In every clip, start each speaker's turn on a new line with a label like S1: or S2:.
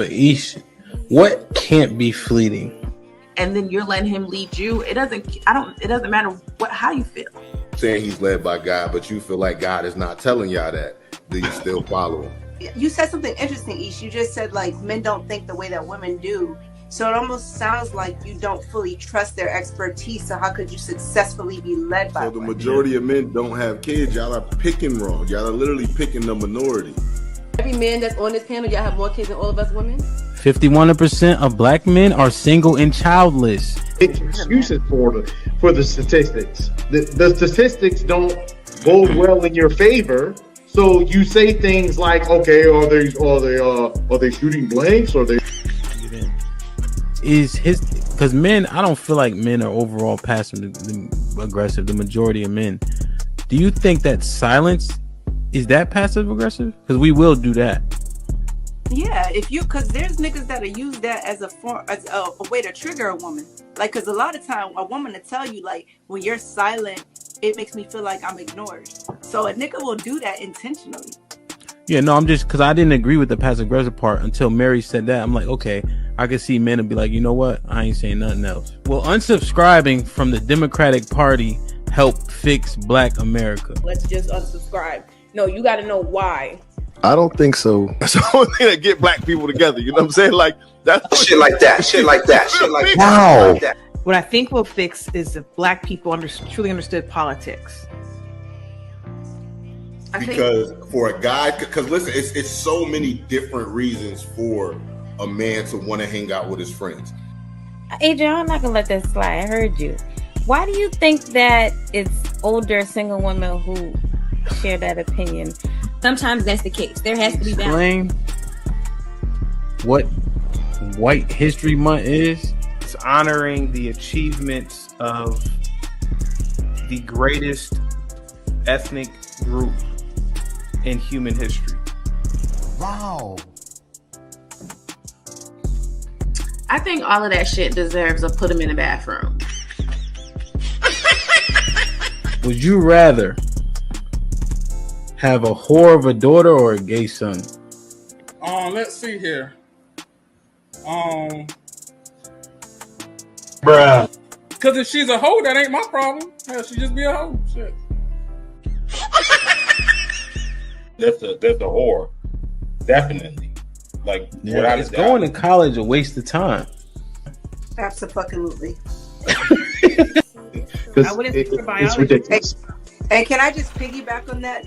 S1: But Ish, what can't be fleeting?
S2: And then you're letting him lead you. It doesn't matter how you feel.
S3: Saying he's led by God, but you feel like God is not telling y'all that. Do you still follow him?
S4: You said something interesting, Ish. You just said like men don't think the way that women do. So it almost sounds like you don't fully trust their expertise. So how could you successfully be led by
S3: So the
S4: women?
S3: majority of men don't have kids. Y'all are picking wrong. Y'all are literally picking the minority.
S5: Every man that's on this panel, y'all have more kids than all of us women.
S1: 51% of black men are single and childless.
S6: Excuses for the statistics. The statistics don't bode well in your favor. So you say things like, okay, are they shooting blanks? Or they
S1: because men, I don't feel like men are overall passive aggressive. The majority of men. Do you think that silence is that passive aggressive? Because we will do that.
S4: Yeah, because there's niggas that'll use that as a way to trigger a woman. Like, because a lot of time a woman will tell you, like, when you're silent, it makes me feel like I'm ignored. So a nigga will do that intentionally.
S1: Yeah, no, I'm just because I didn't agree with the passive aggressive part until Mary said that. I'm like, okay, I can see men and be like, you know what? I ain't saying nothing else. Will unsubscribing from the Democratic Party help fix Black America?
S5: Let's just unsubscribe. No, you got to know why.
S7: I don't think so.
S3: That's the only thing that get black people together. You know what I'm saying? Like that's
S8: shit like that. Shit like that. Shit like
S7: Wow.
S8: that.
S2: What I think will fix is if black people truly understood politics.
S3: Because for a guy, because listen, it's so many different reasons for a man to want to hang out with his friends.
S9: Adrian, I'm not gonna let that slide. I heard you. Why do you think that it's older single women who share that opinion?
S10: Sometimes that's the case. There has to be
S1: Explain
S10: balance.
S1: what White History Month is.
S11: It's honoring the achievements of the greatest ethnic group in human history.
S7: Wow.
S2: I think all of that shit deserves a put them in the bathroom.
S1: Would you rather have a whore of a daughter or a gay son?
S12: Let's see here.
S6: bruh.
S12: Because if she's a hoe, that ain't my problem. Hell, she just be a hoe. Shit.
S6: That's the whore. Definitely. Like,
S1: yeah, is going to college a waste of time?
S4: Absolutely.
S6: I wouldn't think for biology. It's ridiculous.
S4: And can I just piggyback on that?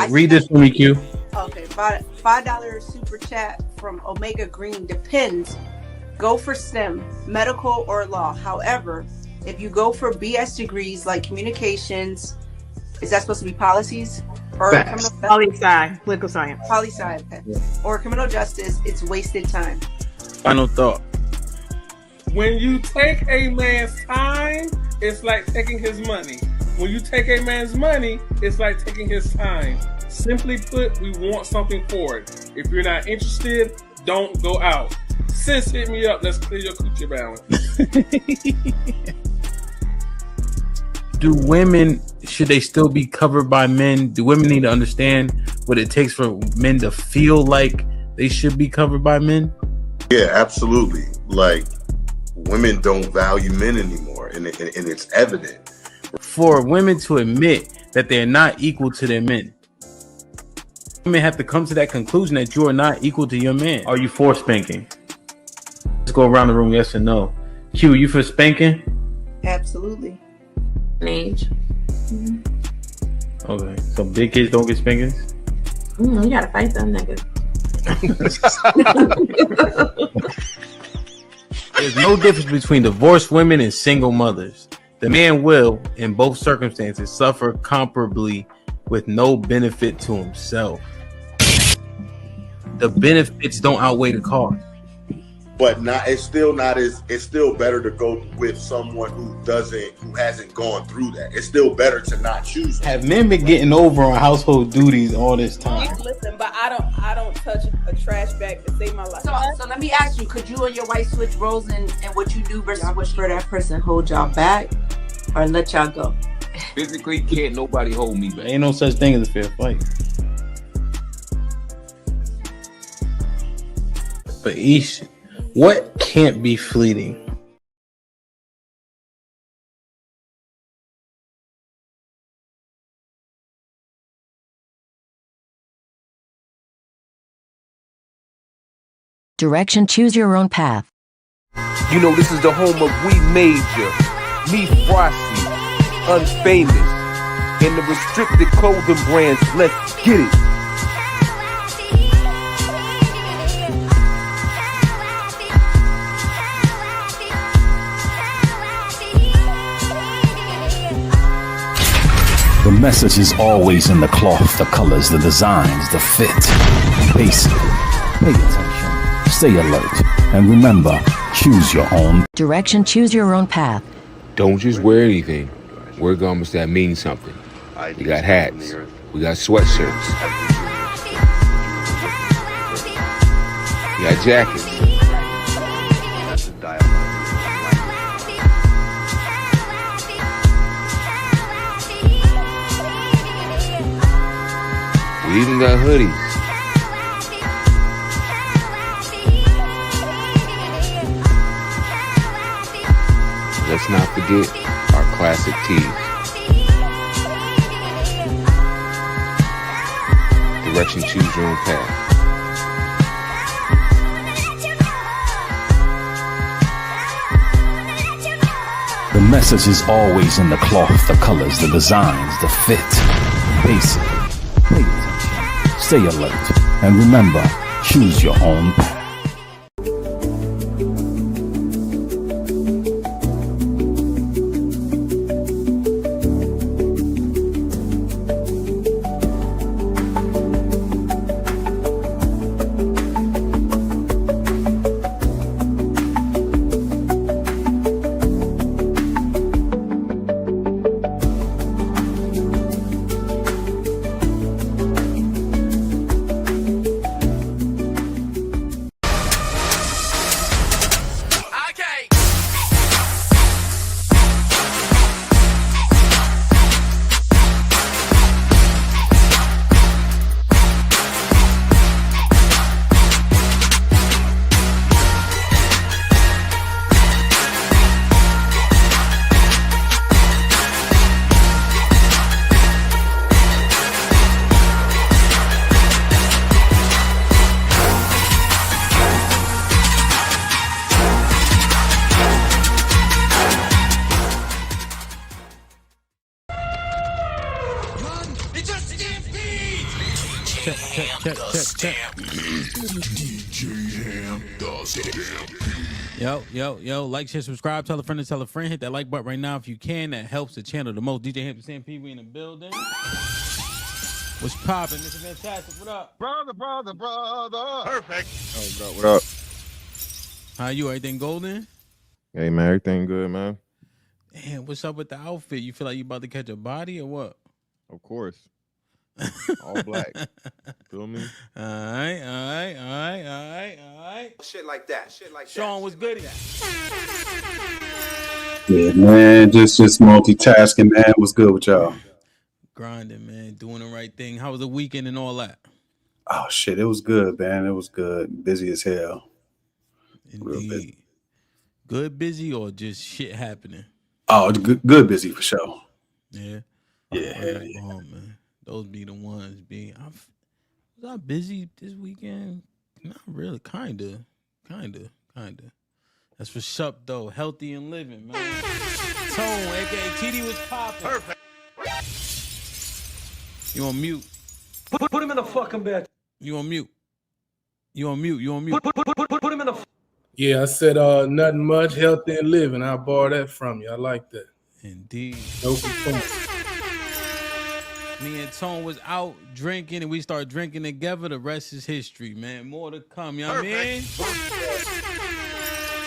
S1: Read this for me, Q.
S4: Okay, $5 super chat from Omega Green. Depends. Go for STEM, medical or law. However, if you go for BS degrees like communications, is that supposed to be policies or
S2: poli-sci, political science?
S4: Poli-sci, okay. Yeah. Or criminal justice, it's wasted time.
S1: Final thought.
S12: When you take a man's time, it's like taking his money. When you take a man's money, it's like taking his time. Simply put, we want something for it. If you're not interested, don't go out. Sis, hit me up. Let's clear your coochie balance.
S1: Do women, should they still be covered by men? Do women need to understand what it takes for men to feel like they should be covered by men?
S3: Yeah, absolutely. Like, women don't value men anymore, and it's evident.
S1: For women to admit that they're not equal to their men, women have to come to that conclusion that you are not equal to your man. Are you for spanking? Let's go around the room, yes or no. Q, you for spanking?
S4: Absolutely.
S2: Age.
S4: Mm-hmm.
S1: Okay, so big kids don't get spankings?
S2: You gotta fight them niggas.
S1: There's no difference between divorced women and single mothers. The man will, in both circumstances, suffer comparably with no benefit to himself. The benefits don't outweigh the cost.
S3: But it's still better to go with someone who hasn't gone through that. It's still better to not choose them.
S1: Have men been getting over on household duties all this time?
S5: Listen, but I don't touch a trash bag to save my life.
S4: So let me ask you, could you and your wife switch roles in what you do versus what for that person hold y'all back or let y'all go?
S8: Physically, can't nobody hold me back.
S1: Ain't no such thing as a fair fight. But Ish, what can't be fleeting?
S13: Direction, choose your own path.
S8: You know, this is the home of We Major, Me Frosty, Unfamous, and the restricted clothing brands. Let's get it.
S14: The message is always in the cloth, the colors, the designs, the fit. Basic. Pay attention. Stay alert. And remember, choose your own.
S13: Direction, choose your own path.
S8: Don't just wear anything. Wear garments that mean something. We got hats. We got sweatshirts. We got jackets. We even got hoodies. Let's not forget our classic tees. Direction, choose your own path.
S14: The message is always in the cloth, the colors, the designs, the fit. Basic. Pay attention. Stay alert. And remember, choose your own path.
S1: Yo, like, share, subscribe, tell a friend to tell a friend. Hit that like button right now if you can. That helps the channel the most. DJ Hamp, the same people in the building. What's poppin'? Mr. Fantastic, what up?
S6: Brother. Perfect.
S15: Oh, what up?
S1: How you? Everything golden?
S15: Hey, man, everything good, man?
S1: Damn, what's up with the outfit? You feel like you about to catch a body or what?
S15: Of course. All black. Feel me?
S1: All right.
S8: Shit like that.
S1: Sean, what's good?
S16: Yeah, man, just multitasking, man. What's good with y'all?
S1: Grinding, man, doing the right thing. How was the weekend and all that?
S16: Oh shit, it was good, man. It was good. Busy as hell.
S1: Indeed. Good busy or just shit happening?
S16: Oh, good busy for sure.
S1: Yeah.
S16: Yeah.
S1: Oh man, those be the ones. Was I busy this weekend? Not really. Kinda. That's what's up though. Healthy and living, man. Tone, aka TD was popping. Perfect. You on mute?
S17: Put him in the fucking bed.
S1: You on mute? Put him in the.
S12: Yeah, I said nothing much, healthy and living. I'll borrow that from you. I like that.
S1: Indeed.
S12: No complaints.
S1: Me and Tone was out drinking and we started drinking together. The rest is history, man. More to come, you know what I mean?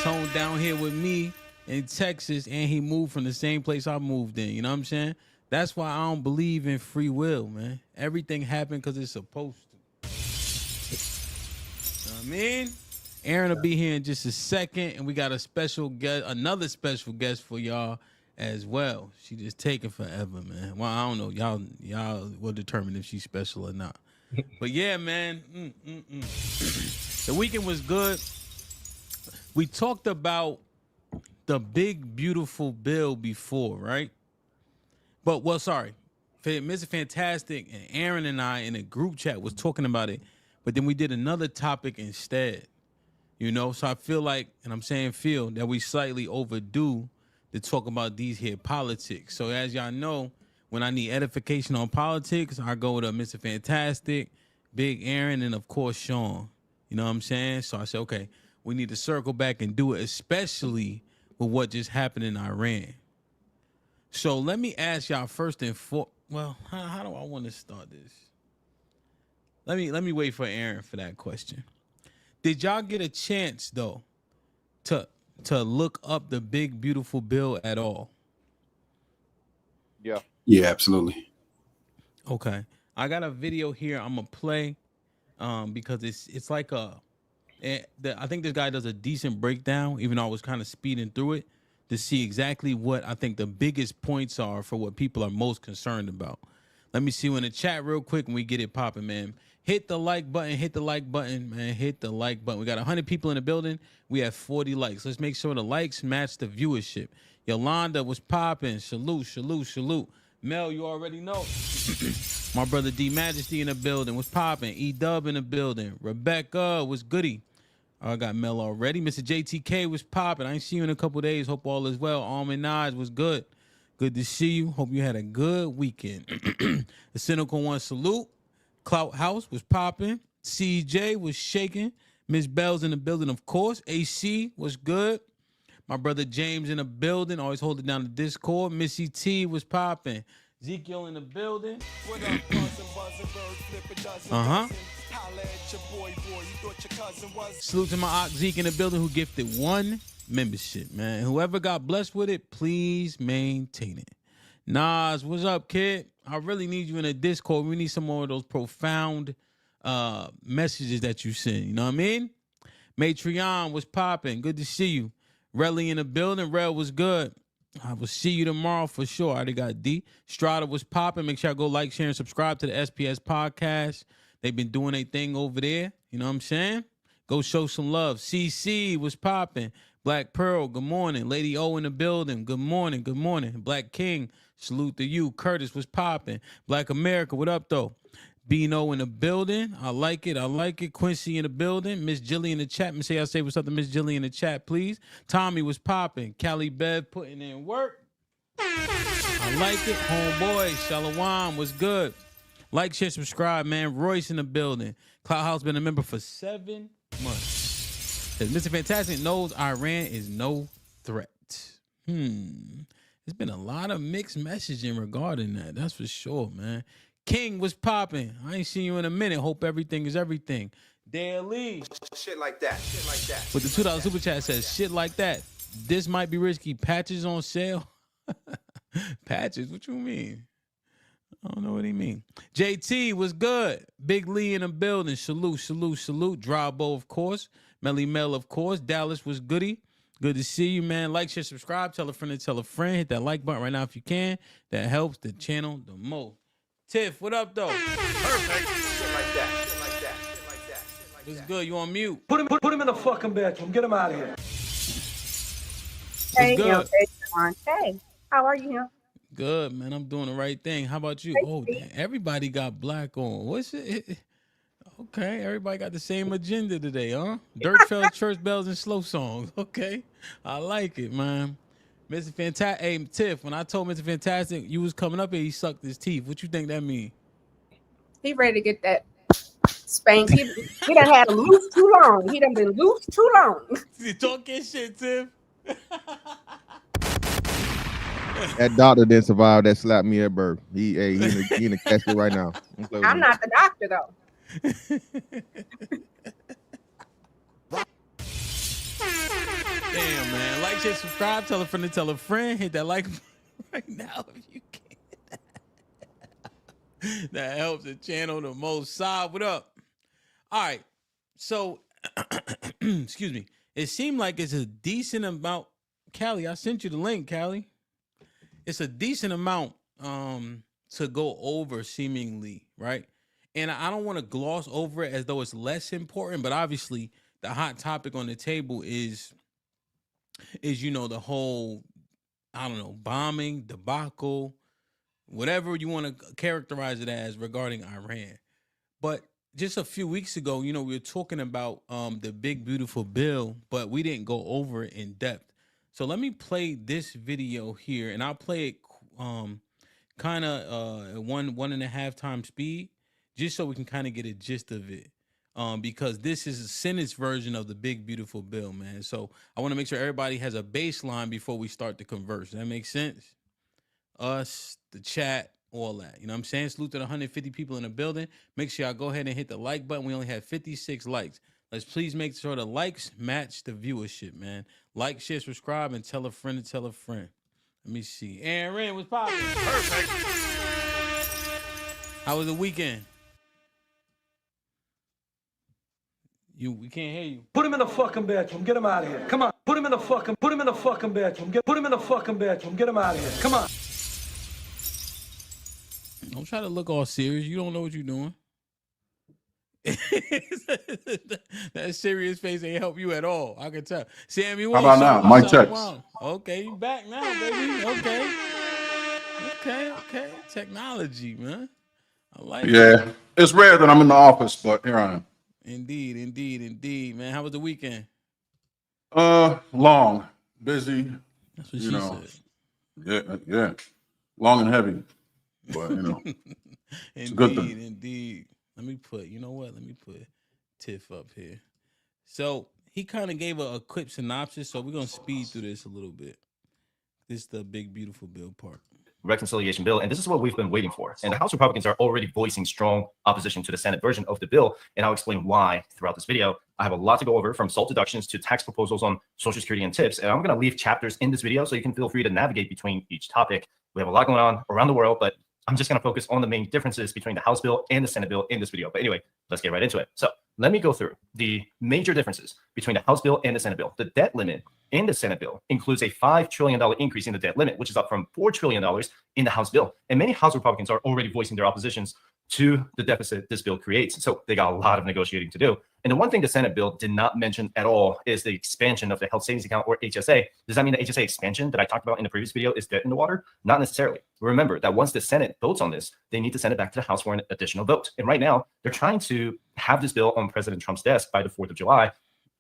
S1: Tone down here with me in Texas and he moved from the same place I moved in, you know what I'm saying? That's why I don't believe in free will, man. Everything happened because it's supposed to. You know what I mean? Aaron will be here in just a second and we got a special guest, another special guest for y'all as well. She just taking forever, man. Well, I don't know. Y'all will determine if she's special or not. But yeah, man. The weekend was good. We talked about the big, beautiful bill before, right? But, well, sorry. Mr. Fantastic and Aaron and I in a group chat was talking about it, but then we did another topic instead. You know, so I feel like, and I'm saying feel, that we slightly overdue to talk about these here politics. So as y'all know, when I need edification on politics, I go to Mr. Fantastic, Big Aaron, and of course Sean. You know what I'm saying? So I said, okay, we need to circle back and do it, especially with what just happened in Iran. So let me ask y'all first and foremost. Well, how do I want to start this? Let me wait for Aaron for that question. Did y'all get a chance though to look up the big beautiful bill at all?
S15: Yeah.
S16: Yeah, absolutely.
S1: Okay. I got a video here I'm gonna play because it's like I think this guy does a decent breakdown, even though I was kind of speeding through it to see exactly what I think the biggest points are for what people are most concerned about. Let me see you in the chat real quick and we get it popping, man. Hit the like button, man. Hit the like button. We got 100 people in the building. We have 40 likes. Let's make sure the likes match the viewership. Yolanda was popping. Salute. Mel, you already know. My brother D Majesty in the building was popping. E-Dub in the building. Rebecca was goody. I got Mel already. Mr. JTK was popping. I ain't seen you in a couple days. Hope all is well. Almond Naj was good. Good to see you. Hope you had a good weekend. The Cynical One salute. Clout House was popping. CJ was shaking. Miss Bell's in the building, of course. AC was good. My brother James in the building. Always holding down the Discord. Missy T was popping. Ezekiel in the building. Salute to my Ox Zeke in the building who gifted 1 membership, man. Whoever got blessed with it, please maintain it. Nas, what's up, kid? I really need you in a Discord. We need some more of those profound messages that you send. You know what I mean? Matreon was popping. Good to see you. Relly in the building. Rel was good. I will see you tomorrow for sure. I already got D. Strata was popping. Make sure I go like, share, and subscribe to the SPS podcast. They've been doing their thing over there. You know what I'm saying? Go show some love. CC was popping. Black Pearl, good morning. Lady O in the building, good morning. Black King, salute to you. Curtis was popping. Black America, what up, though? Bino in the building. I like it. Quincy in the building. Miss Jilly in the chat. Say what's up to Miss Jilly in the chat, please. Tommy was popping. Cali Bev putting in work. I like it. Homeboy, Shalawam was good. Like, share, subscribe, man. Royce in the building. Cloud House been a member for 7 months. Mr. Fantastic knows Iran is no threat. There's been a lot of mixed messaging regarding that. That's for sure, man. King was popping. I ain't seen you in a minute. Hope everything is everything. Daily.
S8: Shit like that.
S1: With the $2 super chat says, shit like that. This might be risky. Patches on sale. Patches? What you mean? I don't know what he mean. JT was good. Big Lee in the building. Salute. Drabo, of course. Melly Mel, of course. Dallas was goody. Good to see you, man. Like, share, subscribe. Tell a friend to tell a friend. Hit that like button right now if you can. That helps the channel the most. Tiff, what up, though?
S8: Perfect. Shit like that.
S1: What's good? You on mute?
S17: Put him in the fucking bedroom. Get him out of here.
S1: Hey, good?
S18: Hey, how are you?
S1: Good, man. I'm doing the right thing. How about you? Oh, damn. Everybody got black on. What's it? Okay, everybody got the same agenda today, huh? Dirtfeld, church bells, and slow songs. Okay, I like it, man. Mr. Fantastic. Hey, Tiff, when I told Mr. Fantastic you was coming up here, he sucked his teeth. What you think that mean?
S18: He ready to get that spank. He done had him loose too long. He done been loose too long.
S1: You talking shit, Tiff?
S15: That doctor didn't survive that slapped me at birth. He in the casket right now.
S18: I'm not the doctor though.
S1: Damn, man. Like, share, subscribe, tell a friend to tell a friend. Hit that like right now if you can. That helps the channel the most. Saab, what up? All right. So, excuse me. It seemed like it's a decent amount. Callie, I sent you the link, Callie. It's a decent amount to go over, seemingly, right? And I don't want to gloss over it as though it's less important, but obviously the hot topic on the table is the whole, I don't know, bombing, debacle, whatever you want to characterize it as regarding Iran. But just a few weeks ago, we were talking about the big beautiful bill, but we didn't go over it in depth. So let me play this video here, and I'll play it kind of at 1.5 times speed, just so we can kind of get a gist of it. Because this is a Senate's version of the big beautiful bill, man. So I want to make sure everybody has a baseline before we start to converse. Does that make sense? Us, the chat, all that. You know what I'm saying? Salute to the 150 people in the building. Make sure y'all go ahead and hit the like button. We only have 56 likes. Let's please make sure the likes match the viewership, man. Like, share, subscribe, and tell a friend to tell a friend. Let me see. Aaron, what's poppin'? Perfect. How was the weekend? We can't hear you.
S17: Put him in the fucking bedroom. Get him out of here. Come on. Put him in the fucking bedroom. Put him in the fucking bedroom. Get him out of here. Come on.
S1: Don't try to look all serious. You don't know what you're doing. That serious face ain't help you at all. I can tell. Sammy,
S16: how about now? Mic checks.
S1: Okay, you back now, baby. Okay. Technology, man. I like it.
S16: Yeah, it's rare that I'm in the office, but here I am.
S1: Indeed, man. How was the weekend?
S16: Long, busy.
S1: That's what she said.
S16: Yeah, long and heavy, but it's a good thing.
S1: Indeed. Let me put Tiff up here. So he kind of gave a quick synopsis, so we're gonna speed through this a little bit. This is the big beautiful bill part.
S19: Reconciliation bill, and this is what we've been waiting for. And the House Republicans are already voicing strong opposition to the Senate version of the bill, and I'll explain why throughout this video. I have a lot to go over, from SALT deductions to tax proposals on Social Security and tips, and I'm going to leave chapters in this video so you can feel free to navigate between each topic. We have a lot going on around the world, but I'm just going to focus on the main differences between the House bill and the Senate bill in this video. But anyway, let's get right into it. So let me go through the major differences between the House bill and the Senate bill. The debt limit in the Senate bill includes a $5 trillion increase in the debt limit, which is up from $4 trillion in the House bill. And many House Republicans are already voicing their oppositions to the deficit this bill creates. So they got a lot of negotiating to do. And the one thing the Senate bill did not mention at all is the expansion of the health savings account, or HSA. Does that mean the HSA expansion that I talked about in the previous video is dead in the water? Not necessarily. Remember that once the Senate votes on this, they need to send it back to the House for an additional vote. And right now, they're trying to have this bill on President Trump's desk by the 4th of July.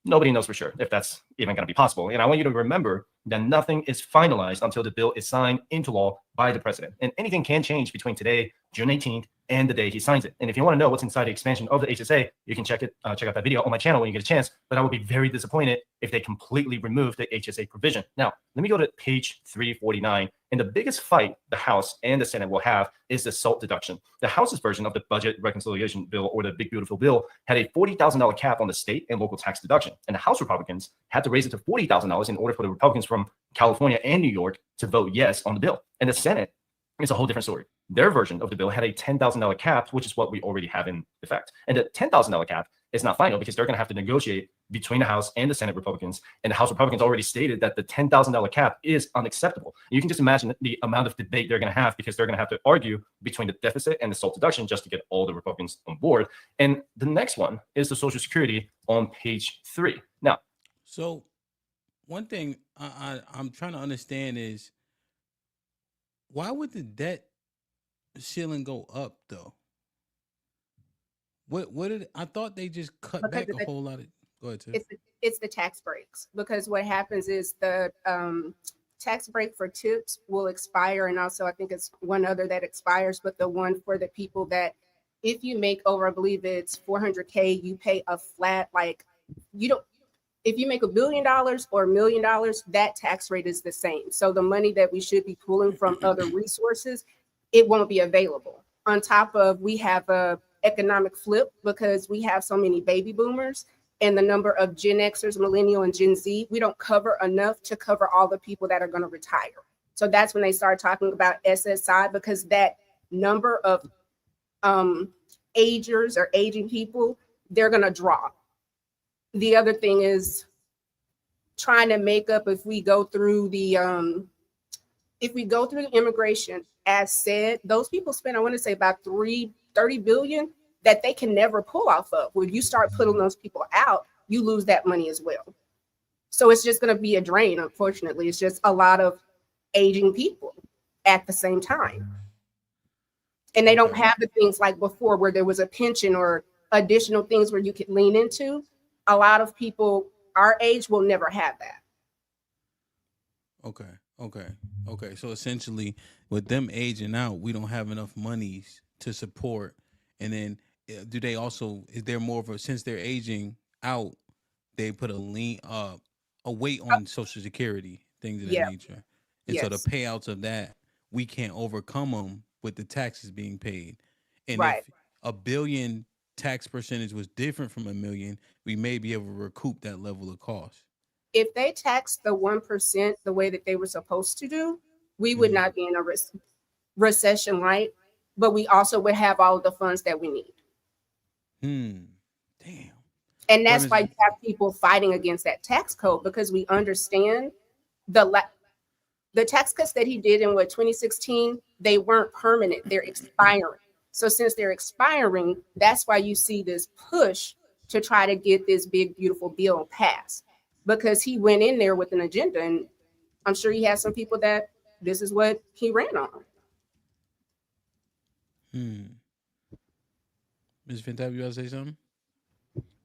S19: Nobody knows for sure if that's even going to be possible. And I want you to remember that nothing is finalized until the bill is signed into law by the president. And anything can change between today, June 18th, and the day he signs it. And if you want to know what's inside the expansion of the HSA, you can check out that video on my channel when you get a chance. But I would be very disappointed if they completely remove the HSA provision. Now, let me go to page 349. And the biggest fight the House and the Senate will have is the SALT deduction. The House's version of the budget reconciliation bill, or the big beautiful bill, had a $40,000 cap on the state and local tax deduction. And the House Republicans had to raise it to $40,000 in order for the Republicans from California and New York to vote yes on the bill. And the Senate is a whole different story. Their version of the bill had a $10,000 cap, which is what we already have in effect. And the $10,000 cap is not final because they're going to have to negotiate between the House and the Senate Republicans. And the House Republicans already stated that the $10,000 cap is unacceptable. You can just imagine the amount of debate they're going to have, because they're going to have to argue between the deficit and the SALT deduction just to get all the Republicans on board. And the next one is the Social Security on page 3. Now,
S1: so one thing I'm trying to understand is, why would the debt ceiling go up though? What did I thought they just cut back a whole lot of? Go ahead, Tiff.
S18: It's the tax breaks, because what happens is the tax break for tips will expire, and also I think it's one other that expires, but the one for the people that, if you make over, I believe it's $400K, you pay a flat, like, you don't. If you make $1 billion or $1 million, that tax rate is the same. So the money that we should be pulling from other resources, it won't be available. On top of, we have a economic flip because we have so many baby boomers, and the number of Gen Xers, Millennial, and Gen Z, we don't cover enough to cover all the people that are going to retire. So that's when they start talking about SSI, because that number of agers or aging people, they're going to drop. The other thing is trying to make up, if we go through the immigration, as said, those people spend, I want to say, about $30 billion. that they can never pull off of. When you start putting those people out, you lose that money as well. So it's just going to be a drain, unfortunately. It's just a lot of aging people at the same time. And they don't have the things like before where there was a pension or additional things where you could lean into. A lot of people our age will never have that.
S1: Okay. So essentially, with them aging out, we don't have enough monies to support. And then, do they also? Is there more of a, since they're aging out, they put a weight on Social Security, things of that nature, and so the payouts of that we can't overcome them with the taxes being paid. And if a billion tax percentage was different from a million, we may be able to recoup that level of cost.
S18: If they taxed the 1% the way that they were supposed to do, we would not be in a recession, right? But we also would have all of the funds that we need.
S1: Damn.
S18: And that's why you have people fighting against that tax code, because we understand the tax cuts that he did in 2016, they weren't permanent, they're expiring. So since they're expiring, that's why you see this push to try to get this big, beautiful bill passed, because he went in there with an agenda, and I'm sure he has some people that this is what he ran on.
S1: Ms. Fentap, you want to say something?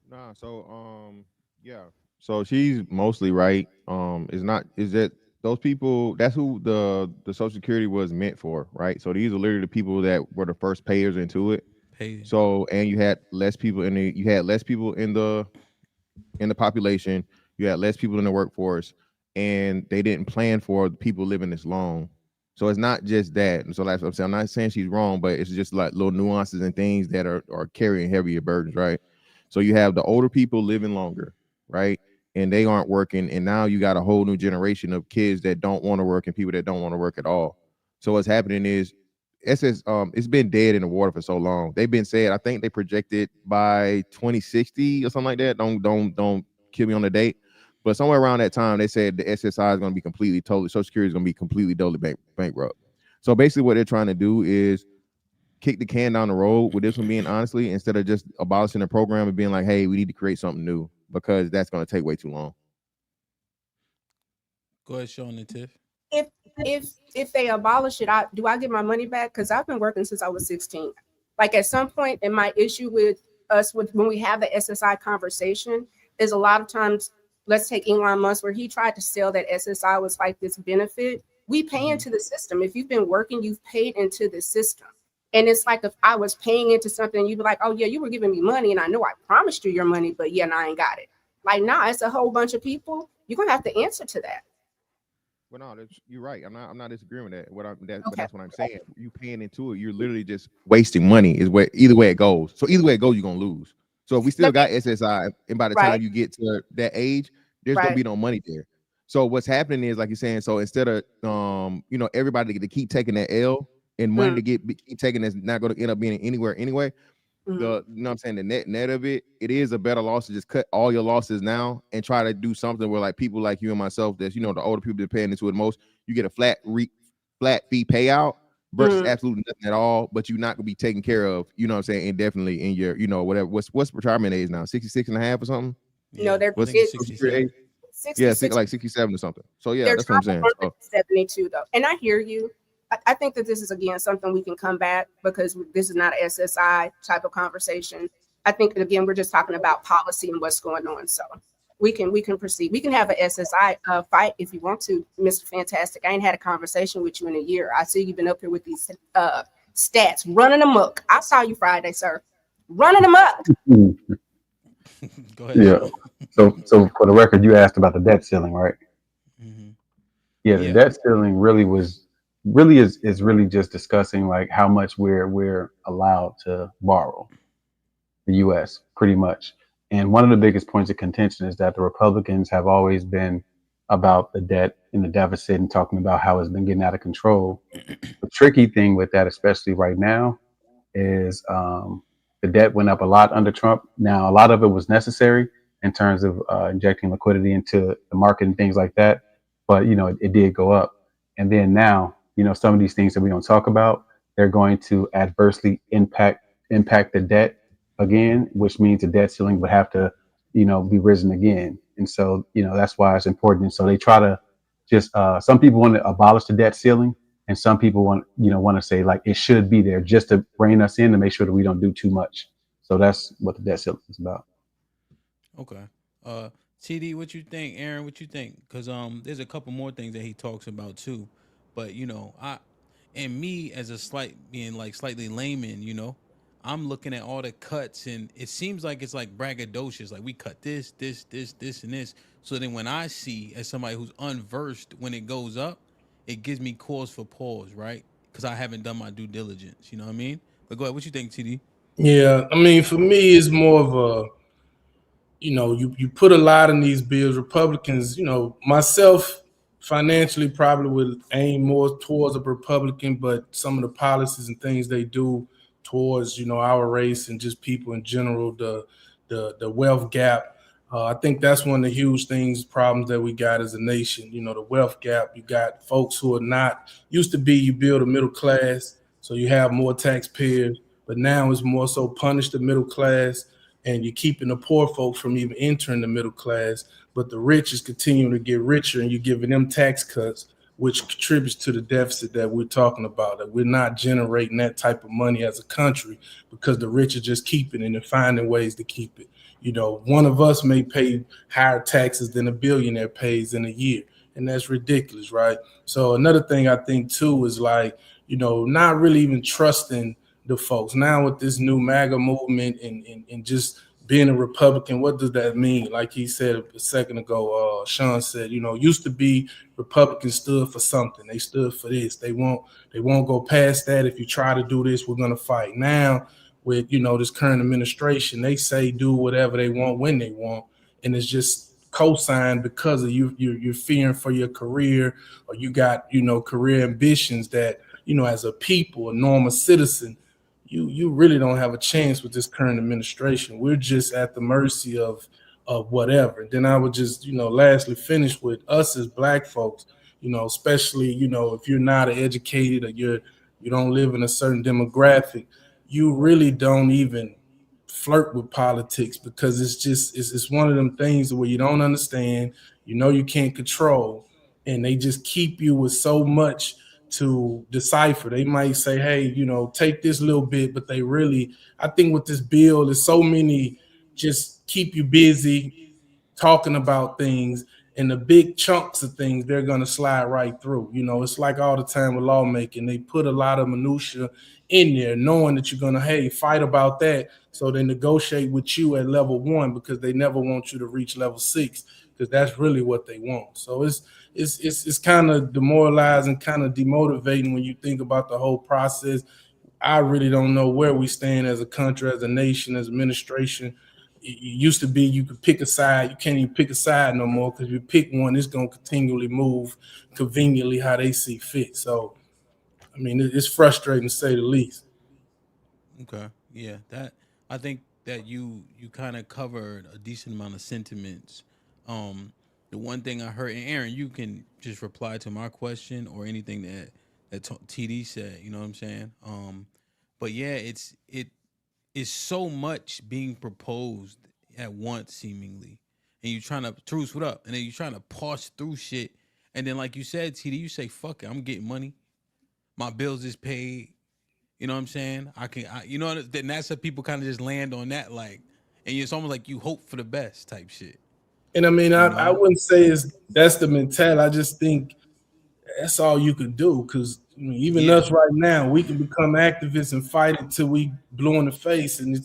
S15: Nah, so she's mostly right. Is that those people, that's who the Social Security was meant for, right? So these are literally the people that were the first payers into it. So, and you had less people in the population, you had less people in the workforce, and they didn't plan for people living this long. So it's not just that. And so like I'm saying, I'm not saying she's wrong, but it's just like little nuances and things that are carrying heavier burdens, right? So you have the older people living longer, right? And they aren't working. And now you got a whole new generation of kids that don't want to work and people that don't want to work at all. So what's happening is it's been dead in the water for so long. They've been saying, I think they projected by 2060 or something like that. Don't kill me on the date. But somewhere around that time, they said the SSI is going to be Social Security is going to be completely totally bankrupt. So basically what they're trying to do is kick the can down the road with this one, being honestly, instead of just abolishing the program and being like, hey, we need to create something new, because that's going to take way too long.
S1: Go ahead, Sean and Tiff.
S18: If they abolish it, do I get my money back? Because I've been working since I was 16. Like at some point, and my issue with us when we have the SSI conversation is a lot of times, let's take Elon Musk, where he tried to sell that SSI was like this benefit. We pay into the system. If you've been working, you've paid into the system. And it's like, if I was paying into something, you'd be like, oh yeah, you were giving me money, and I know I promised you your money, but yeah, and I ain't got it. Like, nah, it's a whole bunch of people. You're gonna have to answer to that.
S15: Well, no, you're right. I'm not disagreeing with that. But that's what I'm saying. You paying into it, you're literally just wasting money. Is where either way it goes. So either way it goes, you're gonna lose. So if we still got SSI, and by the time you get to that age, there's gonna be no money there. So what's happening is, like you're saying, so instead of everybody to keep taking that L and money to keep taking that's not going to end up being anywhere anyway. You know what I'm saying, the net of it is a better loss to just cut all your losses now and try to do something where, like, people like you and myself, that's the older people that are paying into it most, you get a flat fee payout versus absolutely nothing at all, but you're not gonna be taken care of, you know what I'm saying, indefinitely in your whatever. What's retirement age now? 66 and a half or something?
S18: No, they're
S15: 67. Yeah, like 67 or something. So yeah, that's what I'm saying.
S18: 72 though, and I hear you. I think that this is, again, something we can come back, because this is not an SSI type of conversation. I think, again, we're just talking about policy and what's going on. So we can proceed. We can have an SSI fight if you want to, Mr. Fantastic. I ain't had a conversation with you in a year. I see you've been up here with these stats, running amok. I saw you Friday, sir. Running amok.
S1: Go ahead.
S20: Yeah. So for the record, you asked about the debt ceiling, right? Yeah, the debt ceiling really is really just discussing like how much we're allowed to borrow, the U.S. pretty much. And one of the biggest points of contention is that the Republicans have always been about the debt and the deficit and talking about how it's been getting out of control. The tricky thing with that, especially right now, is the debt went up a lot under Trump. Now, a lot of it was necessary in terms of injecting liquidity into the market and things like that. But, it did go up. And then now, some of these things that we don't talk about, they're going to adversely impact the debt again, which means the debt ceiling would have to, be risen again. And so, that's why it's important. And so they try to just, some people want to abolish the debt ceiling, and some people want to say like it should be there just to rein us in to make sure that we don't do too much. So that's what the debt ceiling is about.
S1: Okay. TD, what you think? Aaron, what you think? Because there's a couple more things that he talks about too, but and me as a being like slightly layman, I'm looking at all the cuts, and it seems like it's like braggadocious. Like we cut this, this, and this. So then when I see as somebody who's unversed when it goes up, it gives me cause for pause, right? Because I haven't done my due diligence. You know what I mean? But go ahead. What you think, TD?
S12: Yeah, I mean, for me, it's more of a, you put a lot in these bills. Republicans, myself financially probably would aim more towards a Republican, but some of the policies and things they do towards, our race and just people in general, the wealth gap. I think that's one of the huge problems that we got as a nation. The wealth gap. You got folks who are not used to be. You build a middle class, so you have more taxpayers, but now it's more so punish the middle class, and you're keeping the poor folks from even entering the middle class. But the rich is continuing to get richer, and you're giving them tax cuts, which contributes to the deficit that we're talking about. That we're not generating that type of money as a country because the rich are just keeping it and finding ways to keep it. One of us may pay higher taxes than a billionaire pays in a year, and that's ridiculous, right? So another thing I think too is like, not really even trusting the folks. Now with this new MAGA movement and just being a Republican, what does that mean? Like he said a second ago, Sean said, used to be Republicans stood for something. They stood for this. They won't go past that. If you try to do this, we're gonna fight. Now with this current administration, they say do whatever they want when they want, and it's just co-signed because of you're fearing for your career, or you got career ambitions that as a people, a normal citizen, you really don't have a chance with this current administration. We're just at the mercy of whatever. And then I would just lastly finish with us as Black folks, especially if you're not educated or you don't live in a certain demographic, you really don't even flirt with politics, because it's one of them things where you don't understand, you can't control, and they just keep you with so much to decipher. They might say, hey, take this little bit, but they really, I think with this bill, there's so many just keep you busy talking about things, and the big chunks of things they're going to slide right through. It's like all the time with lawmaking, they put a lot of minutia in there knowing that you're going to, hey, fight about that, so they negotiate with you at level 1 because they never want you to reach level 6, because that's really what they want. So it's kind of demoralizing, kind of demotivating when you think about the whole process. I really don't know where we stand as a country, as a nation, as administration. It used to be you could pick a side. You can't even pick a side no more, because if you pick one, it's going to continually move conveniently how they see fit. So, I mean, it's frustrating to say the least.
S1: Okay. Yeah, that I think that you kind of covered a decent amount of sentiments. The one thing I heard, and Aaron, you can just reply to my question or anything that TD said. You know what I'm saying? But yeah, it is so much being proposed at once, seemingly, and you're trying to truce what up, and then you're trying to parse through shit, and then like you said, TD, you say, "Fuck it, I'm getting money. My bills is paid." You know what I'm saying? Then that's how people kind of just land on that, like, and it's almost like you hope for the best type shit.
S12: And I mean, I wouldn't say that's the mentality. I just think that's all you can do, because even us right now, we can become activists and fight until we blue in the face, and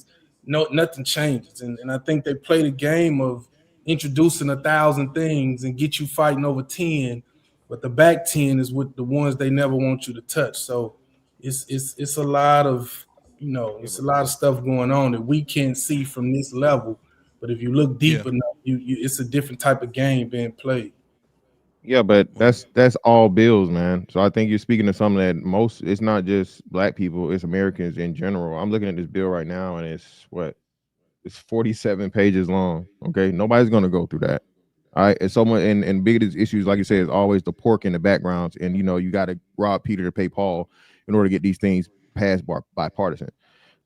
S12: nothing changes. And I think they play the game of introducing 1,000 things and get you fighting over 10, but the back 10 is with the ones they never want you to touch. So it's a lot of it's a lot of stuff going on that we can't see from this level. But if you look deep enough, it's a different type of game being played.
S15: Yeah, but that's all bills, man. So I think you're speaking to something that it's not just Black people, it's Americans in general. I'm looking at this bill right now, and it's 47 pages long. Okay, nobody's gonna go through that. All right, and someone and biggest issues, like you said, is always the pork in the backgrounds, and you got to rob Peter to pay Paul in order to get these things passed bipartisan.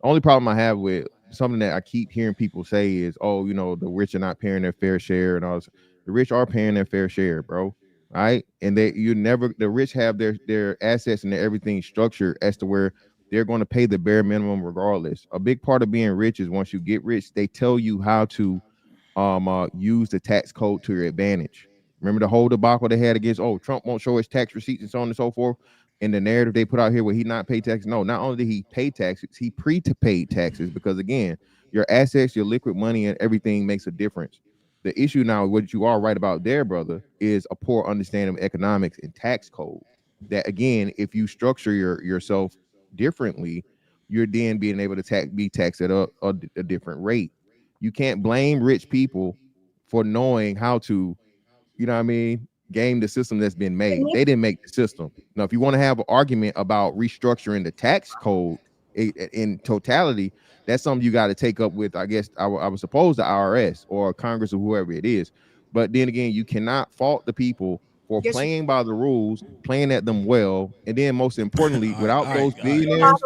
S15: The only problem I have with something that I keep hearing people say is, oh, you know, the rich are not paying their fair share and all this. The rich are paying their fair share, bro. Right? And the rich have their assets and their everything structured as to where they're going to pay the bare minimum regardless. A big part of being rich is once you get rich, they tell you how to use the tax code to your advantage. Remember the whole debacle they had against, oh, Trump won't show his tax receipts and so on and so forth. And the narrative they put out here where he not pay taxes. No, not only did he pay taxes, he prepaid taxes because again, your assets, your liquid money, and everything makes a difference. The issue now, what you are right about there, brother, is a poor understanding of economics and tax code. That again, if you structure yourself differently, you're then being able to be taxed at a different rate. You can't blame rich people for knowing how to, you know what I mean, game the system that's been made. They didn't make the system. Now, if you want to have an argument about restructuring the tax code in totality, that's something you got to take up with, I guess, I would suppose the IRS or Congress or whoever it is. But then again, you cannot fault the people for playing by the rules, playing at them well, and then most importantly, without those billionaires,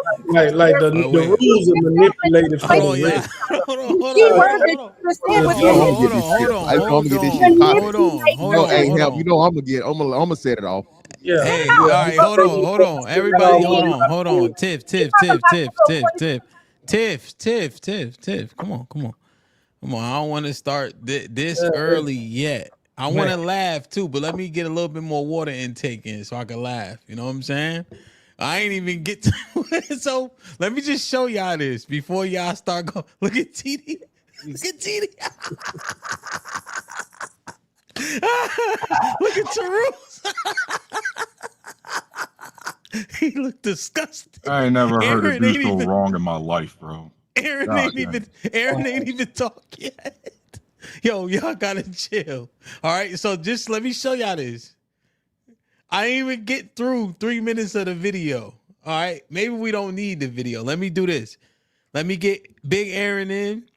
S12: like the rules are manipulated for the rich.
S15: You know I'm gonna set it off.
S1: Yeah. Hey, all right, hold on. Everybody, hold on. Tiff. Come on. I don't want to start this early yet. I want to laugh too, but let me get a little bit more water intake in so I can laugh. You know what I'm saying? I ain't even get to it. So let me just show y'all this before y'all start going. Look at TD. Look at TD. Look at Tarus. He looked disgusted.
S16: I ain't never heard a dude so wrong in my life, bro.
S1: Aaron ain't even talk yet. Yo, y'all gotta chill. All right, so just let me show y'all this. I ain't even get through 3 minutes of the video. All right, maybe we don't need the video. Let me do this. Let me get Big Aaron in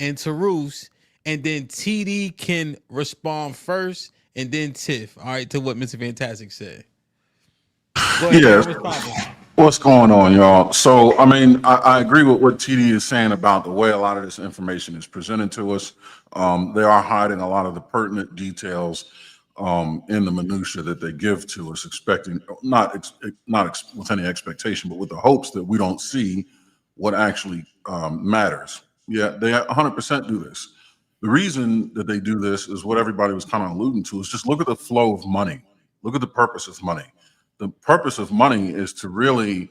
S1: and Tarus, and then TD can respond first, and then Tiff. All right, to what Mr. Fantastic said. Go ahead,
S16: Yes. What's going on, y'all? So, I mean, I agree with what TD is saying about the way a lot of this information is presented to us. They are hiding a lot of the pertinent details in the minutia that they give to us, expecting not with any expectation, but with the hopes that we don't see what actually matters. Yeah, they 100% do this. The reason that they do this is what everybody was kind of alluding to, is just look at the flow of money. Look at the purpose of money. The purpose of money is to really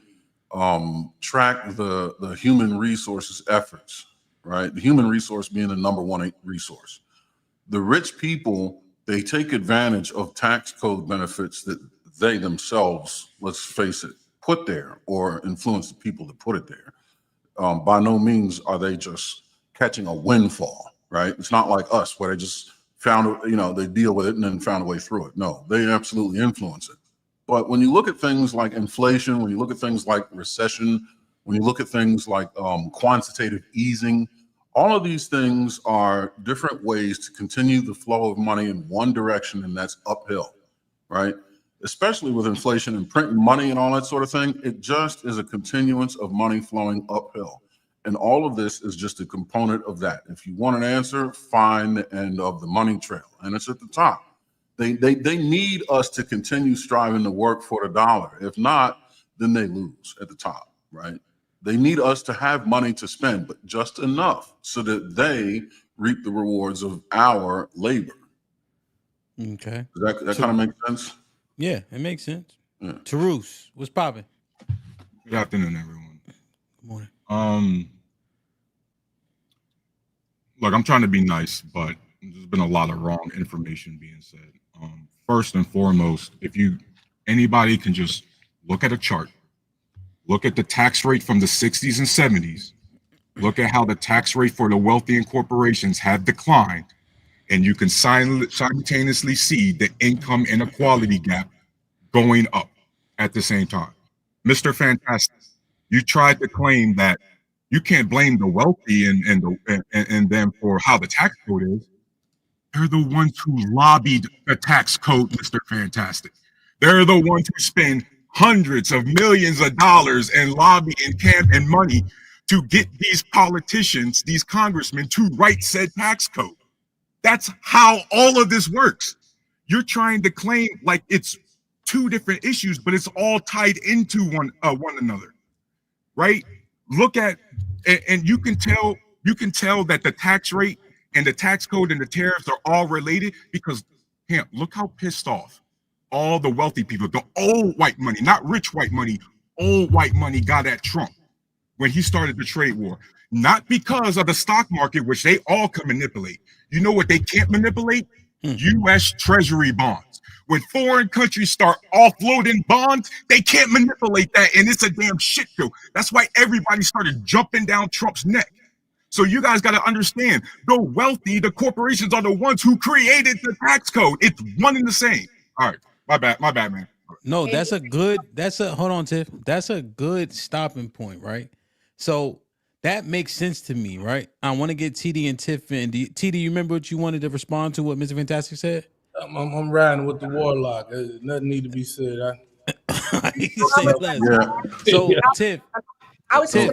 S16: track the human resources efforts, right? The human resource being the number one resource. The rich people, they take advantage of tax code benefits that they themselves, let's face it, put there or influence the people that put it there. By no means are they just catching a windfall, right? It's not like us where they just found, they deal with it and then found a way through it. No, they absolutely influence it. But when you look at things like inflation, when you look at things like recession, when you look at things like quantitative easing, all of these things are different ways to continue the flow of money in one direction, and that's uphill, right? Especially with inflation and printing money and all that sort of thing, it just is a continuance of money flowing uphill. And all of this is just a component of that. If you want an answer, find the end of the money trail, and it's at the top. They need us to continue striving to work for the dollar. If not, then they lose at the top, right? They need us to have money to spend, but just enough so that they reap the rewards of our labor.
S1: Okay.
S16: Does that kind of make sense?
S1: Yeah, it makes sense. Yeah. Tarus, what's popping?
S21: Good afternoon, everyone.
S1: Good morning.
S21: Look, I'm trying to be nice, but there's been a lot of wrong information being said. First and foremost, anybody can just look at a chart, look at the tax rate from the 60s and 70s, look at how the tax rate for the wealthy and corporations have declined, and you can simultaneously see the income inequality gap going up at the same time. Mr. Fantastic, you tried to claim that you can't blame the wealthy and them for how the tax code is. They're the ones who lobbied the tax code, Mr. Fantastic. They're the ones who spend hundreds of millions of dollars and lobby and camp and money to get these politicians, these congressmen, to write said tax code. That's how all of this works. You're trying to claim like it's two different issues, but it's all tied into one another, right? Look at, and you can tell that the tax rate and the tax code and the tariffs are all related because, look how pissed off all the wealthy people, the old white money, not rich white money, old white money got at Trump when he started the trade war. Not because of the stock market, which they all can manipulate. You know what they can't manipulate? U.S. Treasury bonds. When foreign countries start offloading bonds, they can't manipulate that, and it's a damn shit show. That's why everybody started jumping down Trump's neck. So you guys got to understand, the wealthy, the corporations are the ones who created the tax code. It's one and the same. All right, my bad, man.
S1: No, hold on, Tiff. That's a good stopping point, right? So that makes sense to me, right? I want to get TD and Tiff in. TD, you remember what you wanted to respond to what Mr. Fantastic said?
S12: I'm riding with the warlock. Nothing need to be said.
S1: So Tiff,
S18: I was
S1: Tiff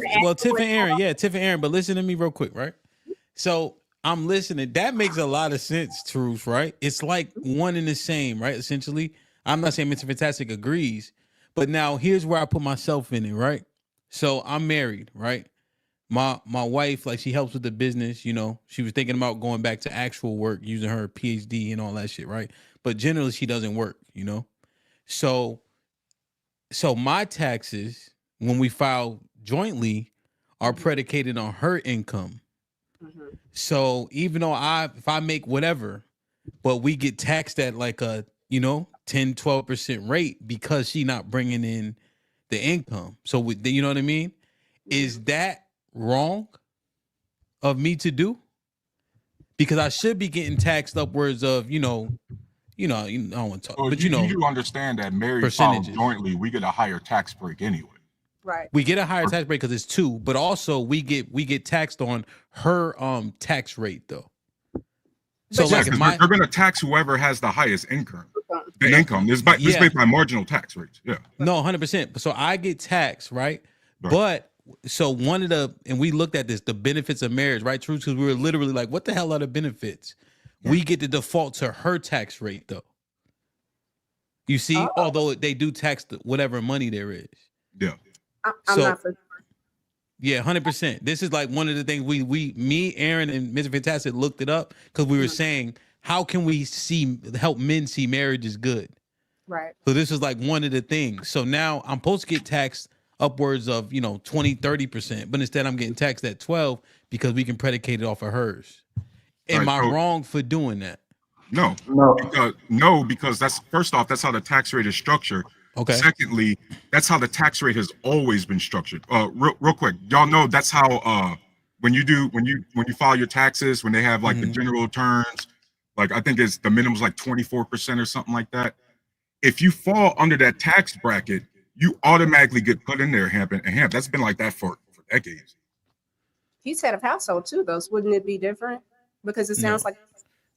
S1: and Aaron, Tiff and Aaron, but listen to me real quick, right? So I'm listening. That makes a lot of sense, Truth, right? It's like one and the same, right? Essentially, I'm not saying Mr. Fantastic agrees, but now here's where I put myself in it, right? So I'm married, right? My wife, like, she helps with the business, you know. She was thinking about going back to actual work, using her PhD and all that shit, right? But generally she doesn't work, you know. So my taxes, when we file jointly, are predicated on her income. So even though if I make whatever, but we get taxed at like a, 10-12% rate because she not bringing in the income. So you know what I mean? Is that wrong of me to do? Because I should be getting taxed upwards of, I don't want to talk, but
S21: you do understand that married filed jointly, we get a higher tax break anyway.
S18: Right.
S1: We get a higher tax break because it's 2, but also we get taxed on her tax rate though. So
S21: like they're going to tax whoever has the highest income. The income is based by marginal tax rates. Yeah.
S1: No, 100%. So I get taxed, right? But so and we looked at this, the benefits of marriage, right? True, because we were literally like, what the hell are the benefits? We get to default to her tax rate though. You see, although they do tax whatever money there is.
S21: Yeah.
S18: I'm not for.
S1: Yeah, 100%. This is like one of the things me, Aaron, and Mr. Fantastic looked it up because we were saying, how can we help men see marriage is good?
S18: Right.
S1: So this is like one of the things. So now I'm supposed to get taxed upwards of 20-30%, but instead I'm getting taxed at 12 because we can predicate it off of hers. Am I wrong for doing that?
S21: No, because that's, first off, that's how the tax rate is structured.
S1: Okay.
S21: Secondly, that's how the tax rate has always been structured. Real quick, y'all know that's how when you file your taxes, when they have like the general returns, like I think it's the minimum is like 24% or something like that. If you fall under that tax bracket, you automatically get put in there, HAMP. And HAMP, that's been like that for decades.
S18: He's head of household too, though. Wouldn't it be different? Because it sounds like.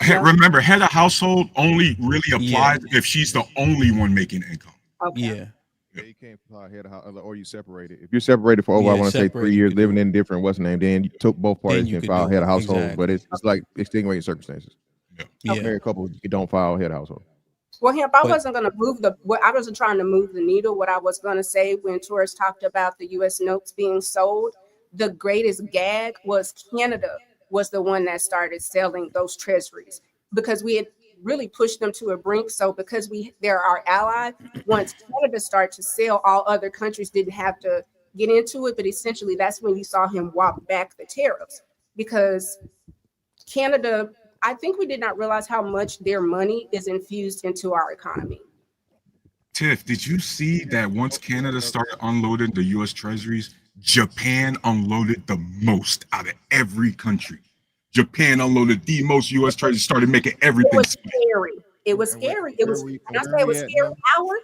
S21: Remember, head of household only really applies if she's the only one making income.
S18: Okay.
S15: Yeah, you can't file head of household, or you separated. If you're separated for over, I want to say 3 years, living in different what's the name, then you took both parties and file head of household. Exactly. But it's like extenuating circumstances. Married couple, you don't file head of household.
S18: Well, HAMP, I wasn't going to I wasn't trying to move the needle. What I was going to say when Torres talked about the U.S. notes being sold, the greatest gag was Canada was the one that started selling those treasuries because we had really pushed them to a brink. So because they're our ally, once Canada started to sell, all other countries didn't have to get into it. But essentially, that's when you saw him walk back the tariffs because Canada, I think we did not realize how much their money is infused into our economy.
S21: Tiff, did you see that once Canada started unloading the U.S. treasuries, Japan unloaded the most out of every country? Japan unloaded the most U.S. treasuries, started making everything.
S18: It was scary. It was scary. It was. Can I say it was scary, Howard?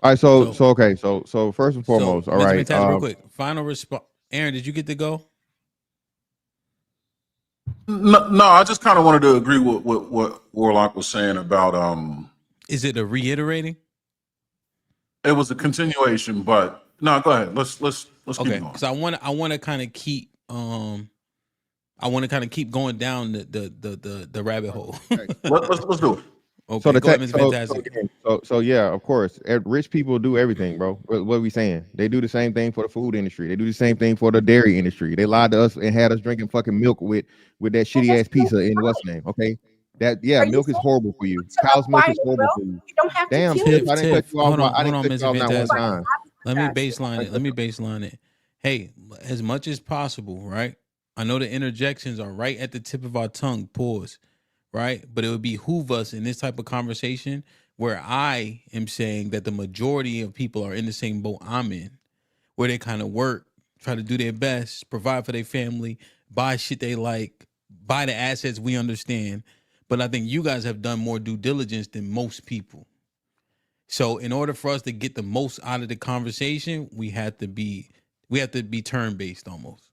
S15: All right, so first and foremost, all right.
S1: Real quick, final response. Aaron, did you get to go?
S16: No, I just kind of wanted to agree with what Warlock was saying about
S1: Is it a reiterating?
S16: It was a continuation, but no, go ahead. Let's
S1: Okay, because I want to kind of keep going down the rabbit hole.
S16: Let's do it.
S1: Okay,
S15: So the
S1: go ahead,
S15: tech,
S1: Mr. Fantastic.
S15: so yeah, of course, rich people do everything, bro. What are we saying? They do the same thing for the food industry. They do the same thing for the dairy industry. They lied to us and had us drinking fucking milk with that shitty ass pizza in what's the name? Okay, milk is horrible for you. Cow's milk is horrible for you.
S18: You don't have to
S15: Damn,
S18: kill
S15: Tiff,
S18: it.
S15: I didn't cut you off.
S1: Hold on,
S15: I didn't cut
S1: Mr.
S15: you off not one
S1: Fantastic.
S15: time.
S1: Let me baseline it. Hey, as much as possible, right? I know the interjections are right at the tip of our tongue. Pause. Right, but it would behoove us in this type of conversation where I am saying that the majority of people are in the same boat I'm in, where they kind of work, try to do their best, provide for their family, buy shit they like, buy the assets we understand. But I think you guys have done more due diligence than most people. So in order for us to get the most out of the conversation, we have to be turn based almost.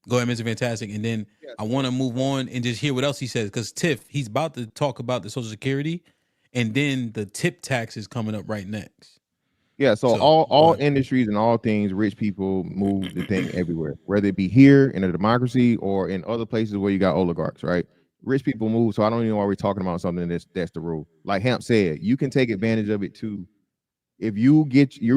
S1: Go ahead, Mr. Fantastic. And then I want to move on and just hear what else he says. Because Tiff, he's about to talk about the Social Security, and then the tip tax is coming up right next.
S15: Yeah, so all industries and all things, rich people move the thing everywhere, whether it be here in a democracy or in other places where you got oligarchs, right? Rich people move, so I don't even know why we're talking about something that's the rule. Like Hamp said, you can take advantage of it too. If you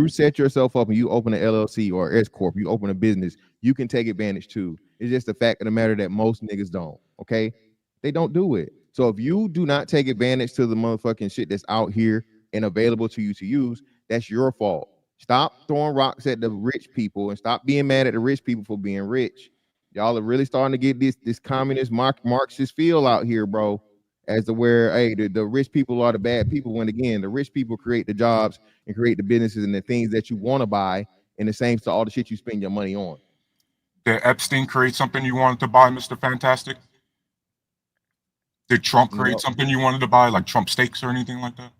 S15: set yourself up and you open an LLC or S corp, you open a business, you can take advantage too. It's just the fact of the matter that most niggas don't. Okay, they don't do it. So if you do not take advantage to the motherfucking shit that's out here and available to you to use, that's your fault. Stop throwing rocks at the rich people and stop being mad at the rich people for being rich. Y'all are really starting to get this communist Marxist feel out here, bro. As to where, hey, the rich people are the bad people. When again, the rich people create the jobs and create the businesses and the things that you want to buy, and the same to all the shit you spend your money on.
S16: Did Epstein create something you wanted to buy, Mr. Fantastic? Did Trump create something you wanted to buy, like Trump steaks or anything like that?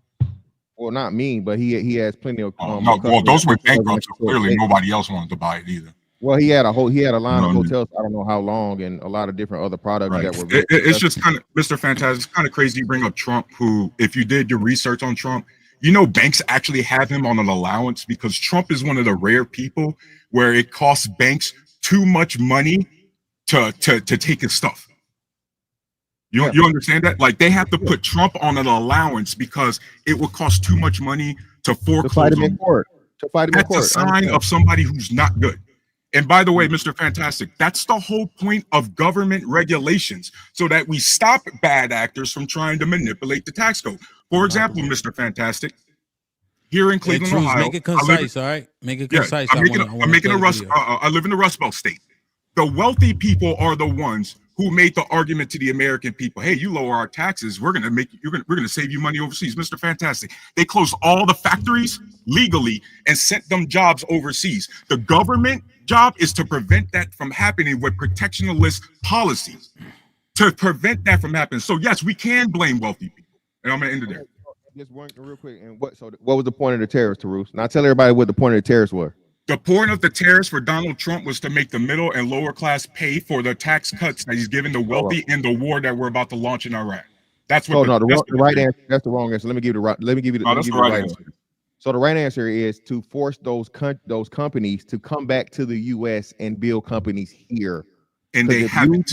S15: Well, not me, but he has plenty of.
S16: No, well, those were bankrupt, so clearly nobody else wanted to buy it either.
S15: Well, he had a line of hotels. I don't know how long, and a lot of different other products that were.
S16: It's just kind of, Mr. Fantastic, it's kind of crazy you bring up Trump, who, if you did your research on Trump, you know banks actually have him on an allowance because Trump is one of the rare people where it costs banks too much money to take his stuff. You understand that? Like they have to put Trump on an allowance because it would cost too much money to foreclose.
S15: To fight him in court.
S16: That's a sign of somebody who's not good. And by the way, Mr. Fantastic, that's the whole point of government regulations, so that we stop bad actors from trying to manipulate the tax code. For example, Mr. Fantastic, here in Cleveland, Ohio,
S1: make it concise, all right? Make it concise.
S16: I live in the Rust Belt state. The wealthy people are the ones who made the argument to the American people, hey, you lower our taxes, we're gonna save you money overseas. Mr. Fantastic, they closed all the factories legally and sent them jobs overseas. The government job is to prevent that from happening with protectionist policies, to prevent that from happening. So yes, we can blame wealthy people. And I'm gonna end it there.
S15: Just one real quick. And what was the point of the tariffs, Tarus? Now tell everybody what the point of the tariffs were.
S16: The point of the tariffs for Donald Trump was to make the middle and lower class pay for the tax cuts that he's giving the wealthy in the war that we're about to launch in Iraq. That's what.
S15: The right answer. That's the wrong answer. Let me give you the right answer. So the right answer is to force those companies to come back to the U.S. and build companies here.
S16: And they haven't.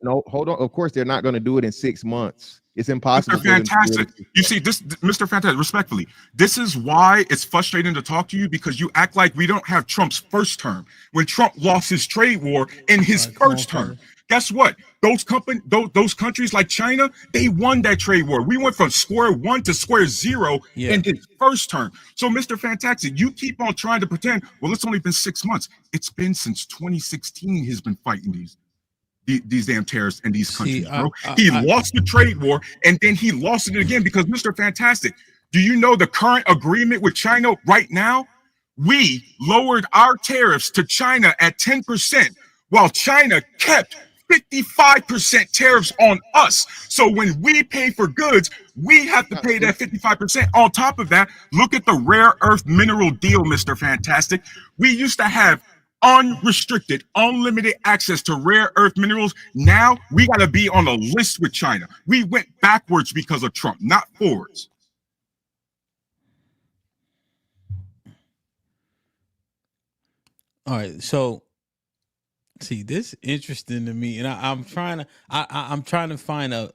S15: Hold on. Of course, they're not going to do it in 6 months. It's impossible.
S16: Mr. Fantastic. You see, this, Mr. Fantastic, respectfully, this is why it's frustrating to talk to you, because you act like we don't have Trump's first term when Trump lost his trade war in his first term. Guess what? Those countries like China, they won that trade war. We went from square one to square zero in his first term. So, Mr. Fantastic, you keep on trying to pretend, well, it's only been 6 months. It's been since 2016 he's been fighting these damn terrorists in these countries, bro. He lost the trade war, and then he lost it again because, Mr. Fantastic, do you know the current agreement with China right now? We lowered our tariffs to China at 10%, while China kept 55% tariffs on us. So when we pay for goods, we have to pay that 55%. On top of that, look at the rare earth mineral deal, Mr. Fantastic. We used to have unrestricted, unlimited access to rare earth minerals. Now we got to be on a list with China. We went backwards because of Trump, not forwards.
S1: All right, so see, this is interesting to me, and I'm trying to I'm trying to find a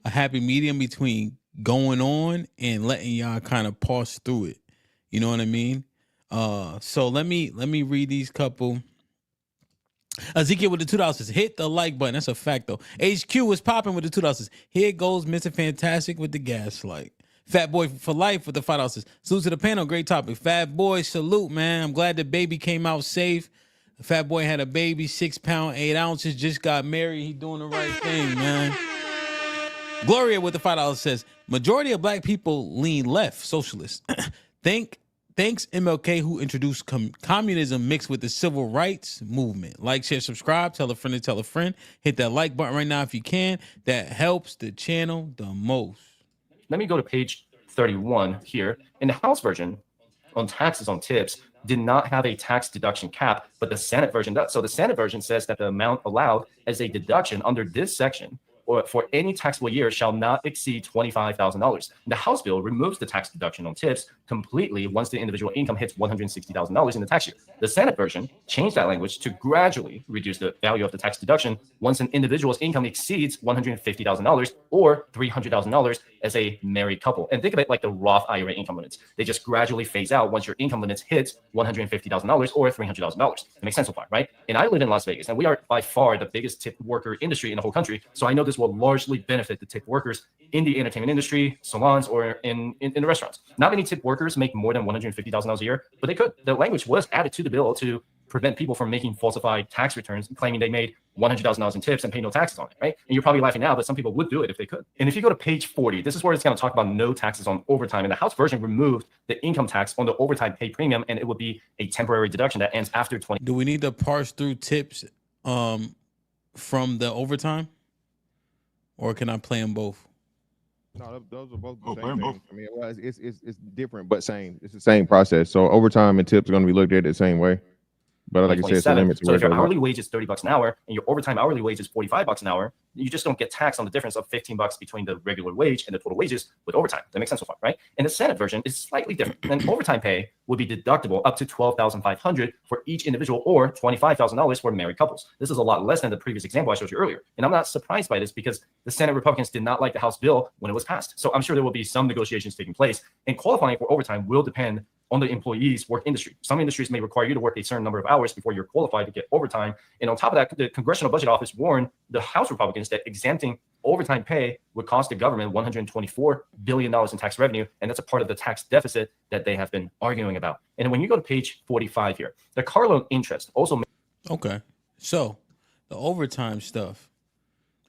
S1: happy medium between going on and letting y'all kind of parse through it. You know what I mean? So let me read these couple. Ezekiel with the $2 says, hit the like button. That's a fact though. HQ was popping with the $2 says, here goes Mr. Fantastic with the gaslight. Fat Boy for Life with the $5 says, salute to the panel, great topic. Fat Boy, salute, man. I'm glad the baby came out safe. Fat Boy had a baby, 6 pounds, 8 ounces, just got married. He doing the right thing, man. Gloria with the $5 says, majority of black people lean left, socialist. Thanks MLK who introduced communism mixed with the civil rights movement. Like, share, subscribe, tell a friend to tell a friend. Hit that like button right now if you can. That helps the channel the most.
S19: Let me go to page 31 here. In the House version on taxes on tips did not have a tax deduction cap, but the Senate version does. So the Senate version says that the amount allowed as a deduction under this section or for any taxable year shall not exceed $25,000. The House bill removes the tax deduction on tips completely once the individual income hits $160,000 in the tax year. The Senate version changed that language to gradually reduce the value of the tax deduction once an individual's income exceeds $150,000 or $300,000 as a married couple. And think of it like the Roth IRA income limits. They just gradually phase out once your income limits hits $150,000 or $300,000. It makes sense so far, right? And I live in Las Vegas, and we are by far the biggest tip worker industry in the whole country. So I know this will largely benefit the tip workers in the entertainment industry, salons, or in the restaurants. Not many tip workers make more than $150,000 a year, but they could. The language was added to the bill to prevent people from making falsified tax returns claiming they made $100,000 in tips and pay no taxes on it, right? And you're probably laughing now, but some people would do it if they could. And if you go to page 40, this is where it's going to talk about no taxes on overtime. And the House version removed the income tax on the overtime pay premium, and it would be a temporary deduction that ends after 20.
S1: Do we need to parse through tips from the overtime? Or can I play them both?
S15: No, those are both the same thing. I mean, well, it's different, but same. It's the same process. So overtime and tips are going to be looked at the same way. But like I said, it's a limit to
S19: so
S15: where
S19: if your
S15: it goes
S19: hourly
S15: up.
S19: wage is $30 an hour and your overtime hourly wage is $45 an hour, you just don't get taxed on the difference of $15 between the regular wage and the total wages with overtime. That makes sense so far, right? And the Senate version is slightly different. And overtime pay would be deductible up to $12,500 for each individual or $25,000 for married couples. This is a lot less than the previous example I showed you earlier. And I'm not surprised by this because the Senate Republicans did not like the House bill when it was passed. So I'm sure there will be some negotiations taking place. And qualifying for overtime will depend on the employee's work industry. Some industries may require you to work a certain number of hours before you're qualified to get overtime. And on top of that, the Congressional Budget Office warned the House Republicans that exempting overtime pay would cost the government $124 billion in tax revenue. And that's a part of the tax deficit that they have been arguing about. And when you go to page 45 here, the car loan interest also.
S1: Okay. So the overtime stuff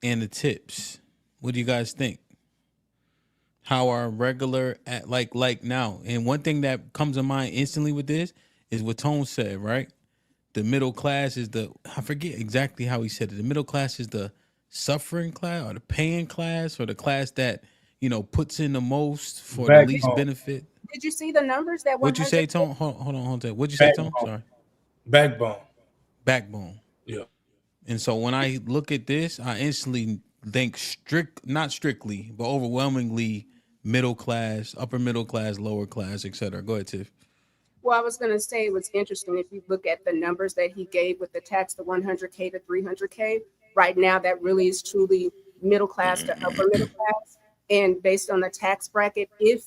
S1: and the tips, what do you guys think? How our regular at like now, and one thing that comes to mind instantly with this is what Tone said, right? The middle class is I forget exactly how he said it. The middle class is the suffering class or the paying class or the class that, puts in the most for the least benefit.
S18: Did you see the numbers that?
S1: What'd you say, Tone? Hold on. What'd you say, Tone? Sorry. Backbone.
S12: Yeah.
S1: And so when I look at this, I instantly think not strictly, but overwhelmingly middle class, upper middle class, lower class, etc. Go ahead, Tiff.
S18: Well, I was going to say it was interesting if you look at the numbers that he gave with the tax, the 100K to 300K. Right now, that really is truly middle class to upper middle class. And based on the tax bracket, if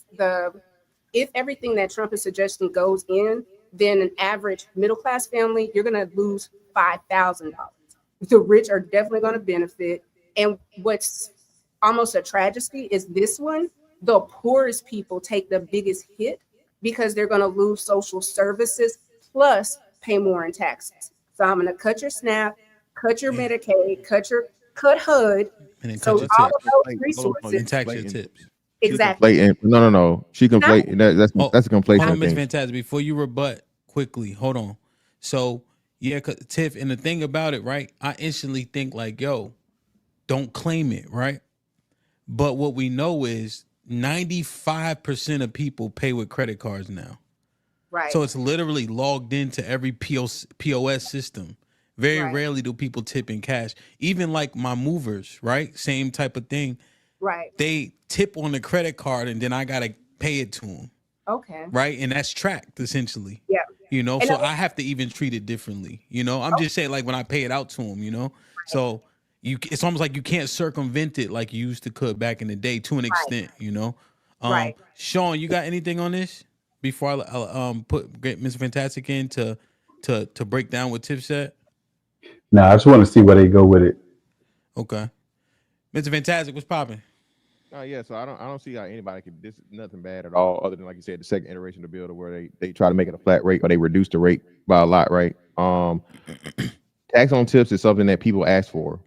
S18: everything that Trump is suggesting goes in, then an average middle class family, you're going to lose $5,000. The rich are definitely going to benefit. And what's almost a tragedy is this one. The poorest people take the biggest hit because they're going to lose social services plus pay more in taxes. So I'm going to cut your SNAP, cut your Medicaid, cut HUD.
S1: And then
S18: so
S1: cut
S18: all
S1: your
S18: of those resources.
S1: and tax your tips.
S18: Exactly.
S15: No. She conflate. That's a conflation.
S1: Hold on, Miss
S15: thing.
S1: Fantastic. Before you rebut quickly, hold on. So yeah, Tiff, and the thing about it, right? I instantly think like, yo, don't claim it, right? But what we know is 95% of people pay with credit cards now.
S18: Right.
S1: So it's literally logged into every POS system. Very rarely do people tip in cash. Even like my movers, right? Same type of thing.
S18: Right.
S1: They tip on the credit card and then I got to pay it to them.
S18: Okay.
S1: Right. And that's tracked essentially.
S18: Yeah.
S1: You know,
S18: And
S1: so
S18: I-
S1: I have to even treat it differently. You know, I'm just saying, like when I pay it out to them, you know, so it's almost like you can't circumvent it like you used to could back in the day to an extent. You know,
S18: Right.
S1: Sean, you got anything on this before I get Mr. Fantastic in to break down what Tip said?
S20: No, I just want to see where they go with it.
S1: Okay, Mr. Fantastic, what's popping?
S15: Yeah, so I don't see how anybody could. This is nothing bad at all, other than like you said, the second iteration of the bill, where they try to make it a flat rate or they reduce the rate by a lot, right? Tax on tips is something that people ask for.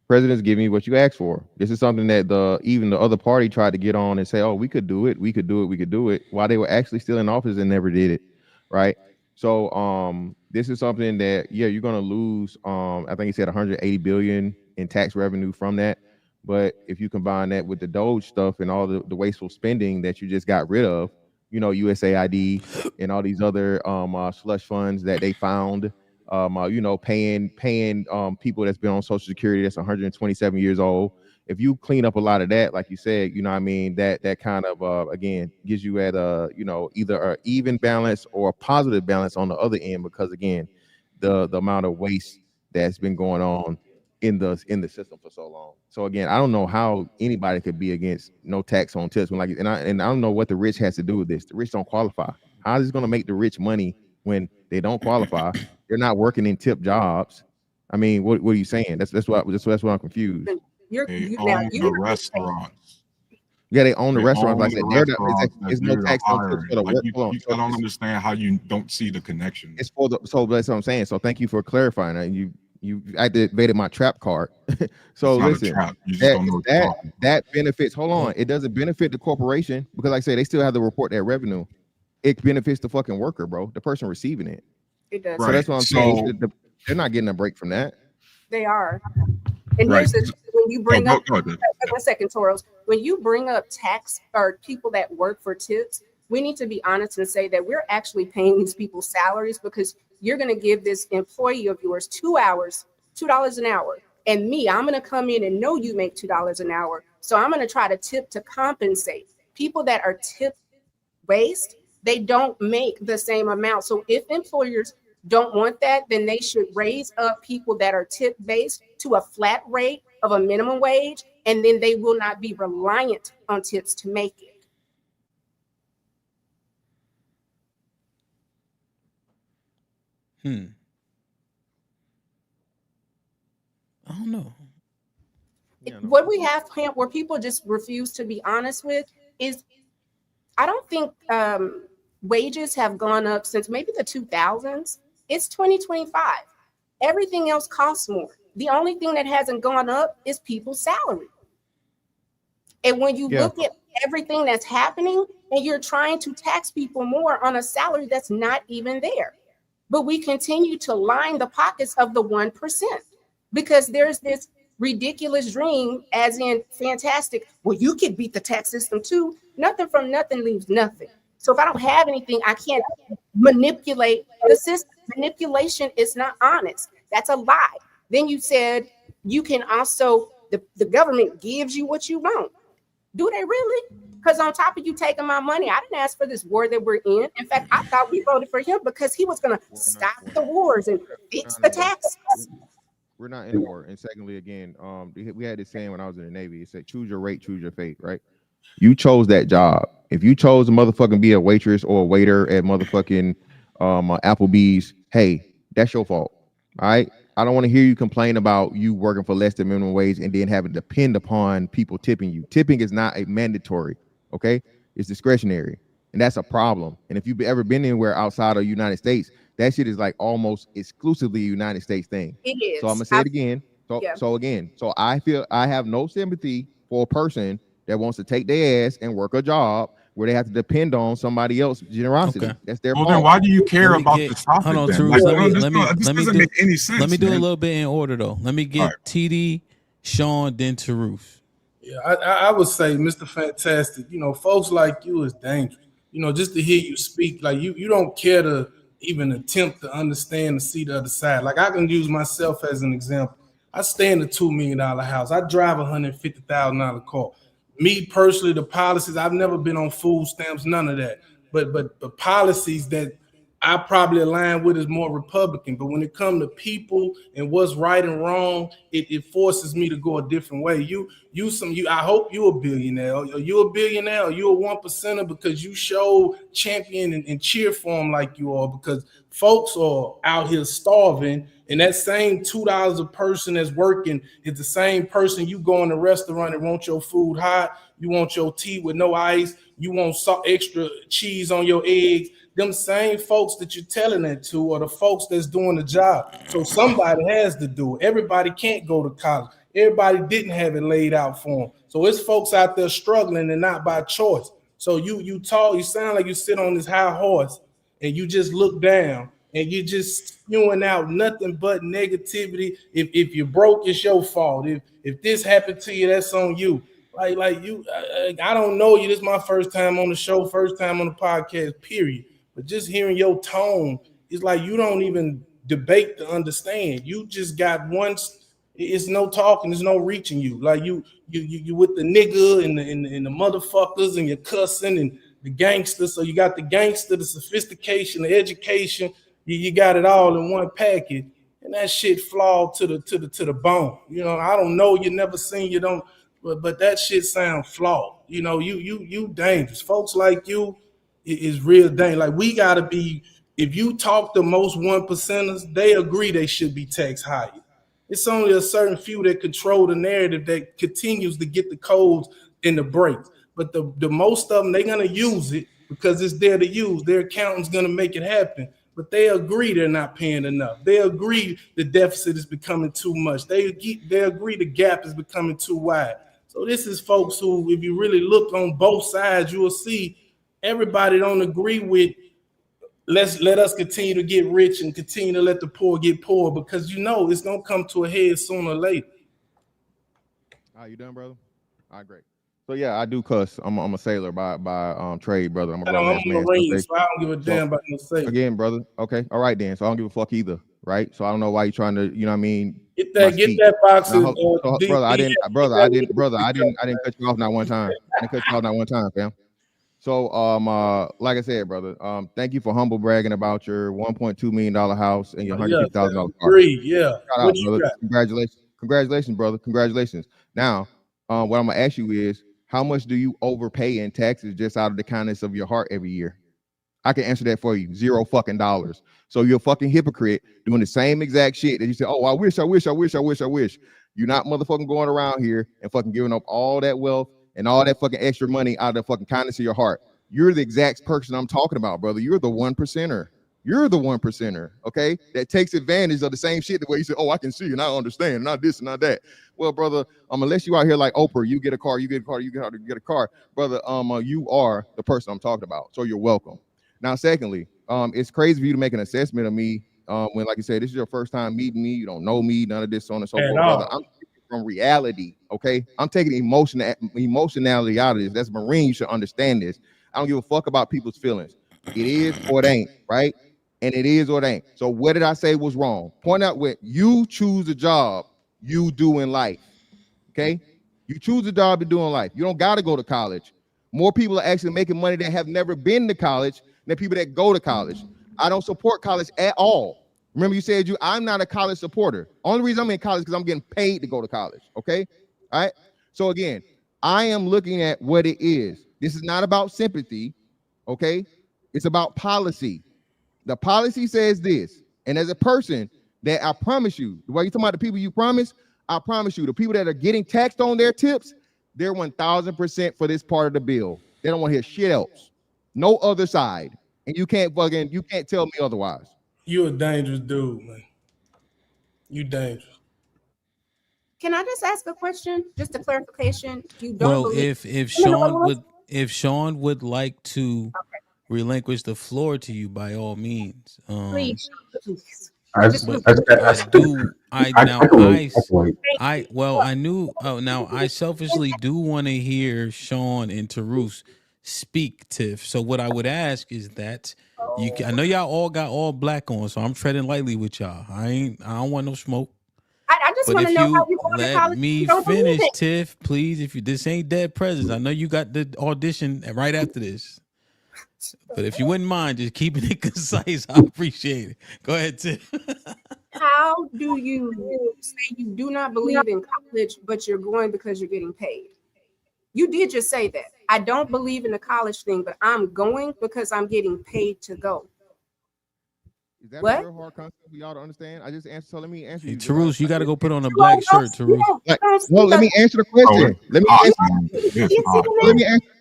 S15: Presidents give me what you asked for. This is something that even the other party tried to get on and say, oh, we could do it, we could do it, while they were actually still in office and never did it, right? So this is something that you're gonna lose. I think he said 180 billion in tax revenue from that. But if you combine that with the Doge stuff and all the wasteful spending that you just got rid of, you know, USAID and all these other slush funds that they found, you know, paying people that's been on Social Security that's 127 years old. If you clean up a lot of that, like you said, you know what I mean, that kind of again gives you at you know, either an even balance or a positive balance on the other end, because again, the amount of waste that's been going on in the system for so long. So again, I don't know how anybody could be against no tax on tips when and I don't know what the rich has to do with this. The rich don't qualify. How is this going to make the rich money when they don't qualify? They're not working in tip jobs. I mean, what are you saying? That's what I'm confused.
S16: They own the restaurants.
S15: Yeah, they own the restaurants. Like I said,
S16: it's
S15: no tax on tips for the work.
S16: I don't understand how you don't see the connection.
S15: It's for so that's what I'm saying. So thank you for clarifying that. You activated my trap card. So listen, that benefits. Hold on, it doesn't benefit the corporation because, like I say, they still have to report that revenue. It benefits the fucking worker, bro, the person receiving it.
S18: It does.
S15: So that's what I'm saying. They're not getting a break from that.
S18: They are. And here's the when you bring up 1 second, Toros, when you bring up tax or people that work for tips, we need to be honest and say that we're actually paying these people salaries because you're going to give this employee of yours 2 hours, $2 an hour. And me, I'm going to come in and know you make $2 an hour. So I'm going to try to tip to compensate. People that are tip based, they don't make the same amount. So if employers don't want that, then they should raise up people that are tip based to a flat rate of a minimum wage, and then they will not be reliant on tips to make it.
S1: I don't know.
S18: What we have where people just refuse to be honest with is, I don't think wages have gone up since maybe the 2000s. It's 2025. Everything else costs more. The only thing that hasn't gone up is people's salary. And when you look at everything that's happening and you're trying to tax people more on a salary that's not even there, but we continue to line the pockets of the 1% because there's this ridiculous dream, as in fantastic, well, you could beat the tax system too. Nothing from nothing leaves nothing. So if I don't have anything, I can't manipulate the system. Manipulation is not honest. That's a lie. Then you said you can also, the government gives you what you want. Do they really? Because on top of you taking my money, I didn't ask for this war that we're in. In fact, I thought we voted for him because he was going to stop the wars and fix the taxes.
S15: We're not in a war. And secondly, again, we had this saying when I was in the Navy. It said, choose your rate, choose your fate, right? You chose that job. If you chose to motherfucking be a waitress or a waiter at motherfucking Applebee's, hey, that's your fault. All right. I don't want to hear you complain about you working for less than minimum wage and then having to depend upon people tipping you. Tipping is not a mandatory. Okay. It's discretionary. And that's a problem. And if you've ever been anywhere outside of the United States, that shit is like almost exclusively a United States thing.
S18: It is.
S15: So I'm gonna say it again. So I feel I have no sympathy for a person that wants to take their ass and work a job where they have to depend on somebody else's generosity.
S1: Okay.
S15: That's their
S16: Well,
S15: fault.
S16: then why do you care about this topic?
S1: Hold on,
S16: then?
S1: Terus,
S16: Like,
S1: this
S16: doesn't
S1: do,
S16: make any sense.
S1: Let me do
S16: man.
S1: a little bit in order though. Let me get TD, Sean, then Terus.
S12: Yeah, I would say, Mr. Fantastic, you know, folks like you is dangerous. You know, just to hear you speak, like you don't care to even attempt to understand and see the other side. Like I can use myself as an example. I stay in a $2 million house. I drive a $150,000 car. Me personally, the policies, I've never been on food stamps, none of that. But the policies that I probably align with is more Republican. But when it comes to people and what's right and wrong, it forces me to go a different way. I hope you a billionaire. Are you a billionaire? Are you a 1%er because you show champion and cheer for them like you are? Because folks are out here starving, and that same $2 a person that's working is the same person you go in the restaurant and want your food hot, you want your tea with no ice, you want extra cheese on your eggs. Them same folks that you're telling it to are the folks that's doing the job. So somebody has to do it. Everybody can't go to college. Everybody didn't have it laid out for them. So it's folks out there struggling and not by choice. So you sound like you sit on this high horse and you just look down and you just spewing out nothing but negativity. If you're broke, it's your fault. If this happened to you, that's on you. Like you, I don't know you. This is my first time on the show, first time on the podcast, period. But just hearing your tone, it's like you don't even debate to understand. You just got one. It's no talking. There's no reaching you. Like you with the nigga and the motherfuckers and your cussing and the gangsters. So you got the gangster, the sophistication, the education. You got it all in one package, and that shit flawed to the bone. You know, I don't know. You never seen. You don't. But that shit sound flawed. You know, you dangerous. Folks like you is real dangerous. Like we gotta be. If you talk to most 1%ers, they agree they should be taxed higher. It's only a certain few that control the narrative that continues to get the codes and the breaks. But the most of them, they're gonna use it because it's there to use. Their accountant's gonna make it happen. But they agree they're not paying enough. They agree the deficit is becoming too much. They agree the gap is becoming too wide. So this is folks who, if you really look on both sides, you will see everybody don't agree with let us continue to get rich and continue to let the poor get poor, because you know it's gonna come to a head sooner or later.
S15: All right, you done, brother? All right, great. So yeah, I do cuss. I'm a sailor by trade, brother. I'm a grown ass man.
S12: Marine, so I don't give a damn about no sailor.
S15: Again, brother. Okay, all right then. So I don't give a fuck either, right? So I don't know why you trying to, you know what I mean?
S12: Get that box.
S15: Now, brother, I didn't cut you off not one time. I didn't cut you off not one time, fam. So like I said, brother, thank you for humble bragging about your $1.2 million house and your $150,000 car.
S12: Agree, yeah.
S15: Shout out, brother. Congratulations, brother. Congratulations. Now, what I'm gonna ask you is, how much do you overpay in taxes just out of the kindness of your heart every year? I can answer that for you. $0 fucking dollars. So you're a fucking hypocrite doing the same exact shit that you say, oh, I wish. You're not motherfucking going around here and fucking giving up all that wealth and all that fucking extra money out of the fucking kindness of your heart. You're the exact person I'm talking about, brother. You're the 1%er. You're the 1%er, okay? That takes advantage of the same shit the way you say, oh, I can see and I understand, not this and not that. Well, brother, unless you out here like Oprah, you get a car, brother, you are the person I'm talking about. So you're welcome. Now, secondly, it's crazy for you to make an assessment of me when, like you said, this is your first time meeting me. You don't know me, none of this, so on and so forth, brother. I'm from reality, okay? I'm taking emotionality out of this. That's Marine. You should understand this. I don't give a fuck about people's feelings. It is or it ain't, right? And it is or it ain't. So what did I say was wrong? Point out what you choose a job you do in life, okay? You choose a job to do in life. You don't got to go to college. More people are actually making money that have never been to college than people that go to college. I don't support college at all. Remember you said I'm not a college supporter. Only reason I'm in college is because I'm getting paid to go to college, okay? All right? So again, I am looking at what it is. This is not about sympathy, okay? It's about policy. The policy says this, and as a person that I promise you, the way you're talking about the people you promise, I promise you, the people that are getting taxed on their tips, they're 1,000% for this part of the bill. They don't want to hear shit else. No other side. And you can't tell me otherwise.
S12: You a dangerous dude, man. You dangerous.
S18: Can I just ask a question? Just a clarification. You don't believe
S1: if Sean would like to relinquish the floor to you, by all means.
S18: Please.
S1: I selfishly do want to hear Sean and Tarus speak, Tiff. So what I would ask is that I know y'all all got all black on, so I'm treading lightly with y'all. I don't want no smoke.
S18: I just want to know how you go to college.
S1: Let me finish, Tiff, please. If this ain't Dead Presidents, I know you got the audition right after this. But if you wouldn't mind just keeping it concise, I appreciate it. Go ahead, Tim.
S18: How do you say you do not believe in college, but you're going because you're getting paid? You did just say that. I don't believe in the college thing, but I'm going because I'm getting paid to go.
S15: Is that
S18: What?
S15: a real hard concept for y'all to understand? I just answered. So let me answer
S1: Hey,
S15: you.
S1: Tarus, you got to go put on a black shirt, Tarus.
S15: Well, let me answer the question. Let me answer the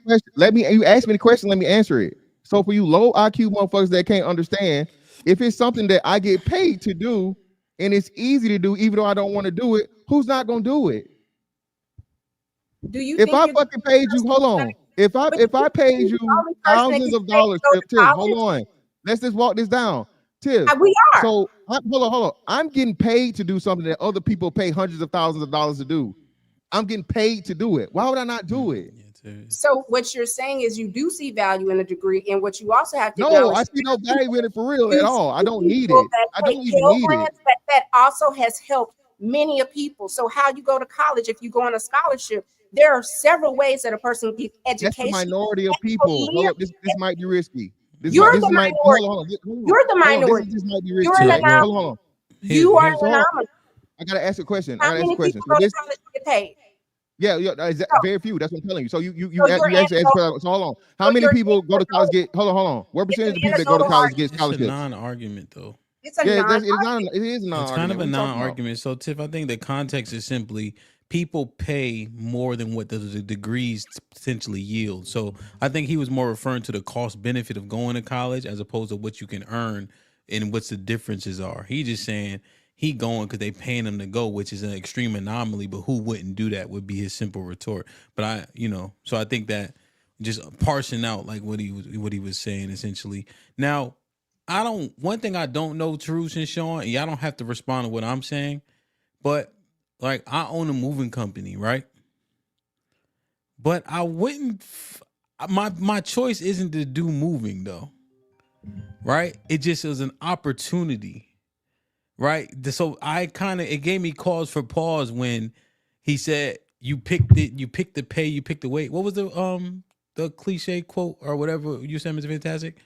S15: question. You ask me the question. Let me answer it. So for you low IQ motherfuckers that can't understand, if it's something that I get paid to do and it's easy to do, even though I don't want to do it, who's not gonna do it?
S18: Do you?
S15: If I fucking paid you, hold on. If I paid you thousands of dollars, Tiff, hold on. Let's just walk this down. Tiff,
S18: we are.
S15: So hold on. I'm getting paid to do something that other people pay hundreds of thousands of dollars to do. I'm getting paid to do it. Why would I not do it?
S18: So what you're saying is you do see value in a degree, and what you also have to
S15: No, I see no value in it for real at all. I don't need it. I don't even need it.
S18: That also has helped many of people. So how you go to college, if you go on a scholarship, there are several ways that a person gets education.
S15: That's the minority of people. Hold up, this might be risky.
S18: You're the minority. You're the minority.
S15: This might be risky.
S18: You're an anomaly.
S15: Hold on.
S18: You are an anomaly.
S15: I gotta ask a question.
S18: How many people go to college to get paid?
S15: Yeah, very few. That's what I'm telling you. So you actually ask. So hold on. How many people go to college get? Hold on. What percentage of people that go to college get scholarships?
S1: It's a non-argument, though.
S18: It's a non-argument.
S15: It is a non-argument.
S1: It's kind of a non-argument. So, Tiff, I think the context is simply people pay more than what the degrees potentially yield. So I think he was more referring to the cost benefit of going to college as opposed to what you can earn and what's the differences are. He just saying he going because they paying him to go, which is an extreme anomaly, but who wouldn't do that would be his simple retort. But so I think that just parsing out like what he was saying essentially. Now, one thing I don't know, Tarus and Sean, y'all don't have to respond to what I'm saying, but like I own a moving company, right? But I wouldn't, my choice isn't to do moving though, right? It just was an opportunity, right? So it gave me cause for pause when he said, you picked it, you picked the pay, you picked the weight. What was the cliche quote or whatever you said, Mr. Fantastic?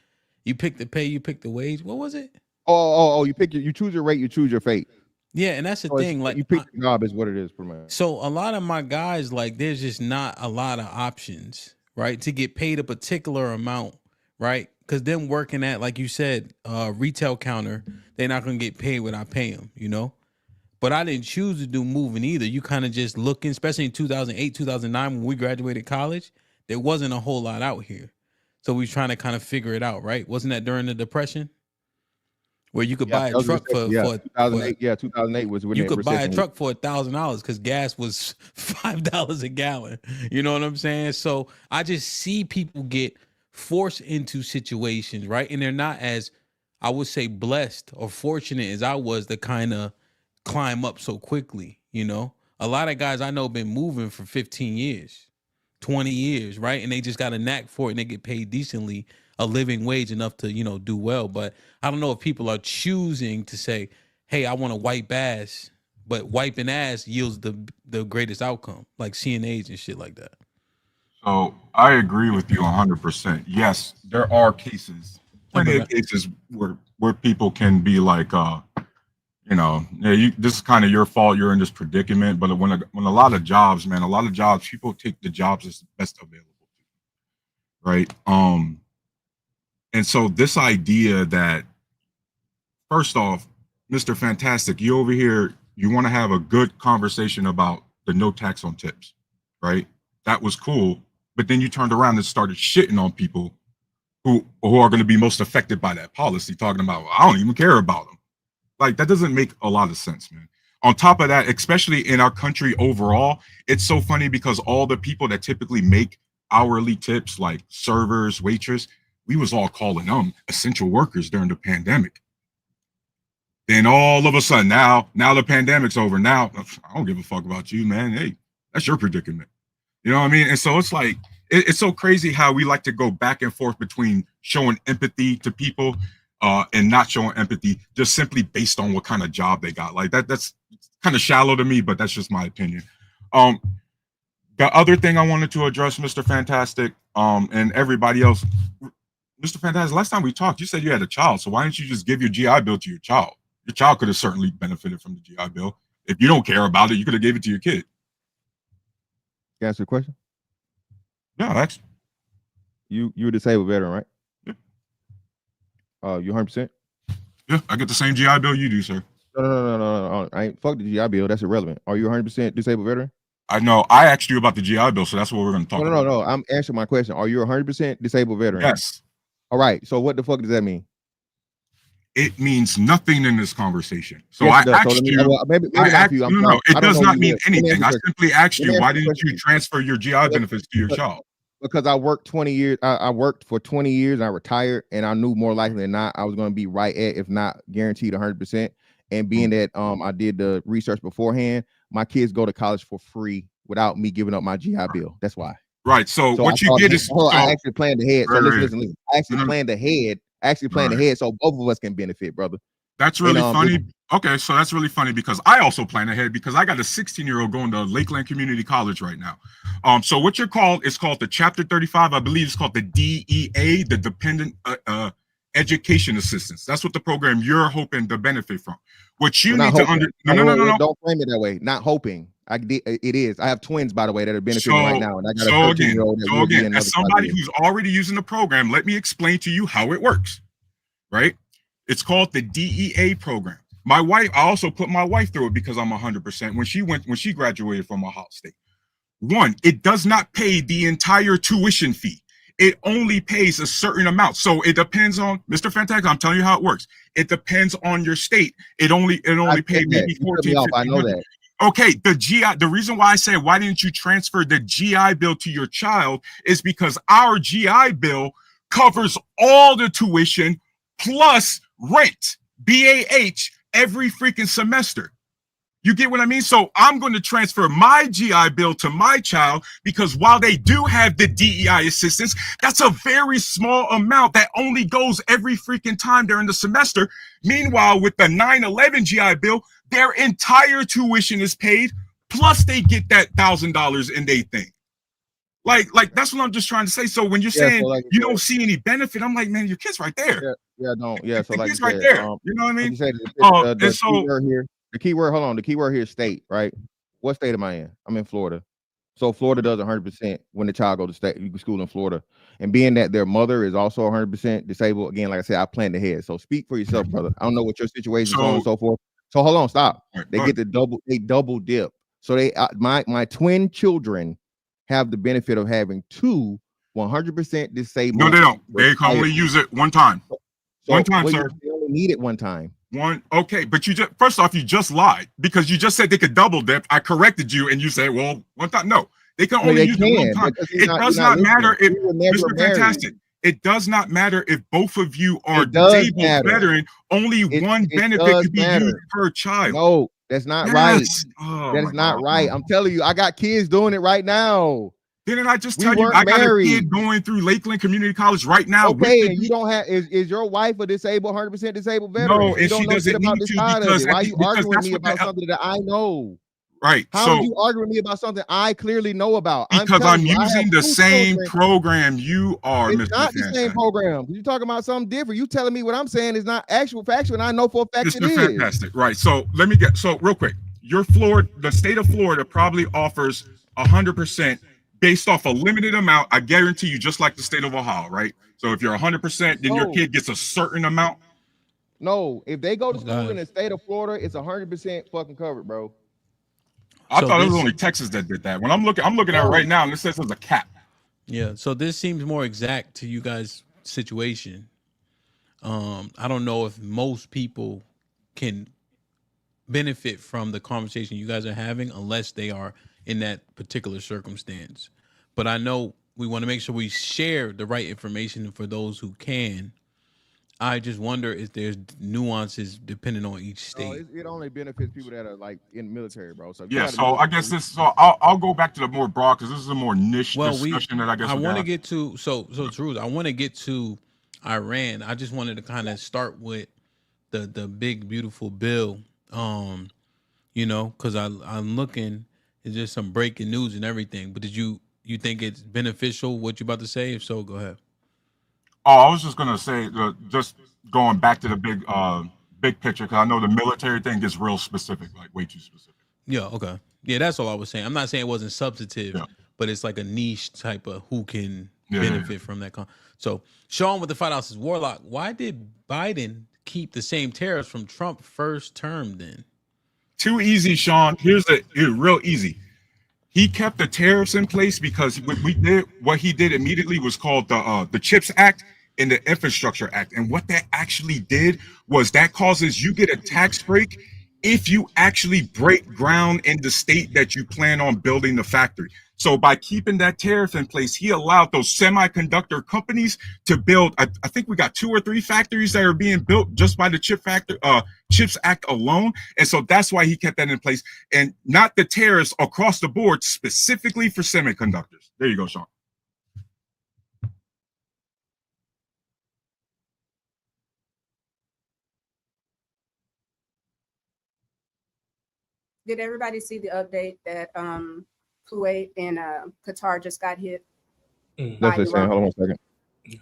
S1: You pick the pay, you pick the wage. What was it?
S15: Oh, you choose your rate, you choose your fate.
S1: Yeah, and that's the thing. Like
S15: you pick the job is what it is, pretty much.
S1: So a lot of my guys, like, there's just not a lot of options, right? To get paid a particular amount, right? Because them working at, like you said, retail counter, they're not gonna get paid what I pay them, you know. But I didn't choose to do moving either. You kind of just looking, especially in 2008, 2009, when we graduated college, there wasn't a whole lot out here. So we was trying to kind of figure it out, right? Wasn't that during the Depression? Where you could buy a truck for
S15: 2008. Yeah, 2008 was when
S1: you could buy a truck for $1,000 because gas was $5 a gallon. You know what I'm saying? So I just see people get forced into situations, right? And they're not as, I would say, blessed or fortunate as I was to kind of climb up so quickly. You know, a lot of guys I know been moving for 15 years, 20 years, right? And they just got a knack for it and they get paid decently, a living wage enough to, do well. But I don't know if people are choosing to say, hey, I want to wipe ass, but wiping ass yields the greatest outcome, like CNAs and shit like that.
S21: So I agree with you 100%. Yes, there are cases, plenty of cases where people can be like, this is kind of your fault. You're in this predicament. But when a lot of jobs, people take the jobs as best available, right? And so this idea that, first off, Mr. Fantastic, you over here, you want to have a good conversation about the no tax on tips, right? That was cool. But then you turned around and started shitting on people who are going to be most affected by that policy, talking about, I don't even care about them. Like, that doesn't make a lot of sense, man. On top of that, especially in our country overall, it's so funny because all the people that typically make hourly tips, like servers, waitress, we was all calling them essential workers during the pandemic. Then all of a sudden, now the pandemic's over. Now, I don't give a fuck about you, man. Hey, that's your predicament. You know what I mean? And so it's like, it's so crazy how we like to go back and forth between showing empathy to people and not showing empathy just simply based on what kind of job they got. Like that's kind of shallow to me, but that's just my opinion. The other thing I wanted to address, Mr. Fantastic, and everybody else, Mr. Fantastic, last time we talked, you said you had a child. So why didn't you just give your GI Bill to your child? Your child could have certainly benefited from the GI Bill. If you don't care about it, you could have gave it to your kid.
S15: Can I answer the question?
S21: Yeah, that's
S15: you're a disabled veteran, right?
S21: Yeah.
S15: You 100%?
S21: Yeah, I get the same GI Bill you do, sir.
S15: No. I ain't fuck the GI Bill. That's irrelevant. Are you 100% disabled veteran?
S21: I know. I asked you about the GI Bill, so that's what we're going to talk about.
S15: No. I'm answering my question. Are you 100% disabled veteran?
S21: Yes.
S15: All right. So what the fuck does that mean?
S21: It means nothing in this conversation. So
S15: Yes,
S21: I asked you.
S15: No,
S21: It does not mean anything. I simply asked you, why didn't you
S15: question.
S21: transfer your GI benefits to your child?
S15: Because I worked 20 years. I worked for 20 years. And I retired, and I knew more likely than not I was going to be right at, if not guaranteed, 100%. And being that I did the research beforehand, my kids go to college for free without me giving up my GI Bill. That's why.
S21: Right. So what you did is
S15: I actually planned ahead. So
S21: Right,
S15: listen. I actually planned ahead. So both of us can benefit, brother.
S21: That's really funny. Okay, so that's really funny because I also plan ahead because I got a 16-year-old going to Lakeland Community College right now. So what you're called is called the Chapter 35. I believe it's called the DEA, the Dependent Education Assistance. That's what the program you're hoping to benefit from. What you need to no.
S15: Don't frame it that way. Not hoping. It is. I have twins, by the way, that are benefiting right now, and I got a 13-year-old that will be in another
S21: as somebody
S15: 5 years.
S21: who's already using the program, let me explain to you how it works. Right? It's called the DEA program. My wife, I also put my wife through it because I'm 100% when she graduated from Ohio State. One, it does not pay the entire tuition fee. It only pays a certain amount. So it depends on Mr. Fantastic. I'm telling you how it works. It depends on your state. It only pays maybe 14.
S15: I know that.
S21: Okay, the reason why I said why didn't you transfer the GI Bill to your child is because our GI Bill covers all the tuition plus rent, BAH, every freaking semester. You get what I mean? So I'm going to transfer my GI Bill to my child because while they do have the DEI assistance, that's a very small amount that only goes every freaking time during the semester. Meanwhile, with the 9/11 GI Bill, their entire tuition is paid, plus they get that $1,000 in their thing. Like that's what I'm just trying to say. So when you're saying you don't see any benefit, I'm like, man, your kid's right there.
S15: So
S21: like, right there. You know what I mean?
S15: The keyword, hold on. The keyword here is state, right? What state am I in? I'm in Florida. So Florida does 100% when the child goes to school in Florida. And being that their mother is also 100% disabled, again, like I said, I planned ahead. So speak for yourself, brother. I don't know what your situation is, so on and so forth. So hold on, stop. They get the double dip. So my twin children have the benefit of having two 100% disabled.
S21: No, they don't. They can only use it one time. One time, sir.
S15: They only need it one time.
S21: Okay, but you just first off, you just lied because you just said they could double dip. I corrected you, and you said, "Well, one time." No, they can only use it one time. It does not matter if Mr. Fantastic. It does not matter if both of you are disabled veteran. Only one benefit could be used per child.
S15: No, that's not right. That is not right. I'm telling you, I got kids doing it right now.
S21: Didn't I just tell you I got a kid going through Lakeland Community College right now?
S15: Okay, and you don't have is your wife a disabled, 100% disabled veteran?
S21: No, and she doesn't need to because
S15: why are you arguing with me about something that I know?
S21: Right.
S15: How are you arguing with me about something I clearly know about?
S21: Because I'm using the same program you are, Mr.
S15: It's not the same program. You're talking about something different. You telling me what I'm saying is not actual factual, and I know for a fact it is.
S21: Fantastic. Right. So let me real quick. The state of Florida probably offers 100%. Based off a limited amount, I guarantee you, just like the state of Ohio, right? So if you're 100%, then your kid gets a certain amount.
S15: No, if they go to school in the state of Florida, it's 100% fucking covered, bro.
S21: I thought it was only Texas that did that. When I'm looking at it right now, and it says there's a cap.
S1: Yeah, so this seems more exact to you guys' situation. I don't know if most people can benefit from the conversation you guys are having unless they are in that particular circumstance. But I know we want to make sure we share the right information for those who can. I just wonder if there's nuances depending on each state.
S15: It only benefits people that are like in the military, bro. So
S21: yeah, so I guess I'll go back to the more broad because this is a more niche discussion that I guess
S1: I want to get to. So Truth, I want to get to Iran. I just wanted to kind of start with the big beautiful bill. Because I'm looking. It's just some breaking news and everything. But did you think it's beneficial what you're about to say? If so, go ahead.
S21: Oh, I was just gonna say, just going back to the big picture, because I know the military thing gets real specific, like way too specific.
S1: Yeah, okay. Yeah, that's all I was saying. I'm not saying it wasn't substantive, but it's like a niche type of who can benefit from that. So, Sean with the $5 says, Warlock, why did Biden keep the same tariffs from Trump first term then?
S21: Too easy, Sean. Here's real easy. He kept the tariffs in place because what he did immediately was called the CHIPS Act and the Infrastructure Act. And what that actually did was that causes you get a tax break if you actually break ground in the state that you plan on building the factory. So by keeping that tariff in place, he allowed those semiconductor companies to build, I think we got 2 or 3 factories that are being built just by the CHIPS Act alone. And so that's why he kept that in place, and not the tariffs across the board specifically for semiconductors. There you go, Sean.
S18: Did everybody see the update that Kuwait and Qatar just got hit?
S15: That's just saying. Hold on 1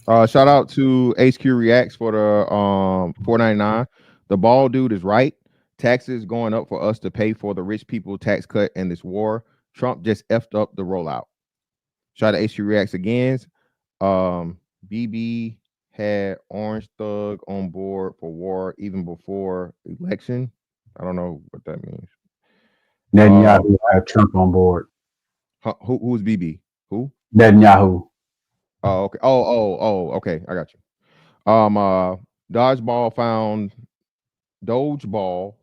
S15: second. Shout out to HQ Reacts for the $4.99. The bald dude is right. Taxes going up for us to pay for the rich people tax cut in this war. Trump just effed up the rollout. Shout out to HQ Reacts again. BB had Orange Thug on board for war even before election. I don't know what that means.
S20: Netanyahu had Trump on board.
S15: Who's BB? Who?
S20: Netanyahu.
S15: Oh, okay. Okay. I got you. Dodgeball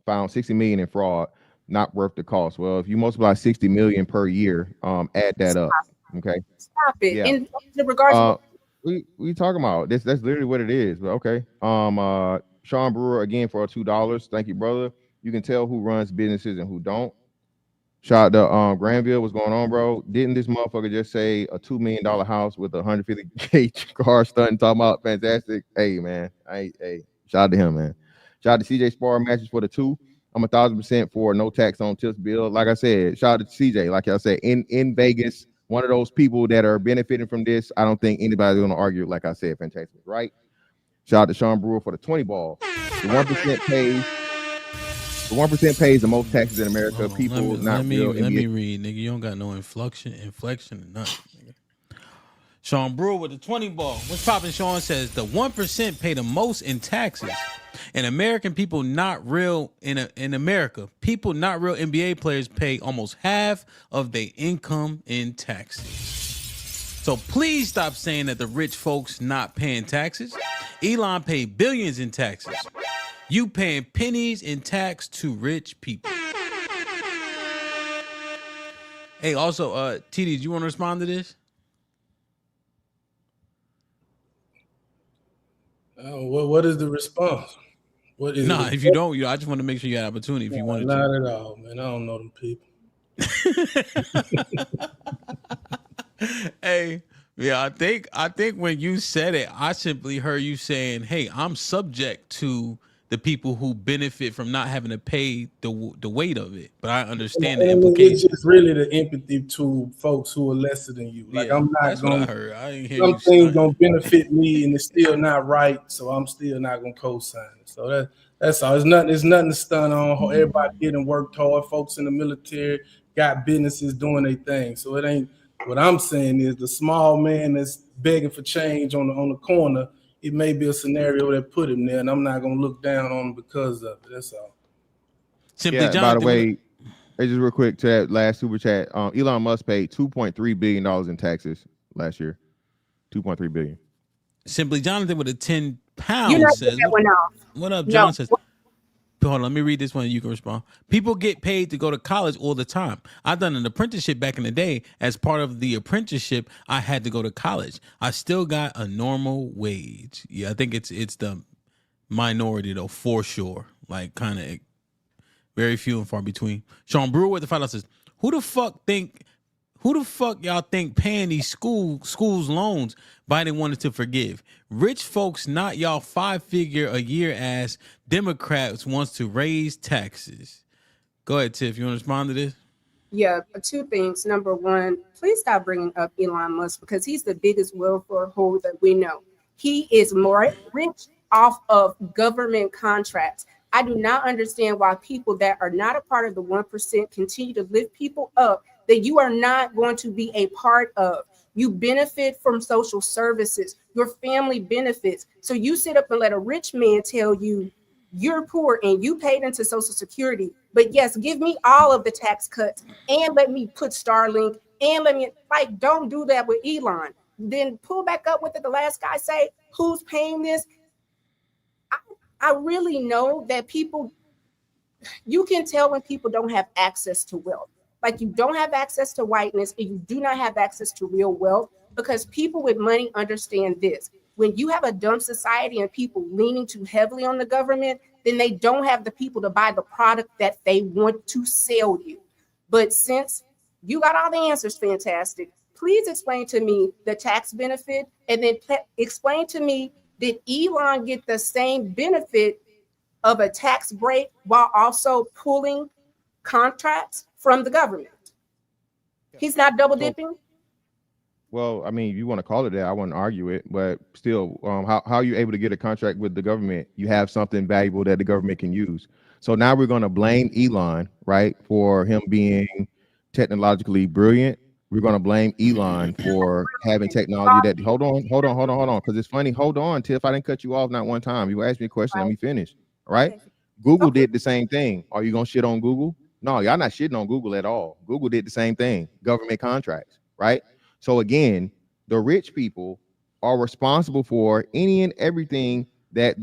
S15: found 60 million in fraud, not worth the cost. Well, if you multiply 60 million per year, add that up. Okay.
S18: Stop it.
S15: Yeah.
S18: In regards
S15: we talking about this. That's literally what it is. But okay. Sean Brewer again for $2. Thank you, brother. You can tell who runs businesses and who don't. Shout out to Granville. What's going on, bro? Didn't this motherfucker just say a $2 million house with a 150K car stunting talking about fantastic? Hey, man. Hey, shout out to him, man. Shout out to CJ Spar matches for the 2. I'm 1,000% for no tax on tips bill. Like I said, shout out to CJ. Like I said, in Vegas, one of those people that are benefiting from this. I don't think anybody's gonna argue. Like I said, fantastic, right? Shout out to Sean Brewer for the 20 ball. The 1% pays. The 1% pays the most taxes in America. People
S1: let me read, nigga. You don't got no inflection or nothing, nigga. Sean Brewer with the 20 ball. What's poppin'? Sean says the 1% pay the most in taxes. And American people not real in America, people not real NBA players pay almost half of their income in taxes. So please stop saying that the rich folks not paying taxes. Elon paid billions in taxes. You paying pennies in tax to rich people. Hey, also, TD, do you want to respond to this?
S12: What is the response? What is it?
S1: If you don't, I just want to make sure you had an opportunity if you wanted
S12: not
S1: to.
S12: Not at all, man. I don't know them people.
S1: Hey, yeah, I think when you said it, I simply heard you saying, "Hey, I'm subject to the people who benefit from not having to pay the weight of it." But I understand the implications.
S12: It's just really the empathy to folks who are lesser than you. Like, I'm not
S1: that's
S12: going.
S1: What I heard. I didn't hear
S12: some
S1: you
S12: things gonna benefit me, and it's still not right, so I'm still not gonna co-sign it. So that's all. It's nothing to stun on. Everybody getting worked hard. Folks in the military got businesses doing their thing. So it ain't. What I'm saying is the small man that's begging for change on the corner. It may be a scenario that put him there, and I'm not gonna look down on him because of it. That's all.
S1: Simply,
S15: yeah.
S1: Jonathan,
S15: By the way, just real quick to that last super chat. Elon Musk paid $2.3 billion in taxes last year. $2.3 billion.
S1: Simply Jonathan with a 10 pounds
S18: You're not
S1: says,
S18: that one off.
S1: "What up, John?" Says, hold on, let me read this one. You can respond. People get paid to go to college all the time. I've done an apprenticeship back in the day. As part of the apprenticeship, I had to go to college. I still got a normal wage. Yeah, I think it's the minority though, for sure. Like kind of very few and far between. Sean Brewer with the $5 says, Who the fuck y'all think paying these schools loans Biden wanted to forgive? Rich folks, not y'all 5-figure a year ass Democrats wants to raise taxes. Go ahead, Tiff. You want to respond to this?
S18: Yeah, 2 things. Number one, please stop bringing up Elon Musk because he's the biggest willful whore that we know. He is more rich off of government contracts. I do not understand why people that are not a part of the 1% continue to lift people up that you are not going to be a part of. You benefit from social services, your family benefits. So you sit up and let a rich man tell you you're poor and you paid into Social Security, but yes, give me all of the tax cuts and let me put Starlink and let me, like, don't do that with Elon. Then pull back up with it. The last guy say, who's paying this? I really know that people, you can tell when people don't have access to wealth. Like, you don't have access to whiteness and you do not have access to real wealth, because people with money understand this. When you have a dumb society and people leaning too heavily on the government, then they don't have the people to buy the product that they want to sell you. But since you got all the answers, fantastic, please explain to me the tax benefit, and then explain to me, did Elon get the same benefit of a tax break while also pulling contracts from the government? He's not double dipping.
S15: Well, I mean, you want to call it that, I wouldn't argue it, but still, how are you able to get a contract with the government? You have something valuable that the government can use. So now we're going to blame Elon, right, for him being technologically brilliant. We're going to blame Elon for having technology that, hold on, because it's funny. Hold on, Tiff, I didn't cut you off not one time. You asked me a question, let me finish, all right? Google did the same thing. Are you going to shit on Google? No, y'all not shitting on Google at all. Google did the same thing, government contracts, right? So again, the rich people are responsible for any and everything that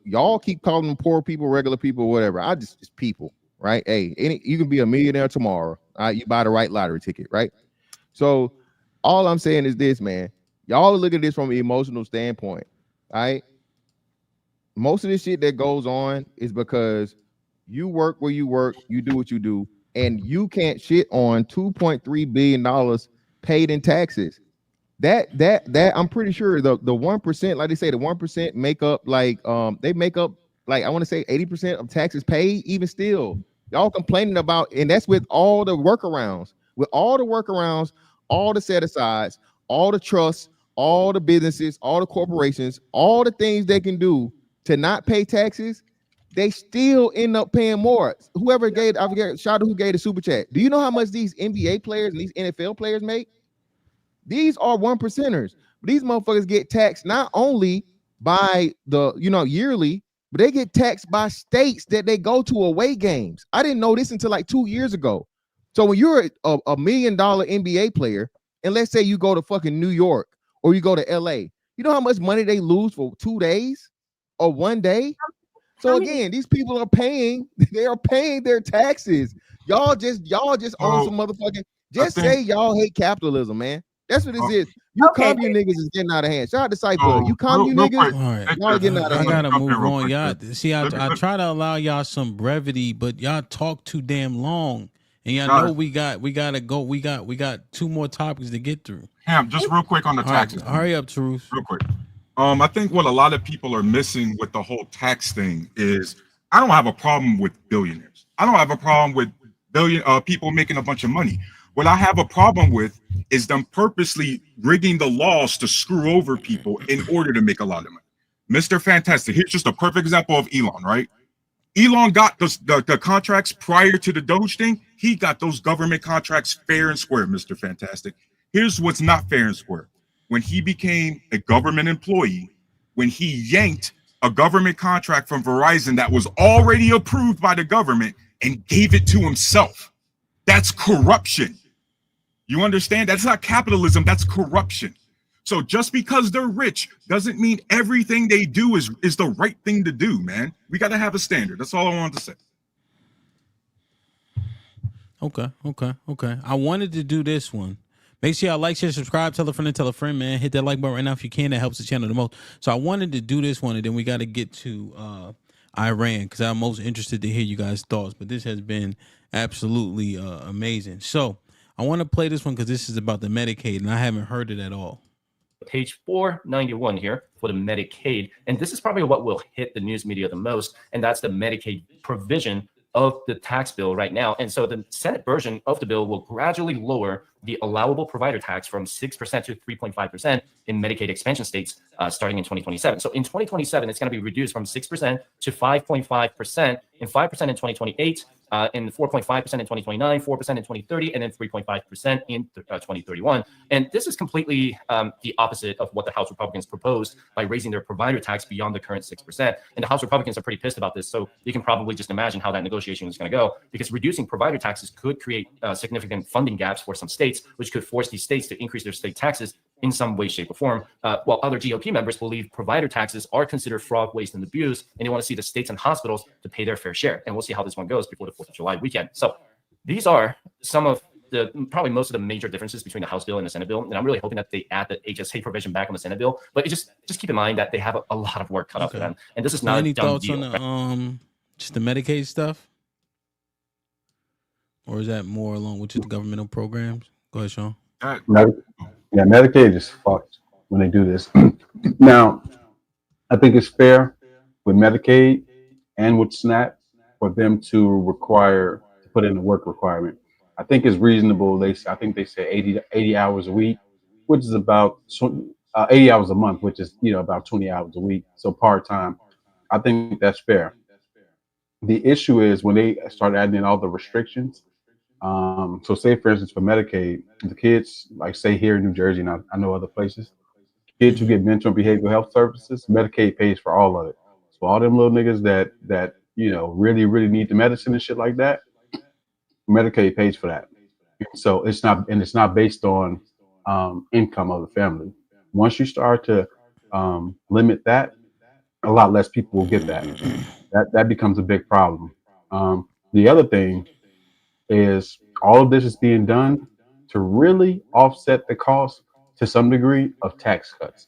S15: y'all keep calling them poor people, regular people, whatever. Just people, right? Hey, you can be a millionaire tomorrow. You buy the right lottery ticket, right? So all I'm saying is this, man. Y'all look at this from an emotional standpoint, right? Most of this shit that goes on is because you work where you work, you do what you do, and you can't shit on $2.3 billion paid in taxes. That I'm pretty sure the 1%, like they say, the 1% make up like they make up like I want to say 80% of taxes paid. Even still, y'all complaining about, and that's with all the workarounds, all the set asides, all the trusts, all the businesses, all the corporations, all the things they can do to not pay taxes. They still end up paying more. Whoever gave, I forget, shout out who gave the super chat. Do you know how much these NBA players and these NFL players make? These are 1%ers. These motherfuckers get taxed not only by the, yearly, but they get taxed by states that they go to away games. I didn't know this until like 2 years ago. So when you're a $1 million NBA player, and let's say you go to fucking New York or you go to LA, you know how much money they lose for 2 days or 1 day? So again, these people are paying, they are paying their taxes. Y'all just own some motherfucking, say y'all hate capitalism, man. That's what this is. You commune niggas is getting out of hand. Shout out to Cypher. You commune niggas, y'all getting out of hand.
S1: I gotta move on. Y'all see, I try to allow y'all some brevity, but y'all talk too damn long. And y'all know we gotta go. We got 2 more topics to get through.
S21: Ham, just real quick on the taxes.
S1: Hurry up, Truth.
S21: Real quick. I think what a lot of people are missing with the whole tax thing is I don't have a problem with billionaires. I don't have a problem with people making a bunch of money. What I have a problem with is them purposely rigging the laws to screw over people in order to make a lot of money. Mr. Fantastic, here's just a perfect example of Elon, right? Elon got the contracts prior to the Doge thing. He got those government contracts fair and square, Mr. Fantastic. Here's what's not fair and square. When he became a government employee, when he yanked a government contract from Verizon that was already approved by the government and gave it to himself, that's corruption. You understand? That's not capitalism, that's corruption. So just because they're rich doesn't mean everything they do is the right thing to do, man. We got to have a standard. That's all I wanted to say.
S1: Okay. I wanted to do this one. Make sure y'all like, share, subscribe, tell a friend, man. Hit that like button right now if you can. That helps the channel the most. So I wanted to do this one, and then we got to get to Iran, because I'm most interested to hear you guys' thoughts. But this has been absolutely amazing. So I want to play this one because this is about the Medicaid, and I haven't heard it at all.
S19: Page 491 here for the Medicaid. And this is probably what will hit the news media the most, and that's the Medicaid provision of the tax bill right now. And so the Senate version of the bill will gradually lower the allowable provider tax from 6% to 3.5% in Medicaid expansion states starting in 2027. So in 2027, it's going to be reduced from 6% to 5.5%, and 5% in 2028, and 4.5% in 2029, 4% in 2030, and then 3.5% in 2031. And this is completely the opposite of what the House Republicans proposed by raising their provider tax beyond the current 6%. And the House Republicans are pretty pissed about this. So you can probably just imagine how that negotiation is going to go, because reducing provider taxes could create significant funding gaps for some states, which could force these states to increase their state taxes in some way, shape, or form, while other GOP members believe provider taxes are considered fraud, waste, and abuse, and they want to see the states and hospitals to pay their fair share. And we'll see how this one goes before the 4th of July weekend. So these are some of the, probably most of the major differences between the House bill and the Senate bill. And I'm really hoping that they add the HSA provision back on the Senate bill. But just keep in mind that they have a lot of work cut out for them. And this is not
S1: any
S19: a dumb
S1: thoughts
S19: deal.
S1: on the just the Medicaid stuff? Or is that more along with just the governmental programs? Go ahead, Sean.
S20: Yeah, Medicaid is fucked when they do this. Now, I think it's fair with Medicaid and with SNAP for them to put in a work requirement. I think it's reasonable. I think they say 80 hours a week, which is about 80 hours a month, which is about 20 hours a week. So part-time. I think that's fair. The issue is when they start adding in all the restrictions. So say for instance for Medicaid, the kids, like say here in New Jersey, and I know other places, kids who get mental and behavioral health services, Medicaid pays for all of it. So all them little niggas that really need the medicine and shit like that, Medicaid pays for that. So it's not based on income of the family. Once you start to limit that, a lot less people will get that. That becomes a big problem. The other thing is all of this is being done to really offset the cost to some degree of tax cuts,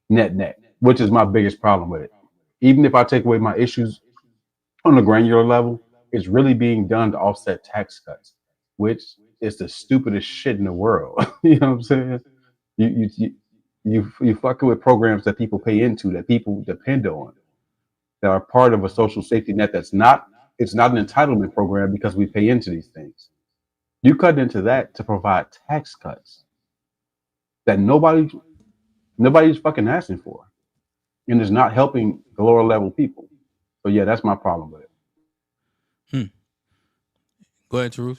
S20: net, which is my biggest problem with it. Even if I take away my issues on a granular level, it's really being done to offset tax cuts, which is the stupidest shit in the world. You know what I'm saying? You fucking with programs that people pay into, that people depend on, that are part of a social safety net it's not an entitlement program because we pay into these things. You cut into that to provide tax cuts that nobody's fucking asking for, and it's not helping the lower level people. So yeah, that's my problem with it.
S1: Go ahead, Tarus.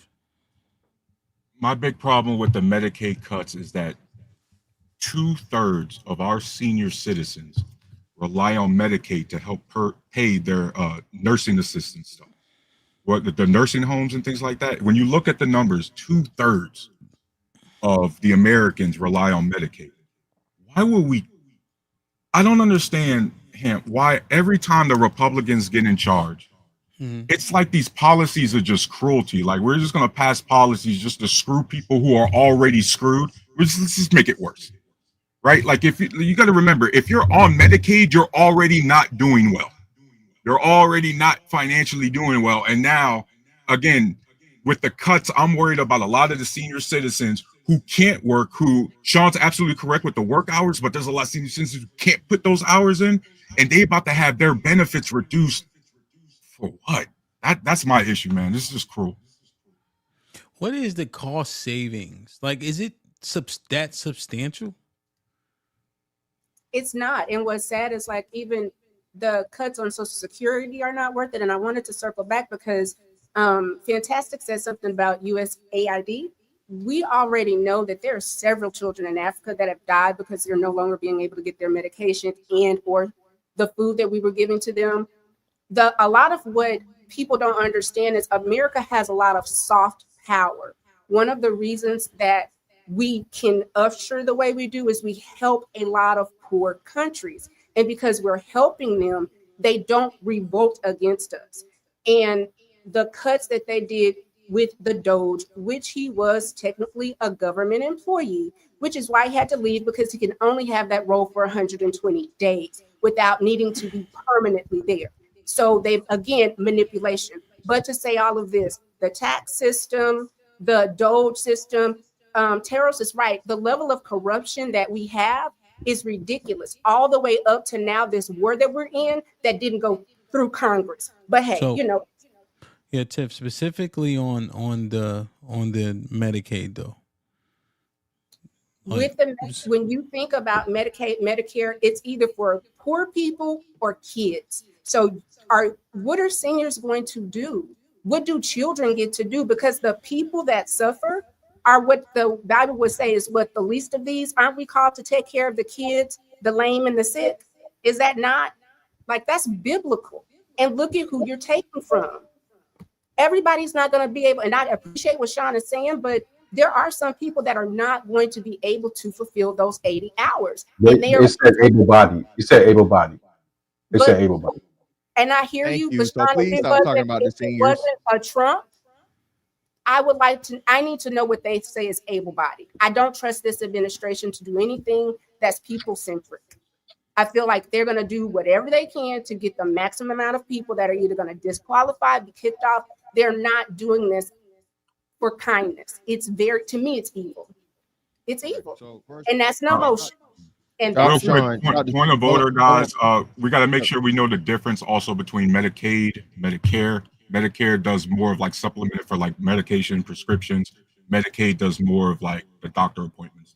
S21: My big problem with the Medicaid cuts is that 2/3 of our senior citizens rely on Medicaid to help pay their nursing assistance stuff. The nursing homes and things like that. When you look at the numbers, 2/3 of the Americans rely on Medicaid. Why would we? I don't understand, HAMP, why every time the Republicans get in charge, it's like these policies are just cruelty. Like we're just going to pass policies just to screw people who are already screwed. Let's just make it worse. Right? Like if you got to remember, if you're on Medicaid, you're already not doing well. You're already not financially doing well. And now, again, with the cuts, I'm worried about a lot of the senior citizens who can't work, who Sean's absolutely correct with the work hours, but there's a lot of senior citizens who can't put those hours in, and they about to have their benefits reduced for what? That's my issue, man. This is just cruel.
S1: What is the cost savings? Like, is it that substantial?
S18: It's not. And what's sad is like even the cuts on Social Security are not worth it. And I wanted to circle back because Fantastic said something about USAID. We already know that there are several children in Africa that have died because they're no longer being able to get their medication and or the food that we were giving to them. A lot of what people don't understand is America has a lot of soft power. One of the reasons that we can usher the way we do is we help a lot of poor countries. And because we're helping them, they don't revolt against us. And the cuts that they did with the Doge, which he was technically a government employee, which is why he had to leave because he can only have that role for 120 days without needing to be permanently there. So they've, again, manipulation. But to say all of this, the tax system, the Doge system, Taros is right. The level of corruption that we have is ridiculous, all the way up to now this war that we're in that didn't go through Congress. But hey,
S1: Yeah, Tiff, specifically on the Medicaid though.
S18: with the when you think about Medicaid, Medicare, it's either for poor people or kids. So what are seniors going to do? What do children get to do? Because the people that suffer are what the Bible would say is what the least of these. Aren't we called to take care of the kids, the lame and the sick? Is that not like that's biblical? And look at who you're taking from. Everybody's not going to be able, and I appreciate what Sean is saying, but there are some people that are not going to be able to fulfill those 80 hours. And they are,
S20: it said able-bodied. It said able-bodied. It said able-bodied.
S18: And I hear
S15: Thank
S18: you,
S15: you.
S18: but
S15: So
S18: Sean,
S15: please
S18: if
S15: stop talking about the
S18: it
S15: seniors.
S18: wasn't a Trump, I need to know what they say is able-bodied. I don't trust this administration to do anything that's people-centric. I feel like they're going to do whatever they can to get the maximum amount of people that are either going to disqualify, be kicked off. They're not doing this for kindness. It's to me, it's evil. It's evil. And that's no motion. And
S21: Real
S18: that's
S21: quick, point of order, guys. We got to make sure we know the difference also between Medicaid, Medicare. Medicare does more of like supplement for like medication prescriptions. Medicaid does more of like the doctor appointments.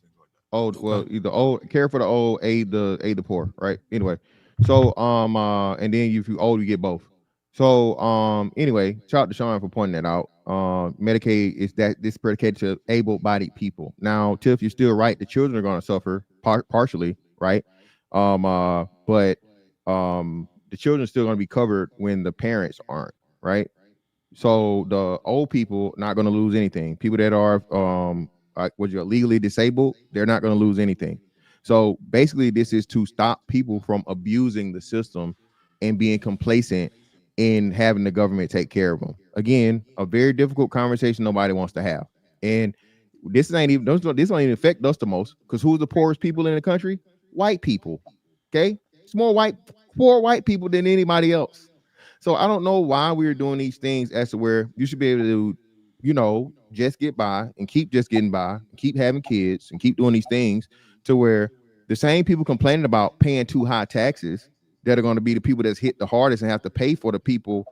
S15: Old, well, either old, care for the old, aid the poor, right? Anyway, so and then if you old, you get both. So anyway, shout out to Sean for pointing that out. Medicaid is that this predicated to able-bodied people. Now, Tiff, you're still right. The children are going to suffer partially, right? But the children are still going to be covered when the parents aren't, right? So the old people not going to lose anything. People that are what you're legally disabled, they're not going to lose anything. So basically, this is to stop people from abusing the system and being complacent in having the government take care of them. Again, a very difficult conversation nobody wants to have. And this ain't even this don't even affect us the most, because who's the poorest people in the country? White people. Okay, it's more poor white people than anybody else. So I don't know why we're doing these things as to where you should be able to, you know, just get by and keep just getting by, keep having kids and keep doing these things, to where the same people complaining about paying too high taxes that are going to be the people that's hit the hardest and have to pay for the people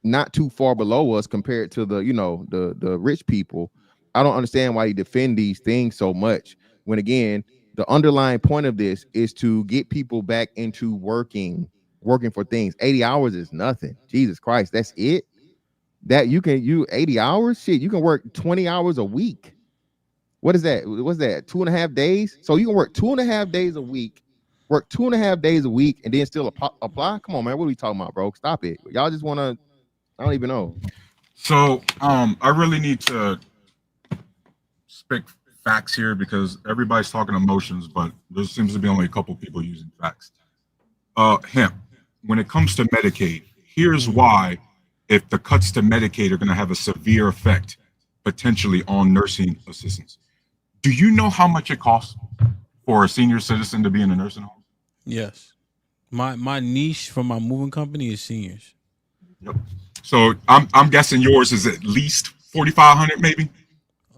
S15: not too far below us compared to the, you know, the rich people. I don't understand why you defend these things so much when, again, the underlying point of this is to get people back into working for things. 80 hours is nothing. Jesus Christ, that's it. That you 80 hours, shit, you can work 20 hours a week. What is that? What's that? 2.5 days? So you can work 2.5 days a week, work 2.5 days a week, and then still apply? Come on, man. What are we talking about, bro? Stop it. Y'all just want to, I don't even know.
S21: So I really need to speak facts here, because everybody's talking emotions, but there seems to be only a couple people using facts. HAMP, when it comes to Medicaid, here's why. If the cuts to Medicaid are going to have a severe effect potentially on nursing assistants. Do you know how much it costs for a senior citizen to be in a nursing home?
S1: Yes. My niche for my moving company is seniors.
S21: Yep. So I'm guessing yours is at least 4,500 maybe?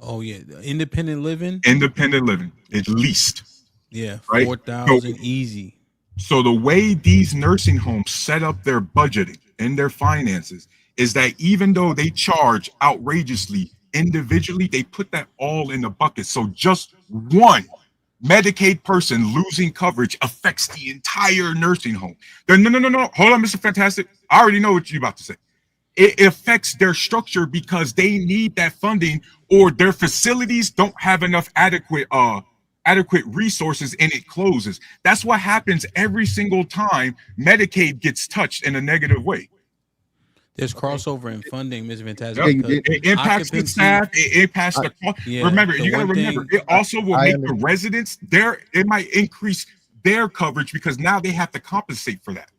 S1: Oh yeah, independent living.
S21: Independent living, at least.
S1: Yeah,
S21: right?
S1: 4,000 easy.
S21: So the way these nursing homes set up their budgeting and their finances is that even though they charge outrageously individually, they put that all in a bucket. So just one Medicaid person losing coverage affects the entire nursing home. No. Hold on, Mr. Fantastic. I already know what you're about to say. It affects their structure because they need that funding, or their facilities don't have enough adequate resources, and it closes. That's what happens every single time Medicaid gets touched in a negative way.
S1: There's crossover in funding, Mr. Fantastic.
S21: It impacts the staff. It impacts the cost. Remember, you got to remember, it also will make the residents there. It might increase their coverage because now they have to compensate for that.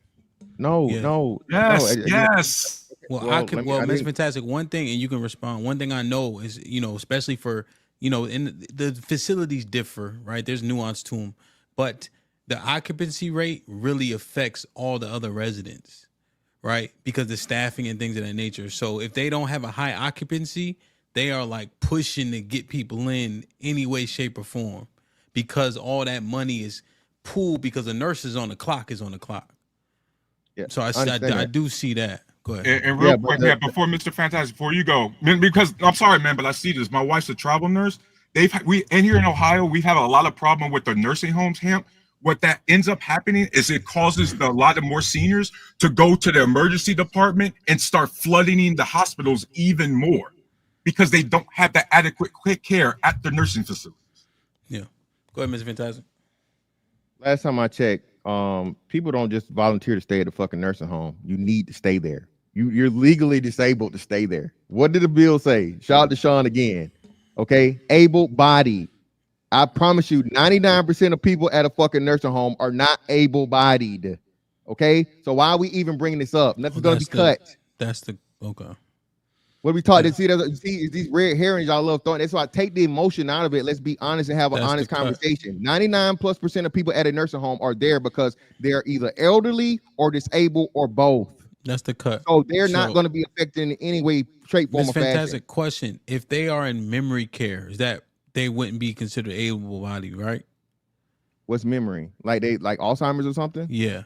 S21: Yes.
S1: Well, Mr. Fantastic, one thing, and you can respond. One thing I know is, especially for, in the facilities differ, right? There's nuance to them, but the occupancy rate really affects all the other residents. Right, because the staffing and things of that nature. So if they don't have a high occupancy, they are like pushing to get people in any way, shape, or form, because all that money is pooled because the nurse is on the clock. Yeah. So I do see that. Go ahead.
S21: And real quick, before Mr. Fantastic, before you go, because I'm sorry, man, but I see this. My wife's a travel nurse. and here in Ohio, we've had a lot of problem with the nursing homes, HAMP. What that ends up happening is it causes a lot of more seniors to go to the emergency department and start flooding the hospitals even more because they don't have the adequate quick care at the nursing facilities.
S1: Yeah. Go ahead, Mr. Fantastic.
S15: Last time I checked, people don't just volunteer to stay at a fucking nursing home. You need to stay there. You're legally disabled to stay there. What did the bill say? Shout out to Sean again. Okay, able-bodied. I promise you, 99% of people at a fucking nursing home are not able-bodied. Okay, so why are we even bringing this up? Nothing's gonna be cut.
S1: That's the okay.
S15: What we taught? See these red herrings y'all love throwing. That's why I take the emotion out of it. Let's be honest and have an honest conversation. 99+% of people at a nursing home are there because they're either elderly or disabled or both.
S1: That's the cut.
S15: So they're not going to be affected in any way, shape, form, or fashion.
S1: Fantastic question. If they are in memory care, is that they wouldn't be considered able-bodied, right?
S15: What's memory? Like Alzheimer's or something?
S1: Yeah.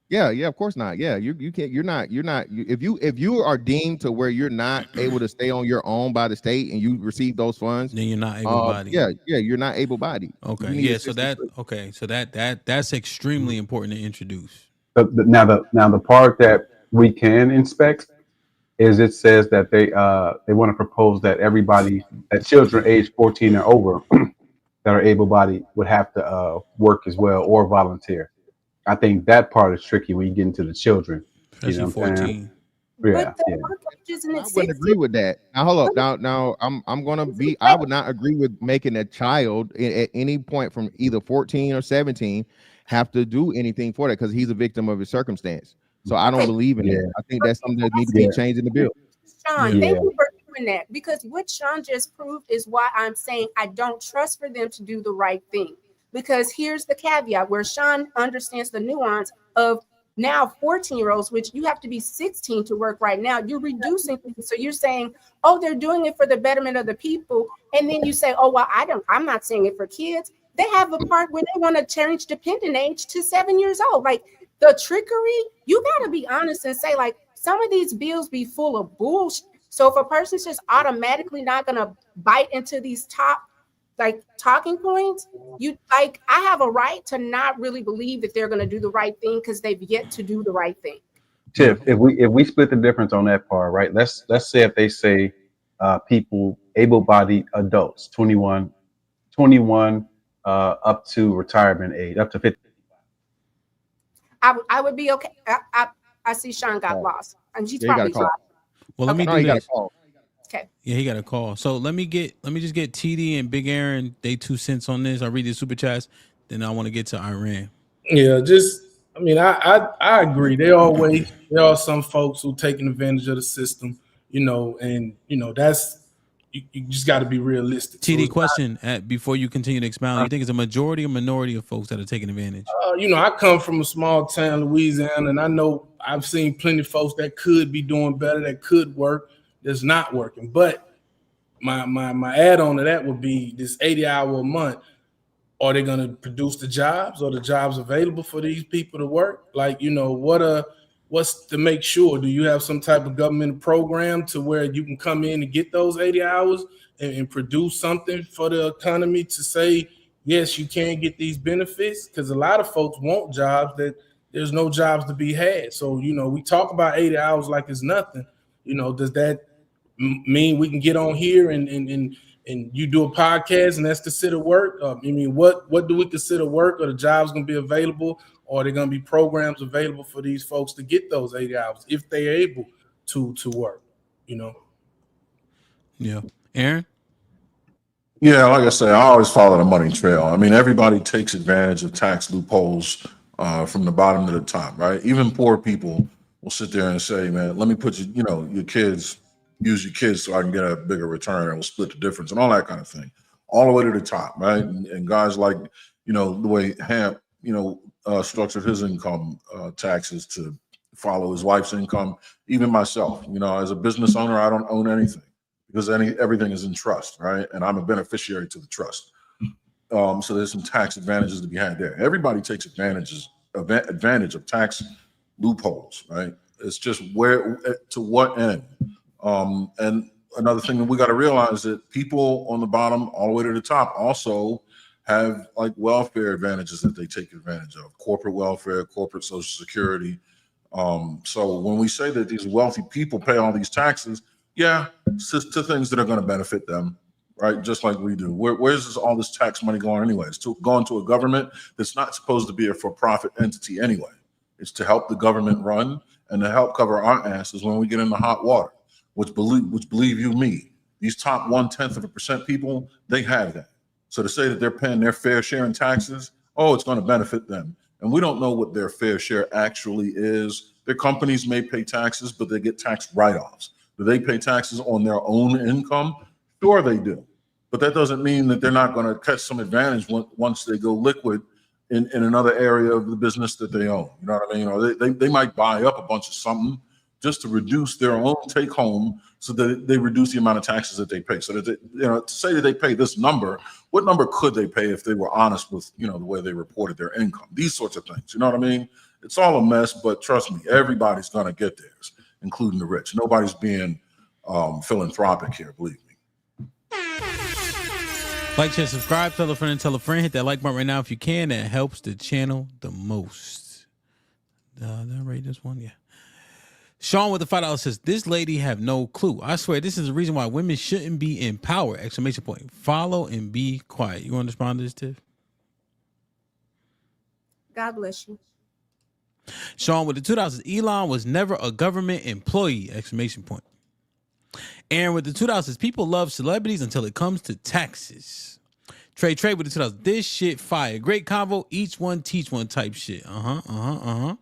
S15: Yeah, of course not. Yeah, you can't. You're not. If you are deemed to where you're not able to stay on your own by the state and you receive those funds,
S1: then you're not able-bodied.
S15: Yeah, you're not able-bodied.
S1: Okay. Yeah. So that's extremely important to introduce.
S20: Now the part that we can inspect is it says that they want to propose that everybody, that children age 14 or over that are able-bodied would have to work as well or volunteer. I think that part is tricky when you get into the children.
S1: Especially 14.
S20: Yeah.
S15: I wouldn't agree with that. Now hold up. Now I'm gonna be. I would not agree with making a child at any point from either 14 or 17 have to do anything for that because he's a victim of his circumstance. So I don't believe in it. I think that's something that needs to be changed in the bill.
S18: Sean, thank you for doing that, because what Sean just proved is why I'm saying I don't trust for them to do the right thing. Because here's the caveat where Sean understands the nuance of now 14-year-olds, which you have to be 16 to work right now. You're reducing things. So you're saying, oh, they're doing it for the betterment of the people. And then you say, oh, well, I'm not saying it for kids. They have a part where they want to change dependent age to 7 years old. Like the trickery, you got to be honest and say, like, some of these bills be full of bullshit. So if a person's just automatically not going to bite into these top talking points, I have a right to not really believe that they're going to do the right thing because they've yet to do the right thing.
S20: Tiff, if we split the difference on that part, right? Let's say if they say people, able-bodied adults, 21 up to retirement age, up to 50.
S18: I would be okay. I see Sean got lost, and she's probably lost.
S1: Well, let me do this.
S18: Okay.
S1: Yeah, he got a call. So let me just get TD and Big Aaron, they 2 cents on this. I'll read the super chats. Then I want to get to Iran.
S12: Yeah, I agree. There are some folks who taking advantage of the system, and that's you just got to be realistic.
S1: TD, question before you continue to expound. You think it's a majority or minority of folks that are taking advantage?
S12: I come from a small town, Louisiana, and I know I've seen plenty of folks that could be doing better, that could work, that's not working. But my add-on to that would be this 80-hour a month. Are they going to produce the jobs? Are the jobs available for these people to work? What's to make sure? Do you have some type of government program to where you can come in and get those 80 hours and produce something for the economy to say, yes, you can get these benefits? Because a lot of folks want jobs that there's no jobs to be had. So, we talk about 80 hours like it's nothing. Does that mean we can get on here and you do a podcast and that's considered work? What do we consider work? Are the jobs going to be available? Or are there going to be programs available for these folks to get those 80 hours if they're able to work?
S1: Yeah. Aaron?
S16: Yeah, like I say, I always follow the money trail. Everybody takes advantage of tax loopholes from the bottom to the top, right? Even poor people will sit there and say, man, let me put your kids, use your kids so I can get a bigger return and we'll split the difference and all that kind of thing, all the way to the top, right? And guys like, the way HAMP, structured his income taxes to follow his wife's income. Even myself, as a business owner, I don't own anything because everything is in trust, right? And I'm a beneficiary to the trust. So there's some tax advantages to be had there. Everybody takes advantage of tax loopholes, right? It's just where to what end. And another thing that we got to realize that people on the bottom all the way to the top also have like welfare advantages that they take advantage of, corporate welfare, corporate social security. So when we say that these wealthy people pay all these taxes, yeah, it's just to things that are going to benefit them, right? Just like we do. Where's all this tax money going anyway? It's going to a government that's not supposed to be a for-profit entity anyway. It's to help the government run and to help cover our asses when we get into hot water. Which believe you me, these top 0.1% people, they have that. So to say that they're paying their fair share in taxes, oh, it's going to benefit them. And we don't know what their fair share actually is. Their companies may pay taxes, but they get tax write-offs. Do they pay taxes on their own income? Sure they do. But that doesn't mean that they're not going to catch some advantage once they go liquid in another area of the business that they own. You know what I mean? You know, they might buy up a bunch of something just to reduce their own take home so that they reduce the amount of taxes that they pay. So that, to say that they pay this number, what number could they pay if they were honest with, the way they reported their income? These sorts of things, you know what I mean? It's all a mess, but trust me, everybody's going to get theirs, including the rich. Nobody's being philanthropic here, believe me.
S1: Like, share, subscribe, tell a friend, and tell a friend. Hit that like button right now if you can. That helps the channel the most. Did I rate this one? Yeah. Sean with the $5 says, this lady have no clue. I swear this is the reason why women shouldn't be in power. ! Follow and be quiet. You want to respond to this, Tiff?
S18: God bless you.
S1: Sean with the $2. Elon was never a government employee! ! Aaron with the $2 says, people love celebrities until it comes to taxes. Trey with the $2. This shit fire. Great convo. Each one teach one type shit. Gun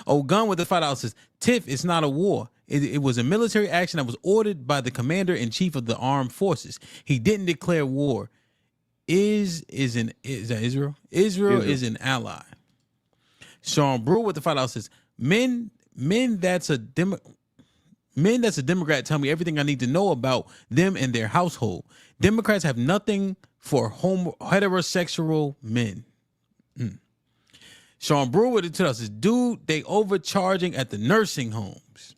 S1: with the $5 says, Tiff, it's not a war. It was a military action that was ordered by the commander-in-chief of the armed forces. He didn't declare war. Is that Israel? Israel is an ally. Sean Brewer with the $5 says, men that's a Democrat tell me everything I need to know about them and their household. Democrats have nothing for heterosexual men. Sean Brewer with the $2 says, dude, they overcharging at the nursing homes.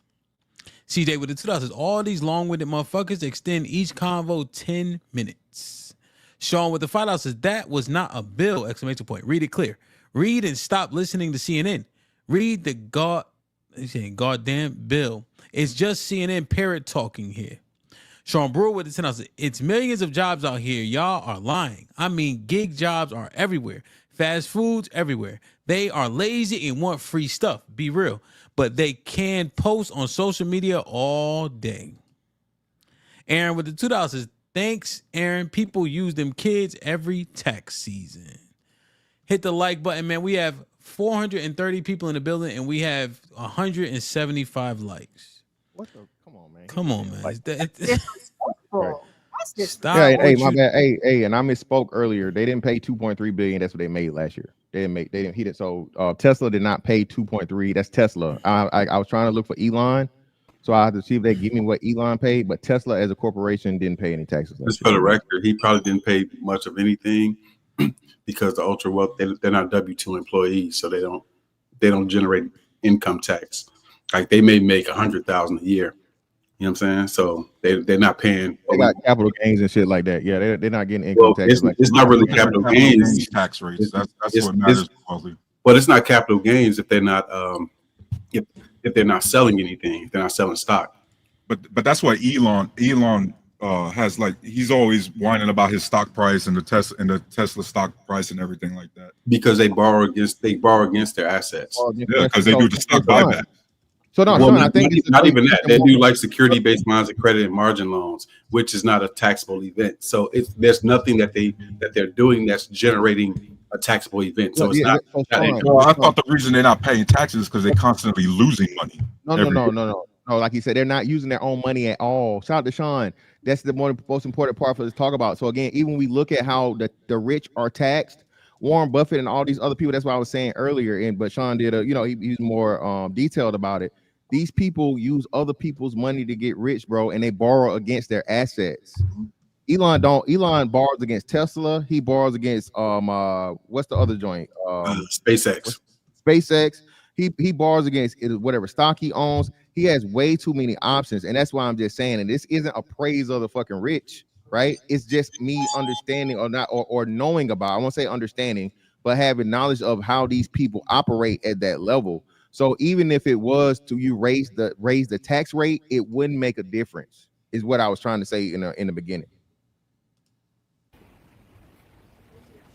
S1: CJ with the $2 says, all these long-winded motherfuckers extend each convo 10 minutes. Sean with the $5 says, that was not a bill! Read it clear. Read and stop listening to CNN. Read the goddamn bill. It's just CNN parrot talking here. Sean Brewer with the $10 says, it's millions of jobs out here. Y'all are lying. I mean, gig jobs are everywhere. Fast foods everywhere. They are lazy and want free stuff. Be real. But they can post on social media all day. Aaron with the $2 says, thanks, Aaron. People use them kids every tax season. Hit the like button, man. We have 430 people in the building, and we have 175 likes.
S15: What the? Come on, man.
S1: Come on, man.
S15: Stop. Yeah, hey, my bad. Hey, and I misspoke earlier. They didn't pay 2.3 billion. That's what they made last year. So Tesla did not pay 2.3. That's Tesla. I was trying to look for Elon, so I have to see if they give me what Elon paid. But Tesla as a corporation didn't pay any taxes.
S9: Just for the record, he probably didn't pay much of anything because the ultra wealth, they're not W-2 employees, so they don't generate income tax. Like they may make $100,000 a year. You know what I'm saying? So they're not paying.
S15: They got capital gains and shit like that. Yeah, they're not getting income tax.
S9: It's not really capital gains.
S21: Tax rates. That's what matters mostly.
S9: But it's not capital gains if they're not if they're not selling anything. If they're not selling stock.
S21: But that's why Elon has, like, he's always whining about his stock price and the Tesla stock price and everything like that.
S9: Because they borrow against their assets.
S21: Yeah, because they do the stock buyback.
S15: So no, I think
S9: it's not even that. They do like security-based lines of credit and margin loans, which is not a taxable event. So there's nothing that they're doing that's generating a taxable event. So it's not.
S21: Well, I thought the reason they're not paying taxes is because they're constantly losing money.
S15: No. Like you said, they're not using their own money at all. Shout out to Sean. That's the most important part for us to talk about. So again, even when we look at how the rich are taxed, Warren Buffett and all these other people, that's what I was saying earlier. But Sean did he's more detailed about it. These people use other people's money to get rich, bro, and they borrow against their assets. Elon borrows against Tesla. He borrows against what's the other joint?
S9: SpaceX.
S15: He borrows against whatever stock he owns. he has way too many options, and that's why I'm just saying, and this isn't a praise of the fucking rich, right? It's just me understanding or not, or knowing about, I won't say understanding, but having knowledge of how these people operate at that level. So even if it was to you raise the tax rate, it wouldn't make a difference, is what I was trying to say in the beginning.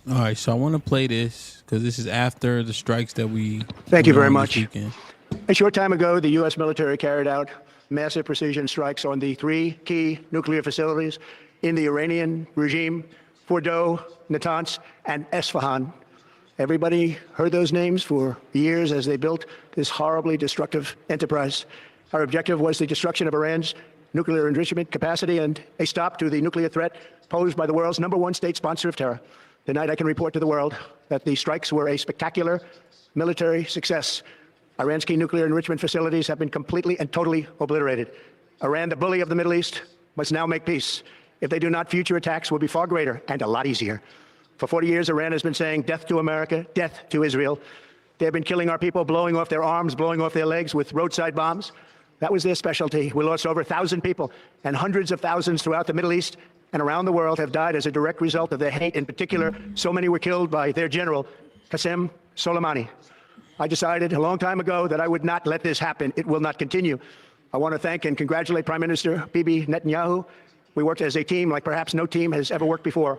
S1: All right, so I want to play this because this is after the strikes that we.
S10: Thank you
S1: went
S10: very
S1: on
S10: much.
S1: this weekend.
S10: A short time ago, the U.S. military carried out massive precision strikes on the 3 key nuclear facilities in the Iranian regime: Fordow, Natanz, and Esfahan. Everybody heard those names for years as they built this horribly destructive enterprise. Our objective was the destruction of Iran's nuclear enrichment capacity and a stop to the nuclear threat posed by the world's #1 state sponsor of terror. Tonight, I can report to the world that the strikes were a spectacular military success. Iran's key nuclear enrichment facilities have been completely and totally obliterated. Iran, the bully of the Middle East, must now make peace. If they do not, future attacks will be far greater and a lot easier. For 40 years, Iran has been saying death to America, death to Israel. They have been killing our people, blowing off their arms, blowing off their legs with roadside bombs. That was their specialty. We lost over 1,000 people, and hundreds of thousands throughout the Middle East and around the world have died as a direct result of their hate. In particular, so many were killed by their general, Qasem Soleimani. I decided a long time ago that I would not let this happen. It will not continue. I want to thank and congratulate Prime Minister Bibi Netanyahu. We worked as a team like perhaps no team has ever worked before,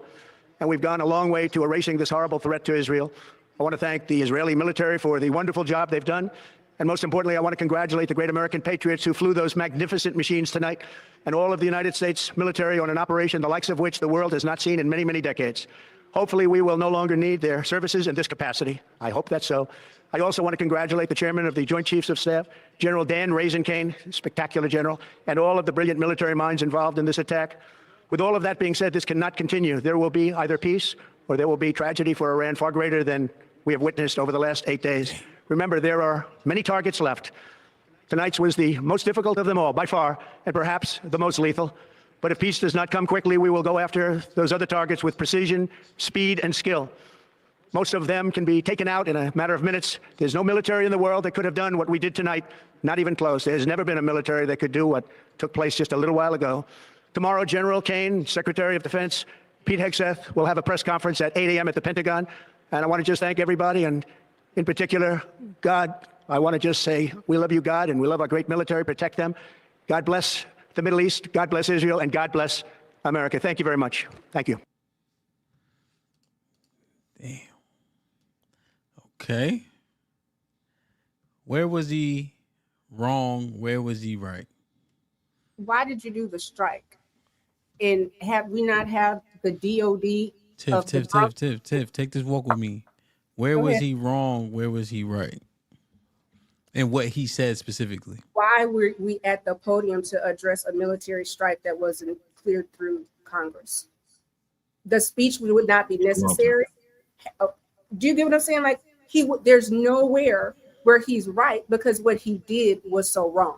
S10: and we've gone a long way to erasing this horrible threat to Israel. I want to thank the Israeli military for the wonderful job they've done. And most importantly, I want to congratulate the great American patriots who flew those magnificent machines tonight, and all of the United States military on an operation the likes of which the world has not seen in many, many decades. Hopefully, we will no longer need their services in this capacity. I hope that's so. I also want to congratulate the chairman of the Joint Chiefs of Staff, General Dan Razenkane, spectacular general, and all of the brilliant military minds involved in this attack. With all of that being said, this cannot continue. There will be either peace or there will be tragedy for Iran far greater than we have witnessed over the last 8 days. Remember, there are many targets left. Tonight's was the most difficult of them all, by far, and perhaps the most lethal. But if peace does not come quickly, we will go after those other targets with precision, speed, and skill. Most of them can be taken out in a matter of minutes. There's no military in the world that could have done what we did tonight, not even close. There's never been a military that could do what took place just a little while ago. Tomorrow, General Kane, Secretary of Defense, Pete Hegseth will have a press conference at 8 a.m. at the Pentagon. And I want to just thank everybody, and in particular, God. I want to just say, we love you, God, and we love our great military. Protect them. God bless the Middle East. God bless Israel, and God bless America. Thank you very much. Thank you.
S1: Damn. Okay. Where was he wrong? Where was he right?
S18: Why did you do the strike? And have we not have the DOD?
S1: Tiff, take this walk with me. Where was he wrong? Where was he right? And what he said specifically.
S18: Why were we at the podium to address a military strike that wasn't cleared through Congress? The speech would not be necessary. Do you get what I'm saying? Like there's nowhere where he's right because what he did was so wrong.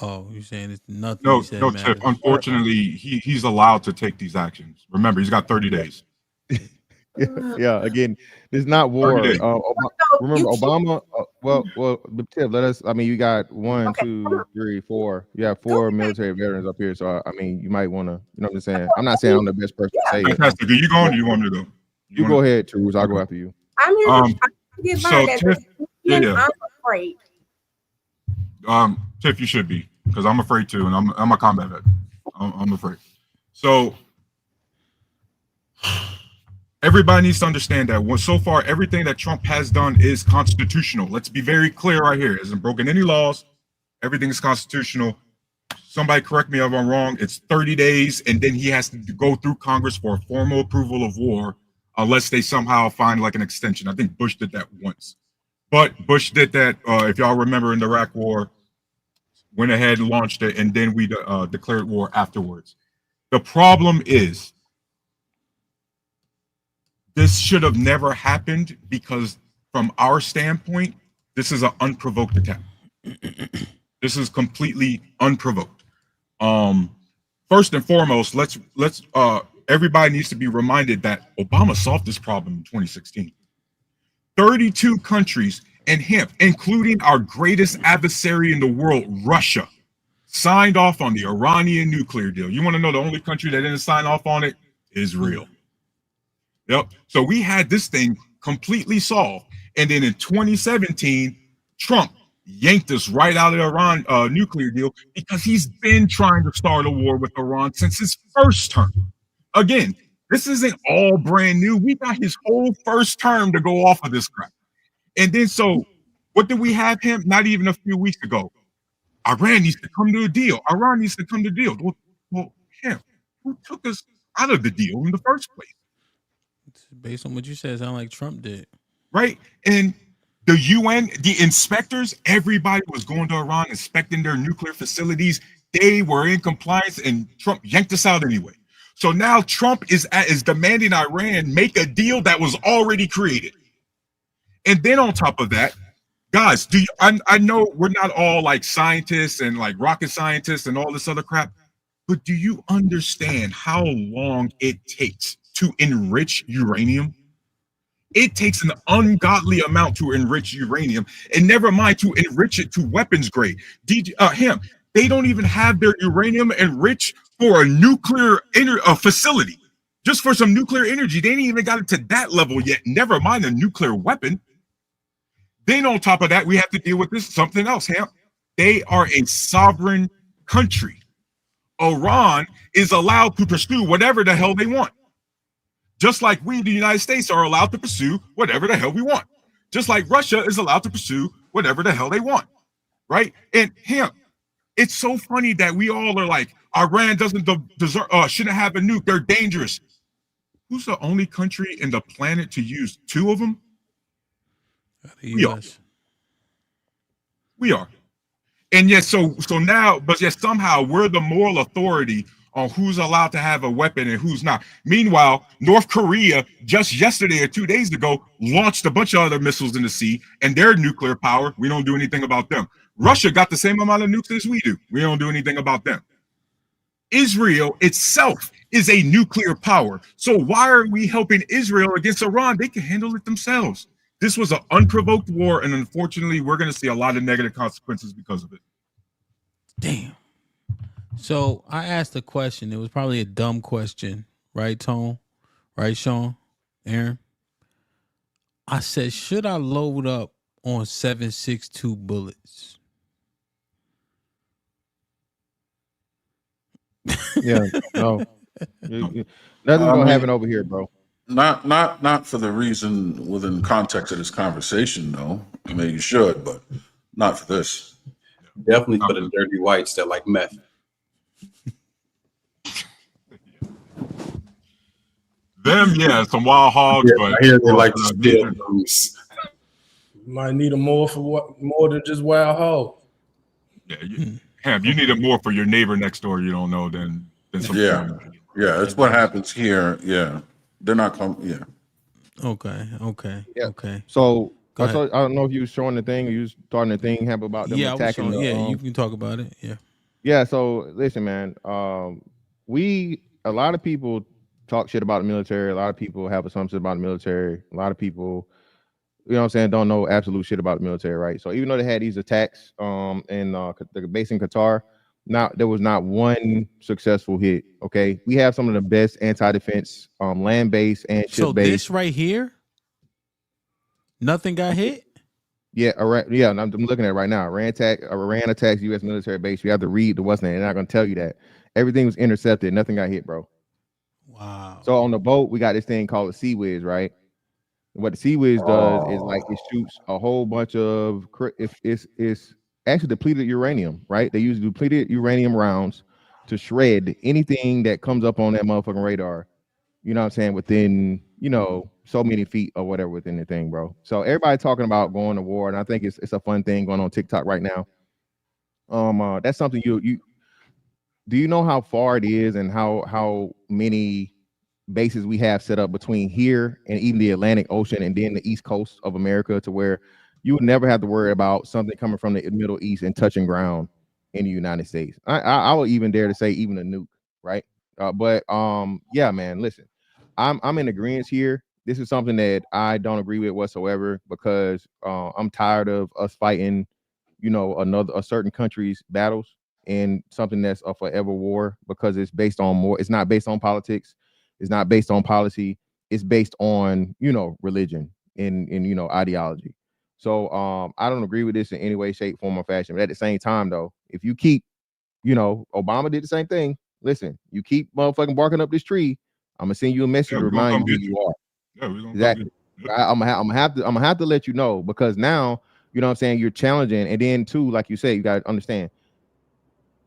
S1: Oh, you're saying it's nothing?
S21: No, Tiff. Unfortunately, he's allowed to take these actions. Remember, he's got 30 days.
S15: Yeah, again, it's not war. Remember, Obama. Well, Tiff, let us. I mean, you got 1, 2, 3, 4. You have 4 military veterans up here, so I mean, you might want to. You know what I'm saying? I'm not saying I'm the best person to say it.
S21: Fantastic. Are you going? Or do you want me to go?
S15: You go ahead, Teruz. I'll go after you.
S18: I'm here to get mine.
S21: Tiff,
S18: I'm afraid.
S21: Tiff, you should be, because I'm afraid too, and I'm a combat vet. I'm afraid. So everybody needs to understand that so far everything that Trump has done is constitutional. Let's be very clear right here. He hasn't broken any laws. Everything is constitutional. Somebody correct me if I'm wrong. It's 30 days, and then he has to go through Congress for a formal approval of war, unless they somehow find like an extension. I think Bush did that once. But Bush did that, if y'all remember, in the Iraq War, went ahead and launched it, and then we declared war afterwards. The problem is, this should have never happened because from our standpoint, this is an unprovoked attack. This is completely unprovoked. First and foremost, let's everybody needs to be reminded that Obama solved this problem in 2016. 32 countries and HAMP, including our greatest adversary in the world, Russia, signed off on the Iranian nuclear deal. You want to know the only country that didn't sign off on it? Israel. Yep. So we had this thing completely solved. And then in 2017, Trump yanked us right out of the Iran nuclear deal because he's been trying to start a war with Iran since his first term. Again, this isn't all brand new. We got his whole first term to go off of this crap. And then so what did we have him? Not even a few weeks ago. Iran needs to come to a deal. Iran needs to come to a deal. Well, him, who took us out of the deal in the first place?
S1: Based on what you said, it sounds like Trump did.
S21: Right? And the UN, the inspectors, everybody was going to Iran, inspecting their nuclear facilities. They were in compliance, and Trump yanked us out anyway. So now Trump is demanding Iran make a deal that was already created. And then on top of that, guys, I know we're not all like scientists and like rocket scientists and all this other crap, but do you understand how long it takes to enrich uranium? It takes an ungodly amount to enrich uranium, and never mind to enrich it to weapons grade. They don't even have their uranium enriched for a nuclear facility, just for some nuclear energy. They ain't even got it to that level yet, never mind a nuclear weapon. Then on top of that, we have to deal with this something else, Hamp. They are a sovereign country. Iran is allowed to pursue whatever the hell they want. Just like we, the United States, are allowed to pursue whatever the hell we want. Just like Russia is allowed to pursue whatever the hell they want, right? And Hamp, it's so funny that we all are like, Iran doesn't deserve, shouldn't have a nuke. They're dangerous. Who's the only country in the planet to use 2 of them? We are. And yet, so now, but yet somehow we're the moral authority on who's allowed to have a weapon and who's not. Meanwhile, North Korea just yesterday or 2 days ago launched a bunch of other missiles in the sea, and their nuclear power, we don't do anything about them. Russia got the same amount of nukes as we do. We don't do anything about them. Israel itself is a nuclear power. So why are we helping Israel against Iran? They can handle it themselves. This was an unprovoked war, and unfortunately, we're going to see a lot of negative consequences because of it.
S1: Damn. So I asked a question. It was probably a dumb question, right, Tone? Right, Sean? Aaron? I said, should I load up on 7.62 bullets?
S15: Yeah, no. Nothing's gonna happen over here, bro.
S16: Not for the reason within context of this conversation, though. I mean, you should, but not for this.
S9: Definitely for the dirty whites that like meth.
S21: Them, yeah, some wild hogs, but
S16: I hear they like to steal those.
S12: Might need them more than just wild hog.
S21: Yeah, you need it more for your neighbor next door you don't know than some.
S16: Yeah, that's what happens here. Yeah, they're not coming. Yeah.
S1: Okay.
S15: Yeah.
S1: Okay.
S15: So
S1: Go
S15: I
S1: ahead.
S15: don't know if you was showing the thing or you was starting the thing about them
S1: Yeah, I was
S15: attacking.
S1: showing, you can talk about it. Yeah.
S15: Yeah. So listen, man. A lot of people talk shit about the military. A lot of people have assumptions about the military. A lot of people, you know what I'm saying, don't know absolute shit about the military, right? So even though they had these attacks in the base in Qatar, there was not one successful hit. Okay, we have some of the best anti-defense land base and ship
S1: So
S15: base.
S1: this right here, nothing got hit?
S15: Yeah, I'm looking at it right now. Iran attacks U.S. military base. You have to read the what's name. They're not going to tell you that. Everything was intercepted. Nothing got hit, bro.
S1: Wow.
S15: So on the boat, we got this thing called a Sea Whiz, right? What the Sea Whiz does is like it shoots a whole bunch of it's actually depleted uranium, right? They use depleted uranium rounds to shred anything that comes up on that motherfucking radar. You know what I'm saying? Within, so many feet or whatever within the thing, bro. So everybody talking about going to war, and I think it's a fun thing going on TikTok right now. That's something you do you know how far it is and how many bases we have set up between here and even the Atlantic Ocean and then the East Coast of America, to where you would never have to worry about something coming from the Middle East and touching ground in the United States. I would even dare to say even a nuke, right? Yeah, man, listen, I'm in agreement here this is something that I don't agree with whatsoever, because I'm tired of us fighting, you know, a certain country's battles and something that's a forever war, because it's based on more. It's not based on politics. It's not based on policy. It's based on, you know, religion and you know, ideology. So I don't agree with this in any way, shape, form, or fashion. But at the same time, though, if you keep, you know, Obama did the same thing. Listen, you keep motherfucking barking up this tree, I'm gonna send you a message to remind you who you are.
S21: Yeah, we're gonna
S15: Exactly. I'm gonna have to let you know, because now, you know what I'm saying, you're challenging. And then too, like you say, you gotta understand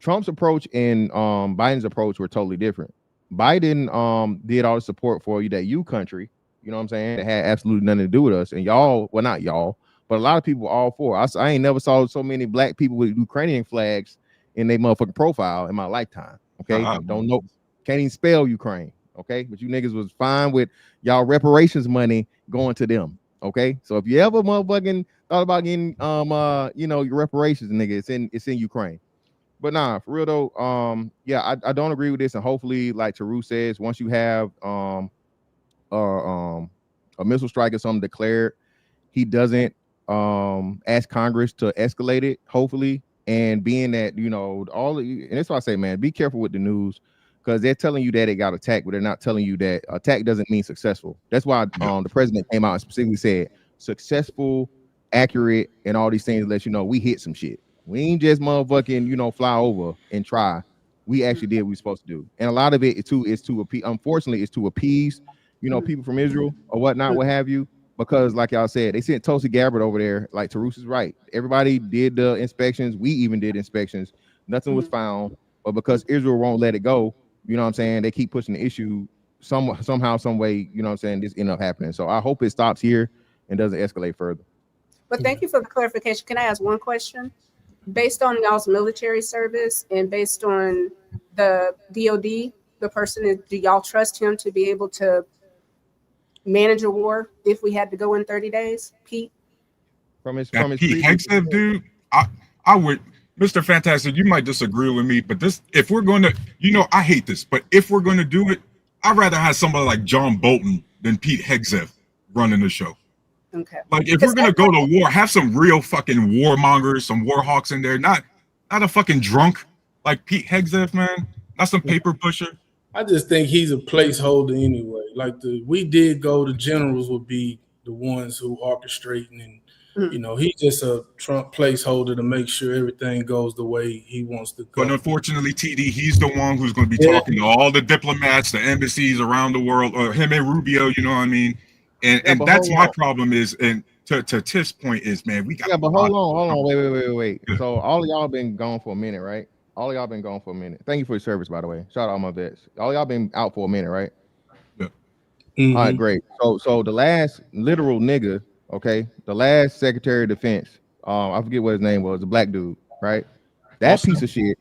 S15: Trump's approach and Biden's approach were totally different. Biden did all the support for that you country, you know what I'm saying, that had absolutely nothing to do with us. And y'all, well, not y'all, but a lot of people were all for. I ain't never saw so many black people with Ukrainian flags in their motherfucking profile in my lifetime. Okay, don't know, can't even spell Ukraine. Okay, but you niggas was fine with y'all reparations money going to them. Okay, so if you ever motherfucking thought about getting you know, your reparations, nigga, it's in Ukraine. But nah, for real though, yeah, I don't agree with this, and hopefully, like Taru says, once you have a missile strike or something declared, he doesn't ask Congress to escalate it, hopefully. And being that, you know, and that's why I say, man, be careful with the news, because they're telling you that it got attacked, but they're not telling you that attack doesn't mean successful. That's why the president came out and specifically said successful, accurate, and all these things let you know we hit some shit. We ain't just motherfucking, you know, fly over and try. We actually did what we supposed to do. And a lot of it is to appease, unfortunately, is to appease, you know, people from Israel or whatnot, what have you. Because like y'all said, they sent Tulsi Gabbard over there. Like Tarus is right. Everybody did the inspections. We even did inspections. Nothing was found. But because Israel won't let it go, you know what I'm saying, they keep pushing the issue somehow, some way, you know what I'm saying, this end up happening. So I hope it stops here and doesn't escalate further.
S18: But thank you for the clarification. Can I ask one question? Based on y'all's military service and based on the DOD, the person, do y'all trust him to be able to manage a war if we had to go in 30 days, Pete?
S21: From his Pete Hegseth, dude, I would, Mr. Fantastic, you might disagree with me, but this, if we're going to, you know, I hate this, but if we're going to do it, I'd rather have somebody like John Bolton than Pete Hegseth running the show.
S18: Okay.
S21: Like, if we're gonna go to war, have some real fucking warmongers, some war hawks in there, not a fucking drunk like Pete Hegseth, man. Not some paper pusher.
S12: I just think he's a placeholder anyway. Like we did go, the generals would be the ones who orchestrating, and you know, he's just a Trump placeholder to make sure everything goes the way he wants to go.
S21: But unfortunately, TD, he's the one who's going to be talking to all the diplomats, the embassies around the world, or him and Rubio. You know what I mean? And that's my problem is, and to Tiff's point is, man, we got.
S15: Yeah, but hold on, wait. So all of y'all been gone for a minute, right? All of y'all been gone for a minute. Thank you for your service, by the way. Shout out all my vets. All y'all been out for a minute, right?
S21: Yeah.
S15: All right, great. So the last literal nigga, okay, the last Secretary of Defense, I forget what his name was, the black dude, right? That piece of shit,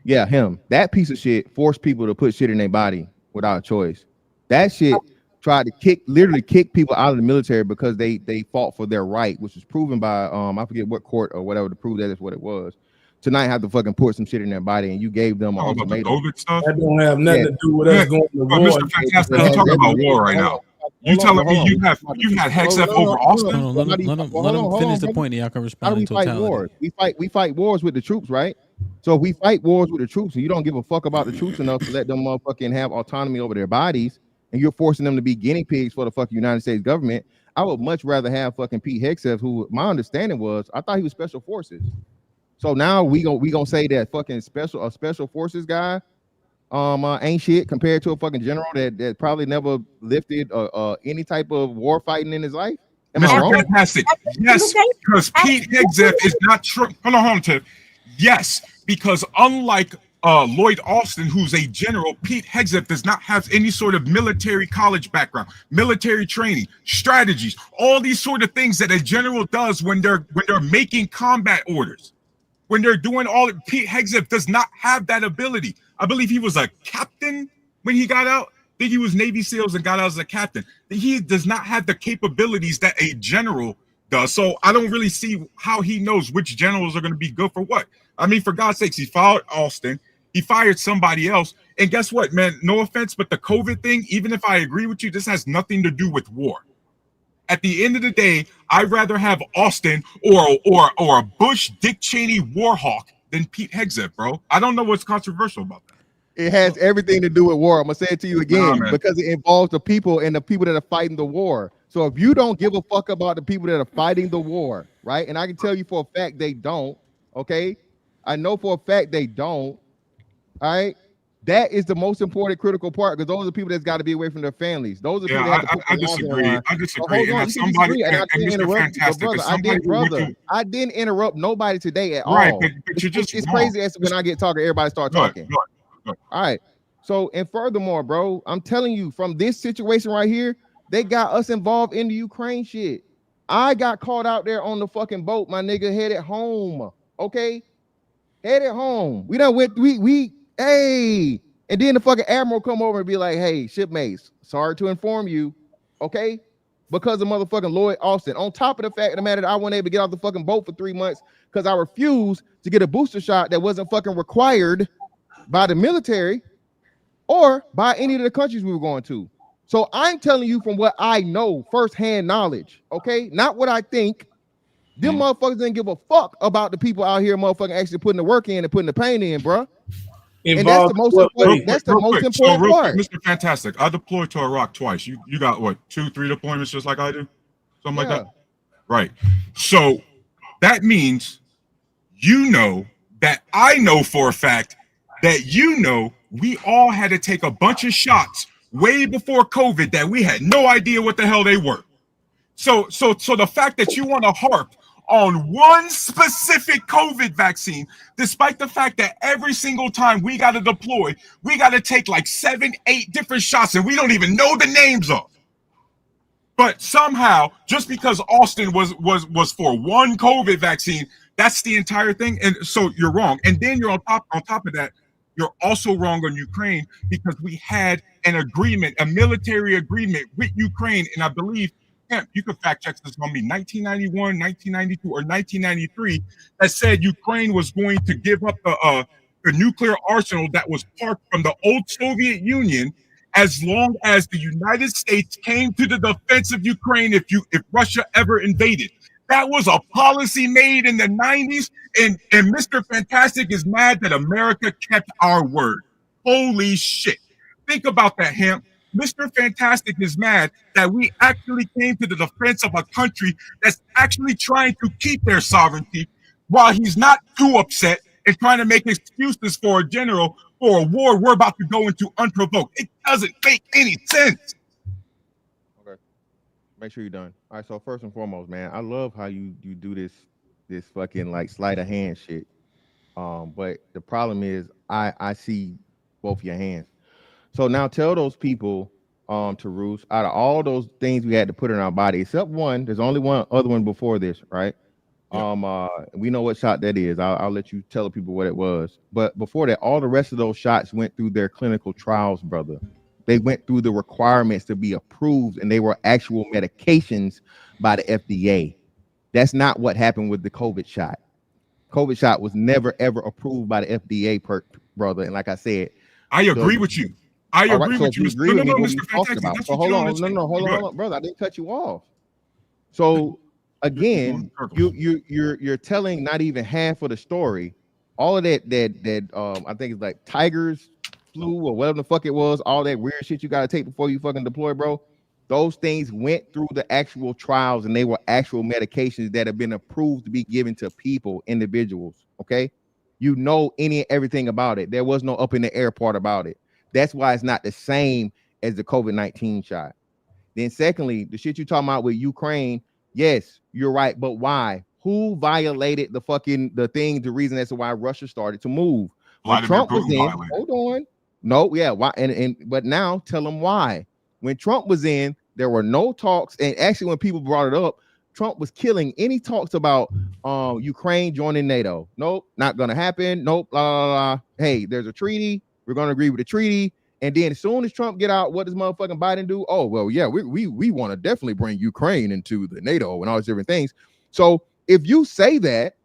S15: yeah, him. That piece of shit forced people to put shit in their body without a choice. That shit tried to literally kick people out of the military because they fought for their right, which was proven by I forget what court or whatever to prove that is what it was. Tonight have to fucking put some shit in their body, and you gave them an ultimatum.
S12: That don't have nothing to do with us going to war.
S21: Mr. Fantastic, I'm talking about war right now. You telling me you've had Hegseth over Austin?
S11: Let him finish the point, and y'all can respond in totality.
S15: Wars? We fight wars with the troops, right? So if we fight wars with the troops, and you don't give a fuck about the troops enough to let them motherfucking have autonomy over their bodies, and you're forcing them to be guinea pigs for the fucking United States government, I would much rather have fucking Pete Hegseth, who my understanding was, I thought he was special forces. So now we gonna say that fucking special forces guy ain't shit compared to a fucking general that probably never lifted any type of war fighting in his life.
S21: Mr. Fantastic, yes, because Pete Hegseth is not true. Hold on, Tiff. Yes, because unlike Lloyd Austin, who's a general, Pete Hegseth does not have any sort of military college background, military training, strategies, all these sort of things that a general does when they're making combat orders. When they're doing Pete Hegseth does not have that ability. I believe he was a captain when he got out. I think he was Navy SEALs and got out as a captain. He does not have the capabilities that a general does. So I don't really see how he knows which generals are going to be good for what. I mean, for God's sakes, he followed Austin. He fired somebody else. And guess what, man? No offense, but the COVID thing, even if I agree with you, this has nothing to do with war. At the end of the day, I'd rather have Austin or a Bush, Dick Cheney war hawk than Pete Hegseth, bro. I don't know what's controversial about that.
S15: It has everything to do with war. I'm gonna say it to you again because it involves the people and the people that are fighting the war. So if you don't give a fuck about the people that are fighting the war, right? And I can tell you for a fact they don't. Okay, I know for a fact they don't. All right. That is the most important critical part because those are the people that's got to be away from their families. Those are people that have to put
S21: I
S15: their lives on the
S21: disagree.
S15: line.
S21: I disagree.
S15: So hold on, you can disagree, and I didn't interrupt, but brother, I didn't interrupt nobody today at all.
S21: But you're just
S15: it's crazy as when I get talking, everybody start talking. All right. So and furthermore, bro, I'm telling you, from this situation right here, they got us involved in the Ukraine shit. I got caught out there on the fucking boat, my nigga, headed home. Okay, headed home. We done went. Hey, and then the fucking admiral come over and be like, hey, shipmates, sorry to inform you, okay? Because of motherfucking Lloyd Austin. On top of the fact of the matter that I wasn't able to get off the fucking boat for 3 months because I refused to get a booster shot that wasn't fucking required by the military or by any of the countries we were going to. So I'm telling you from what I know, firsthand knowledge, okay? Not what I think. Them motherfuckers didn't give a fuck about the people out here motherfucking actually putting the work in and putting the pain in, bro. And that's the most important. That's the most important part.
S21: Mr. Fantastic, I deployed to Iraq twice. You got what, 2-3 deployments just like I do? Something like that? Right. So that means you know that I know for a fact that you know we all had to take a bunch of shots way before COVID that we had no idea what the hell they were. So the fact that you want to harp on one specific COVID vaccine, despite the fact that every single time we got to deploy, we got to take like 7-8 different shots and we don't even know the names of. But somehow, just because Austin was for one COVID vaccine, that's the entire thing. And so you're wrong. And then you're on top of that, you're also wrong on Ukraine because we had an agreement, a military agreement with Ukraine, and I believe you could fact check this on me, 1991, 1992, or 1993, that said Ukraine was going to give up the nuclear arsenal that was parked from the old Soviet Union as long as the United States came to the defense of Ukraine if Russia ever invaded. That was a policy made in the 90s, and Mr. Fantastic is mad that America kept our word. Holy shit. Think about that, Hamp. Mr. Fantastic is mad that we actually came to the defense of a country that's actually trying to keep their sovereignty while he's not too upset and trying to make excuses for a general for a war we're about to go into unprovoked. It doesn't make any sense.
S15: Okay. Make sure you're done. All right, so first and foremost, man, I love how you do this fucking like sleight of hand shit. But the problem is I see both your hands. So now tell those people, Tarus, out of all those things we had to put in our body, except one, there's only one other one before this, right? Yeah. We know what shot that is. I'll let you tell the people what it was. But before that, all the rest of those shots went through their clinical trials, brother. They went through the requirements to be approved, and they were actual medications by the FDA. That's not what happened with the COVID shot. COVID shot was never, ever approved by the FDA, brother. And like I said,
S21: I agree with you. I agree with you.
S15: No, Mr. Fantastic. So hold on, brother. I didn't cut you off. So again, you're telling not even half of the story. All of that I think it's like Tiger's flu or whatever the fuck it was. All that weird shit you gotta take before you fucking deploy, bro. Those things went through the actual trials, and they were actual medications that have been approved to be given to people, individuals. Okay, you know everything about it. There was no up in the air part about it. That's why it's not the same as the COVID-19 shot. Then secondly, the shit you talking about with Ukraine, yes, you're right, but why? Who violated the reason as to why Russia started to move? When Trump was in, hold on. No, yeah, why? But now tell them why. When Trump was in, there were no talks, and actually when people brought it up, Trump was killing any talks about Ukraine joining NATO. Nope, not gonna happen. Nope, blah, blah, blah. Hey, there's a treaty. We're gonna agree with the treaty. And then as soon as Trump get out, what does motherfucking Biden do? Oh, well, yeah, we want to definitely bring Ukraine into the NATO and all these different things. So if you say that,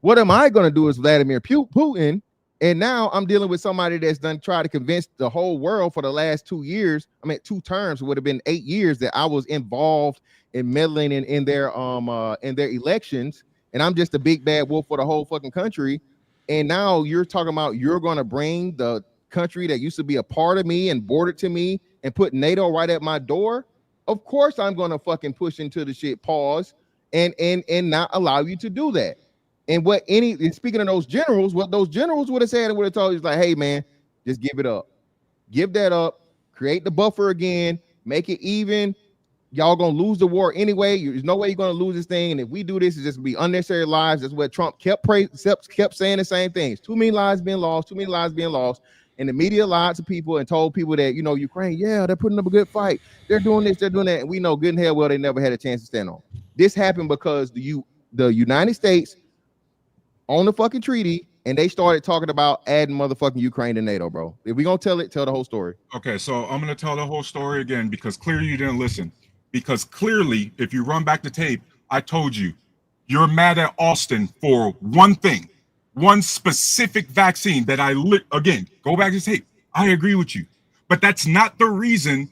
S15: what am I gonna do as Vladimir Putin And now I'm dealing with somebody that's done tried to convince the whole world for the last 2 years. I mean, 2 terms would have been 8 years that I was involved in meddling in their elections, and I'm just a big bad wolf for the whole fucking country. And now you're talking about you're going to bring the country that used to be a part of me and bordered to me and put NATO right at my door. Of course, I'm going to fucking push into the shit, pause, and not allow you to do that. And speaking of those generals, what those generals would have said and would have told you is like, hey man, just give it up. Give that up, create the buffer again, make it even. Y'all gonna lose the war anyway. There's no way you're gonna lose this thing. And if we do this, it's just gonna be unnecessary lives. That's what Trump kept saying the same things. Too many lives being lost, too many lives being lost. And the media lied to people and told people that, Ukraine, yeah, they're putting up a good fight. They're doing this, they're doing that. And we know good and hell well they never had a chance to stand on. This happened because the United States on the fucking treaty, and they started talking about adding motherfucking Ukraine to NATO, bro. If we gonna tell the whole story.
S21: Okay, so I'm gonna tell the whole story again because clearly you didn't listen. Because clearly, if you run back the tape, I told you, you're mad at Austin for one thing, one specific vaccine that again, go back to the tape. I agree with you, but that's not the reason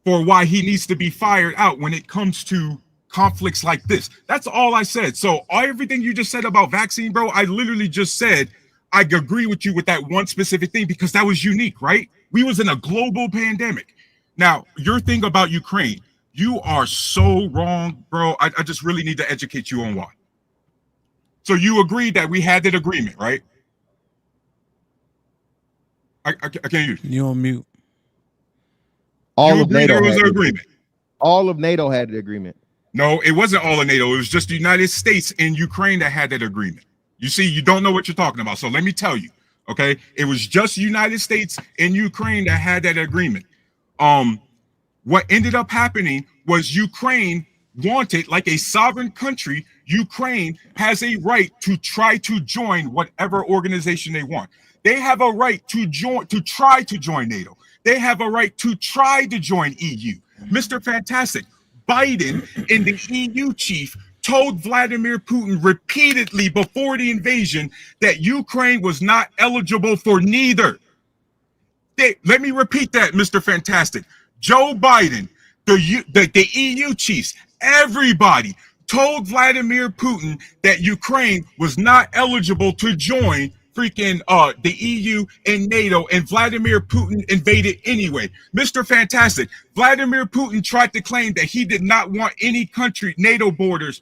S21: for why he needs to be fired out when it comes to conflicts like this. That's all I said. So everything you just said about vaccine, bro, I literally just said I agree with you with that one specific thing because that was unique, right? We was in a global pandemic. Now, your thing about Ukraine, you are so wrong, bro. I just really need to educate you on why. So you agreed that we had that agreement, right? I can't hear you.
S11: You on mute.
S15: All of NATO had the agreement. All of NATO had the agreement.
S21: No, it wasn't all of NATO. It was just the United States and Ukraine that had that agreement. You see, you don't know what you're talking about. So let me tell you, okay? It was just United States and Ukraine that had that agreement. What ended up happening was Ukraine wanted, like a sovereign country, Ukraine has a right to try to join whatever organization they want. They have a right to try to join NATO. They have a right to try to join EU. Mr. Fantastic. Biden and the EU chief told Vladimir Putin repeatedly before the invasion that Ukraine was not eligible for neither. Let me repeat that, Mr. Fantastic. Joe Biden, the EU chiefs, everybody told Vladimir Putin that Ukraine was not eligible to join freaking the EU and NATO, and Vladimir Putin invaded anyway. Mr. Fantastic, Vladimir Putin tried to claim that he did not want any country NATO borders,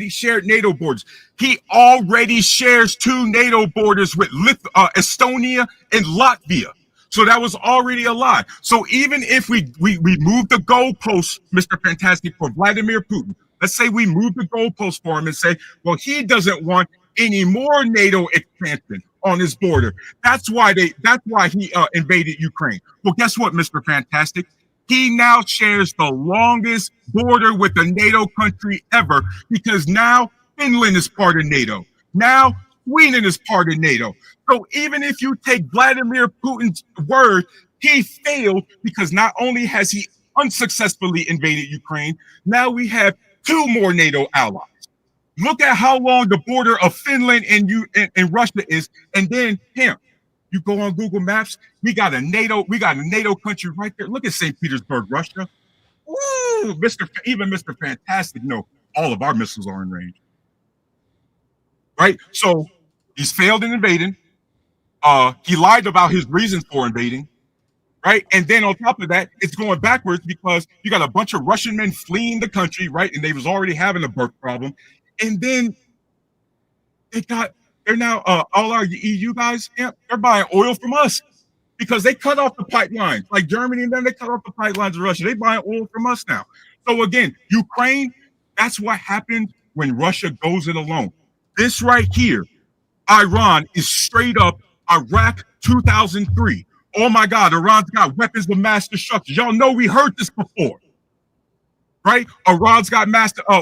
S21: shared NATO borders. He already shares 2 NATO borders with Estonia and Latvia. So that was already a lie. So even if we move the goalposts, Mr. Fantastic, for Vladimir Putin, let's say we move the goalposts for him and say, well, he doesn't want any more NATO expansion on his border. That's why he invaded Ukraine. Well, guess what, Mr. Fantastic? He now shares the longest border with a NATO country ever because now Finland is part of NATO. Now Sweden is part of NATO. So even if you take Vladimir Putin's word, he failed because not only has he unsuccessfully invaded Ukraine, now we have 2 more NATO allies. Look at how long the border of Finland and Russia is, and then you go on Google Maps. We got a NATO country right there. Look at St. Petersburg, Russia. Ooh, even Mr. Fantastic, all of our missiles are in range. Right? So he's failed in invading. He lied about his reasons for invading. Right? And then on top of that, it's going backwards because you got a bunch of Russian men fleeing the country, right? And they was already having a birth problem. And then they're now all our EU guys, they're buying oil from us because they cut off the pipelines, like Germany, and then they cut off the pipelines of Russia. They buying oil from us now. So again, Ukraine, that's what happened when Russia goes it alone. This right here, Iran is straight up Iraq 2003. Oh my God, Iran's got weapons of mass destruction. Y'all know we heard this before, right? Iran's got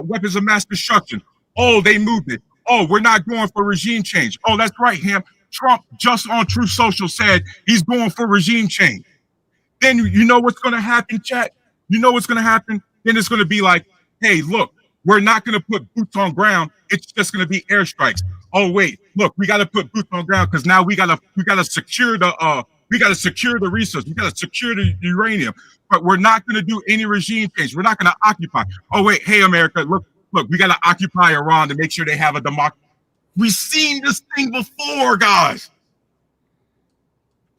S21: weapons of mass destruction. Oh, they moved it. Oh, we're not going for regime change. Oh, that's right, Ham. Trump just on Truth Social said he's going for regime change. Then you know what's going to happen, chat? You know what's going to happen? Then it's going to be like, hey, look, we're not going to put boots on ground. It's just going to be airstrikes. Oh wait, look, we got to put boots on ground because now we got to secure the resource. We got to secure the uranium. But we're not going to do any regime change. We're not going to occupy. Oh wait, hey America, look, we got to occupy Iran to make sure they have a democracy. We've seen this thing before, guys.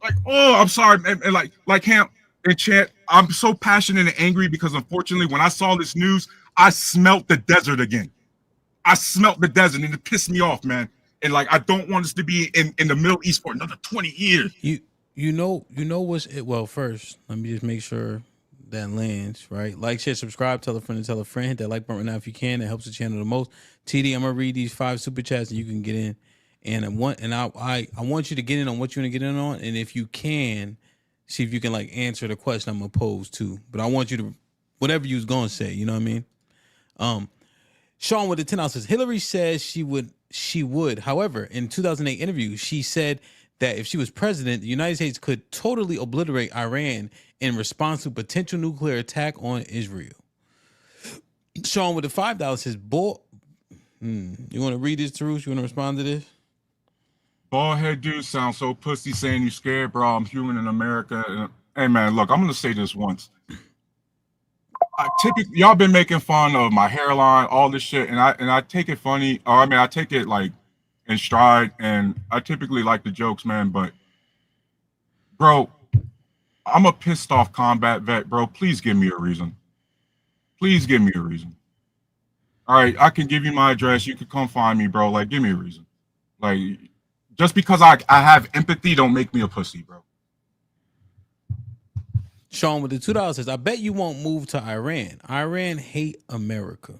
S21: Like, oh, I'm sorry, and like Hamp and Chant, I'm so passionate and angry because unfortunately, when I saw this news, I smelt the desert again. I smelt the desert, and it pissed me off, man. And like, I don't want us to be in the Middle East for another 20 years.
S11: You know what's it? Well, first, let me just make sure that lands right. Like, share, subscribe, tell a friend, and tell a friend. Hit that like button right now if you can. It helps the channel the most. TD, I'm gonna read these 5 super chats, and you can get in. And I want you to get in on what you want to get in on, and if you can, see if you can like answer the question I'm gonna pose too. But I want you to, whatever you was gonna say, you know what I mean? Sean with the 10 says Hillary says she would. However, in 2008 interview, she said that if she was president, the United States could totally obliterate Iran in response to potential nuclear attack on Israel. Sean with the $5 says, you want to read this, Tarush? You want to respond to this?
S21: Bald head dude sounds so pussy saying you scared, bro. I'm human in America. Hey man, look, I'm gonna say this once. Y'all been making fun of my hairline, all this shit, and I take it funny. Or I mean, I take it like in stride, and I typically like the jokes, man. But bro, I'm a pissed off combat vet, bro. Please give me a reason. Please give me a reason. All right, I can give you my address. You can come find me, bro. Like, give me a reason. Like, just because I have empathy don't make me a pussy, bro.
S11: Sean with the $2 says, I bet you won't move to Iran. Iran hate America.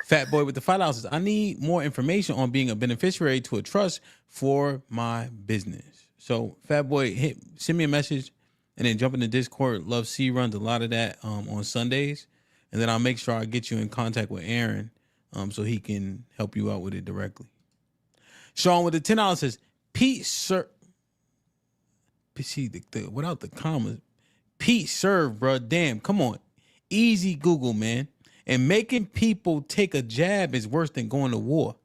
S11: Fat Boy with the $5 says, I need more information on being a beneficiary to a trust for my business. So Fat Boy, send me a message and then jump in the Discord. Love C runs a lot of that on Sundays. And then I'll make sure I get you in contact with Aaron so he can help you out with it directly. Sean with the $10 says, Pete, sir. See, without the commas, Pete serve, bro. Damn, come on. Easy Google, man. And making people take a jab is worse than going to war.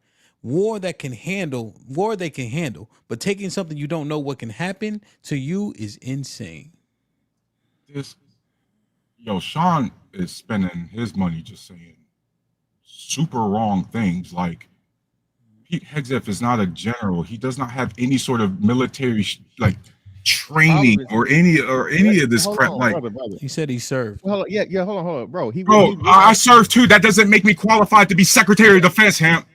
S11: War they can handle, but taking something you don't know what can happen to you is insane.
S21: Sean is spending his money just saying super wrong things. Like, Pete Hegseth is not a general. He does not have any sort of military training or any of this crap.
S15: Brother.
S11: He said he served.
S15: Well, yeah, hold on, bro.
S21: I served too. That doesn't make me qualified to be Secretary of Defense, Hamp.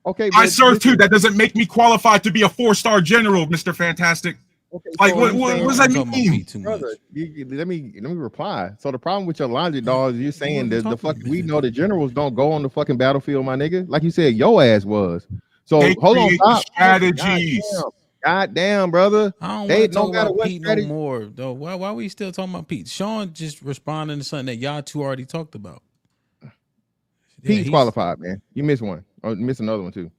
S15: Okay,
S21: I served too. That doesn't make me qualified to be a 4-star general, Mr. Fantastic. Okay, like, what does that mean,
S15: brother? Let me reply. So the problem with your logic, dog, is you're saying that we know the generals don't go on the fucking battlefield, my nigga. Like you said, your ass was. So hold on, stop.
S21: Strategies.
S15: God damn, brother.
S11: I don't want to talk about Pete no more, though. Why are we still talking about Pete? Sean just responding to something that y'all two already talked about.
S15: Pete's qualified, man. You missed one. Oh, you missed another one too.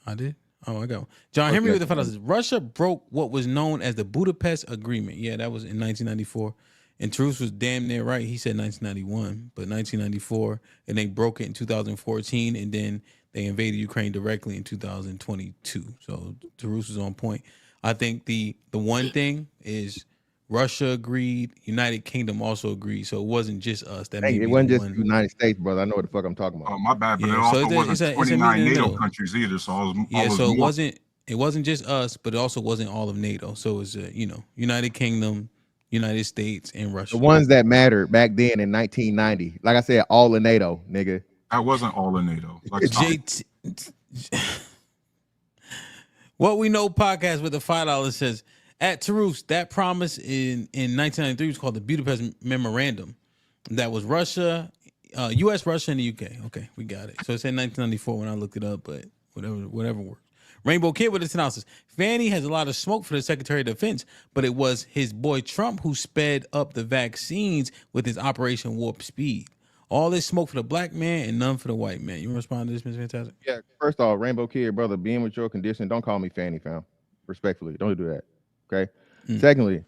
S11: I did. Oh, I got one. John Henry with the $5 says Russia broke what was known as the Budapest Agreement. Yeah, that was in 1994. And Truce was damn near right. He said 1991, but 1994, and they broke it in 2014, and then they invaded Ukraine directly in 2022. So Truce was on point. I think the one thing is Russia agreed, United Kingdom also agreed. So it wasn't just us.
S15: It wasn't just the United States, brother. I know what the fuck I'm talking about.
S21: Oh, my bad, but it also wasn't 29 NATO countries either. So
S11: it wasn't just us, but it also wasn't all of NATO. So it was United Kingdom, United States, and Russia.
S15: The ones that mattered back then in 1990. Like I said, all of NATO, nigga.
S21: That wasn't all of NATO.
S11: What We Know podcast with the $5 says, at Toulouse, that promise in 1993 was called the Budapest Memorandum. That was Russia, U.S., Russia, and the U.K. Okay, we got it. So it said 1994 when I looked it up, but whatever works. Rainbow Kid with the analysis. Fannie has a lot of smoke for the Secretary of Defense, but it was his boy Trump who sped up the vaccines with his Operation Warp Speed. All this smoke for the black man and none for the white man. You want to respond to this, Mr. Fantastic?
S15: Yeah, first off, Rainbow Kid, brother, being with your condition, don't call me Fanny, fam. Respectfully, don't do that. Okay. Secondly,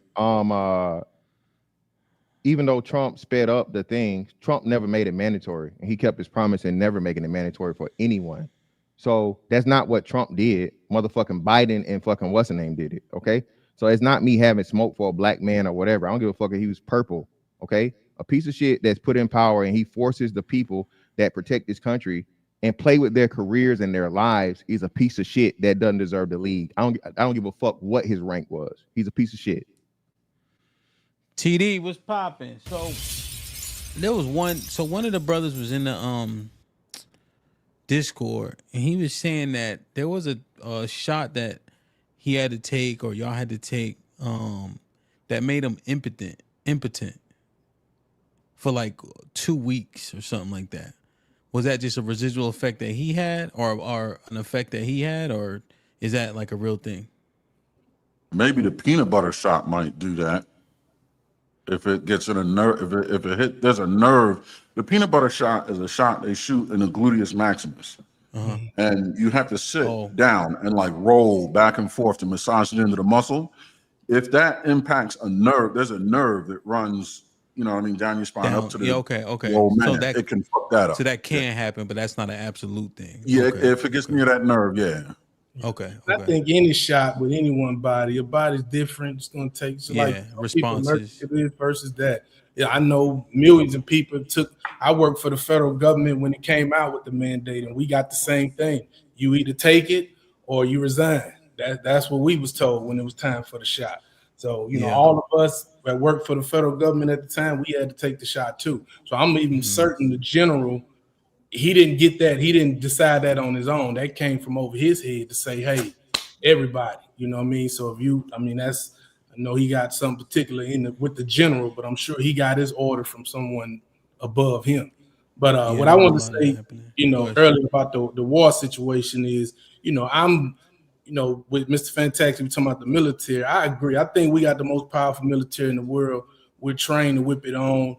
S15: even though Trump sped up the thing, Trump never made it mandatory, and he kept his promise in never making it mandatory for anyone. So that's not what Trump did. Motherfucking Biden and fucking what's the name did it. Okay, so it's not me having smoke for a black man or whatever. I don't give a fuck if he was purple. Okay, a piece of shit that's put in power and he forces the people that protect this country and play with their careers and their lives is a piece of shit that doesn't deserve the league. I don't give a fuck what his rank was. He's a piece of shit.
S11: TD was popping. So there was one. So one of the brothers was in the Discord, and he was saying that there was a shot that he had to take, or y'all had to take, that made him impotent for like 2 weeks or something like that. Was that just a residual effect that he had, or an effect that he had, or is that like a real thing?
S16: Maybe the peanut butter shot might do that. If it gets in a nerve, if it hit, there's a nerve. The peanut butter shot is a shot they shoot in the gluteus maximus. And you have to sit down and like roll back and forth to massage it into the muscle. If that impacts a nerve, there's a nerve that runs, you know what I mean, down your spine up to the
S11: okay.
S16: old man.
S11: So that
S16: it can fuck that up.
S11: So that can happen, but that's not an absolute thing.
S16: Yeah, if it gets near that nerve, yeah.
S11: Okay.
S7: I think any shot with any one body, your body's different. It's going to take
S11: responses
S7: versus that. Yeah, I know millions of people took. I worked for the federal government when it came out with the mandate, and we got the same thing. You either take it or you resign. That's what we was told when it was time for the shot. So you know, all of us that worked for the federal government at the time, we had to take the shot too. So I'm even certain the general, he didn't get that. He didn't decide that on his own. That came from over his head to say, hey, everybody, you know what I mean? So if you, I mean, that's, I know he got something particular with the general, but I'm sure he got his order from someone above him. But what I want to say, you know, earlier about the war situation is, you know, I'm, you know, with Mr. Fantastic, we're talking about the military. I agree. I think we got the most powerful military in the world. We're trained to whip it on.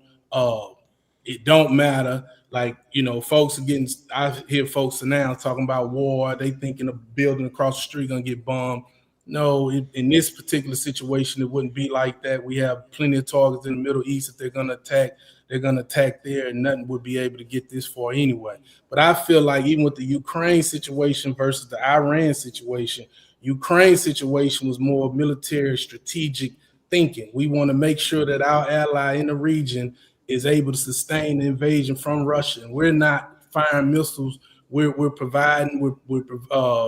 S7: It don't matter. Like, you know, folks are getting, I hear folks now talking about war. They thinking a building across the street gonna get bombed. No, in this particular situation, it wouldn't be like that. We have plenty of targets in the Middle East. If they're gonna attack there, and nothing would be able to get this far anyway. But I feel like even with the Ukraine situation versus the Iran situation, Ukraine situation was more military strategic thinking. We want to make sure that our ally in the region is able to sustain the invasion from Russia. And we're not firing missiles. We're providing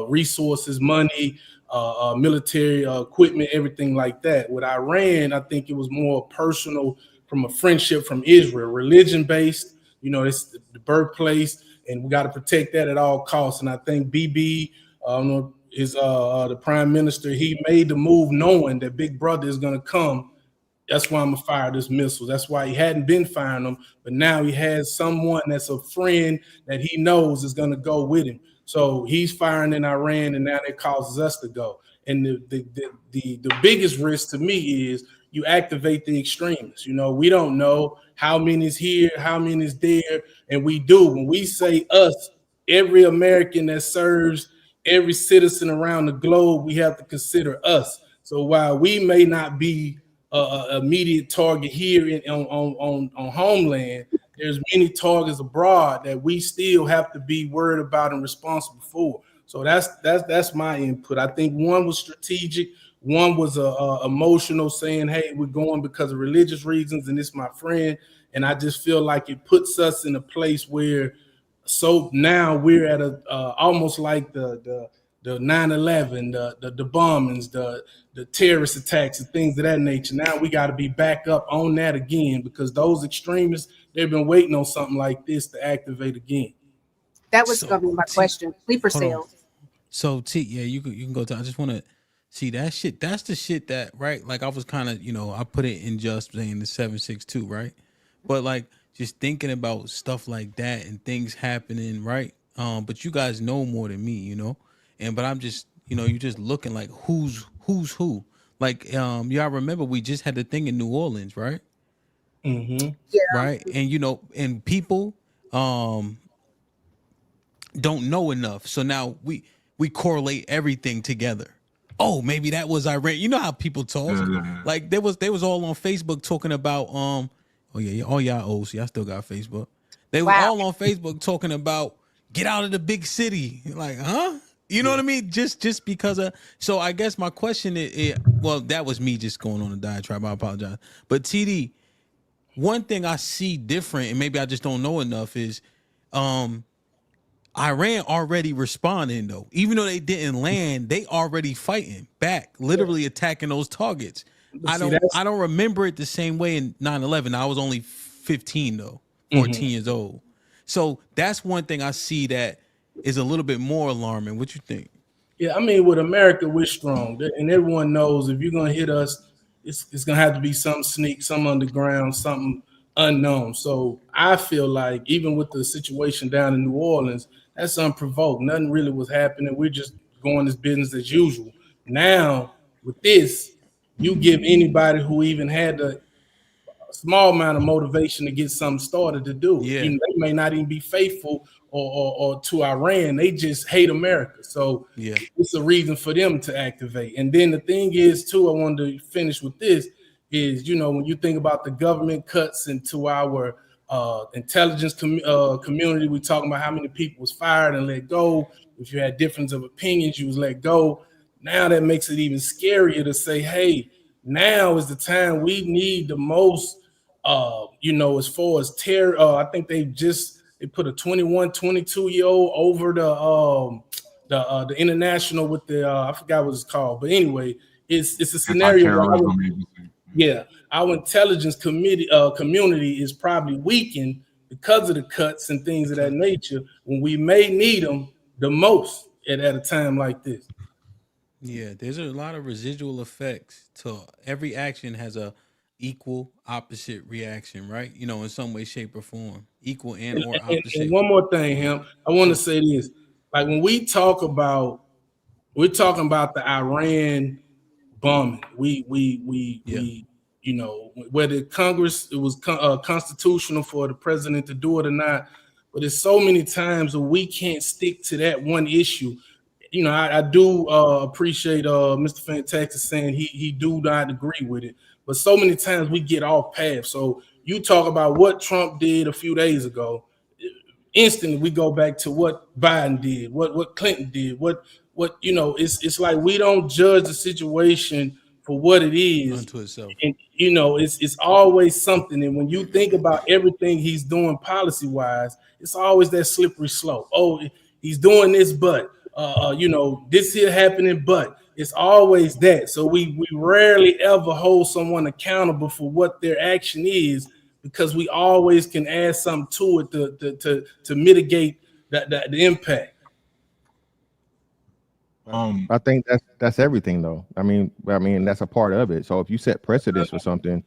S7: resources, money, military equipment, everything like that. With Iran, I think it was more personal from a friendship from Israel, religion-based. You know, it's the birthplace, and we got to protect that at all costs. And I think BB, is the prime minister. He made the move knowing that Big Brother is going to come. That's why I'm gonna fire this missile. That's why he hadn't been firing them, but now he has someone that's a friend that he knows is gonna go with him. So he's firing in Iran, and now that causes us to go. And the biggest risk to me is you activate the extremists. You know, we don't know how many is here, how many is there, and we do. When we say us, every American that serves every citizen around the globe, we have to consider us. So while we may not be immediate target here on homeland, there's many targets abroad that we still have to be worried about and responsible for. So that's my input. I think one was strategic, one was emotional, saying, hey, we're going because of religious reasons and it's my friend. And I just feel like it puts us in a place where, so now we're at a almost like the 9/11, the bombings, the terrorist attacks and things of that nature. Now we got to be back up on that again, because those extremists, they've been waiting on something like this to activate again.
S18: That was going to be my question. Sleeper cells.
S11: So you can go to. I just want to see that shit. That's the shit that, right? Like I was kind of, you know, I put it in just saying the 762, right? But like just thinking about stuff like that and things happening, right? But you guys know more than me, you know. But I'm just, you know, you're just looking like who's who. Like, y'all remember we just had the thing in New Orleans, right?
S7: Mm-hmm.
S18: Yeah.
S11: Right. And, you know, and people don't know enough. So now we correlate everything together. Oh, maybe that was Iran. You know how people talk. Like they was all on Facebook talking about, Oh yeah, all y'all old. See, I still got Facebook. They was
S4: Wow.
S11: all on Facebook talking about get out of the big city. Like, huh? You know what I mean? Just because of. So I guess my question is, well, that was me just going on a diatribe. I apologize. But TD, one thing I see different, and maybe I just don't know enough, is Iran already responding though. Even though they didn't land, they already fighting back, literally attacking those targets. I don't remember it the same way in 9/11. I was only 15 though, 14 years old. So that's one thing I see that is a little bit more alarming. What you think?
S7: Yeah, I mean, with America, we're strong, and everyone knows if you're gonna hit us, it's gonna have to be some sneak, some underground, something unknown. So I feel like even with the situation down in New Orleans, that's unprovoked. Nothing really was happening. We're just going as business as usual. Now with this, you give anybody who even had a small amount of motivation to get something started to do it.
S11: Yeah.
S7: You know, they may not even be faithful or to Iran. They just hate America. So
S11: yeah,
S7: it's a reason for them to activate. And then the thing is, too, I wanted to finish with this, is, you know, when you think about the government cuts into our intelligence community, we talking about how many people was fired and let go. If you had difference of opinions, you was let go. Now that makes it even scarier to say, hey, now is the time we need the most, you know, as far as terror. I think they put a 21, 22-year-old over the international with the I forgot what it's called, but anyway, it's a scenario where our intelligence community is probably weakened because of the cuts and things of that nature when we may need them the most at a time like this.
S11: Yeah, there's a lot of residual effects to every action has a equal opposite reaction, right? You know, in some way, shape, or form. Equal and or opposite.
S7: And one more thing, Hemp, I want to say this. Like when we're talking about the Iran bombing. We you know, whether Congress it was constitutional for the president to do it or not, but there's so many times where we can't stick to that one issue. You know, I do appreciate Mr. Fantastic saying he do not agree with it, but so many times we get off path. So you talk about what Trump did a few days ago, instantly we go back to what Biden did, what Clinton did, what you know. It's like we don't judge the situation for what it is
S11: unto itself.
S7: And you know, it's always something. And when you think about everything he's doing policy wise, it's always that slippery slope. Oh, he's doing this, but you know, this here happening, but it's always that. So we rarely ever hold someone accountable for what their action is, because we always can add something to it to mitigate the impact.
S15: I think that's everything though. I mean that's a part of it. So if you set precedents for something,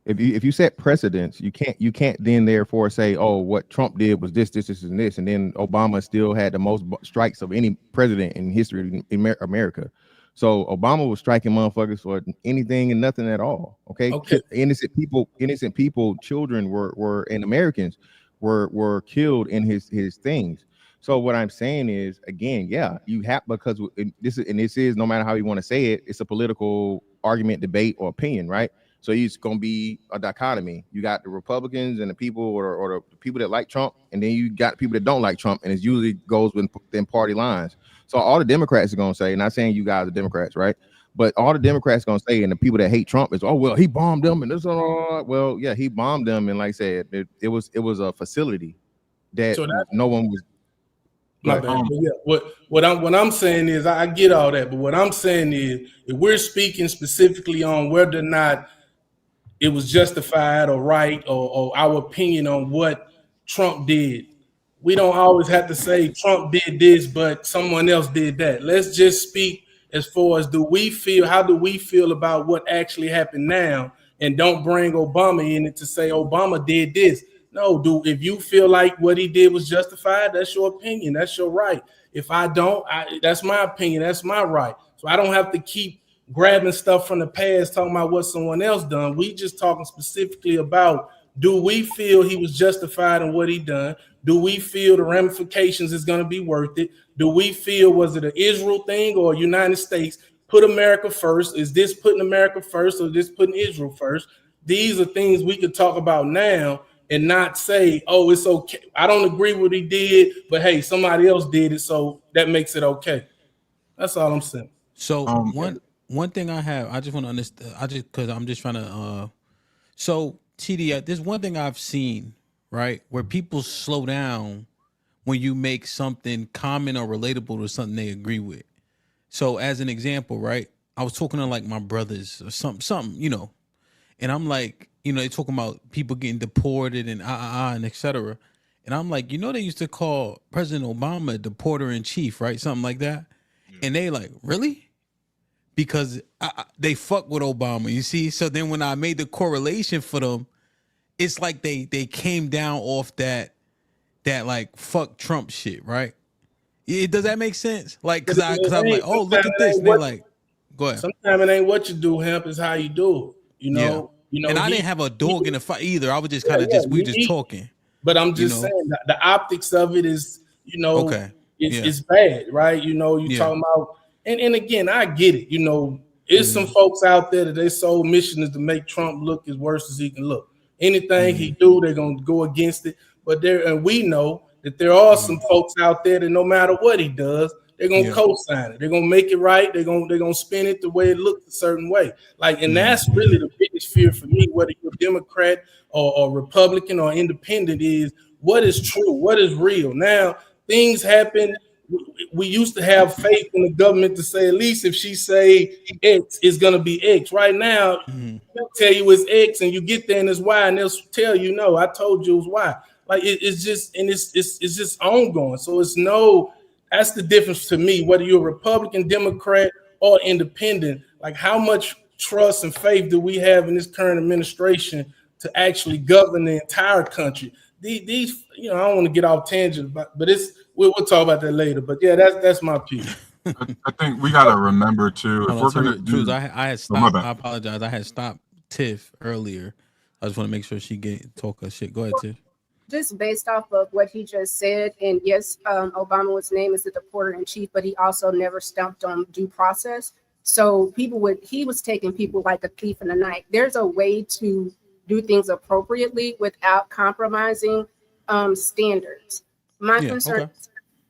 S15: if you set precedents, you can't then therefore say, oh, what Trump did was this, and this, and then Obama still had the most strikes of any president in history in America. So Obama was striking motherfuckers for anything and nothing at all. Okay. Innocent people, children were and Americans were killed in his things. So what I'm saying is, again, yeah, you have, because this is no matter how you want to say it, it's a political argument, debate, or opinion, right? So it's going to be a dichotomy. You got the Republicans and the people or the people that like Trump, and then you got people that don't like Trump, and it usually goes within party lines. So all the Democrats are going to say, not saying you guys are Democrats, right? But all the Democrats are going to say, and the people that hate Trump is, oh, well, he bombed them, and this, well, yeah, he bombed them, and like I said, it was a facility that no one was.
S7: My bad. But yeah, what I'm saying is, I get all that, but what I'm saying is, if we're speaking specifically on whether or not it was justified or right, or our opinion on what Trump did, we don't always have to say Trump did this, but someone else did that. Let's just speak as far as how do we feel about what actually happened now, and don't bring Obama in it to say Obama did this. No, if you feel like what he did was justified, that's your opinion. That's your right. If I don't, that's my opinion. That's my right. So I don't have to keep grabbing stuff from the past, talking about what someone else done. We just talking specifically about, do we feel he was justified in what he done? Do we feel the ramifications is going to be worth it? Do we feel, was it an Israel thing or United States? Put America first. Is this putting America first, or is this putting Israel first? these are things we could talk about now and not say, oh, it's okay. I don't agree with what he did, but hey, somebody else did it, so that makes it okay. That's all I'm saying.
S11: So one thing I have, I just want to understand. I just because I'm just trying to. So TD, there's one thing I've seen, right, where people slow down when you make something common or relatable to something they agree with. So as an example, right, I was talking to like my brothers or something, you know, and I'm like, you know, they talking about people getting deported and and etc. And I'm like, you know, they used to call President Obama deporter in chief, right? Something like that. And they like, really? Because they fuck with Obama, you see? So then when I made the correlation for them, it's like they came down off that like fuck Trump shit, right? Does that make sense? Like, cause I'm like, oh, look at this. And they're like, go ahead.
S7: Sometimes it ain't what you do, Hemp, is how you do it. You know,
S11: and I didn't have a dog in the fight either. I was just kind of we just talking.
S7: But I'm just saying that the optics of it is, you know, it's bad, right? You know, you talking about, and again, I get it. You know, there's some folks out there that their sole mission is to make Trump look as worse as he can look. Anything he do, they're gonna go against it. But we know that there are some folks out there that no matter what he does, they're gonna co-sign it. They're gonna make it right. They're gonna spin it the way it looks a certain way. Like, and that's really the biggest fear for me, whether you're Democrat or Republican or independent, is what is true, what is real. Now, things happen. We used to have faith in the government to say, at least if she say X, it's gonna be X. Right now, they'll tell you it's X, and you get there and it's Y, and they'll tell you, no, I told you it was Y. Like it's just, and it's just ongoing. So that's the difference to me, whether you're a Republican, Democrat, or independent. Like, how much trust and faith do we have in this current administration to actually govern the entire country? These, you know, I don't want to get off tangent, but we'll talk about that later. But yeah, that's my piece.
S21: I think we gotta remember too. If we're gonna do,
S11: I had stopped. I apologize. I had stopped Tiff earlier. I just want to make sure she talk her shit. Go ahead, Tiff.
S18: Just based off of what he just said, and yes, Obama was named as the deporter in chief, but he also never stumped on due process. So he was taking people like a thief in the night. There's a way to do things appropriately without compromising standards. My concern. Okay.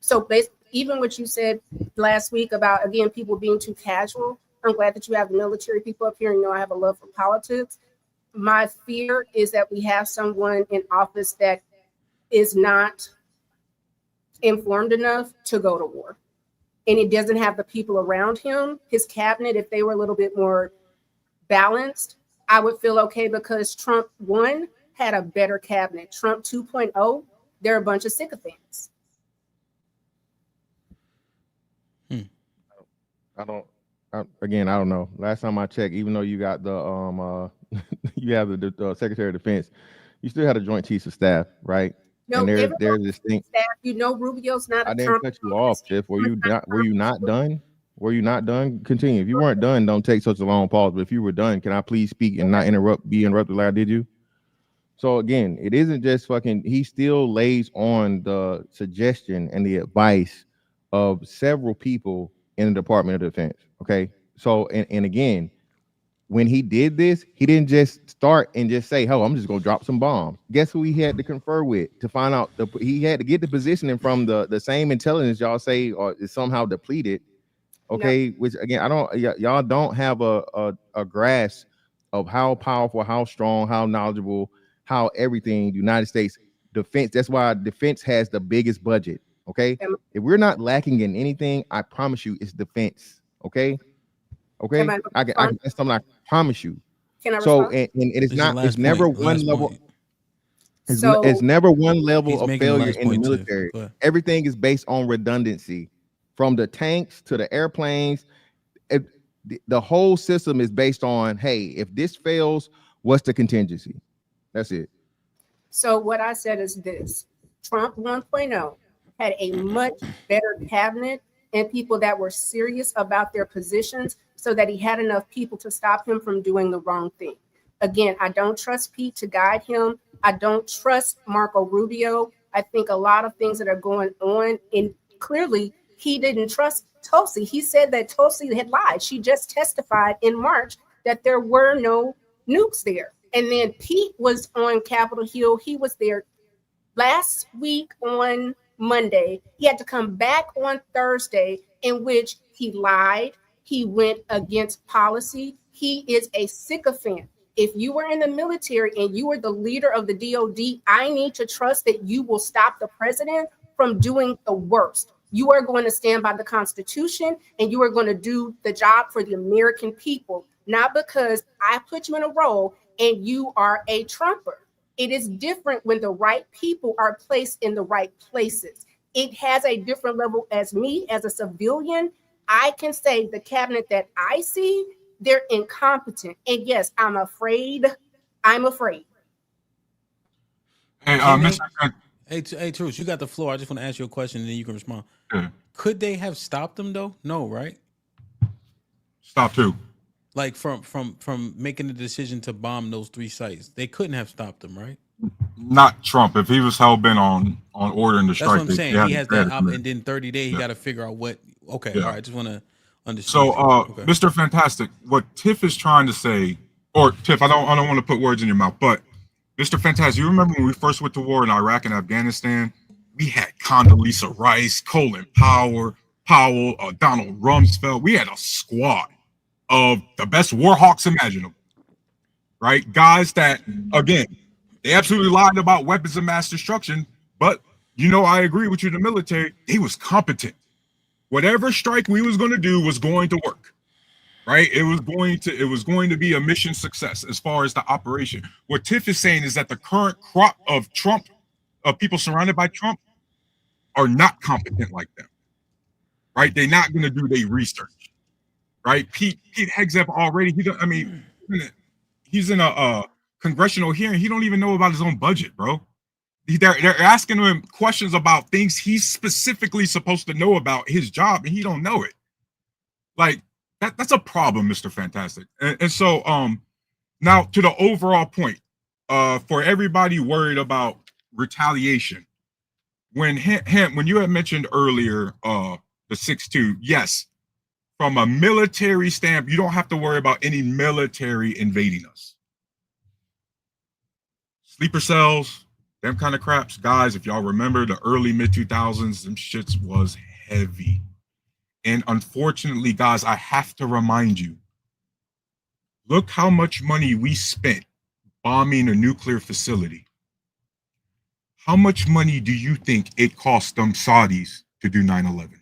S18: So even what you said last week about, again, people being too casual. I'm glad that you have military people up here. You know, I have a love for politics. My fear is that we have someone in office that is not informed enough to go to war. And he doesn't have the people around him, his cabinet, if they were a little bit more balanced, I would feel okay, because Trump 1 had a better cabinet. Trump 2.0, they're a bunch of sycophants.
S15: I don't know. Last time I checked, even though you got the you have the Secretary of Defense, you still had a Joint Chiefs of Staff, right?
S18: No,
S15: and there's this thing.
S18: Staff, you know, Rubio's not.
S15: I didn't cut you off, Jeff. Were you not done? Were you not done? Continue. If you weren't done, don't take such a long pause. But if you were done, can I please speak and not be interrupted like I did you? So again, it isn't just fucking. He still lays on the suggestion and the advice of several people in the Department of Defense. Okay, so and again, when he did this, he didn't just start and just say, "Oh, I'm just gonna drop some bombs." Guess who he had to confer with to find out? He had to get the positioning from the same intelligence y'all say or is somehow depleted. Okay, no. Which again, y'all don't have a grasp of how powerful, how strong, how knowledgeable, how everything United States defense. That's why defense has the biggest budget. Okay, if we're not lacking in anything, I promise you, it's defense. Okay. I that's something I promise you.
S18: Can I
S15: so
S18: respond?
S15: and it's not. It's never one level. It's never one level of failure in the military. Everything is based on redundancy, from the tanks to the airplanes. The whole system is based on, hey, if this fails, what's the contingency? That's it.
S18: So what I said is this: Trump 1.0 had a much better cabinet and people that were serious about their positions, so that he had enough people to stop him from doing the wrong thing. Again, I don't trust Pete to guide him. I don't trust Marco Rubio. I think a lot of things that are going on, and clearly he didn't trust Tulsi. He said that Tulsi had lied. She just testified in March that there were no nukes there. And then Pete was on Capitol Hill. He was there last week on Monday. He had to come back on Thursday, in which he lied. He went against policy. He is a sycophant. If you were in the military and you were the leader of the DOD, I need to trust that you will stop the president from doing the worst. You are going to stand by the Constitution and you are going to do the job for the American people, not because I put you in a role and you are a Trumper. It is different when the right people are placed in the right places. It has a different level. As me, as a civilian, I can say the cabinet that I see, they're incompetent. And yes, I'm afraid. I'm afraid.
S21: Hey,
S11: hey, Truce, you got the floor. I just want to ask you a question and then you can respond.
S21: Yeah.
S11: Could they have stopped them though? No, right?
S21: Stop who?
S11: Like from making the decision to bomb those 3 sites. They couldn't have stopped them, right?
S21: Not Trump. If he was hell bent on ordering the
S11: That's
S21: strike,
S11: what I'm saying. He has that and then 30 days, he got to figure out what. Okay, all right. Just want to understand.
S21: So,
S11: okay.
S21: Mr. Fantastic, what Tiff is trying to say, or Tiff, I don't want to put words in your mouth, but Mr. Fantastic, you remember when we first went to war in Iraq and Afghanistan? We had Condoleezza Rice, Colin Powell, Donald Rumsfeld. We had a squad of the best war hawks imaginable, right? Guys that, again, they absolutely lied about weapons of mass destruction, but I agree with you. The military, they was competent. Whatever strike we was going to do was going to work, right? It was going to be a mission success as far as the operation. What Tiff is saying is that the current crop of Trump, of people surrounded by Trump, are not competent like them, right? They're not going to do their research, right? Pete Hegseth already. He's in a congressional hearing. He don't even know about his own budget, bro. They're asking him questions about things he's specifically supposed to know about his job, and he don't know it. Like that's a problem, Mr. Fantastic. And so now to the overall point, for everybody worried about retaliation, when you had mentioned earlier the 6-2, yes, from a military stamp, you don't have to worry about any military invading us. Sleeper cells, them kind of craps, guys, if y'all remember the early mid-2000s, them shits was heavy. And unfortunately, guys, I have to remind you, look how much money we spent bombing a nuclear facility. How much money do you think it cost them Saudis to do 9/11?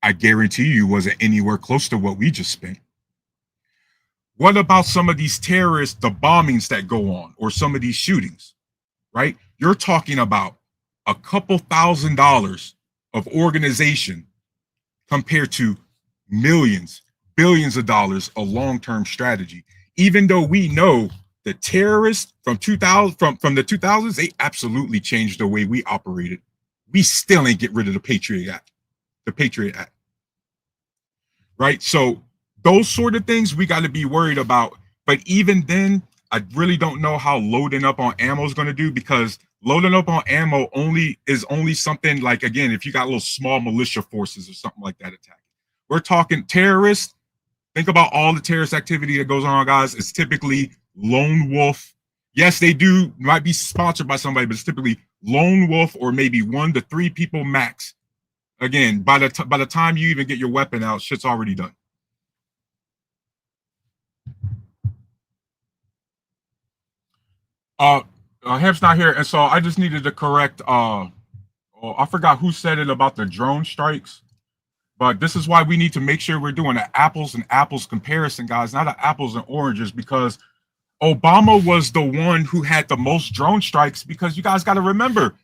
S21: I guarantee you it wasn't anywhere close to what we just spent. What about some of these terrorists, the bombings that go on, or some of these shootings, right? You're talking about a couple $1,000s of organization compared to millions, billions of dollars of long-term strategy. Even though we know the terrorists from the 2000s, they absolutely changed the way we operated. We still ain't get rid of the Patriot Act. Right? So those sort of things we got to be worried about. But even then, I really don't know how loading up on ammo is going to do, because loading up on ammo is only something like, again, if you got little small militia forces or something like that attacking. We're talking terrorists. Think about all the terrorist activity that goes on, guys. It's typically lone wolf. Yes, they might be sponsored by somebody, but it's typically lone wolf or maybe 1 to 3 people max. Again, by the time you even get your weapon out, shit's already done. Hamp's not here, and so I just needed to correct. I forgot who said it about the drone strikes, but this is why we need to make sure we're doing an apples and apples comparison, guys, not an apples and oranges, because Obama was the one who had the most drone strikes, because you guys got to remember,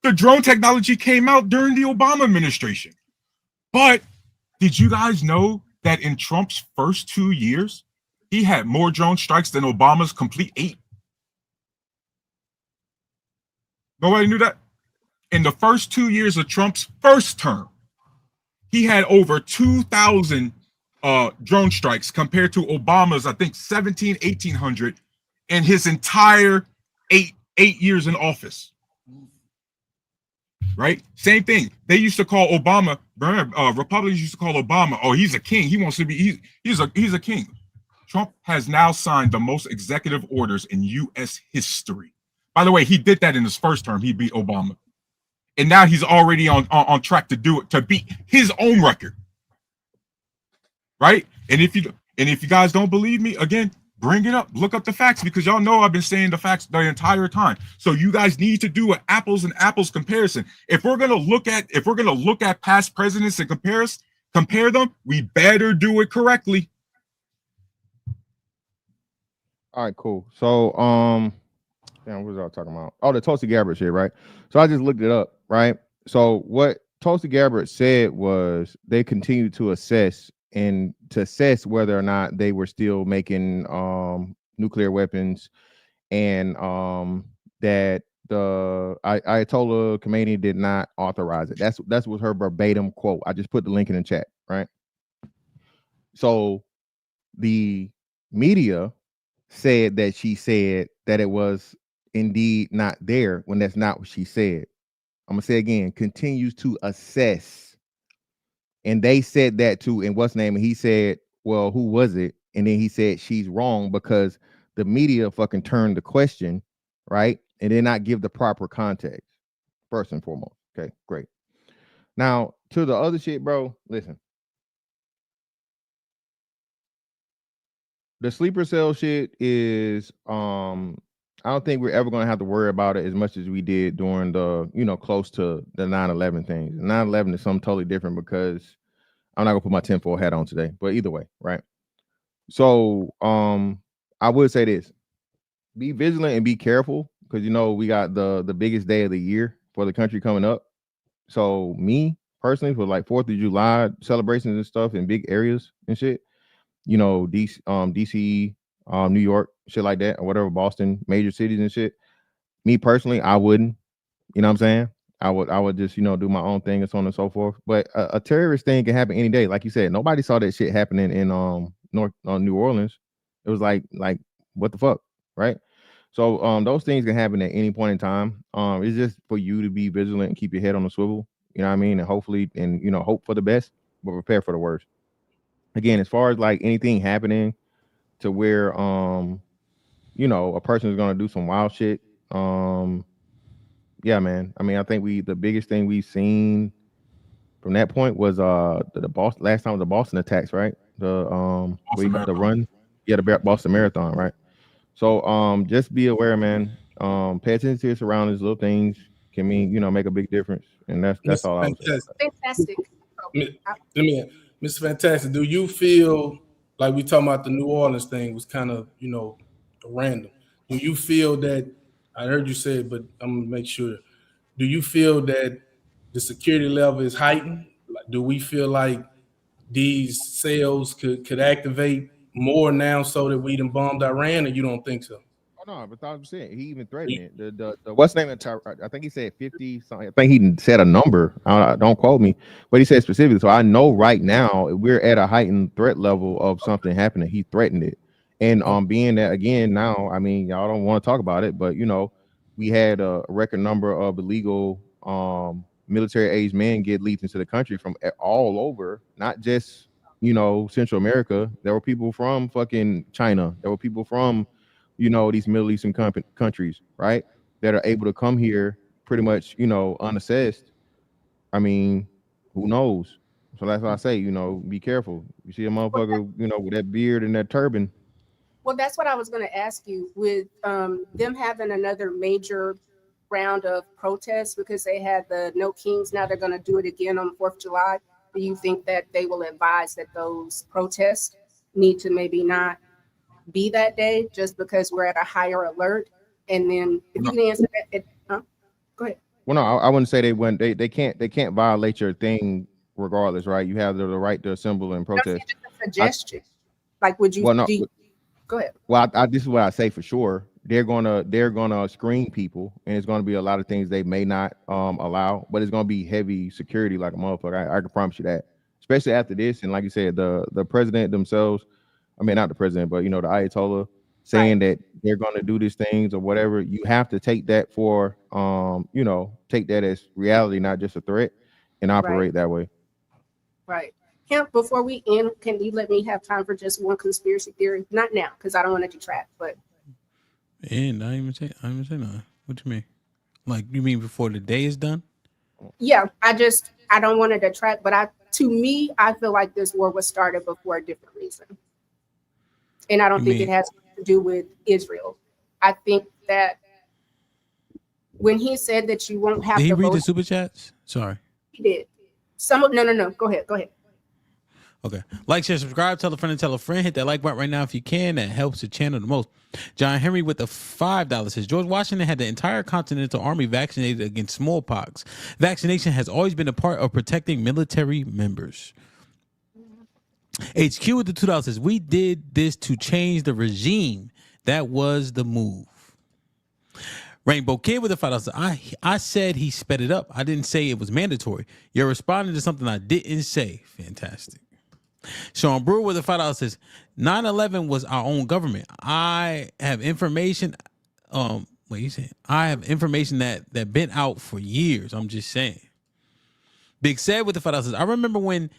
S21: the drone technology came out during the Obama administration. But did you guys know that in Trump's first 2 years, he had more drone strikes than Obama's complete 8? Nobody knew that? In the first 2 years of Trump's first term, he had over 2,000 drone strikes compared to Obama's, I think, 1,800 in his entire eight years in office. Right? Same thing. They used to call Obama, Republicans used to call Obama, oh, he's a king. He wants to be, he's a king. Trump has now signed the most executive orders in U.S. history. By the way, he did that in his first term. He beat Obama. And now he's already on track to do it, to beat his own record. Right? And if you guys don't believe me, again, bring it up. Look up the facts, because y'all know I've been saying the facts the entire time. So you guys need to do an apples and apples comparison. If we're gonna look at past presidents and compare them, we better do it correctly.
S15: All right, cool. So, damn, what was I talking about? Oh, the Tulsi Gabbard shit, right? So I just looked it up, right? So what Tulsi Gabbard said was they continue to assess whether or not they were still making nuclear weapons, and that the Ayatollah Khomeini did not authorize it. That's what her verbatim quote. I just put the link in the chat, right? So the media said that she said that it was indeed not there, when that's not what she said. I'm gonna say again, continues to assess. And they said that too, and what's name? And he said, well, who was it? And then he said she's wrong because the media fucking turned the question, right? And did not give the proper context, first and foremost. Okay, great. Now to the other shit, bro. Listen. The sleeper cell shit is I don't think we're ever gonna have to worry about it as much as we did during the, close to the 9/11 things. 9/11 is something totally different, because I'm not gonna put my tinfoil hat on today, but either way, right? So I would say this: be vigilant and be careful, because we got the biggest day of the year for the country coming up. So me personally, for like 4th of July celebrations and stuff in big areas and shit, DC, New York, shit like that, or whatever, Boston, major cities and shit. Me personally, I wouldn't. You know what I'm saying? I would just, do my own thing and so on and so forth. But a terrorist thing can happen any day. Like you said, nobody saw that shit happening in New Orleans. It was like what the fuck, right? So those things can happen at any point in time. It's just for you to be vigilant and keep your head on the swivel. You know what I mean? And hopefully, and hope for the best, but prepare for the worst. Again, as far as like anything happening to where a person is gonna do some wild shit, yeah, man. I mean, I think the biggest thing we've seen from that point was the Boston, last time was the Boston attacks, right? The run, yeah, the Boston Marathon, right? So just be aware, man. Pay attention to your surroundings. Little things can mean, make a big difference, and that's all I was saying.
S18: Fantastic.
S7: Mr. Fantastic, do you feel like we talking about the New Orleans thing was kind of, random? Do you feel that, I heard you say it, but I'm gonna make sure, do you feel that the security level is heightened? Do we feel like these cells could activate more now so that we done bombed Iran, or you don't think so?
S15: Oh no, but 1,000%. He even threatened it. The what's name? I think he said 50 something. I think he said a number. Don't quote me, but he said specifically. So I know right now we're at a heightened threat level of something happening. He threatened it, and being that again now, I mean, y'all don't want to talk about it, but we had a record number of illegal military age men get leaked into the country from all over, not just Central America. There were people from fucking China. There were people from these Middle Eastern countries, right, that are able to come here pretty much, unassessed. I mean, who knows? So that's why I say, be careful. You see a motherfucker, with that beard and that turban.
S18: Well, that's what I was going to ask you, with them having another major round of protests, because they had the No Kings. Now they're going to do it again on 4th of July. Do you think that they will advise that those protests need to maybe not be that day, just because we're at a higher alert? And then if you can answer that, go ahead.
S15: Well, no, I wouldn't say they wouldn't. They can't violate your thing regardless, right? You have the right to assemble and protest.
S18: Just a suggestion. Would you?
S15: Well, no.
S18: Go ahead.
S15: Well, this is what I say for sure. They're gonna screen people, and it's gonna be a lot of things they may not allow, but it's gonna be heavy security like a motherfucker. I can promise you that. Especially after this, and like you said, the president themselves. I mean, not the president, but the Ayatollah saying that they're going to do these things or whatever. You have to take that for, take that as reality, not just a threat, and operate that way.
S18: Right. Hemp, before we end, can you let me have time for just one conspiracy theory? Not now, because I don't want to detract, but
S11: And I didn't even say nothing. What you mean? Like, you mean before the day is done?
S18: yeah, I don't want to detract, but to me, I feel like this war was started before a different reason. And I don't think it has to do with Israel. I think that when he said that you won't have
S11: Did he
S18: to
S11: read
S18: vote,
S11: the super chats? Sorry.
S18: he did. No. Go ahead.
S11: Okay. Like, share, subscribe, tell a friend and tell a friend. Hit that like button right now if you can. That helps the channel the most. John Henry with the $5 says, George Washington had the entire Continental Army vaccinated against smallpox. Vaccination has always been a part of protecting military members. HQ with the $2 says, we did this to change the regime. That was the move. Rainbow Kid with the $5. I said he sped it up. I didn't say it was mandatory. You're responding to something I didn't say. Fantastic. Sean Brewer with the $5 says 9/11 was our own government. I have information. What you saying? I have information that been out for years. I'm just saying. Big Said with the $5 says I remember when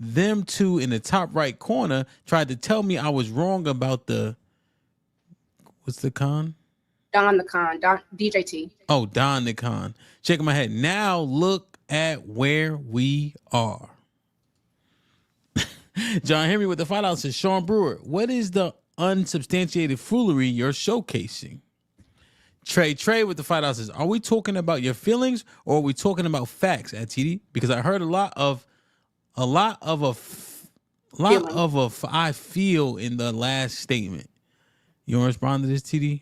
S11: them two in the top right corner tried to tell me I was wrong about the what's the con?
S18: Don DJT.
S11: Oh, Don the con. Shaking my head. Now look at where we are. John Henry with the $5 says, Sean Brewer, what is the unsubstantiated foolery you're showcasing? Trey with the $5 says, are we talking about your feelings or are we talking about facts at TD? Because I heard a lot of I feel in the last statement. You want to respond to this, TD?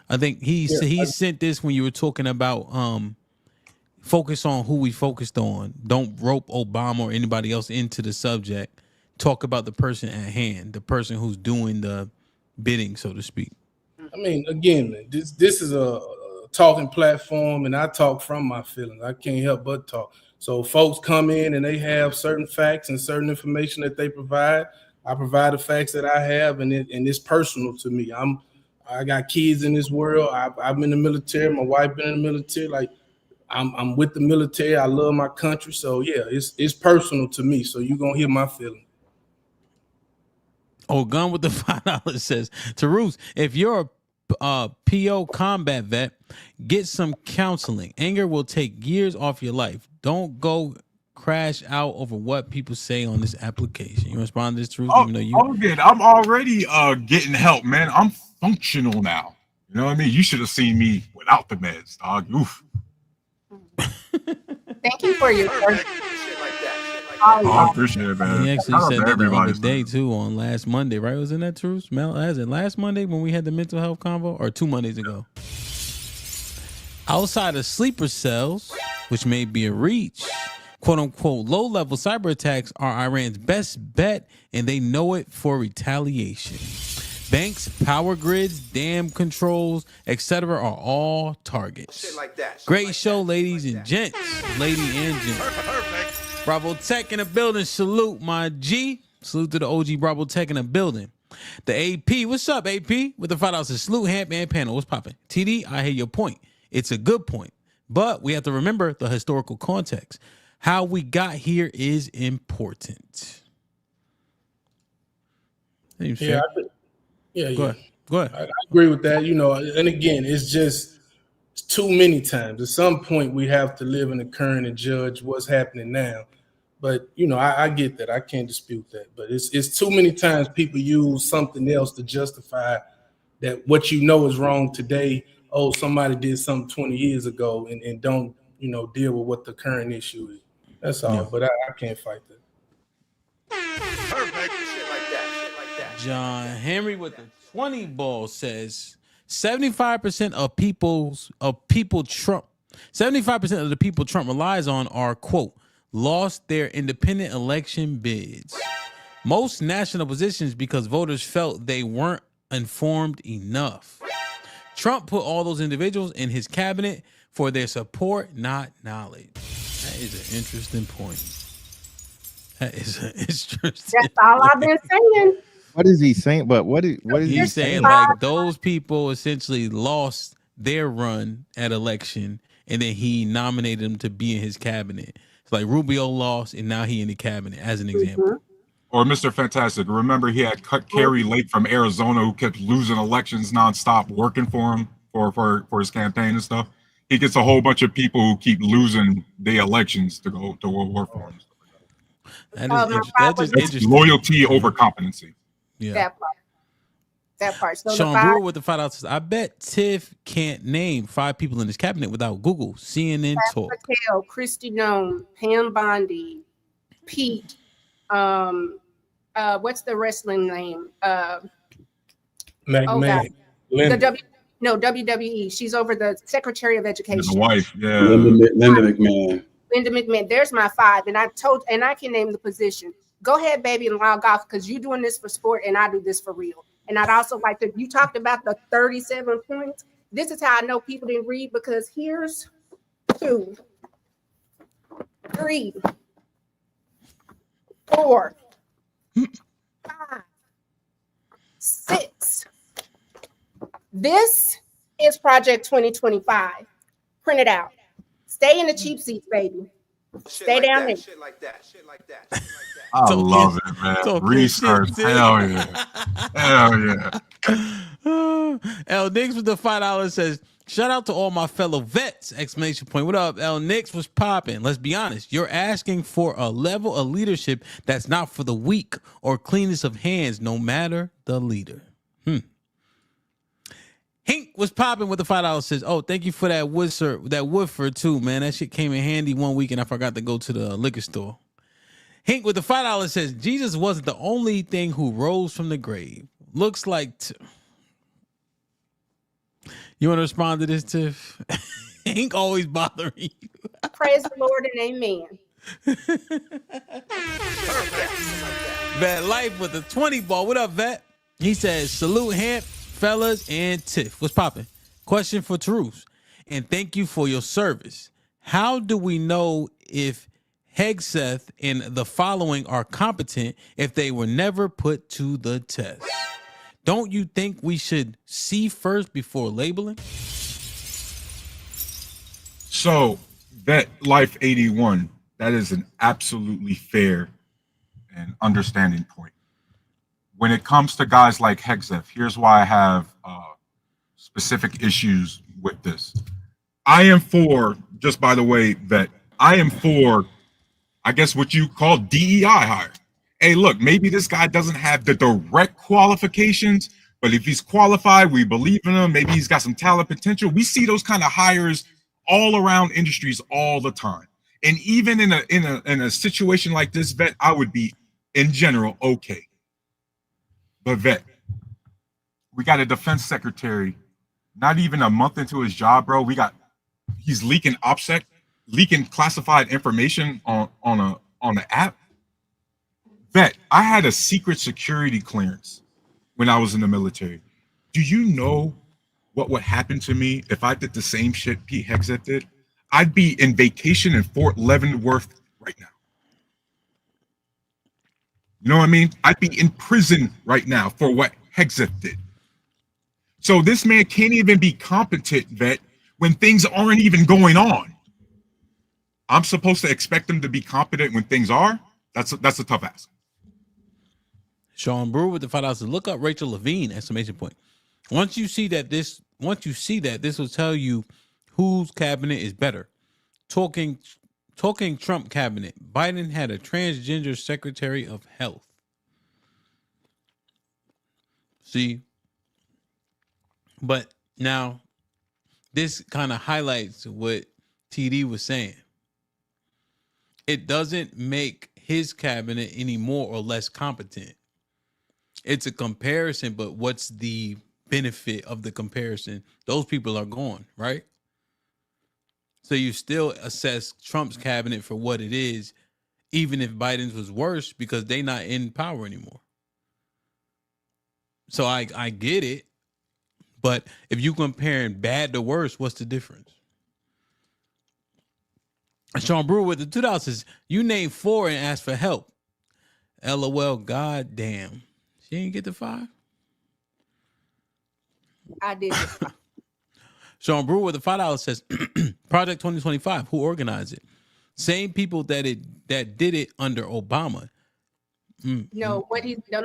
S11: I think he sent this when you were talking about focus on who we focused on. Don't rope Obama or anybody else into the subject. Talk about the person at hand, the person who's doing the bidding, so to speak.
S7: I mean, again, man, this is a talking platform, and I talk from my feelings. I can't help but talk. So folks come in and they have certain facts and certain information that they provide. I provide the facts that I have, and it's personal to me. I got kids in this world. I've been in the military. My wife been in the military. Like I'm with the military. I love my country. So yeah, it's personal to me. So you're gonna hear my feelings.
S11: Oh, Gun with the $5 says, Tarus, if you're a PO combat vet, get some counseling. Anger will take years off your life. Don't go crash out over what people say on this application. You respond to this, Tarus? Even though
S21: I'm already getting help, man. I'm functional now. You know what I mean? You should have seen me without the meds, dog. Oof.
S18: Thank you for your
S21: I appreciate it, man.
S11: He actually said that the other day too on last Monday, right? Wasn't that true? Was it last Monday when we had the mental health convo, or 2 Mondays ago? Outside of sleeper cells, which may be a reach, quote unquote, low level cyber attacks are Iran's best bet, and they know it for retaliation. Banks, power grids, dam controls, etc. are all targets. Great show, ladies and gents. Lady and gent. Bravo Tech in the building. Salute, my G. Salute to the OG Bravo Tech in the building. The AP. What's up, AP? With the $5 says, salute, HAMP, and panel. What's popping? TD, I hear your point. It's a good point. But we have to remember the historical context. How we got here is important.
S7: Yeah.
S11: Go ahead.
S7: I agree with that. And again, it's just too many times. At some point, we have to live in the current and judge what's happening now. But I get that. I can't dispute that. But it's too many times people use something else to justify that what is wrong today. Oh, somebody did something 20 years ago, and don't deal with what the current issue is. That's all. Yeah. But I can't fight that.
S11: John Henry with the 20 ball says 75% of people Trump 75% of the people Trump relies on are, quote, lost their independent election bids. Most national positions because voters felt they weren't informed enough. Trump put all those individuals in his cabinet for their support, not knowledge. That is an interesting point.
S18: That's all I've been saying.
S15: What is he saying? But what is
S11: he's saying? Like, those people essentially lost their run at election, and then he nominated them to be in his cabinet. It's like Rubio lost, and now he in the cabinet, as an example.
S21: Or Mr. Fantastic. Remember, he had Kerry Lake from Arizona who kept losing elections nonstop, working for him for his campaign and stuff. He gets a whole bunch of people who keep losing the elections to go to work for him.
S11: That's just interesting.
S21: Loyalty over competency.
S11: Yeah.
S18: That part. So
S11: Sean Brewer with the $5 says, I bet Tiff can't name 5 people in his cabinet without Google. CNN talk.
S18: Patel, Christy Nome, Pam Bondi, Pete. What's the wrestling name?
S12: McMahon.
S18: WWE. She's over the Secretary of Education.
S21: His wife, yeah.
S20: Linda McMahon.
S18: Linda McMahon. There's my 5, and I can name the position. Go ahead, baby, and log off because you're doing this for sport, and I do this for real. And I'd also like to. You talked about the 37 points. This is how I know people didn't read because here's 2, 3, 4, 5, 6. This is Project 2025. Print it out. Stay in the cheap seats, baby. Stay down there.
S8: Shit like that.
S21: I love it, man. Research. Hell yeah. Hell yeah.
S11: L Nix with the $5 says, shout out to all my fellow vets! Exclamation point. What up? L Nix was popping. Let's be honest. You're asking for a level of leadership that's not for the weak or cleanest of hands, no matter the leader. Hink was popping with the $5 says, oh, thank you for that Woodford too, man. That shit came in handy one week and I forgot to go to the liquor store. Hink with the $5 says, Jesus wasn't the only thing who rose from the grave. Looks like... You want to respond to this, Tiff? Hink always bothering you.
S18: Praise the Lord and amen.
S11: Vet Life with the 20 ball. What up, Vet? He says, salute Hamp, fellas, and Tiff. What's popping? Question for Teruse. And thank you for your service. How do we know if Hegseth and the following are competent if they were never put to the test? Don't you think we should see first before labeling?
S21: So, Vet Life 81, that is an absolutely fair and understanding point. When it comes to guys like Hegseth, here's why I have specific issues with this. I am for, just by the way, Vet, I am for, I guess what you call DEI hire. Hey, look, maybe this guy doesn't have the direct qualifications, but if he's qualified, we believe in him. Maybe he's got some talent potential. We see those kind of hires all around industries all the time. And even in a situation like this, Vet, I would be, in general, okay. But Vet, we got a defense secretary, not even a month into his job, bro. He's leaking OPSEC, leaking classified information on an app. Vet, I had a secret security clearance when I was in the military. Do you know what would happen to me if I did the same shit Pete Hegseth did? I'd be in vacation in Fort Leavenworth right now. You know what I mean? I'd be in prison right now for what Hegseth did. So this man can't even be competent, Vet, when things aren't even going on. I'm supposed to expect him to be competent when things are? That's a tough ask.
S11: Sean Brewer with the $5 says, look up Rachel Levine! Exclamation point. Once you see that, this will tell you whose cabinet is better. Talking Trump cabinet. Biden had a transgender secretary of health. See, but now this kind of highlights what TD was saying. It doesn't make his cabinet any more or less competent. It's a comparison, but what's the benefit of the comparison? Those people are gone, right? So you still assess Trump's cabinet for what it is, even if Biden's was worse, because they're not in power anymore. So I get it, but if you comparing bad to worse, what's the difference? Sean Brewer with the $2 says, you name 4 and ask for help. LOL, goddamn. She didn't get the 5?
S18: I did.
S11: Sean Brewer with the $5 says, Project 2025, who organized it? Same people that did it under Obama.
S18: No, what he no,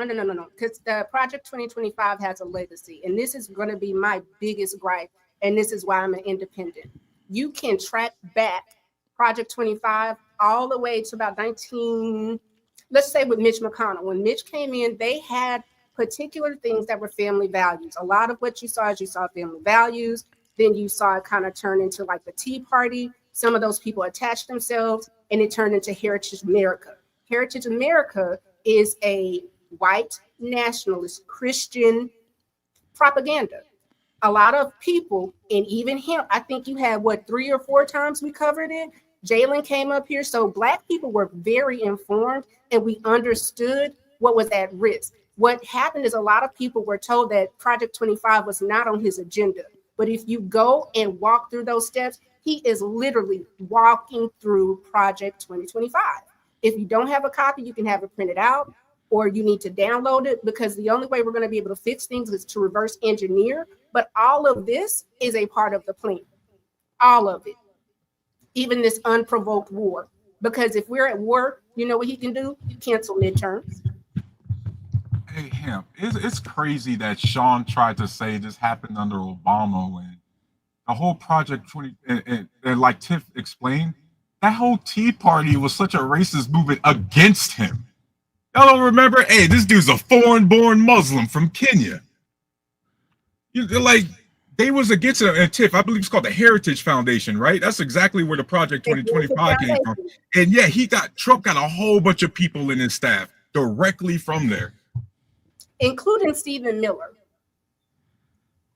S18: because the Project 2025 has a legacy, and this is going to be my biggest gripe, and this is why I'm an independent. You can track back Project 25 all the way to about 19, let's say with Mitch McConnell. When Mitch came in, they had particular things that were family values. A lot of what you saw is you saw family values. Then you saw it kind of turn into like the Tea Party. Some of those people attached themselves, and it turned into Heritage America. Heritage America is a white nationalist Christian propaganda. A lot of people, and even him, I think you had 3 or 4 times we covered it. Jalen came up here. So Black people were very informed, and we understood what was at risk. What happened is a lot of people were told that Project 25 was not on his agenda. But if you go and walk through those steps, he is literally walking through Project 2025. If you don't have a copy, you can have it printed out, or you need to download it, because the only way we're going to be able to fix things is to reverse engineer. But all of this is a part of the plan. All of it. Even this unprovoked war. Because if we're at war, you know what he can do? Cancel midterms.
S21: Hey, Hamp, it's crazy that Sean tried to say this happened under Obama when the whole Project 20, and like Tiff explained, that whole Tea Party was such a racist movement against him. Y'all don't remember? Hey, this dude's a foreign-born Muslim from Kenya. They was against him. And Tiff, I believe it's called the Heritage Foundation, right? That's exactly where the Project 2025 came from. And yeah, Trump got a whole bunch of people in his staff directly from there.
S18: Including Stephen Miller.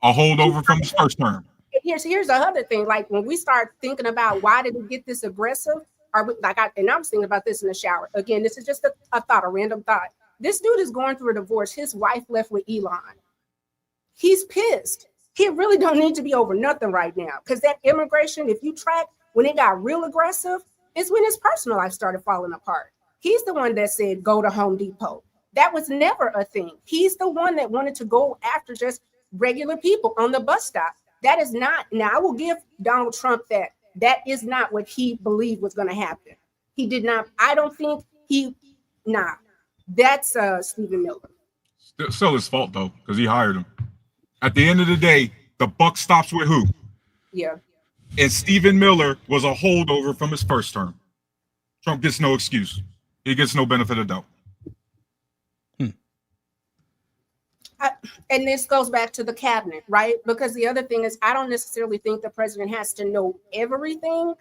S21: A holdover from his first term.
S18: Here's the other thing. Like when we start thinking about why did it get this aggressive, I was thinking about this in the shower. Again, this is just a thought, a random thought. This dude is going through a divorce. His wife left with Elon. He's pissed. He really don't need to be over nothing right now, because that immigration, if you track when it got real aggressive, is when his personal life started falling apart. He's the one that said go to Home Depot. That was never a thing. He's the one that wanted to go after just regular people on the bus stop. That is not, now I will give Donald Trump that. That is not what he believed was going to happen. He did not, I don't think that's Stephen Miller.
S21: Still his fault though, because he hired him. At the end of the day, the buck stops with who?
S18: Yeah.
S21: And Stephen Miller was a holdover from his first term. Trump gets no excuse. He gets no benefit of doubt.
S18: And this goes back to the cabinet, right? Because the other thing is, I don't necessarily think the president has to know everything.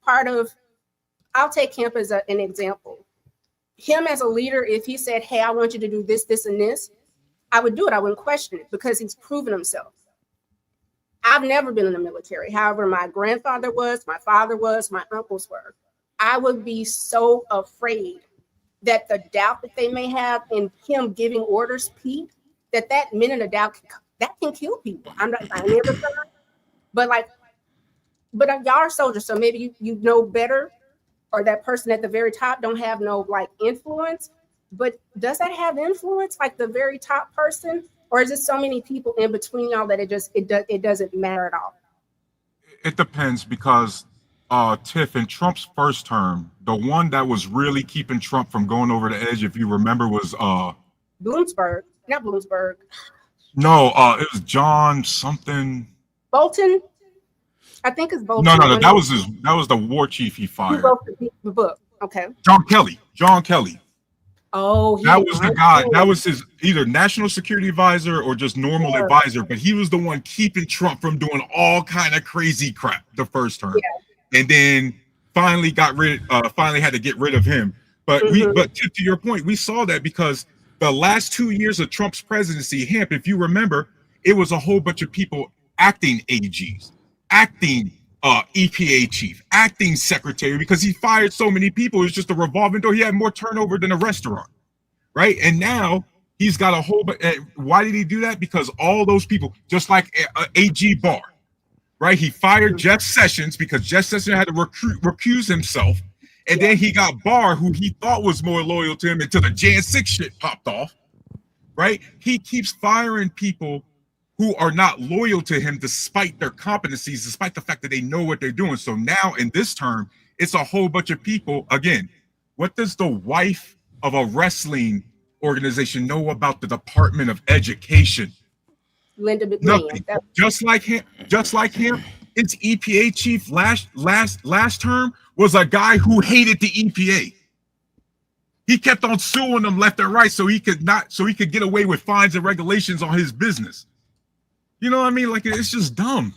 S18: I'll take him as an example. Him as a leader, if he said, hey, I want you to do this, this, and this, I would do it. I wouldn't question it because he's proven himself. I've never been in the military. However, my grandfather was, my father was, my uncles were. I would be so afraid that the doubt that they may have in him giving orders, Pete, that minute of doubt that can kill people. I never tried, but y'all are soldiers, so maybe you know better, or that person at the very top don't have no influence. But does that have influence, like the very top person, or is it so many people in between y'all that it doesn't matter at all?
S21: It depends, because Tiff, in Trump's first term, the one that was really keeping Trump from going over the edge, if you remember, was
S18: Bloomsburg. Not Bloomsburg.
S21: No, it was John something.
S18: Bolton. I think it's Bolton.
S21: No. That was the war chief he fired.
S18: Who wrote the book? Okay.
S21: John Kelly.
S18: Oh,
S21: that was the guy. That was his either national security advisor or just normal advisor. But he was the one keeping Trump from doing all kind of crazy crap the first term, and then finally had to get rid of him. But but to your point, we saw that because the last 2 years of Trump's presidency, Hamp, if you remember, it was a whole bunch of people acting AGs, acting EPA chief, acting secretary, because he fired so many people. It's just a revolving door. He had more turnover than a restaurant, right? And now he's got a whole bunch. Why did he do that? Because all those people, just like AG Barr, right? He fired Jeff Sessions because Jeff Sessions had to recuse himself. And then he got Barr, who he thought was more loyal to him, until the Jan 6 shit popped off, right? He keeps firing people who are not loyal to him despite their competencies, despite the fact that they know what they're doing. So now in this term, It's a whole bunch of people. Again, what does the wife of a wrestling organization know about the Department of Education?
S18: Linda McMahon.
S21: Nothing. Just like him, its EPA chief last term was a guy who hated the EPA. He kept on suing them left and right so he could get away with fines and regulations on his business. You know what I mean? Like, it's just dumb.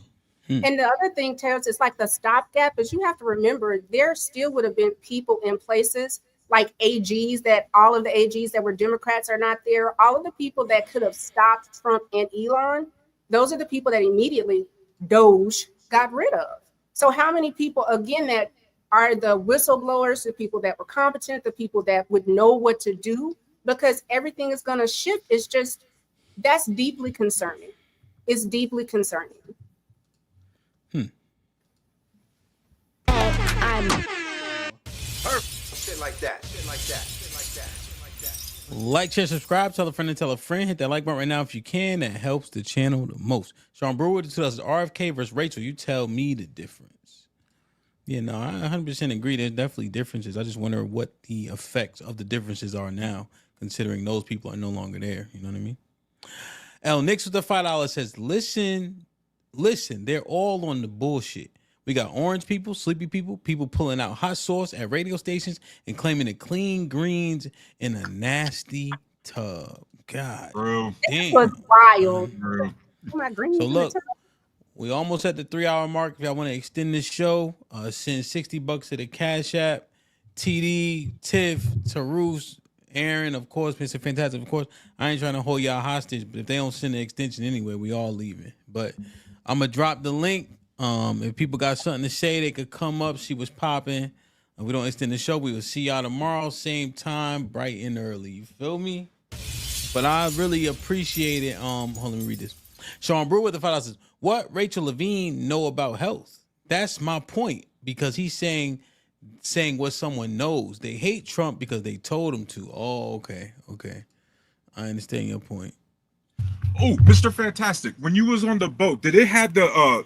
S18: And the other thing, Terrence, is like the stopgap is you have to remember there still would have been people in places like AGs, that all of the AGs that were Democrats are not there. All of the people that could have stopped Trump and Elon, those are the people that immediately Doge got rid of. So how many people, again, that are the whistleblowers, the people that were competent, the people that would know what to do, because everything is going to shift. It's just, that's deeply concerning. It's deeply concerning.
S2: Shit like that. Shit like that. Shit like that. Shit like that.
S11: Like, share, subscribe, tell a friend and tell a friend. Hit that like button right now if you can. That helps the channel the most. Sean Brewer, this is RFK versus Rachel. You tell me the difference. Yeah, no, I 100% agree. There's definitely differences. I just wonder what the effects of the differences are now, considering those people are no longer there. You know what I mean? L Nix with the $5 says, listen, they're all on the bullshit. We got orange people, sleepy people, people pulling out hot sauce at radio stations and claiming to clean greens in a nasty tub. God,
S21: bro,
S18: this was wild.
S11: So look, we almost at the 3-hour mark. If y'all want to extend this show, send $60 to the Cash App. TD, Tiff, Tarus, Aaron, of course, Mr. Fantastic, of course. I ain't trying to hold y'all hostage, but if they don't send the extension anyway, we all leaving. But I'm gonna drop the link. If people got something to say, they could come up. She was popping. We don't extend the show. We will see y'all tomorrow, same time, bright and early. You feel me? But I really appreciate it. Hold on, let me read this. Sean Brewer with the $5 says, what Rachel Levine know about health? That's my point, because he's saying what someone knows. They hate Trump because they told him to. Oh, okay. I understand your point.
S21: Oh, Mr. Fantastic, when you was on the boat, did it have your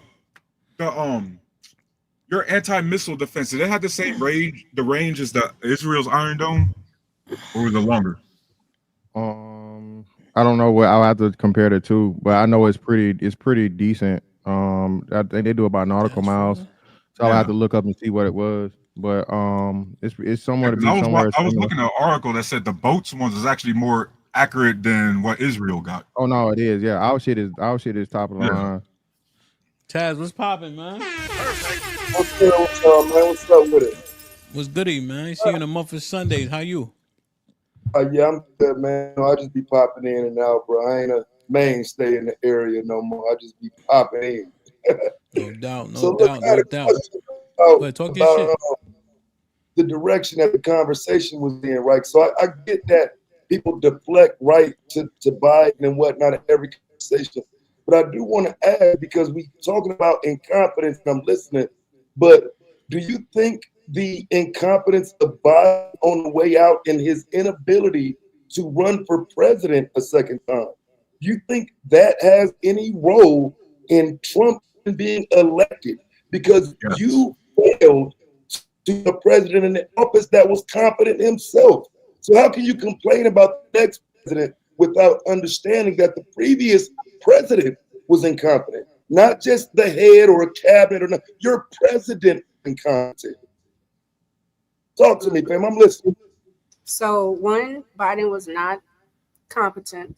S21: anti-missile defense, did it have the same range as the Israel's Iron Dome, or was it longer?
S15: I don't know what I'll have to compare the two, but I know it's pretty decent. I think they do about nautical miles, so I'll have to look up and see what it was. But it's somewhere to be somewhere.
S21: I was looking at an article that said the boats ones is actually more accurate than what Israel got.
S15: Oh no, it is. Yeah, our shit is top of the line.
S11: Taz, what's popping, man?
S22: What's good with y'all, man? What's up with it?
S11: What's goody, man? See you in a month of Sundays. How you?
S22: Yeah, I'm good, man. I just be popping in and out, bro. I ain't a mainstay in the area no more. I just be popping in.
S11: No doubt, no
S22: So
S11: doubt,
S22: look,
S11: no doubt. Go ahead, talk your shit.
S22: The direction that the conversation was in, right? So I get that people deflect right to Biden and whatnot in every conversation. But I do want to add, because we talking about incompetence and I'm listening, but do you think the incompetence of Biden on the way out and his inability to run for president a second time, you think that has any role in Trump being elected? Because you failed to be a president in the office that was competent himself. So how can you complain about the next president without understanding that the previous president was incompetent? Not just the head or a cabinet or not. Your president incompetent. Talk to me, fam. I'm listening.
S18: So one, Biden was not competent.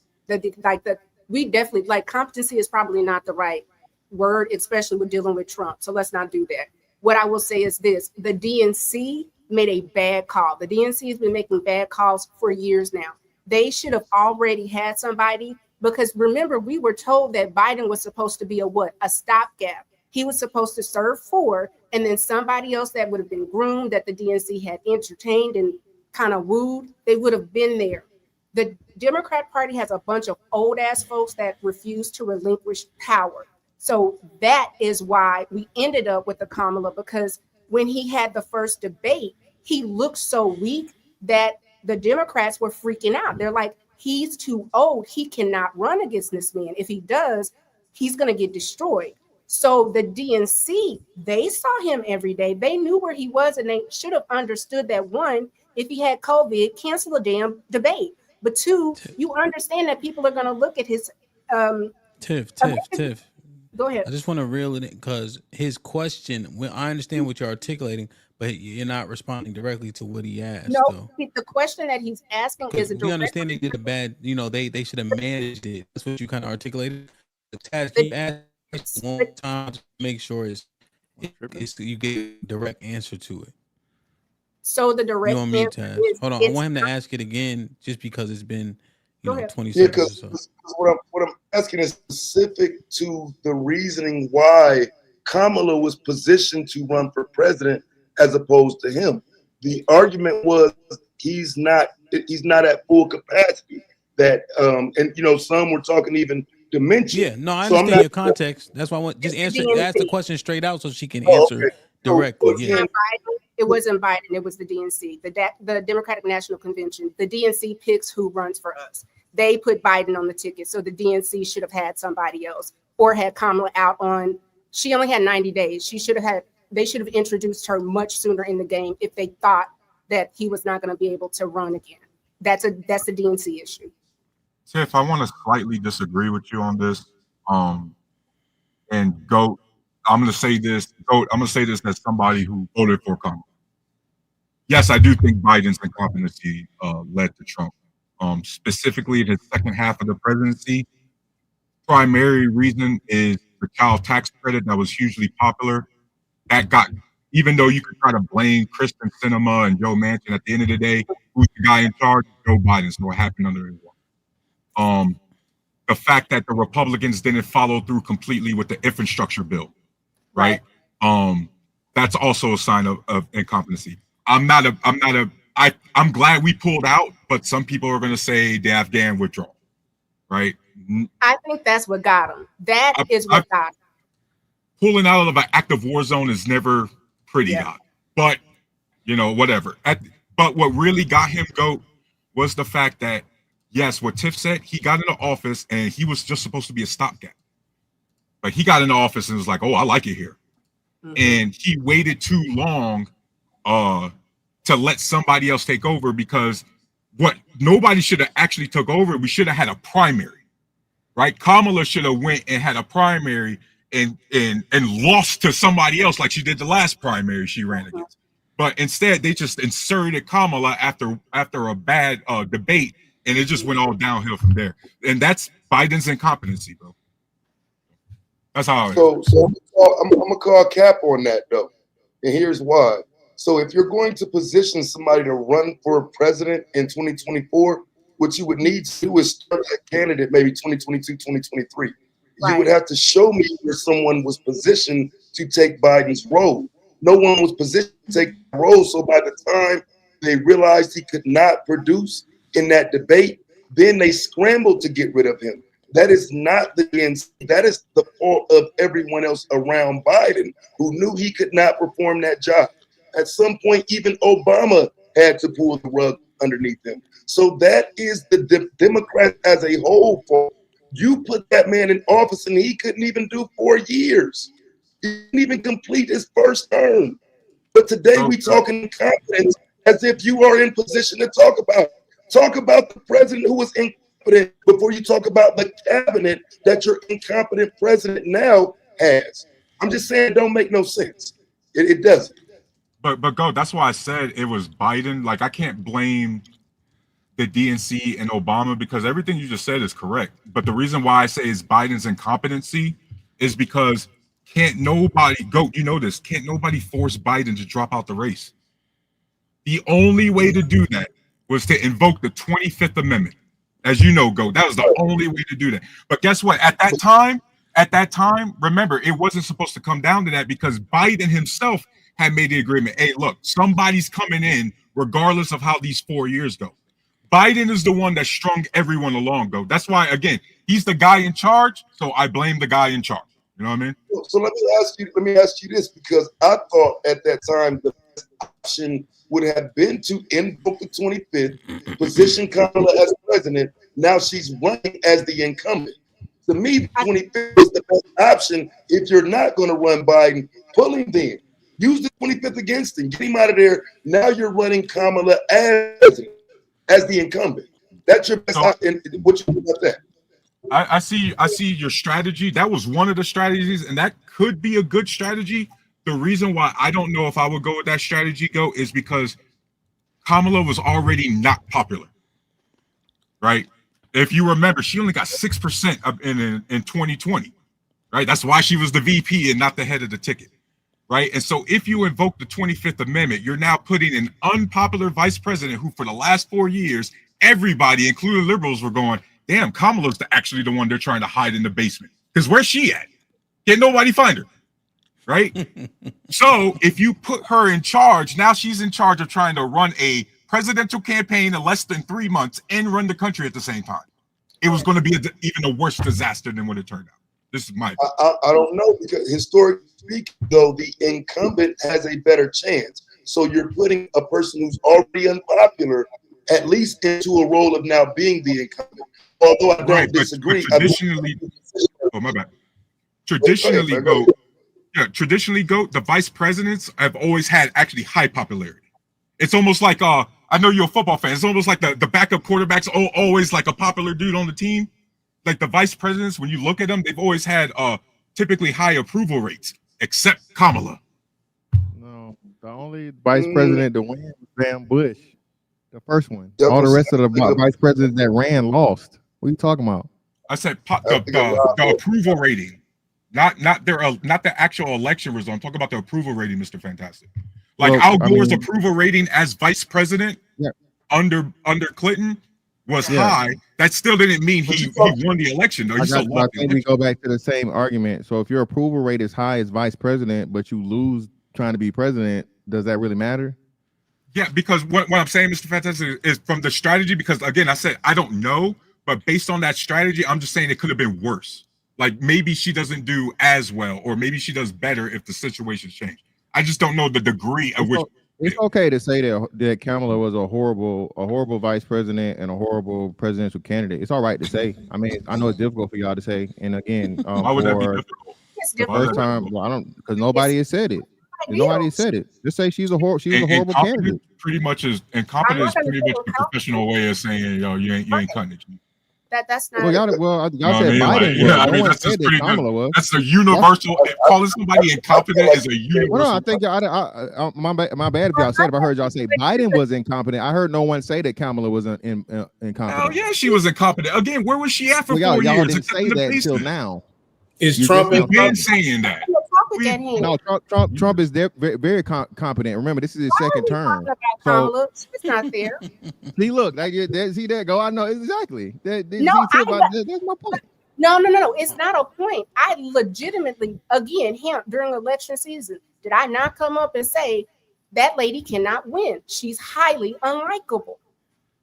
S18: We definitely, like, competency is probably not the right word, especially with dealing with Trump. So let's not do that. What I will say is this: the DNC made a bad call. The DNC has been making bad calls for years now. They should have already had somebody, because remember, we were told that Biden was supposed to be a stopgap. He was supposed to serve 4, and then somebody else that would have been groomed, that the DNC had entertained and kind of wooed, they would have been there. The Democrat Party has a bunch of old ass folks that refuse to relinquish power. So that is why we ended up with the Kamala, because when he had the first debate, he looked so weak that the Democrats were freaking out. They're like, he's too old. He cannot run against this man. If he does, he's going to get destroyed. So the DNC, they saw him every day. They knew where he was, and they should have understood that, one, if he had COVID, cancel the damn debate. But two, you understand that people are going to look at his
S11: Tiff.
S18: Go ahead.
S11: I just want to reel it in because his question, when I understand what you're articulating, but you're not responding directly to what he asked.
S18: No,
S11: though.
S18: the question that he's asking is a
S11: We
S18: direct.
S11: understand they did a bad, they should have managed it. That's what you kind of articulated. Taz, can you ask one time to make sure it's you get a direct answer to it?
S18: So the direct
S11: You on mute,
S18: answer
S11: Taz.
S18: is
S11: Hold on, I want him to ask it again just because it's been 20
S22: Yeah,
S11: seconds or so.
S22: because what I'm asking is specific to the reasoning why Kamala was positioned to run for president as opposed to him. The argument was he's not at full capacity. That and some were talking even dementia.
S11: Yeah, no, I
S22: So I'm
S11: understand
S22: not-
S11: your context. That's why I want just ask the question straight out so she can
S22: Oh,
S11: answer
S22: okay.
S11: directly.
S22: So
S11: Yeah.
S22: again,
S18: It wasn't Biden, it was the DNC, the Democratic National Convention. The DNC picks who runs for us. They put Biden on the ticket, so the DNC should have had somebody else or had Kamala out on. She only had 90 days. They should have introduced her much sooner in the game if they thought that he was not going to be able to run again. That's a DNC issue.
S21: Tiff, I want to slightly disagree with you on this. And Goat, I'm going to say this. Goat, I'm going to say this as somebody who voted for Kamala. Yes, I do think Biden's incompetency led to Trump. Specifically, in his second half of the presidency, primary reason is the child tax credit that was hugely popular. That got, even though you could try to blame Kristen Sinema and Joe Manchin, at the end of the day, who's the guy in charge? Joe Biden. So what happened under his watch? The fact that the Republicans didn't follow through completely with the infrastructure bill, right? That's also a sign of incompetency. I'm glad we pulled out, but some people are going to say the Afghan withdrawal, right?
S18: I think that's what got him. That is what got him.
S21: Pulling out of an active war zone is never pretty, God. But whatever. But what really got him Goat was the fact that, yes, what Tiff said, he got into office and he was just supposed to be a stopgap. But he got into office and was like, oh, I like it here. And he waited too long to let somebody else take over, because what nobody should have actually took over, we should have had a primary, right? Kamala should have went and had a primary and lost to somebody else like she did the last primary she ran against. But instead, they just inserted Kamala after a bad debate, and it just went all downhill from there. And that's Biden's incompetency, bro. That's how.
S22: So I'm gonna call cap on that though, and here's why. So if you're going to position somebody to run for president in 2024, what you would need to do is start that candidate maybe 2022, 2023. You would have to show me where someone was positioned to take Biden's role. No one was positioned to take the role. So by the time they realized he could not produce in that debate, then they scrambled to get rid of him. That is not the DNC. That is the fault of everyone else around Biden who knew he could not perform that job. At some point, even Obama had to pull the rug underneath him. So that is the Democrats as a whole fault. You put that man in office and he couldn't even do 4 years. He didn't even complete his first term. But today we talking competence as if you are in position to talk about it. Talk about the president who was incompetent before you talk about the cabinet that your incompetent president now has. I'm just saying it don't make no sense. It doesn't.
S21: But go, that's why I said it was Biden. Like, I can't blame the DNC and Obama, because everything you just said is correct. But the reason why I say it's Biden's incompetency is because can't nobody force Biden to drop out the race. The only way to do that was to invoke the 25th Amendment. As you know, Go, that was the only way to do that. But guess what? At that time, remember, it wasn't supposed to come down to that, because Biden himself had made the agreement. Hey, look, somebody's coming in regardless of how these 4 years go. Biden is the one that strung everyone along, Go. That's why, again, he's the guy in charge, so I blame the guy in charge. You know what I mean?
S22: So let me ask you this, because I thought at that time the best option would have been to invoke the 25th, position Kamala as president. Now she's running as the incumbent. To me, the 25th is the best option if you're not going to run Biden. Pull him then. Use the 25th against him. Get him out of there. Now you're running Kamala as president, as the incumbent. That's your best option. What you think about that?
S21: I see your strategy. That was one of the strategies, and that could be a good strategy. The reason why I don't know if I would go with that strategy is because Kamala was already not popular, right? If you remember, she only got 6% in 2020, right? That's why she was the VP and not the head of the ticket, right? And so if you invoke the 25th Amendment, you're now putting an unpopular vice president who for the last 4 years, everybody, including liberals, were going, damn, Kamala's actually the one they're trying to hide in the basement. Because where's she at? Can't nobody find her, right? So if you put her in charge, now she's in charge of trying to run a presidential campaign in less than 3 months and run the country at the same time. It was going to be even a worse disaster than what it turned out. This is my opinion.
S22: I don't know, because historically speaking, though, the incumbent has a better chance. So you're putting a person who's already unpopular at least into a role of now being the incumbent. Although I don't disagree.
S21: But traditionally, oh my bad. Traditionally, the vice presidents have always had actually high popularity. It's almost like I know you're a football fan. It's almost like the backup quarterback's always like a popular dude on the team. Like the vice presidents, when you look at them, they've always had typically high approval rates, except Kamala.
S15: No, the only vice president to win was Sam Bush, the first one. All the rest of the vice presidents that ran lost. What are you talking about?
S21: I said the approval rating, not the actual election result. I'm talking about the approval rating, Mr. Fantastic. Like Al Gore's approval rating as vice president under Clinton was high. That still didn't mean he won the election, though.
S15: I think we go back to the same argument. So if your approval rate is high as vice president, but you lose trying to be president, does that really matter?
S21: Yeah, because what I'm saying, Mr. Fantastic, is from the strategy, because again, I said I don't know, but based on that strategy, I'm just saying it could have been worse. Like maybe she doesn't do as well, or maybe she does better if the situation's changed. I just don't know the degree at which.
S15: It's okay to say that Kamala was a horrible vice president and a horrible presidential candidate. It's all right to say. I mean, I know it's difficult for y'all to say. And again,
S21: why would that be difficult?
S15: The first time, well, I don't, because nobody has said it. Nobody said it. Just say she's a horrible candidate.
S21: Pretty much is incompetent is pretty much the professional way of saying, yo, you ain't cutting it.
S18: That's not.
S15: Well, y'all said Biden.
S21: That's just pretty good. That's a universal. Calling somebody incompetent is a universal.
S15: Well, no, I think my bad if y'all said it. I heard y'all say Biden was incompetent. I heard no one say that Kamala was incompetent.
S21: Oh yeah, she was incompetent. Again, where was she at for 4 years?
S15: Y'all didn't say that until now.
S21: Is Trump been saying that?
S15: No, Trump is very competent. Remember, this is his second term.
S18: So it's not there.
S15: See, look, see that go. I know exactly. That's my point.
S18: No. It's not a point. I legitimately, again, HAMP during election season, did I not come up and say that lady cannot win? She's highly unlikable.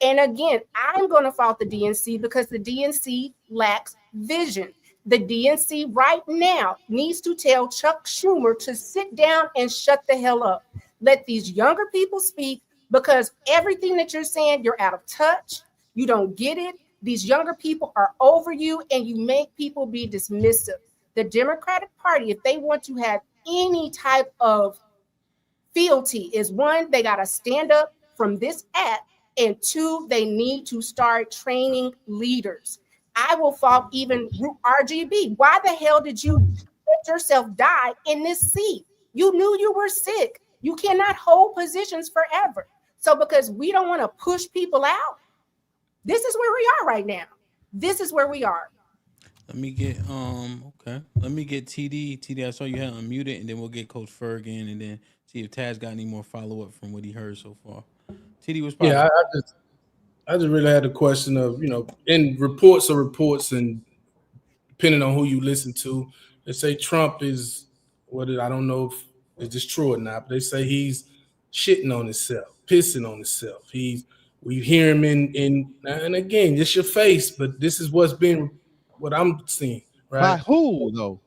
S18: And again, I'm going to fault the DNC because the DNC lacks vision. The DNC right now needs to tell Chuck Schumer to sit down and shut the hell up. Let these younger people speak, because everything that you're saying, you're out of touch. You don't get it. These younger people are over you, and you make people be dismissive. The Democratic Party, if they want to have any type of fealty, is one, they got to stand up from this act, and two, they need to start training leaders. I will fault even RGB. Why the hell did you let yourself die in this seat? You knew you were sick. You cannot hold positions forever. So because we don't want to push people out, this is where we are right now. This is where we are.
S11: Let me get Let me get TD. TD, I saw you had unmuted, and then we'll get Coach Ferg and then see if Taz got any more follow up from what he heard so far. TD was probably
S7: I just really had a question of, in reports, and depending on who you listen to, they say Trump is I don't know if it's just true or not, but they say he's shitting on himself, pissing on himself. We hear him and again, it's your face, but this is what I'm seeing, right?
S15: By who though?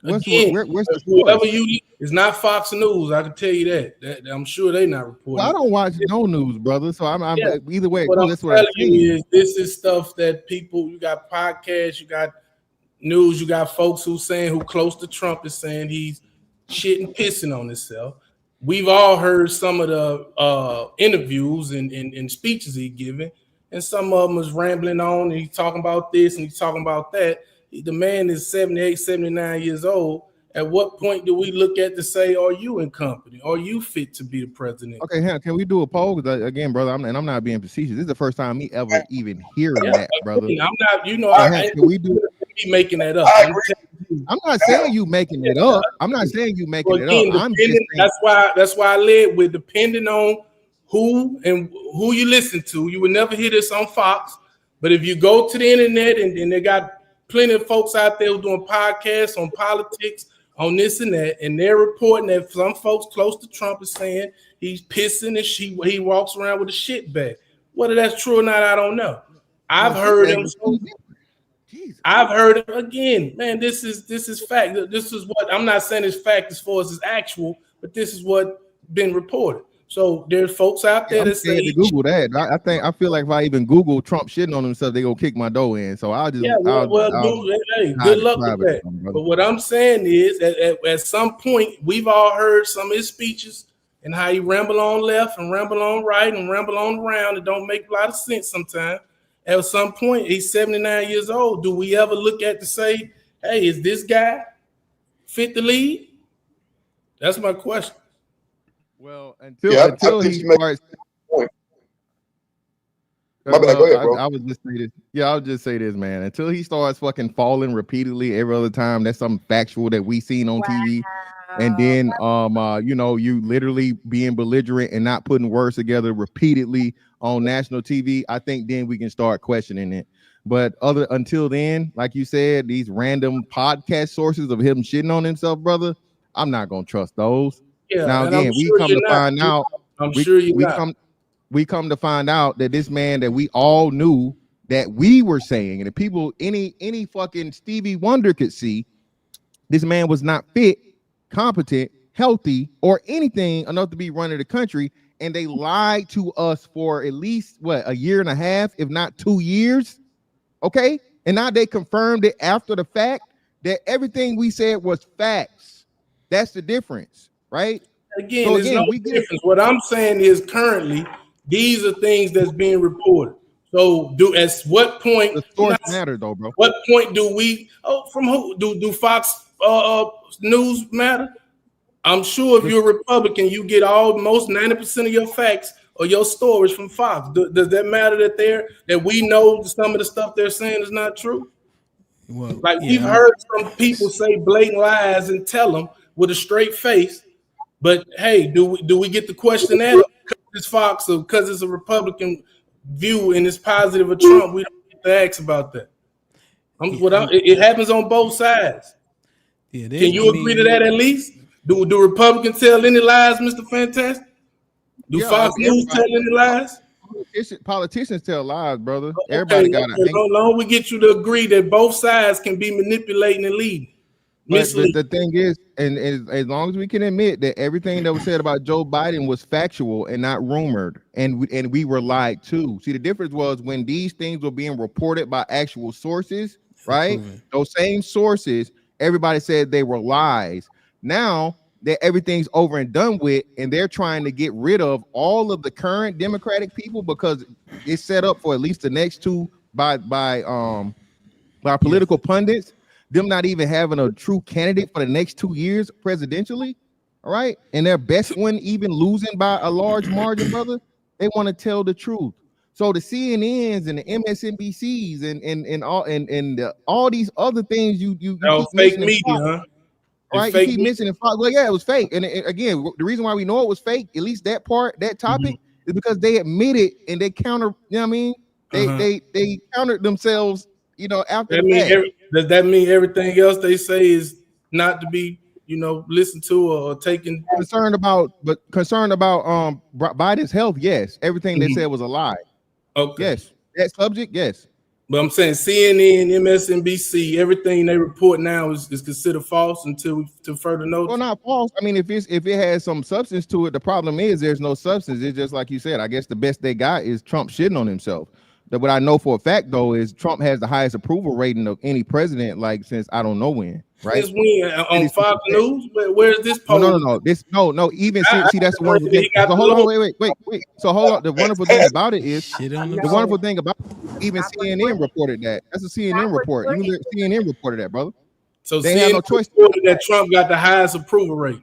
S15: Where's the
S7: whoever it's not Fox News. I can tell you that I'm sure they're not reporting.
S15: Well, I don't watch no news, brother. So I'm either way.
S7: What I'm telling you is this is stuff that people. You got podcasts. You got news, you got folks who saying who close to Trump is saying he's shitting, pissing on himself. We've all heard some of the interviews and speeches he's giving, and some of them is rambling on, and he's talking about this and he's talking about that. The man is 78, 79 years old. At what point do we look at to say, are you incompetent? Are you fit to be the president?
S15: Okay, can we do a poll? Again, brother, I'm not being facetious. This is the first time me ever even hearing that, brother.
S7: I'm not,
S15: can we do?
S7: Be making that up.
S15: I'm not saying you making it up. I'm not saying you making it up. I'm just saying,
S7: that's why I led with depending on who you listen to. You would never hear this on Fox, but if you go to the internet and they got plenty of folks out there who doing podcasts on politics, on this and that, and they're reporting that some folks close to Trump is saying he's pissing and he walks around with a shit bag. Whether that's true or not, I don't know. I've heard him. I've heard it again, man. This is fact. This is what I'm not saying is fact as far as it's actual, but this is what been reported. So there's folks out there that say
S15: to Google that. I feel like if I even Google Trump shitting on himself, they gonna kick my door in. So I'll just
S7: good luck with that. But what I'm saying is at some point we've all heard some of his speeches and how he ramble on left and ramble on right and ramble on around. It don't make a lot of sense sometimes. At some point, he's 79 years old. Do we ever look at to say, hey, is this guy fit to lead? That's my question.
S15: Well, until he starts. My bad, go ahead, bro. I would just say this. Yeah, I'll just say this, man. Until he starts fucking falling repeatedly every other time, that's something factual that we seen on TV. And then you literally being belligerent and not putting words together repeatedly on national TV, I think then we can start questioning it. But until then, like you said, these random podcast sources of him shitting on himself, brother, I'm not gonna trust those.
S7: Yeah,
S15: now again, we come to find out. We come to find out that this man that we all knew that we were saying, and the people, any fucking Stevie Wonder could see, this man was not fit, competent, healthy, or anything enough to be running the country. And they lied to us for at least a year and a half, if not 2 years. Okay. And now they confirmed it after the fact that everything we said was facts. That's the difference, right?
S7: Again, there's no difference. What I'm saying is currently these are things that's being reported. So at what point
S15: the source matter though, bro?
S7: What point do we from who do Fox News matter? I'm sure if you're a Republican, you get almost 90% of your facts or your stories from Fox. Does that matter that we know some of the stuff they're saying is not true?
S11: Well,
S7: we've heard some people say blatant lies and tell them with a straight face. But hey, do we get to question that because it's Fox or because it's a Republican view and it's positive of Trump? We don't get to ask about that. It happens on both sides.
S11: Yeah,
S7: can you agree to that at least? Do Republicans tell any lies, Mr. Fantastic? Do Fox News tell any lies?
S15: Politicians tell lies, brother. Everybody got to.
S7: As long as we get you to agree that both sides can be manipulating and leading.
S15: But the thing is, and as long as we can admit that everything that was said about Joe Biden was factual and not rumored, and we were lied to. See, the difference was when these things were being reported by actual sources, right? Those same sources, everybody said they were lies. Now that everything's over and done with, and they're trying to get rid of all of the current Democratic people because it's set up for at least the next two by political pundits, them not even having a true candidate for the next 2 years presidentially, all right, and their best one even losing by a large margin, brother. They want to tell the truth. So the CNNs and the MSNBCs and all these other things you keep
S7: fake media, huh?
S15: Right, you keep mentioning Fox. Well, yeah, it was fake. And again, the reason why we know it was fake, at least that part, that topic, is because they admitted and they counter. You know what I mean? They countered themselves. After
S7: does that mean everything else they say is not to be, listened to or taken?
S15: Concerned about Biden's health? Yes, everything they said was a lie.
S7: Okay.
S15: Yes, that subject. Yes.
S7: But I'm saying CNN, MSNBC, everything they report now is considered false until further notice.
S15: Well, not false. I mean, if it has some substance to it, the problem is there's no substance. It's just like you said. I guess the best they got is Trump shitting on himself. what I know for a fact though is Trump has the highest approval rating of any president, like since I don't know when. Right?
S7: Since when? On Fox News? Where's this poll?
S15: No. No. Even see, that's the wonderful thing. So hold on, wait. So hold on. The wonderful thing about it is wonderful thing about even CNN reported that. That's a CNN report. CNN reported that, brother.
S7: So
S15: they
S7: CNN
S15: have no choice.
S7: Reported that Trump got the highest approval rating.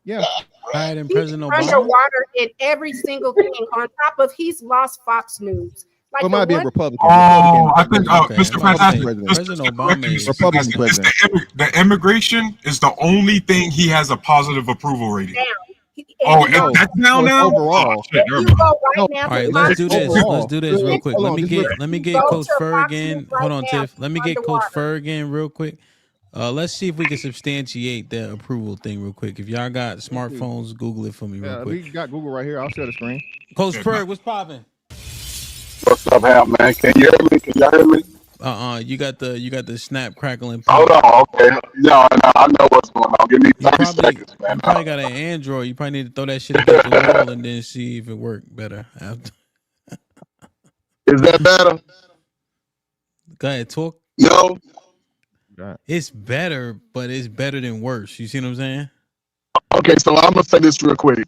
S15: Yeah.
S11: Higher than President
S18: He's
S11: Obama.
S18: underwater in every single thing. On top of he's lost Fox News. Like
S15: it might be a Republican.
S21: I think Mr. Fantastic,
S11: President Obama is
S21: Republican president. The immigration is the only thing he has a positive approval rating. That's now
S15: overall.
S21: Oh, shit,
S11: All right, let's do this. Let's do this real quick. Let me get Coach Fur again. Hold on, Tiff. Let me get Coach Fur again real quick. Let's see if we can substantiate the approval thing real quick. If y'all got smartphones, Google it for me real quick.
S15: We got Google right here. I'll share the screen.
S11: Coach Fur, what's popping?
S3: What's up, HAMP, man? Can you hear me? Can y'all hear me?
S11: You got the snap crackling.
S3: Hold on, okay. No, I know what's going on. Give me 30 seconds, man.
S11: You probably got an Android. You probably need to throw that shit against the wall and then see if it worked better.
S3: Is that better?
S11: Go ahead, talk.
S3: No.
S11: It's better, but it's better than worse. You see what I'm saying?
S3: Okay, so I'm gonna say this real quick.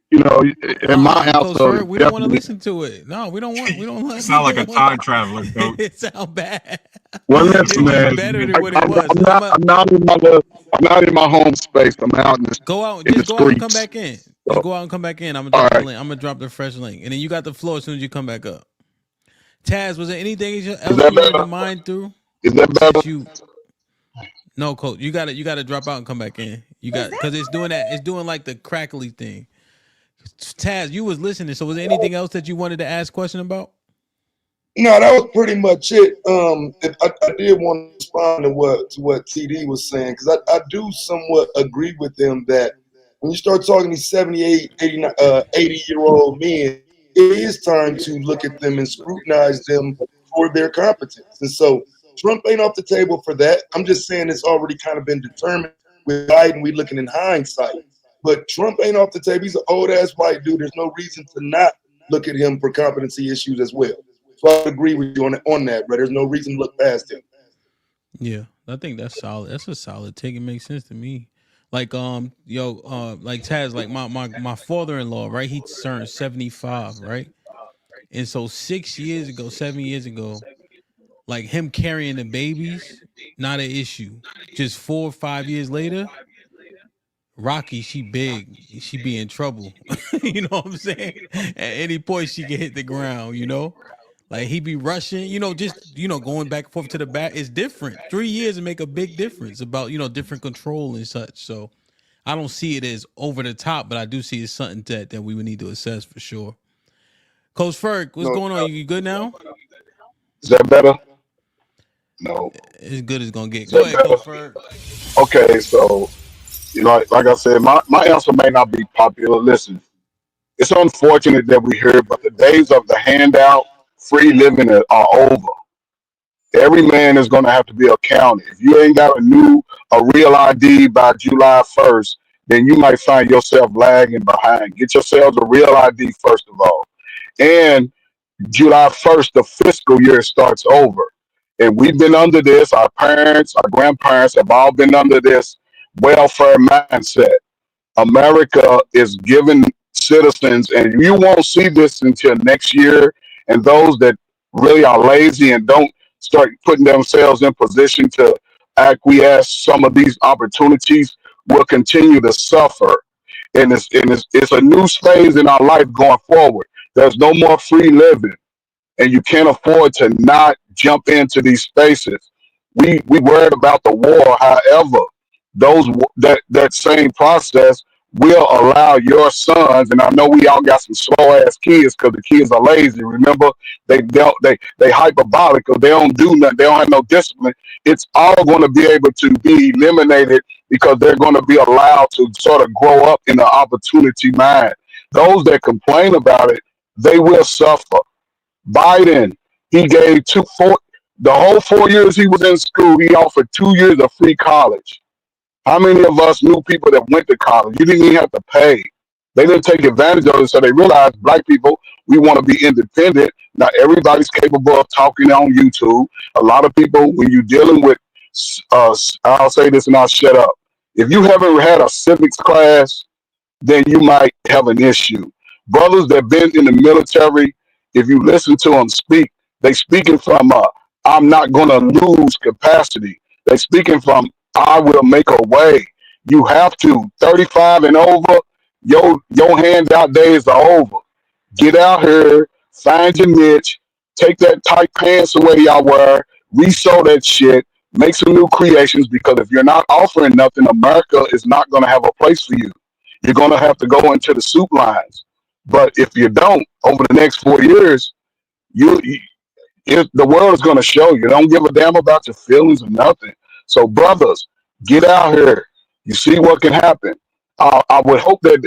S3: You know, in my household,
S11: we don't want to listen to it. No, we don't.
S21: Sound like a time traveler, though.
S11: It sound bad.
S3: Well, listen, man.
S11: Better than what it was.
S3: I'm not in my home space. I'm out in the
S11: Go out
S3: and
S11: come back in. Just go out and come back in. I'm gonna drop the link. I'm gonna drop the fresh link, and then you got the floor as soon as you come back up. Taz, was there anything else you wanted to mind through?
S3: Is that better?
S11: No, Coach. You got to drop out and come back in. You got because it's doing that. It's doing like the crackly thing. Taz, you was listening. So was there anything else that you wanted to ask question about?
S22: No, that was pretty much it. I did want to respond to what TD was saying, because I do somewhat agree with him that when you start talking these 78, 80-year-old men, it is time to look at them and scrutinize them for their competence. And so Trump ain't off the table for that. I'm just saying it's already kind of been determined with Biden. We looking in hindsight. But Trump ain't off the table. He's an old-ass white dude. There's no reason to not look at him for competency issues as well. So I agree with you on that, but there's no reason to look past him.
S11: Yeah, I think that's solid. That's a solid take. It makes sense to me. Like like Taz, like my father-in-law, right? He turned 75, right? And so 7 years ago, like him carrying the babies, not an issue. Just 4 or 5 years later, Rocky, she big, she be in trouble. You know what I'm saying? At any point she can hit the ground, you know? Like he be rushing, just going back and forth to the back. It's different. 3 years to make a big difference about, different control and such. So I don't see it as over the top, but I do see it's something that we would need to assess for sure. Coach Ferg, what's going on? You good now?
S3: Is that better? No.
S11: As good as gonna get. Go ahead, Coach Ferg.
S3: Okay, so like I said, my answer may not be popular. Listen, it's unfortunate that we hear, but the days of the handout, free living are over. Every man is going to have to be accounted. If you ain't got a real ID by July 1st, then you might find yourself lagging behind. Get yourselves a real ID first of all. And July 1st, the fiscal year starts over. And we've been under this. Our parents, our grandparents have all been under this welfare mindset. America is giving citizens, and you won't see this until next year. And those that really are lazy and don't start putting themselves in position to acquiesce some of these opportunities will continue to suffer. And it's a new phase in our life going forward. There's no more free living, and you can't afford to not jump into these spaces. We worried about the war. However, that same process will allow your sons, and I know we all got some slow ass kids because the kids are lazy. Remember, they hyperbolic because they don't do nothing. They don't have no discipline. It's all going to be able to be eliminated because they're going to be allowed to sort of grow up in the opportunity mind. Those that complain about it, they will suffer. Biden, he gave the whole 4 years he was in school, he offered 2 years of free college. How many of us knew people that went to college? You didn't even have to pay. They didn't take advantage of it, so they realized black people, we want to be independent. Not everybody's capable of talking on YouTube. A lot of people, when you're dealing with, I'll say this and I'll shut up. If you haven't had a civics class, then you might have an issue. Brothers that been in the military, if you listen to them speak, they speaking from I'm not gonna lose capacity. They speaking from I will make a way. You have to 35 and over. Your handout days are over. Get out here, find your niche, take that tight pants away y'all wear, resew that shit, make some new creations. Because if you're not offering nothing, America is not gonna have a place for you. You're going to have to go into the soup lines. But if you don't, over the next 4 years, the world is going to show you. Don't give a damn about your feelings or nothing. So, brothers, get out here. You see what can happen. I would hope that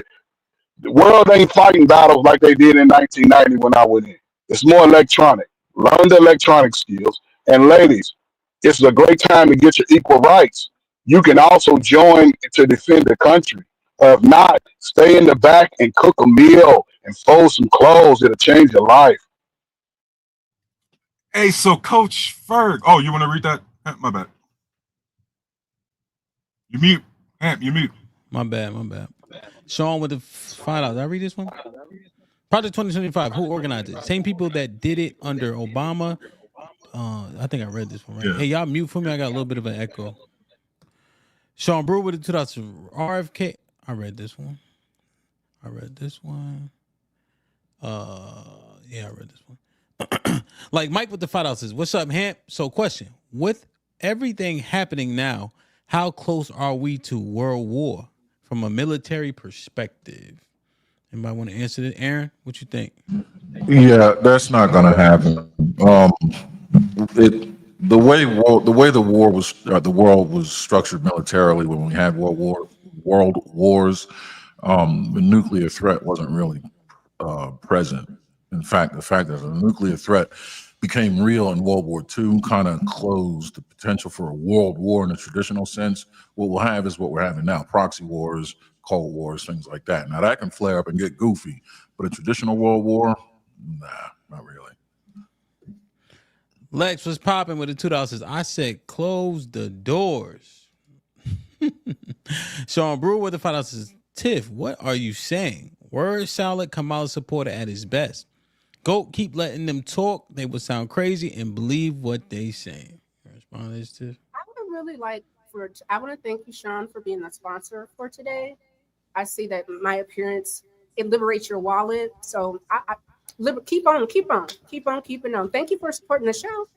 S3: the world ain't fighting battles like they did in 1990 when I went in. It's more electronic. Learn the electronic skills. And ladies, it's a great time to get your equal rights. You can also join to defend the country. Or if not, stay in the back and cook a meal and fold some clothes. It'll change your life.
S21: Hey, so Coach Ferg. Oh, you want to read that? My bad. You mute. You mute.
S11: My bad. Sean with the $5. Did I read this one? Project 2025. Who organized it? Same people that did it under Obama. I think I read this one, right? Yeah. Hey, y'all mute for me. I got a little bit of an echo. Sean Brewer with the 2000 RFK. I read this one. Yeah, I read this one. Like Mike with the $5 says, what's up, Hamp? So question, with everything happening now, how close are we to world war from a military perspective? Anybody want to answer this? Aaron, what you think?
S16: Yeah, that's not going to happen. The way the world was structured militarily when we had world wars, the nuclear threat wasn't really present. In fact, the fact that the nuclear threat became real in World War II kind of closed the potential for a world war in a traditional sense. What we'll have is what we're having now: proxy wars, Cold Wars, things like that. Now that can flare up and get goofy, but a traditional world war, nah, not really.
S11: Lex was popping with the $2. Says, I said close the doors. Sean Brewer with the $5 says, Tiff, what are you saying? Word solid Kamala supporter at his best. Goat, keep letting them talk. They will sound crazy and believe what they saying. Respond to this, Tiff.
S18: I would really like I want to thank you, Sean, for being the sponsor for today. I see that my appearance, it liberates your wallet. So I keep on keeping on. Thank you for supporting the show.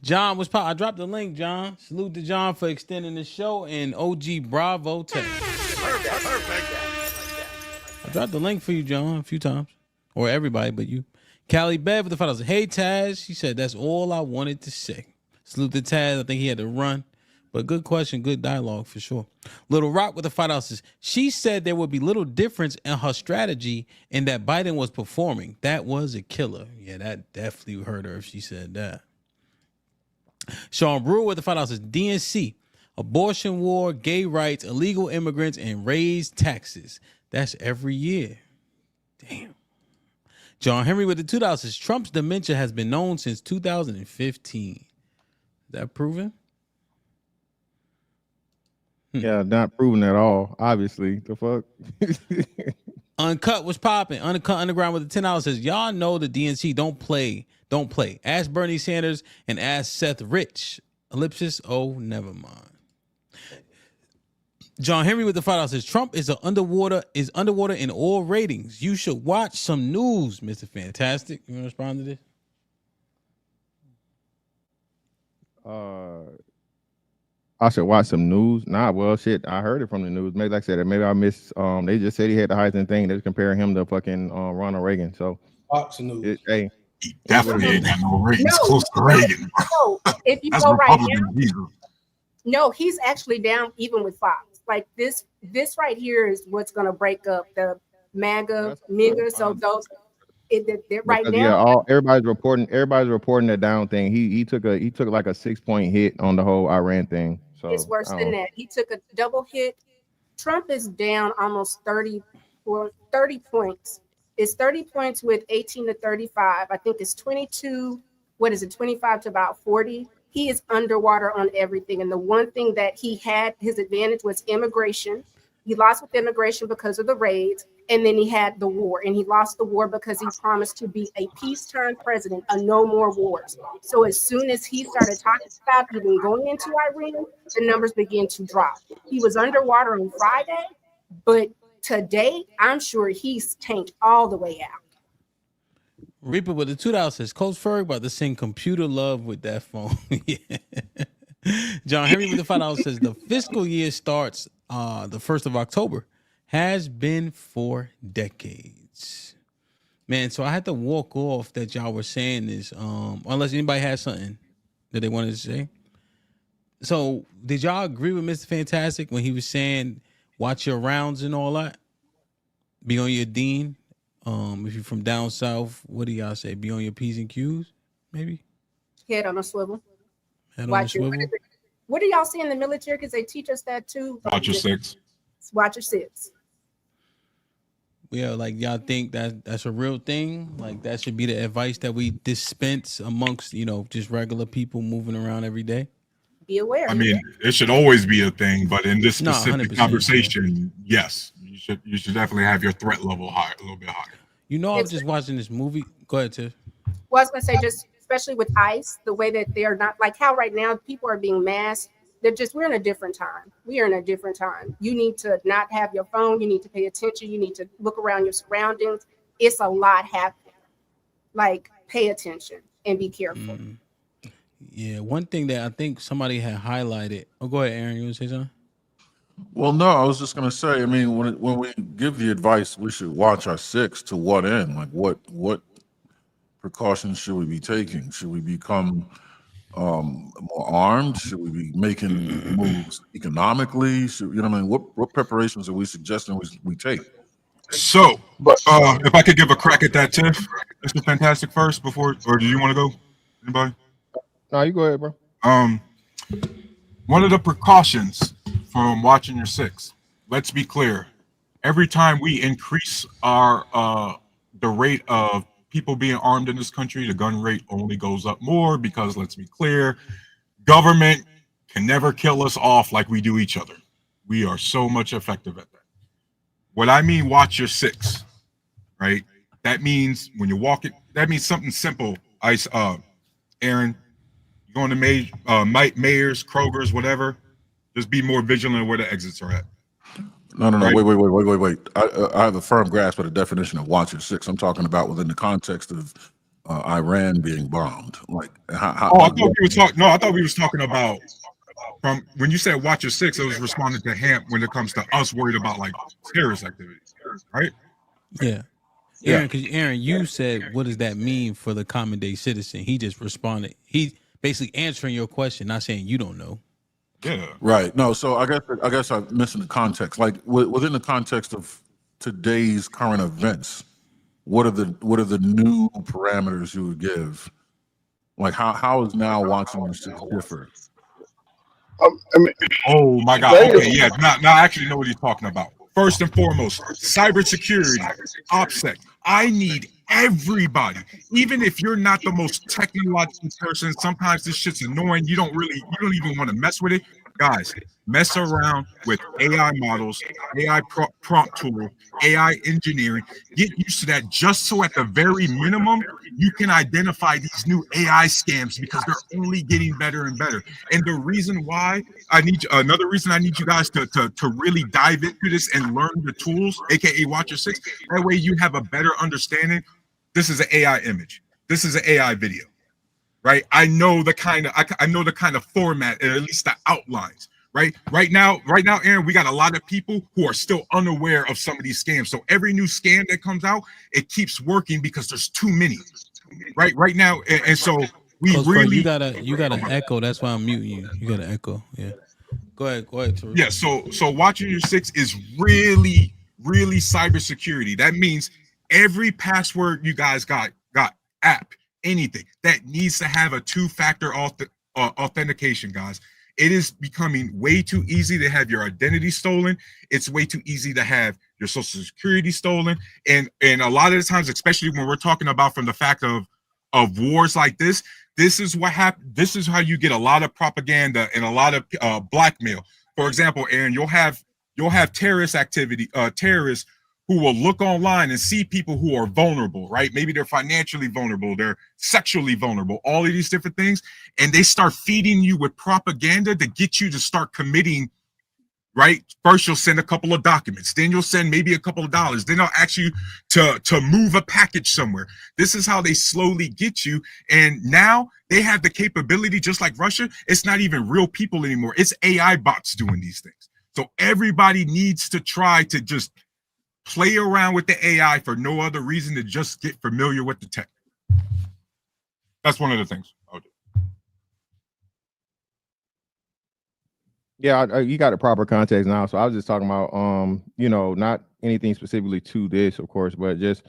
S11: John was I dropped the link, John. Salute to John for extending the show and OG Bravo Tech. I dropped the link for you, John, a few times. Or everybody but you. Callie Bev with the $5. Hey, Taz. She said, that's all I wanted to say. Salute to Taz. I think he had to run. But good question, good dialogue for sure. Little Rock with the $5. She said there would be little difference in her strategy and that Biden was performing. That was a killer. Yeah, that definitely hurt her if she said that. Sean Brewer with the $5. DNC, abortion war, gay rights, illegal immigrants, and raised taxes. That's every year. Damn. John Henry with the $2. Trump's dementia has been known since 2015. Is that proven?
S15: Yeah, not proven at all. Obviously, the fuck.
S11: Uncut was popping. Uncut Underground with the $10 says, y'all know the DNC don't play. Ask Bernie Sanders and ask Seth Rich. Ellipsis. Oh, never mind. John Henry with the $5 says, Trump is underwater in all ratings. You should watch some news, Mr. Fantastic. You want to respond to this?
S15: I should watch some news. Nah, well, shit, I heard it from the news. Maybe, like I said, maybe I missed. They just said he had the Heisman thing. They're comparing him to fucking Ronald Reagan. So,
S7: Fox News.
S15: Hey,
S21: he definitely ain't got no ratings close to Reagan.
S18: No, if you go right now, no, he's actually down even with Fox. Like this right here is what's gonna break up the MAGA niggas. So those right now.
S15: Yeah, everybody's reporting that down thing. He took like a 6-point hit on the whole Iran thing. So
S18: it's worse than that. He took a double hit Trump is down almost 30 points. It's 30 points with 18 to 35. I think it's 22, 25 to about 40. He is underwater on everything. And the one thing that he had, his advantage was immigration. He lost with immigration because of the raids. And then he had the war. And he lost the war because he promised to be a peacetime president, a no more wars. So as soon as he started talking about even going into Iran, the numbers began to drop. He was underwater on Friday, but today, I'm sure he's tanked all the way out.
S11: Reaper with the $2 says, Coach Ferg about to sing Computer Love with that phone. Yeah. John Henry with the $5 says, the fiscal year starts the 1st of October. Has been for decades. Man, so I had to walk off that y'all were saying this, unless anybody has something that they wanted to say. So did y'all agree with Mr. Fantastic when he was saying watch your rounds and all that? Be on your dean. If you're from down south, what do y'all say? Be on your P's and Q's, maybe?
S18: Head on a swivel.
S11: Head on a swivel.
S18: What do y'all see in the military? Because they teach us that too.
S21: Watch your six.
S18: Watch your six.
S11: Yeah, like y'all think that's a real thing? Like that should be the advice that we dispense amongst, just regular people moving around every day?
S18: Be aware.
S21: I mean, it should always be a thing, but in this specific
S11: 100%,
S21: conversation, yes, you should definitely have your threat level higher, a little bit higher.
S11: I was just watching this movie. Go ahead, Tiff.
S18: Well, I was gonna say, just especially with ICE, the way that they are not like how right now people are being masked. We're in a different time. We are in a different time. You need to not have your phone. You need to pay attention. You need to look around your surroundings. It's a lot happening. Like, pay attention and be careful.
S11: Yeah, one thing that I think somebody had highlighted. Oh, go ahead, Aaron. You want to say something?
S16: Well, no, I was just going to say, I mean, when we give the advice, we should watch our six. To what end? Like, what precautions should we be taking? Should we become more armed? Should we be making moves economically? What preparations are we suggesting we take?
S21: So, if I could give a crack at that, Tiff, Mr. Fantastic first before, or do you want to go? Anybody?
S15: No, you go ahead, bro.
S21: One of the precautions from watching your six, let's be clear. Every time we increase our the rate of people being armed in this country, the gun rate only goes up more because, let's be clear, government can never kill us off like we do each other. We are so much effective at that. What I mean, watch your six, right? That means when you walk it, that means something simple. Aaron, you going to Mayors, Kroger's, whatever, just be more vigilant where the exits are at.
S16: No,
S21: Right?
S16: Wait. I have a firm grasp of the definition of watch your six. I'm talking about within the context of Iran being bombed. Like, how?
S21: I thought we were talking. No, I thought we was talking about from when you said watch your six. It was responding to HAMP when it comes to us worried about like terrorist activities, right?
S11: Yeah. Aaron, because Aaron, you said, what does that mean for the common day citizen? He just responded. He basically answering your question, not saying you don't know.
S21: Yeah.
S16: Right. No. So I guess I'm missing the context. Like within the context of today's current events, what are the new parameters you would give? Like how is now watching this differ?
S21: Oh my God. Okay. Yeah. Now I actually know what he's talking about. First and foremost, cybersecurity, OPSEC. I need everybody, even if you're not the most technological person. Sometimes this shit's annoying. You don't even want to mess with it. Guys, mess around with AI models, AI prompt tool, AI engineering. Get used to that just so at the very minimum, you can identify these new AI scams because they're only getting better and better. And the reason why another reason I need you guys to really dive into this and learn the tools, aka watch your six. That way you have a better understanding. This is an AI image. This is an AI video. Right, I know the kind of format, and at least the outlines. Right now, Aaron, we got a lot of people who are still unaware of some of these scams. So every new scam that comes out, it keeps working because there's too many. Right now, and so we really
S11: you gotta echo. That's why I'm muting you. You gotta echo. Yeah. Go ahead, Tariq.
S21: Yeah. So watching your six is really cybersecurity. That means every password you guys got app. Anything that needs to have a two-factor authentication, guys. it is becoming way too easy to have your identity stolen. It's way too easy to have your social security stolen. And a lot of the times, especially when we're talking about from the fact of wars like this is what happened. This is how you get a lot of propaganda and a lot of blackmail. For example, Aaron, you'll have terrorist activity, terrorists who will look online and see people who are vulnerable, right? Maybe they're financially vulnerable, they're sexually vulnerable, all of these different things. And they start feeding you with propaganda to get you to start committing, right? First, you'll send a couple of documents, then you'll send maybe a couple of dollars, then they'll ask you to move a package somewhere. This is how they slowly get you. And now they have the capability, just like Russia, it's not even real people anymore. It's AI bots doing these things. So everybody needs to try to just play around with the AI for no other reason to just get familiar with the tech. That's one of the things I'll do.
S15: Yeah, you got the proper context now. So I was just talking about, not anything specifically to this, of course, but just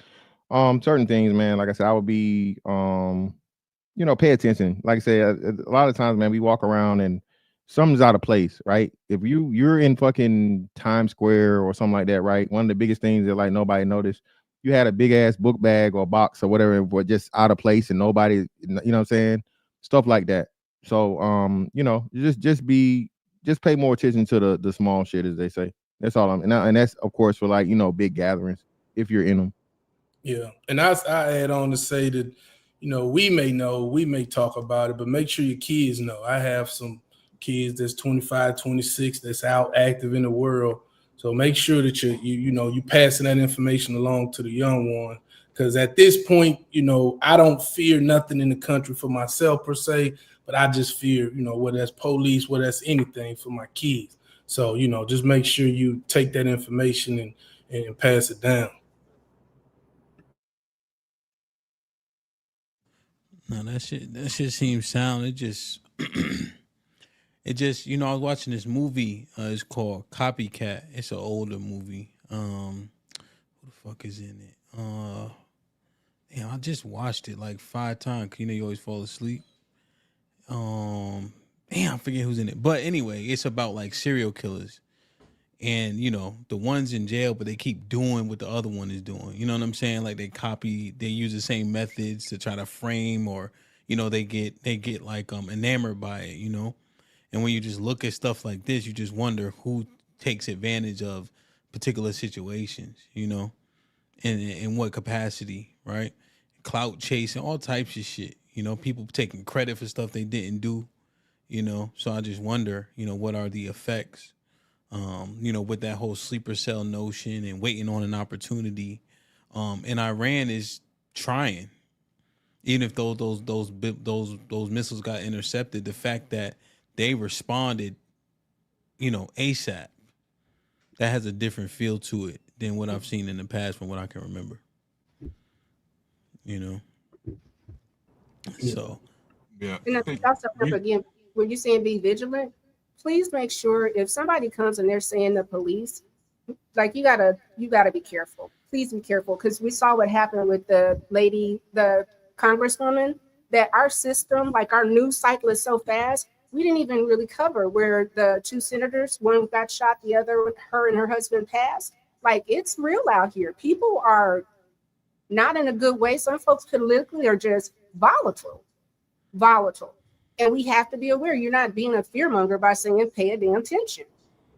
S15: certain things, man. Like I said, I would be, pay attention. Like I said, a lot of times, man, we walk around and something's out of place, right? If you're in fucking Times Square or something like that, right? One of the biggest things that like nobody noticed, you had a big ass book bag or box or whatever, but just out of place and nobody, you know what I'm saying? Stuff like that. So, just pay more attention to the small shit, as they say. That's all and that's of course for like, big gatherings if you're in them.
S7: Yeah. And I add on to say that, we may talk about it, but make sure your kids know. I have some kids that's 25, 26 that's out active in the world. So make sure that you passing that information along to the young one. Because at this point, I don't fear nothing in the country for myself per se, but I just fear, whether that's police, whether that's anything for my kids. So, just make sure you take that information and pass it down.
S11: No, that shit seems sound. It just I was watching this movie. It's called Copycat. It's an older movie. Who the fuck is in it? I just watched it like 5 times. You always fall asleep. I forget who's in it. But anyway, it's about like serial killers. And, the one's in jail, but they keep doing what the other one is doing. You know what I'm saying? Like they use the same methods to try to frame, or, they get like enamored by it, And when you just look at stuff like this, you just wonder who takes advantage of particular situations, in what capacity, right? Clout chasing, all types of shit. People taking credit for stuff they didn't do, So I just wonder, what are the effects, with that whole sleeper cell notion and waiting on an opportunity. And Iran is trying, even if those missiles got intercepted, the fact that they responded, ASAP, that has a different feel to it than what I've seen in the past from what I can remember. So,
S21: yeah.
S18: And also, again, when you're saying be vigilant, please make sure if somebody comes and they're saying the police, like you gotta be careful. Please be careful, because we saw what happened with the congresswoman, that our system, like our news cycle is so fast, we didn't even really cover where the 2 senators, one got shot, the other, her and her husband passed. Like, it's real out here. People are not in a good way. Some folks politically are just volatile. And we have to be aware. You're not being a fearmonger by saying pay a damn attention.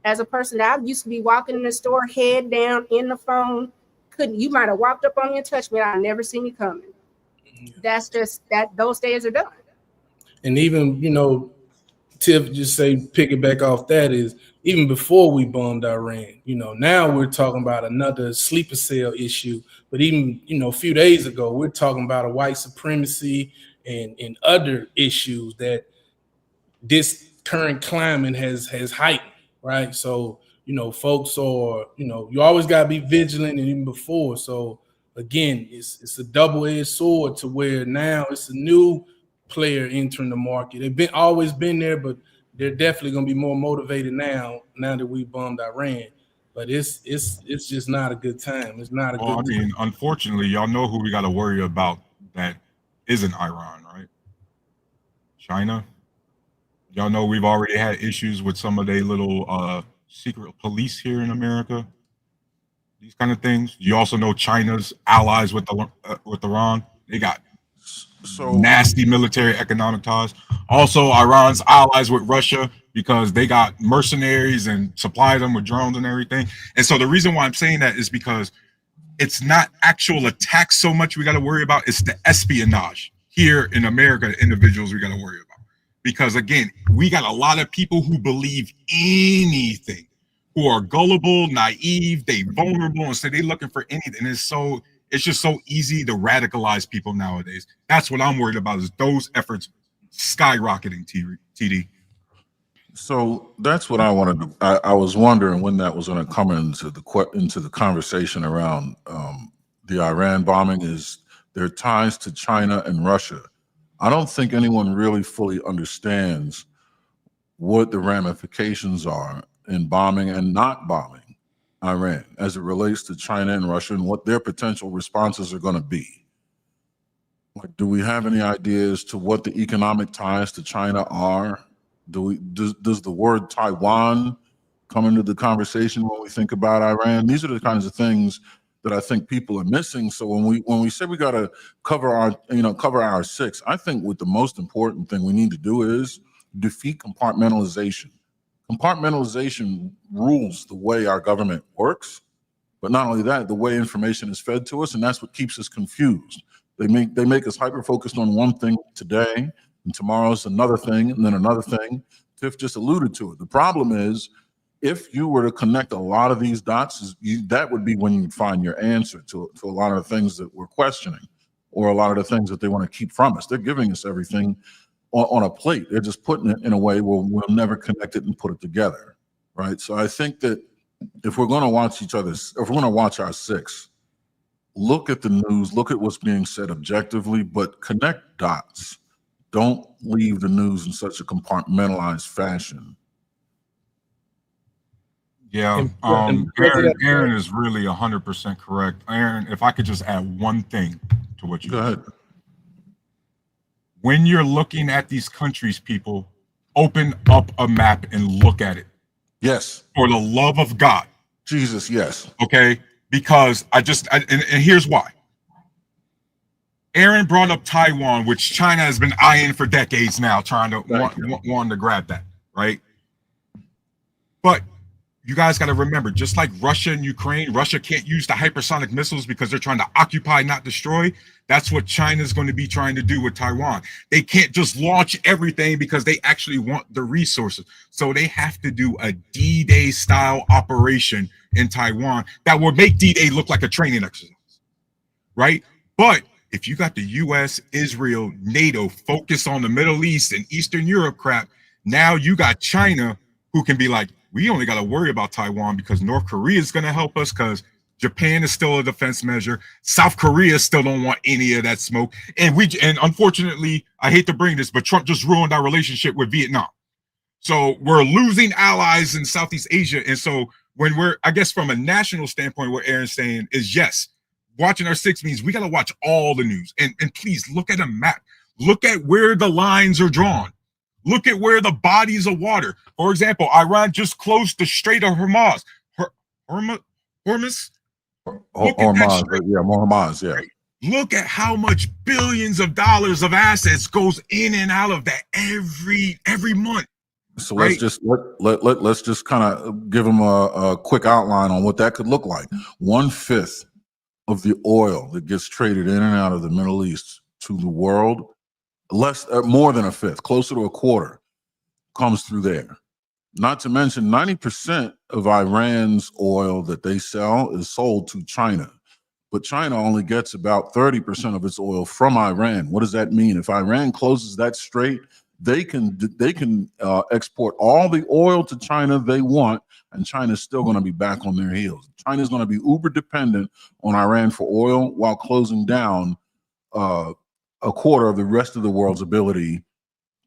S18: As a person that I used to be walking in the store, head down in the phone, you might have walked up on me and touched me, I've never seen you coming. That's just that those days are done.
S7: And even, Tiff, just say piggyback off that is even before we bombed Iran, now we're talking about another sleeper cell issue. But even, a few days ago, we're talking about a white supremacy and other issues that this current climate has heightened, right? So, folks are, you always got to be vigilant, and even before. So again, it's a double-edged sword to where now it's a new player entering the market. They've always been there, but they're definitely going to be more motivated now that we bombed Iran. But it's just not a good time. It's not a good time.
S21: I mean, unfortunately, y'all know who we got to worry about that isn't Iran, right? China. Y'all know we've already had issues with some of their little secret police here in America. These kind of things. You also know China's allies with Iran. They got nasty military economic ties. Also, Iran's allies with Russia because they got mercenaries and supply them with drones and everything. And so the reason why I'm saying that is because it's not actual attacks so much we got to worry about. It's the espionage here in America, individuals we got to worry about. Because again, we got a lot of people who believe anything, who are gullible, naive, they vulnerable, and so they looking for anything. It's just so easy to radicalize people nowadays. That's what I'm worried about, is those efforts skyrocketing, TD.
S16: So that's what I wanted to. I was wondering when that was going to come into the conversation around the Iran bombing. Is their ties to China and Russia? I don't think anyone really fully understands what the ramifications are in bombing and not bombing Iran as it relates to China and Russia, and what their potential responses are going to be. Like, do we have any ideas to what the economic ties to China are? Does the word Taiwan come into the conversation when we think about Iran? These are the kinds of things that I think people are missing. So when we say we got to cover our six, I think what the most important thing we need to do is defeat compartmentalization. Compartmentalization rules the way our government works, but not only that, the way information is fed to us, and that's what keeps us confused. They make us hyper-focused on one thing today, and tomorrow's another thing, and then another thing. Tiff just alluded to it. The problem is, if you were to connect a lot of these dots, that would be when you'd find your answer to a lot of the things that we're questioning, or a lot of the things that they want to keep from us. They're giving us everything on a plate. They're just putting it in a way where we'll never connect it and put it together, right? So I think that if we're going to watch if we're going to watch our six, look at the news, look at what's being said objectively, but connect dots. Don't leave the news in such a compartmentalized fashion.
S21: Yeah, Aaron is really 100% correct. Aaron, if I could just add one thing to what you said. When you're looking at these countries, people, open up a map and look at it.
S16: Yes.
S21: For the love of God.
S16: Jesus, yes.
S21: Okay? Because and here's why. Aaron brought up Taiwan, which China has been eyeing for decades now, trying to wanting to grab that, right? But you guys got to remember, just like Russia and Ukraine, Russia can't use the hypersonic missiles because they're trying to occupy, not destroy. That's what China's going to be trying to do with Taiwan. They can't just launch everything because they actually want the resources. So they have to do a D-Day style operation in Taiwan that will make D-Day look like a training exercise, right? But if you got the US, Israel, NATO focused on the Middle East and Eastern Europe crap, now you got China who can be like, we only got to worry about Taiwan because North Korea is going to help us because Japan is still a defense measure. South Korea still don't want any of that smoke. And unfortunately, I hate to bring this, but Trump just ruined our relationship with Vietnam. So we're losing allies in Southeast Asia. And so when I guess from a national standpoint, what Aaron's saying is, yes, watching our six means we got to watch all the news. And please look at a map. Look at where the lines are drawn. Look at where the bodies of water. For example, Iran just closed the Strait of Hormuz. Hormuz?
S16: Hormuz, yeah.
S21: Look at how much billions of dollars of assets goes in and out of that every month.
S16: So let's just kind of give them a quick outline on what that could look like. 1/5 of the oil that gets traded in and out of the Middle East to the world, more than 1/5, closer to 1/4, comes through there. Not to mention 90% of Iran's oil that they sell is sold to China, but China only gets about 30% of its oil from Iran. What does that mean? If Iran closes that strait, they can export all the oil to China they want, and China's still going to be back on their heels. China's going to be uber dependent on Iran for oil while closing down 1/4 of the rest of the world's ability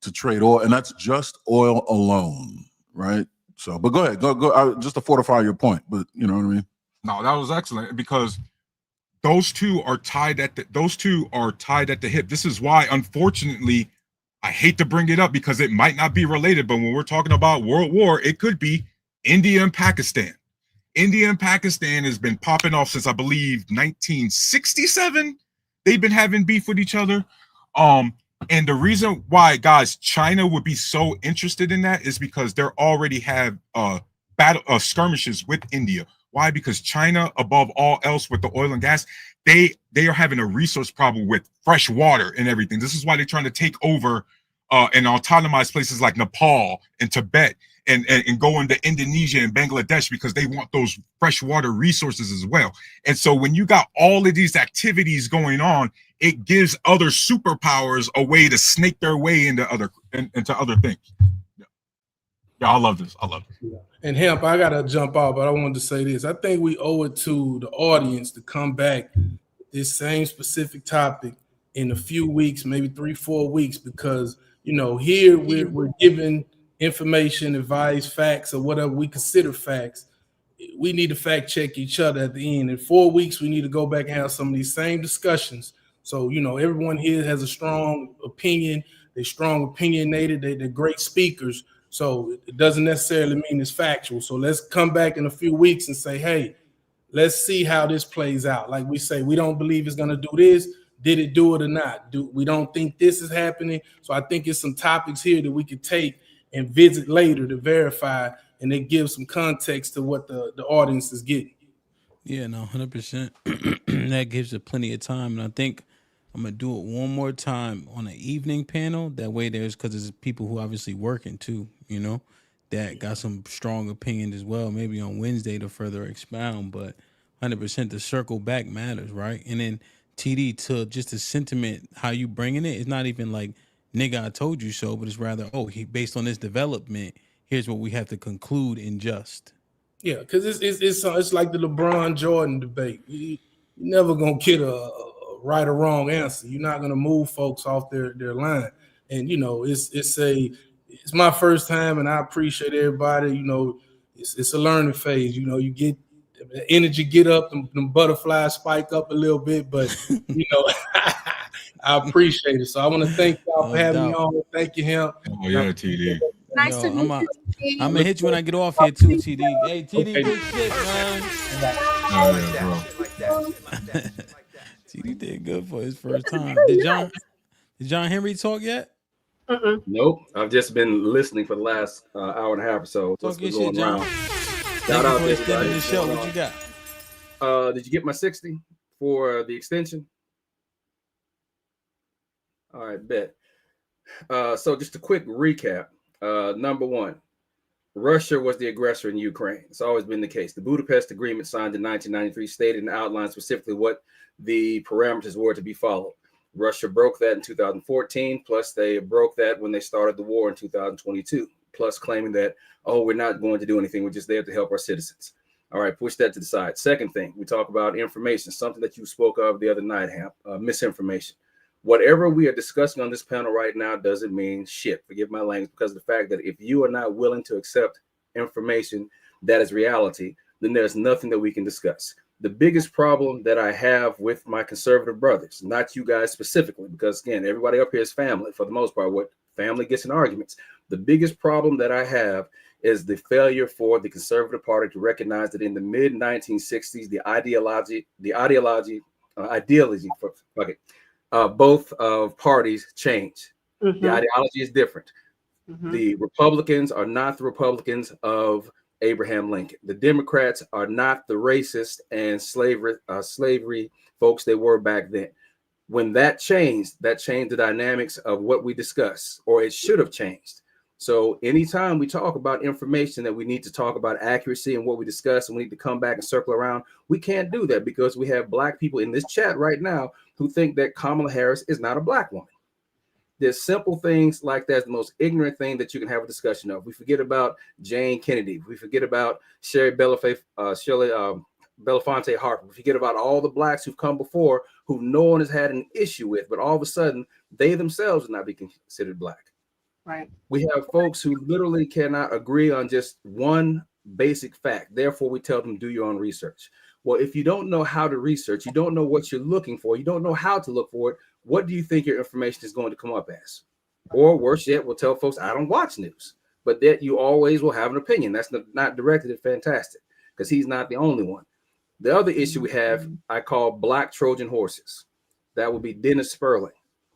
S16: to trade oil, and that's just oil alone, right? So, but go ahead, go. Just to fortify your point, but you know what I mean.
S21: No, that was excellent because those two are tied at the hip. This is why, unfortunately, I hate to bring it up because it might not be related, but when we're talking about world war, it could be India and Pakistan. India and Pakistan has been popping off since I believe 1967. They've been having beef with each other. And the reason why, guys, China would be so interested in that is because they already have skirmishes with India. Why? Because China, above all else, with the oil and gas, they are having a resource problem with fresh water and everything. This is why they're trying to take over and autonomize places like Nepal and Tibet and go into Indonesia and Bangladesh because they want those freshwater resources as well. And so when you got all of these activities going on, it gives other superpowers a way to snake their way into other things. Yeah, I love this. I love this.
S7: And Hemp, I gotta jump out, but I wanted to say this. I think we owe it to the audience to come back with this same specific topic in a few weeks, maybe 3-4 weeks, because here we're giving information, advice, facts, or whatever we consider facts. We need to fact check each other at the end. In 4 weeks, we need to go back and have some of these same discussions. So, everyone here has a strong opinion. They're strong opinionated. They're great speakers. So it doesn't necessarily mean it's factual. So let's come back in a few weeks and say, hey, let's see how this plays out. Like we say, we don't believe it's going to do this. Did it do it or not? We don't think this is happening. So I think it's some topics here that we could take and visit later to verify, and they give some context to what the audience is getting.
S11: Yeah, no, 100%. That gives it plenty of time. And I think I'm going to do it one more time on an evening panel. That way because there's people who obviously working too, that got some strong opinions as well. Maybe on Wednesday to further expound, but 100% the circle back matters, right? And then TD, to just the sentiment, how you bringing it, it's not even like, nigga, I told you so, but it's rather, based on this development, here's what we have to conclude in just.
S7: Yeah, because it's like the LeBron Jordan debate. You're never going to get a right or wrong answer. You're not going to move folks off their line. And, it's my first time, and I appreciate everybody. It's a learning phase. You get the energy, get up, them butterflies spike up a little bit, but I appreciate it. So I want to thank y'all for having me on. Thank you, Hemp.
S21: Oh yeah, TD.
S18: Nice to meet you.
S11: I'm gonna hit you when I get off here too, TD. Hey, TD, good shit, man.
S21: Oh yeah, bro.
S11: TD did good for his first time. Did John Henry talk yet?
S5: Nope. I've just been listening for the last hour and a half or so.
S11: Talk your shit, John.
S5: Shout out to
S11: everybody. The show. What you got?
S5: Did you get my 60 for the extension? All right, bet. So just a quick recap. Number one, Russia was the aggressor in Ukraine. It's always been the case. The Budapest Agreement signed in 1993 stated and outlined specifically what the parameters were to be followed. Russia broke that in 2014, plus they broke that when they started the war in 2022, plus claiming that, we're not going to do anything. We're just there to help our citizens. All right, push that to the side. Second thing, we talk about information, something that you spoke of the other night, Hamp, misinformation. Whatever we are discussing on this panel right now doesn't mean shit. Forgive my language, because of the fact that if you are not willing to accept information that is reality, then there's nothing that we can discuss. The biggest problem that I have with my conservative brothers, not you guys specifically, because again, everybody up here is family for the most part. What family gets in arguments. The biggest problem that I have is the failure for the Conservative Party to recognize that in the mid 1960s, both of parties changed. Mm-hmm. The ideology is different. Mm-hmm. The Republicans are not the Republicans of Abraham Lincoln. The Democrats are not the racist and slavery folks they were back then. When that changed the dynamics of what we discuss, or it should have changed. So anytime we talk about information that we need to talk about accuracy and what we discuss, and we need to come back and circle around, we can't do that because we have black people in this chat right now who think that Kamala Harris is not a black woman. There's simple things like that's the most ignorant thing that you can have a discussion of. We forget about Jane Kennedy. We forget about Shirley Belafonte Harper. We forget about all the blacks who've come before who no one has had an issue with, but all of a sudden they themselves will not be considered black.
S4: Right.
S5: We have folks who literally cannot agree on just one basic fact. Therefore, we tell them, do your own research. Well, if you don't know how to research, you don't know what you're looking for, you don't know how to look for it, what do you think your information is going to come up as? Or worse yet, will tell folks, I don't watch news. But that you always will have an opinion. That's not directed at Fantastic, because he's not the only one. The other issue we have, I call black Trojan horses. That would be Dennis Sperling.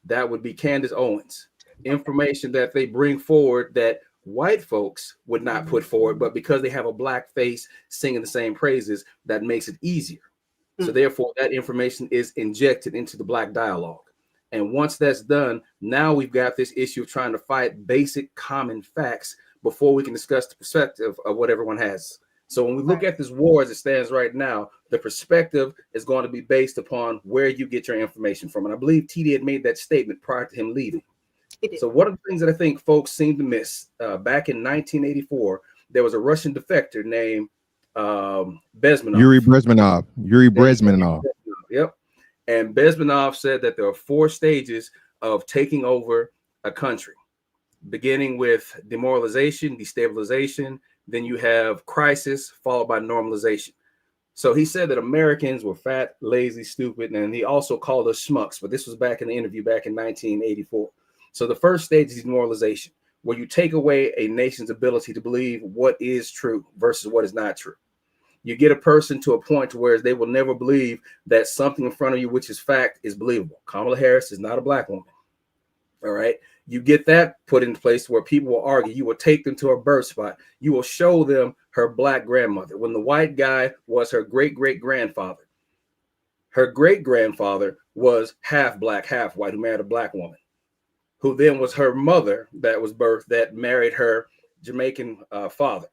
S5: That would be Candace Owens. Information that they bring forward that white folks would not put forward, but because they have a black face singing the same praises, that makes it easier. So therefore, that information is injected into the black dialogue. And once that's done, now we've got this issue of trying to fight basic common facts before we can discuss the perspective of what everyone has. So when we look at this war as it stands right now, the perspective is going to be based upon where you get your information from. And I believe TD had made that statement prior to him leaving. So one of the things that I think folks seem to miss, back in 1984, there was a Russian defector named Bezmenov.
S15: Yuri Bezmenov.
S5: Yep. And Bezmenov said that there are 4 stages of taking over a country, beginning with demoralization, destabilization, then you have crisis, followed by normalization. So he said that Americans were fat, lazy, stupid, and he also called us schmucks, but this was back in the interview back in 1984. So the first stage is demoralization, where you take away a nation's ability to believe what is true versus what is not true. You get a person to a point to where they will never believe that something in front of you, which is fact, is believable. Kamala Harris is not a black woman. All right. You get that put into place where people will argue. You will take them to her birth spot. You will show them her black grandmother when the white guy was her great-great-grandfather. Her great-grandfather was half black, half white, who married a black woman, who then was her mother that was birthed, that married her Jamaican father,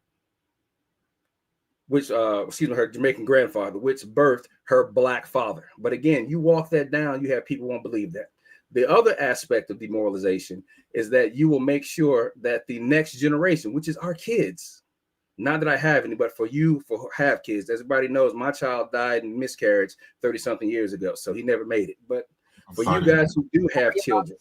S5: which, her Jamaican grandfather, which birthed her black father. But again, you walk that down, you have people who won't believe that. The other aspect of demoralization is that you will make sure that the next generation, which is our kids, not that I have any, but for you, for have kids, everybody knows my child died in miscarriage 30-something years ago, so he never made it. But for you guys who do have children,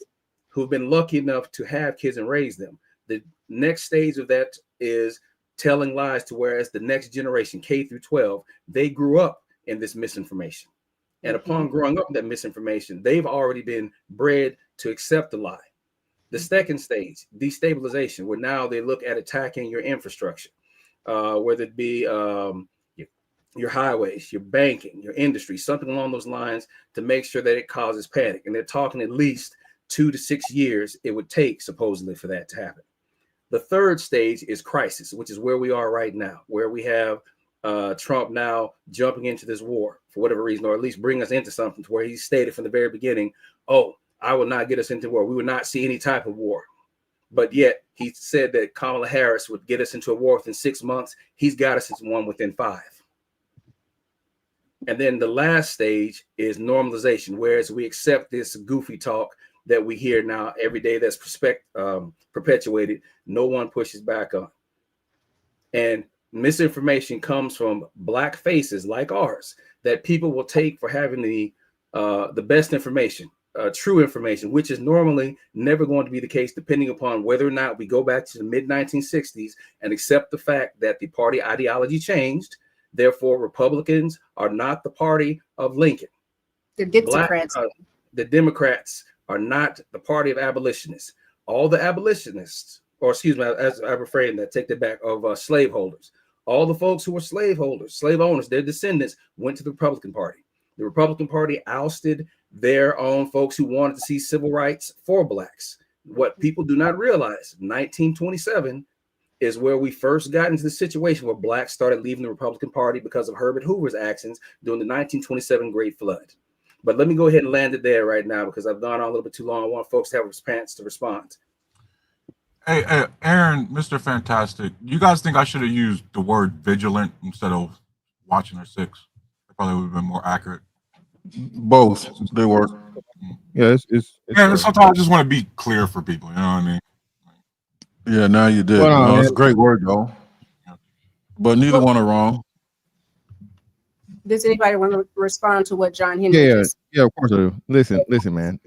S5: who've been lucky enough to have kids and raise them, the next stage of that is telling lies to whereas the next generation, K through 12, they grew up in this misinformation. And upon growing up in that misinformation, they've already been bred to accept the lie. The second stage, destabilization, where now they look at attacking your infrastructure, whether it be your highways, your banking, your industry, something along those lines, to make sure that it causes panic. And they're talking at least 2 to 6 years it would take, supposedly, for that to happen. The third stage is crisis, which is where we are right now, where we have Trump now jumping into this war for whatever reason, or at least bring us into something to where he stated from the very beginning, oh, I will not get us into war. We would not see any type of war. But yet he said that Kamala Harris would get us into a war within 6 months. He's got us into one within 5. And then the last stage is normalization, whereas we accept this goofy talk that we hear now every day that's perpetuated, no one pushes back on. And misinformation comes from black faces like ours that people will take for having the best information, true information, which is normally never going to be the case, depending upon whether or not we go back to the mid-1960s and accept the fact that the party ideology changed. Therefore, Republicans are not the party of Lincoln.
S18: The Democrats.
S5: The Democrats are not the party of abolitionists. All the abolitionists, or excuse me, as I refrain that, take that back, of slaveholders. All the folks who were slaveholders, slave owners, their descendants went to the Republican Party. The Republican Party ousted their own folks who wanted to see civil rights for blacks. What people do not realize, 1927 is where we first got into the situation where blacks started leaving the Republican Party because of Herbert Hoover's actions during the 1927 Great Flood. But let me go ahead and land it there right now because I've gone on a little bit too long. I want folks to have a chance to respond.
S21: Hey, Aaron, Mr. Fantastic, you guys think I should have used the word vigilant instead of watching or 6? It probably would have been more accurate.
S16: Both, they work.
S15: Yeah,
S21: sometimes I just want to be clear for people, you know what I mean?
S16: Yeah, now you did.
S21: Well,
S16: it's a great word, though. But neither one are wrong.
S18: Does anybody want to respond to what John Henry just?
S15: Yeah, of course I do. Listen, man.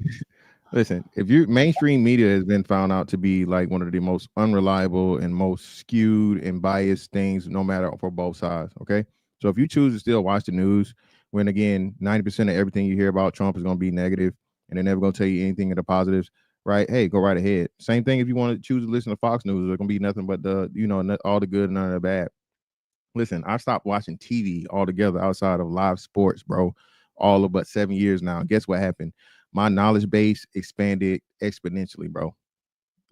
S15: Listen, if you mainstream media has been found out to be like one of the most unreliable and most skewed and biased things, no matter for both sides. Okay, so if you choose to still watch the news, when again 90% of everything you hear about Trump is going to be negative, and they're never going to tell you anything of the positives, right? Hey, go right ahead. Same thing if you want to choose to listen to Fox News. There's gonna be nothing but the, you know, all the good and none of the bad. Listen, I stopped watching TV altogether outside of live sports, bro, all of but 7 years now. Guess what happened? My knowledge base expanded exponentially, bro,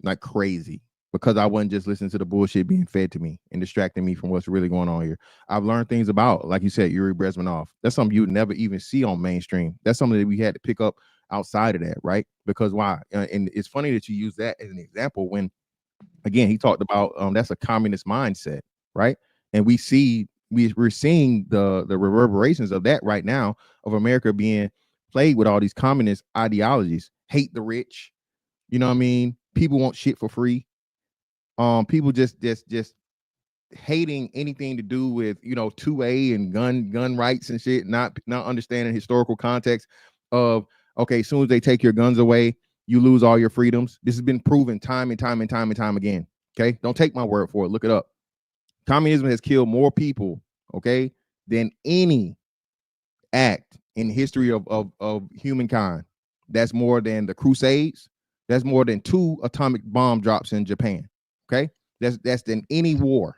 S15: like crazy, because I wasn't just listening to the bullshit being fed to me and distracting me from what's really going on here. I've learned things about, like you said, Yuri Brezmanov. That's something you would never even see on mainstream. That's something that we had to pick up outside of that, right? Because why? And it's funny that you use that as an example when, again, he talked about that's a communist mindset, right? And we're seeing the reverberations of that right now, of America being played with all these communist ideologies. Hate the rich, you know what I mean? People want shit for free. People just hating anything to do with, you know, 2A and gun rights and shit, not understanding historical context of, okay, as soon as they take your guns away, you lose all your freedoms. This has been proven time and time again. Okay, don't take my word for it. Look it up. Communism has killed more people, okay, than any act in history of humankind. That's more than the Crusades. That's more than 2 atomic bomb drops in Japan. Okay, that's than any war.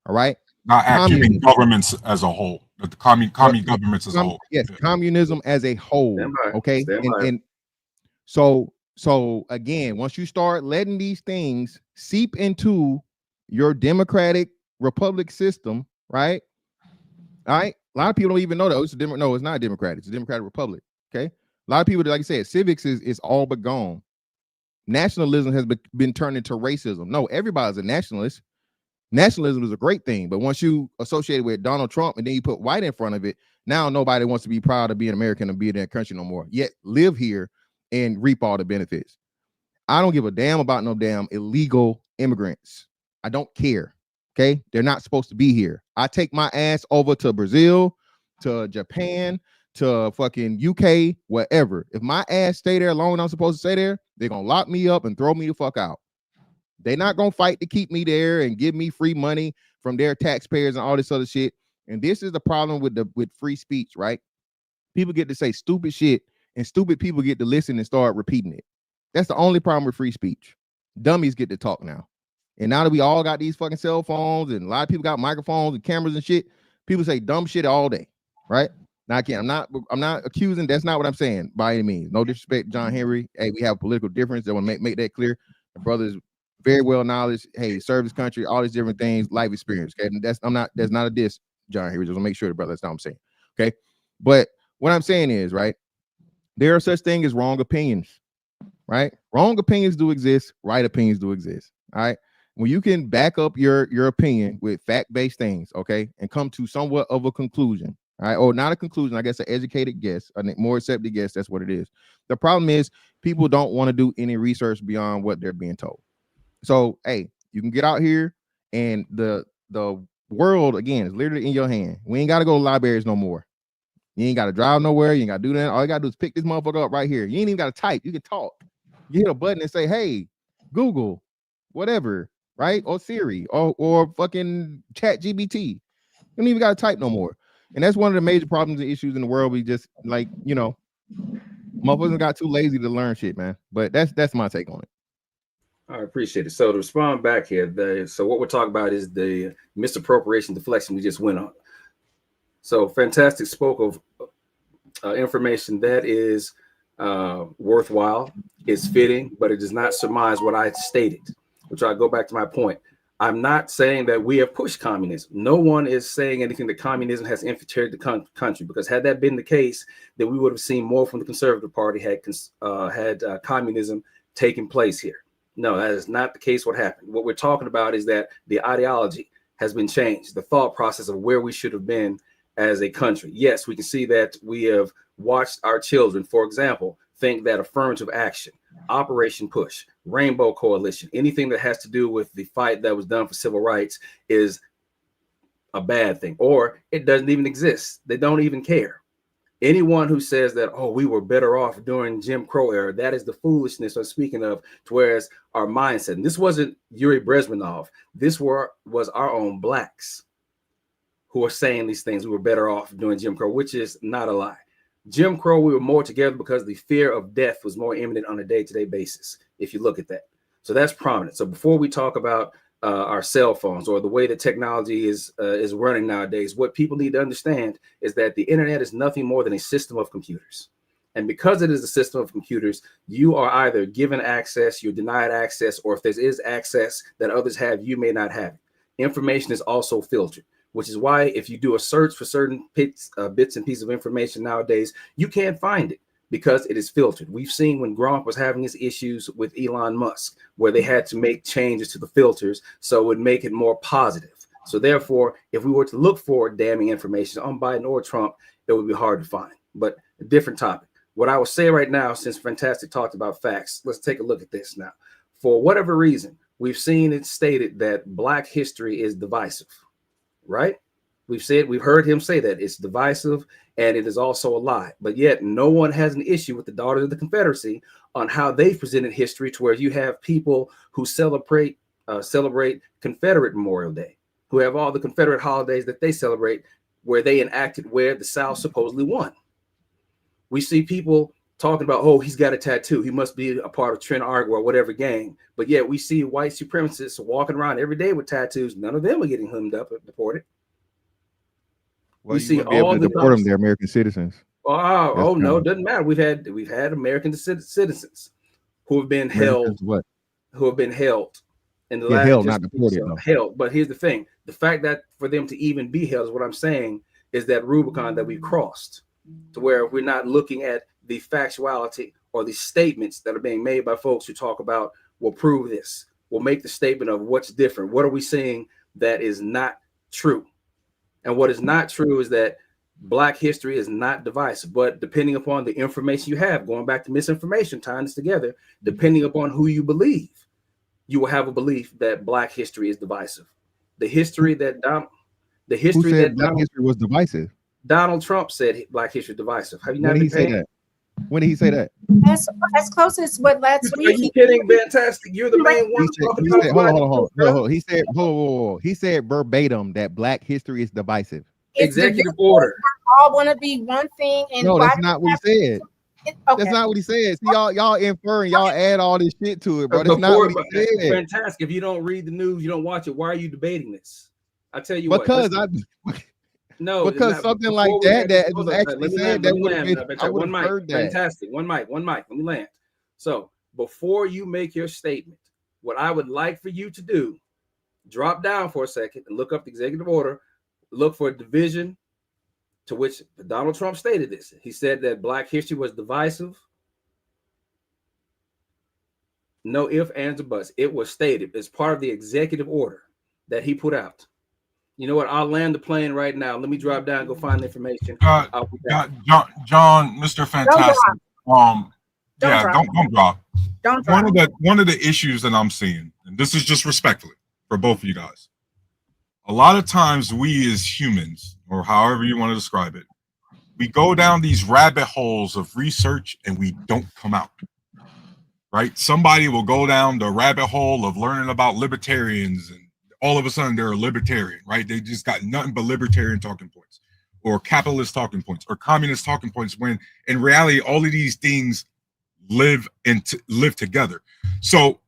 S15: All right.
S21: Not act, you mean governments as a whole. The commie governments as a whole.
S15: Yes, communism as a whole. Okay, and so again, once you start letting these things seep into your democratic republic system, right? All right. A lot of people don't even know that. No, it's not a democratic. It's a democratic republic. Okay. A lot of people, like I said, civics is all but gone. Nationalism has been turned into racism. No, everybody's a nationalist. Nationalism is a great thing, but once you associate it with Donald Trump and then you put white in front of it, now nobody wants to be proud of being American and be in that country no more. Yet live here and reap all the benefits. I don't give a damn about no damn illegal immigrants. I don't care. Okay, they're not supposed to be here. I take my ass over to Brazil, to Japan, to fucking UK, wherever. If my ass stay there long enough I'm supposed to stay there, they're gonna lock me up and throw me the fuck out. They're not gonna fight to keep me there and give me free money from their taxpayers and all this other shit. And this is the problem with free speech, right? People get to say stupid shit, and stupid people get to listen and start repeating it. That's the only problem with free speech. Dummies get to talk now. And now that we all got these fucking cell phones and a lot of people got microphones and cameras and shit, people say dumb shit all day, right? Now again, I'm not accusing. That's not what I'm saying by any means. No disrespect, John Henry. Hey, we have a political difference. I want to make that clear. The brother's very well knowledge. Hey, serve his country, all these different things, life experience. Okay, and that's not a diss, John Henry. Just want to make sure, brother. That's not what I'm saying. Okay, but what I'm saying is, right, there are such things as wrong opinions, right? Wrong opinions do exist. Right opinions do exist. All right. When you can back up your opinion with fact-based things, okay, and come to somewhat of a conclusion, all right, or not a conclusion, I guess an educated guess, a more accepted guess, that's what it is. The problem is people don't want to do any research beyond what they're being told. So, hey, you can get out here and the world, again, is literally in your hand. We ain't got to go to libraries no more. You ain't got to drive nowhere. You ain't got to do that. All you got to do is pick this motherfucker up right here. You ain't even got to type. You can talk. You hit a button and say, hey, Google, whatever, right? Or Siri or fucking Chat GBT. You don't even got to type no more. And that's one of the major problems and issues in the world. We just, like, you know, motherfuckers got too lazy to learn shit, man. But that's my take on it.
S5: I appreciate it. So to respond back here, so what we're talking about is the misappropriation deflection we just went on. So Fantastic spoke of information that is worthwhile, is fitting, but it does not surmise what I stated, which I go back to my point. I'm not saying that we have pushed communism. No one is saying anything that communism has infiltrated the country, because had that been the case, then we would have seen more from the Conservative Party had communism taken place here. No, that is not the case. What happened? What we're talking about is that the ideology has been changed, the thought process of where we should have been as a country. Yes, we can see that we have watched our children, for example, think that affirmative action, Operation Push, Rainbow Coalition, anything that has to do with the fight that was done for civil rights is a bad thing, or it doesn't even exist. They don't even care. Anyone who says that, oh, we were better off during Jim Crow era, that is the foolishness I'm speaking of, to whereas our mindset, and this wasn't Yuri Brezmanov, this was our own blacks who are saying these things. We were better off during Jim Crow, which is not a lie. Jim Crow, we were more together because the fear of death was more imminent on a day-to-day basis, if you look at that. So that's prominent. So before we talk about our cell phones or the way that technology is running nowadays, what people need to understand is that the internet is nothing more than a system of computers. And because it is a system of computers, you are either given access, you're denied access, or if there is access that others have, you may not have it. Information is also filtered, which is why if you do a search for certain bits and pieces of information nowadays, you can't find it because it is filtered. We've seen when Gronk was having his issues with Elon Musk, where they had to make changes to the filters so it would make it more positive. So therefore, if we were to look for damning information on Biden or Trump, it would be hard to find. But a different topic. What I will say right now, since Fantastic talked about facts, let's take a look at this now. For whatever reason, we've seen it stated that Black history is divisive, right? We've heard him say that it's divisive and it is also a lie. But yet no one has an issue with the Daughters of the Confederacy on how they've presented history, to where you have people who celebrate Confederate Memorial Day, who have all the Confederate holidays that they celebrate, where they enacted where the South supposedly won. We see people talking about, oh, he's got a tattoo, he must be a part of Trent Argo or whatever gang. But yet we see white supremacists walking around every day with tattoos. None of them are getting hemmed up and deported.
S15: Well,
S5: We
S15: you
S5: see
S15: wouldn't be able
S5: all
S15: to
S5: the
S15: deport them. They're American citizens.
S5: Oh no,
S15: kinda-
S5: it doesn't matter. We've had American citizens who have been held,
S15: Americans what?
S5: in the
S15: Yeah,
S5: last
S15: held, not deported, though.
S5: held. But here's the thing: the fact that for them to even be held is what I'm saying is that Rubicon that we've crossed, to where we're not looking at the factuality or the statements that are being made by folks who talk about, we'll prove this, we'll make the statement of what's different. What are we seeing that is not true? And what is not true is that Black history is not divisive, but depending upon the information you have, going back to misinformation, tying this together, depending upon who you believe, you will have a belief that Black history is divisive. The history that
S15: Who said Black history was divisive?
S5: Donald Trump said Black history is divisive. Have you not
S15: When did
S5: been
S15: he say
S5: paying?
S15: that? When did he say that?
S18: As close as what last
S5: Are
S18: week.
S5: you kidding? Fantastic. You're the main one talking
S15: He
S5: about
S15: said, hold on. He said, hold. He said verbatim that Black history is divisive.
S18: It's
S5: executive
S18: divisive.
S5: order.
S18: We all want to be one thing, and
S15: No,
S18: why
S15: that's
S18: do
S15: not
S18: we
S15: what he
S18: have
S15: said.
S18: Okay.
S15: That's not what he said. See, y'all inferring, y'all add all this shit to it, bro. That's not what he said.
S5: Fantastic. If you don't read the news, you don't watch it. Why are you debating this? I tell you
S15: Because
S5: what. No,
S15: because
S5: not,
S15: something like
S5: before we
S15: that
S5: had-
S15: is
S5: hold on,
S15: actually
S5: let me
S15: said
S5: land,
S15: that
S5: let me
S15: would have
S5: land,
S15: been.
S5: I
S15: I would
S5: one
S15: have
S5: mic.
S15: heard that.
S5: Fantastic. One mic. Let me land. So before you make your statement, what I would like for you to do, drop down for a second and look up the executive order, look for a division to which Donald Trump stated this. He said that Black history was divisive. No ifs, ands, or buts. It was stated as part of the executive order that he put out. You know what? I'll land the plane right now. Let me drop down and go find the information. I'll be back.
S21: John, Mr. Fantastic. Don't drop.
S18: Don't drop.
S21: One of the issues that I'm seeing, and this is just respectfully for both of you guys. A lot of times we as humans, or however you want to describe it, we go down these rabbit holes of research and we don't come out. Right? Somebody will go down the rabbit hole of learning about libertarians, and all of a sudden they're a libertarian, right? They just got nothing but libertarian talking points, or capitalist talking points, or communist talking points, when in reality all of these things live together. So,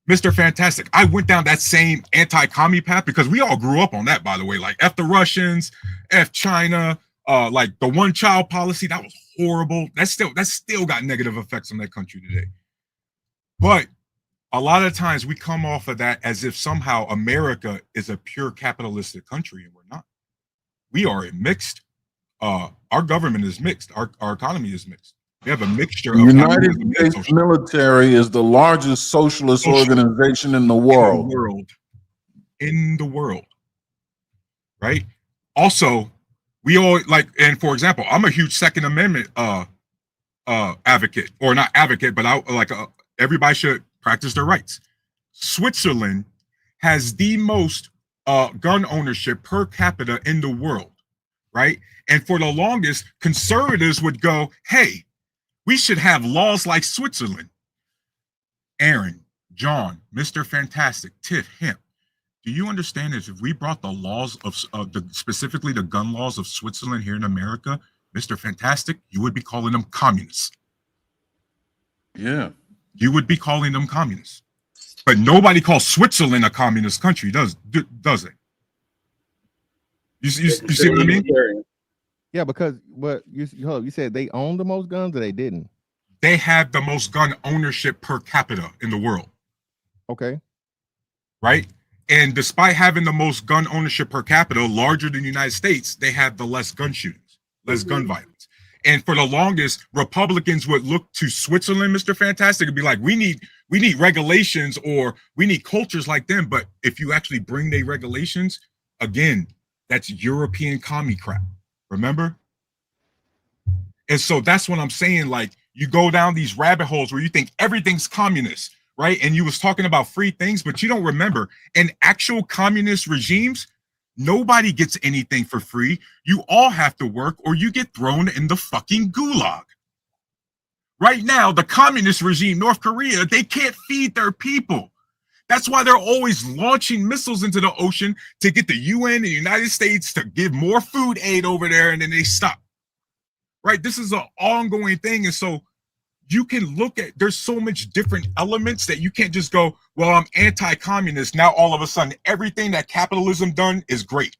S21: Mr. Fantastic, I went down that same anti-commie path because we all grew up on that, by the way. Like F the Russians, F China, like the one-child policy, that was horrible. That's still got negative effects on that country today. But a lot of times we come off of that as if somehow America is a pure capitalistic country, and we're not. We are a mixed. Our government is mixed. Our economy is mixed. We have a mixture of
S16: The United States military is the largest socialist organization in the world.
S21: In the world. Right? Also, we all like, and for example, I'm a huge Second Amendment advocate, or not advocate, but everybody should practice their rights. Switzerland has the most gun ownership per capita in the world, right? And for the longest, conservatives would go, hey, we should have laws like Switzerland. Aaron, John, Mr. Fantastic, Tiff, Hemp, do you understand that if we brought the laws of specifically the gun laws of Switzerland here in America, Mr. Fantastic, you would be calling them communists.
S16: Yeah.
S21: You would be calling them communists. But nobody calls Switzerland a communist country, does it? You see what I mean?
S15: Yeah, because what you said they own the most guns or they didn't?
S21: They have the most gun ownership per capita in the world.
S15: Okay.
S21: Right? And despite having the most gun ownership per capita, larger than the United States, they have the less gun shootings, less gun violence. And for the longest, Republicans would look to Switzerland, Mr. Fantastic, and be like, we need regulations or we need cultures like them. But if you actually bring their regulations, again, that's European commie crap. Remember? And so that's what I'm saying. Like, you go down these rabbit holes where you think everything's communist, right? And you was talking about free things, but you don't remember in actual communist regimes, nobody gets anything for free. You all have to work or you get thrown in the fucking gulag. Right now, the communist regime, North Korea, they can't feed their people. That's why they're always launching missiles into the ocean to get the UN and the United States to give more food aid over there, and then they stop. Right? This is an ongoing thing. And so you can look at, there's so much different elements that you can't just go, well, I'm anti-communist. Now all of a sudden, everything that capitalism done is great.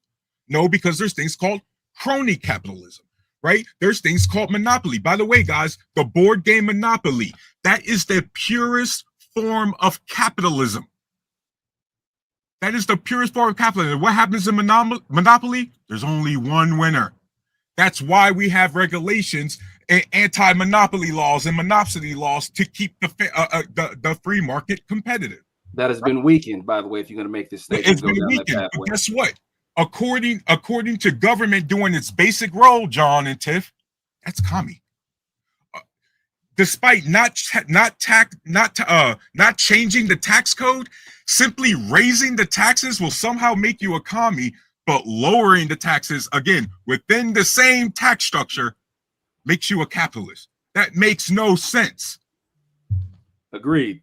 S21: No, because there's things called crony capitalism, right? There's things called monopoly. By the way, guys, the board game Monopoly, that is the purest form of capitalism. That is the purest form of capitalism. What happens in Monopoly? There's only one winner. That's why we have regulations and anti-monopoly laws and monopsony laws to keep the free market competitive.
S5: That has been weakened, by the way, if you're going to make this statement.
S21: It's been weakened, but guess what? According to government doing its basic role, John and Tiff, that's commie. Despite not changing the tax code, simply raising the taxes will somehow make you a commie, but lowering the taxes, again, within the same tax structure, makes you a capitalist. That makes no sense.
S5: Agreed.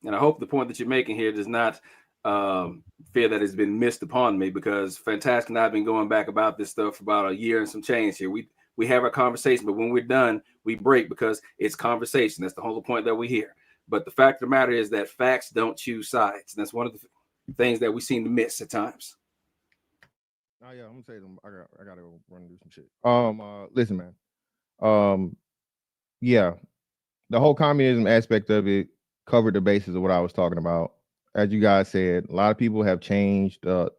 S5: And I hope the point that you're making here does not fear that it's been missed upon me, because Fantastic and I have been going back about this stuff for about a year and some change here. We have our conversation, but when we're done, we break because it's conversation. That's the whole point that we hear. But the fact of the matter is that facts don't choose sides. And that's one of the things that we seem to miss at times.
S15: Oh yeah, I'm gonna say them. I gotta go run and do some shit. Listen, man. Yeah, the whole communism aspect of it covered the basis of what I was talking about. As you guys said, a lot of people have changed the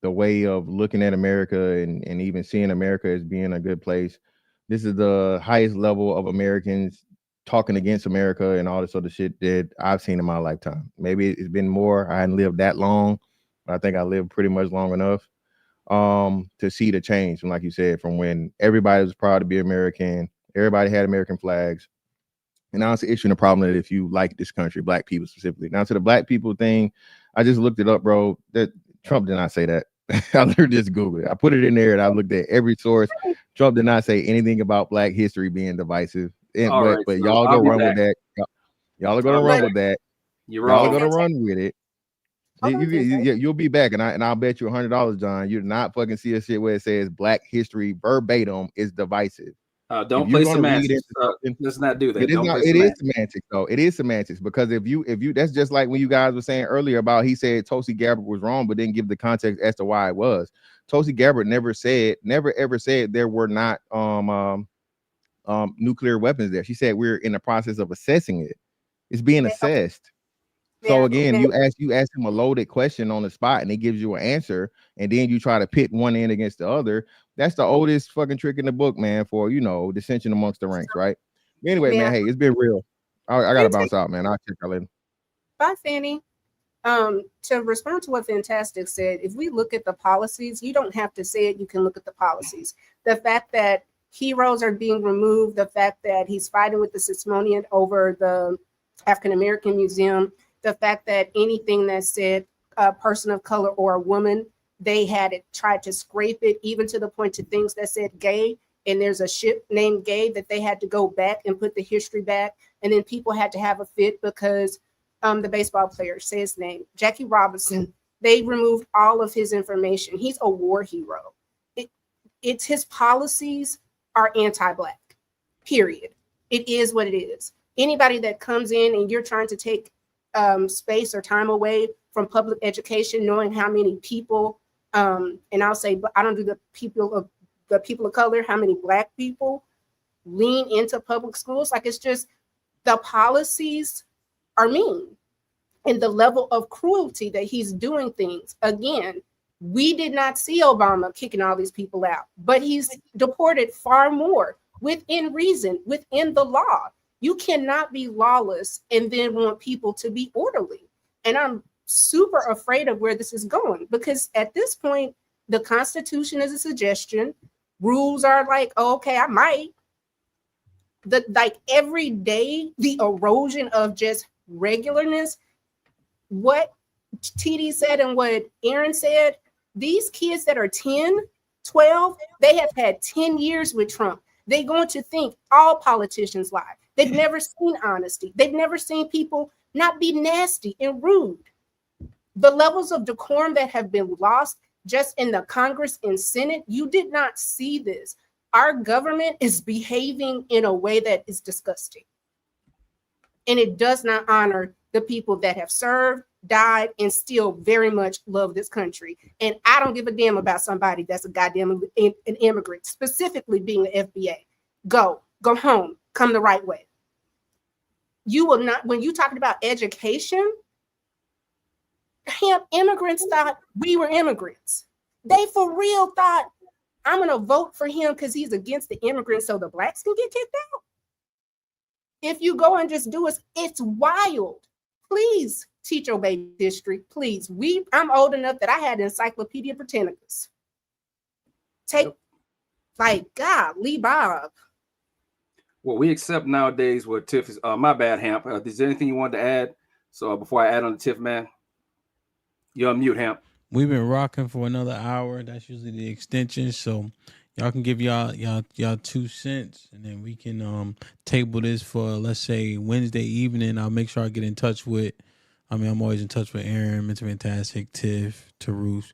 S15: way of looking at America and even seeing America as being a good place. This is the highest level of Americans talking against America and all this other shit that I've seen in my lifetime. Maybe it's been more. I hadn't lived that long. I think I lived pretty much long enough to see the change. And like you said, from when everybody was proud to be American, everybody had American flags. And now it's an issue and a problem that if you like this country, black people specifically. Now to the black people thing, I just looked it up, bro. That Trump did not say that. I literally just Googled it. I put it in there and I looked at every source. Trump did not say anything about black history being divisive. And, but y'all go run with that. Y'all are gonna run with that. Y'all are gonna run with it. You'll be back, and I'll bet you $100, John. You're not fucking see a shit where it says black history verbatim is divisive.
S5: Don't play semantics. Let's not do that.
S15: It is semantics, though. It is semantics because if you that's just like when you guys were saying earlier about he said Tulsi Gabbard was wrong, but didn't give the context as to why it was. Tulsi Gabbard never ever said there were not nuclear weapons there. She said we're in the process of assessing it. It's being assessed. So again, you ask him a loaded question on the spot and he gives you an answer, and then you try to pit one end against the other. That's the oldest fucking trick in the book, man, for dissension amongst the ranks, right? Anyway, man, hey, it's been real. I gotta bounce out, man. I'll check y'all later.
S18: Bye, Fanny. To respond to what Fantastic said, if we look at the policies, you don't have to say it, you can look at the policies. The fact that heroes are being removed, the fact that he's fighting with the Smithsonian over the African American Museum, the fact that anything that said a person of color or a woman, they had it tried to scrape it, even to the point to things that said gay. And there's a ship named Gay that they had to go back and put the history back. And then people had to have a fit because the baseball player, say his name, Jackie Robinson, they removed all of his information. He's a war hero. it's his policies are anti-Black, period. It is what it is. Anybody that comes in and you're trying to take space or time away from public education, knowing how many people, and I'll say, I don't do the people of color, how many Black people lean into public schools. Like, it's just, the policies are mean, and the level of cruelty that he's doing things. Again, we did not see Obama kicking all these people out, but he's deported far more within reason, within the law. You cannot be lawless and then want people to be orderly. And I'm super afraid of where this is going, because at this point, the Constitution is a suggestion. Rules are like, oh, okay, I might. Like every day, the erosion of just regularness, what TD said and what Aaron said, these kids that are 10, 12, they have had 10 years with Trump. They're going to think all politicians lie. They've never seen honesty. They've never seen people not be nasty and rude. The levels of decorum that have been lost just in the Congress and Senate, you did not see this. Our government is behaving in a way that is disgusting. And it does not honor the people that have served, died, and still very much love this country. And I don't give a damn about somebody that's a goddamn an immigrant, specifically being an FBA. Go home, come the right way. You will not, when you talking about education, HAMP immigrants thought we were immigrants. They for real thought, I'm going to vote for him because he's against the immigrants so the Blacks can get kicked out. If you go and just do it, it's wild. Please teach your baby history, please. I'm old enough that I had Encyclopedia Britannicus. Like, God, Lee Bob.
S5: Well, we accept nowadays what Tiff is. My bad, Hamp. Is there anything you wanted to add? So before I add on to Tiff, man, you're on mute, Hamp.
S11: We've been rocking for another hour. That's usually the extension. So y'all can give y'all 2 cents, and then we can table this for, let's say, Wednesday evening. I'll make sure I get in touch with. I'm always in touch with Aaron, Mr. Fantastic, Tiff, Taruth.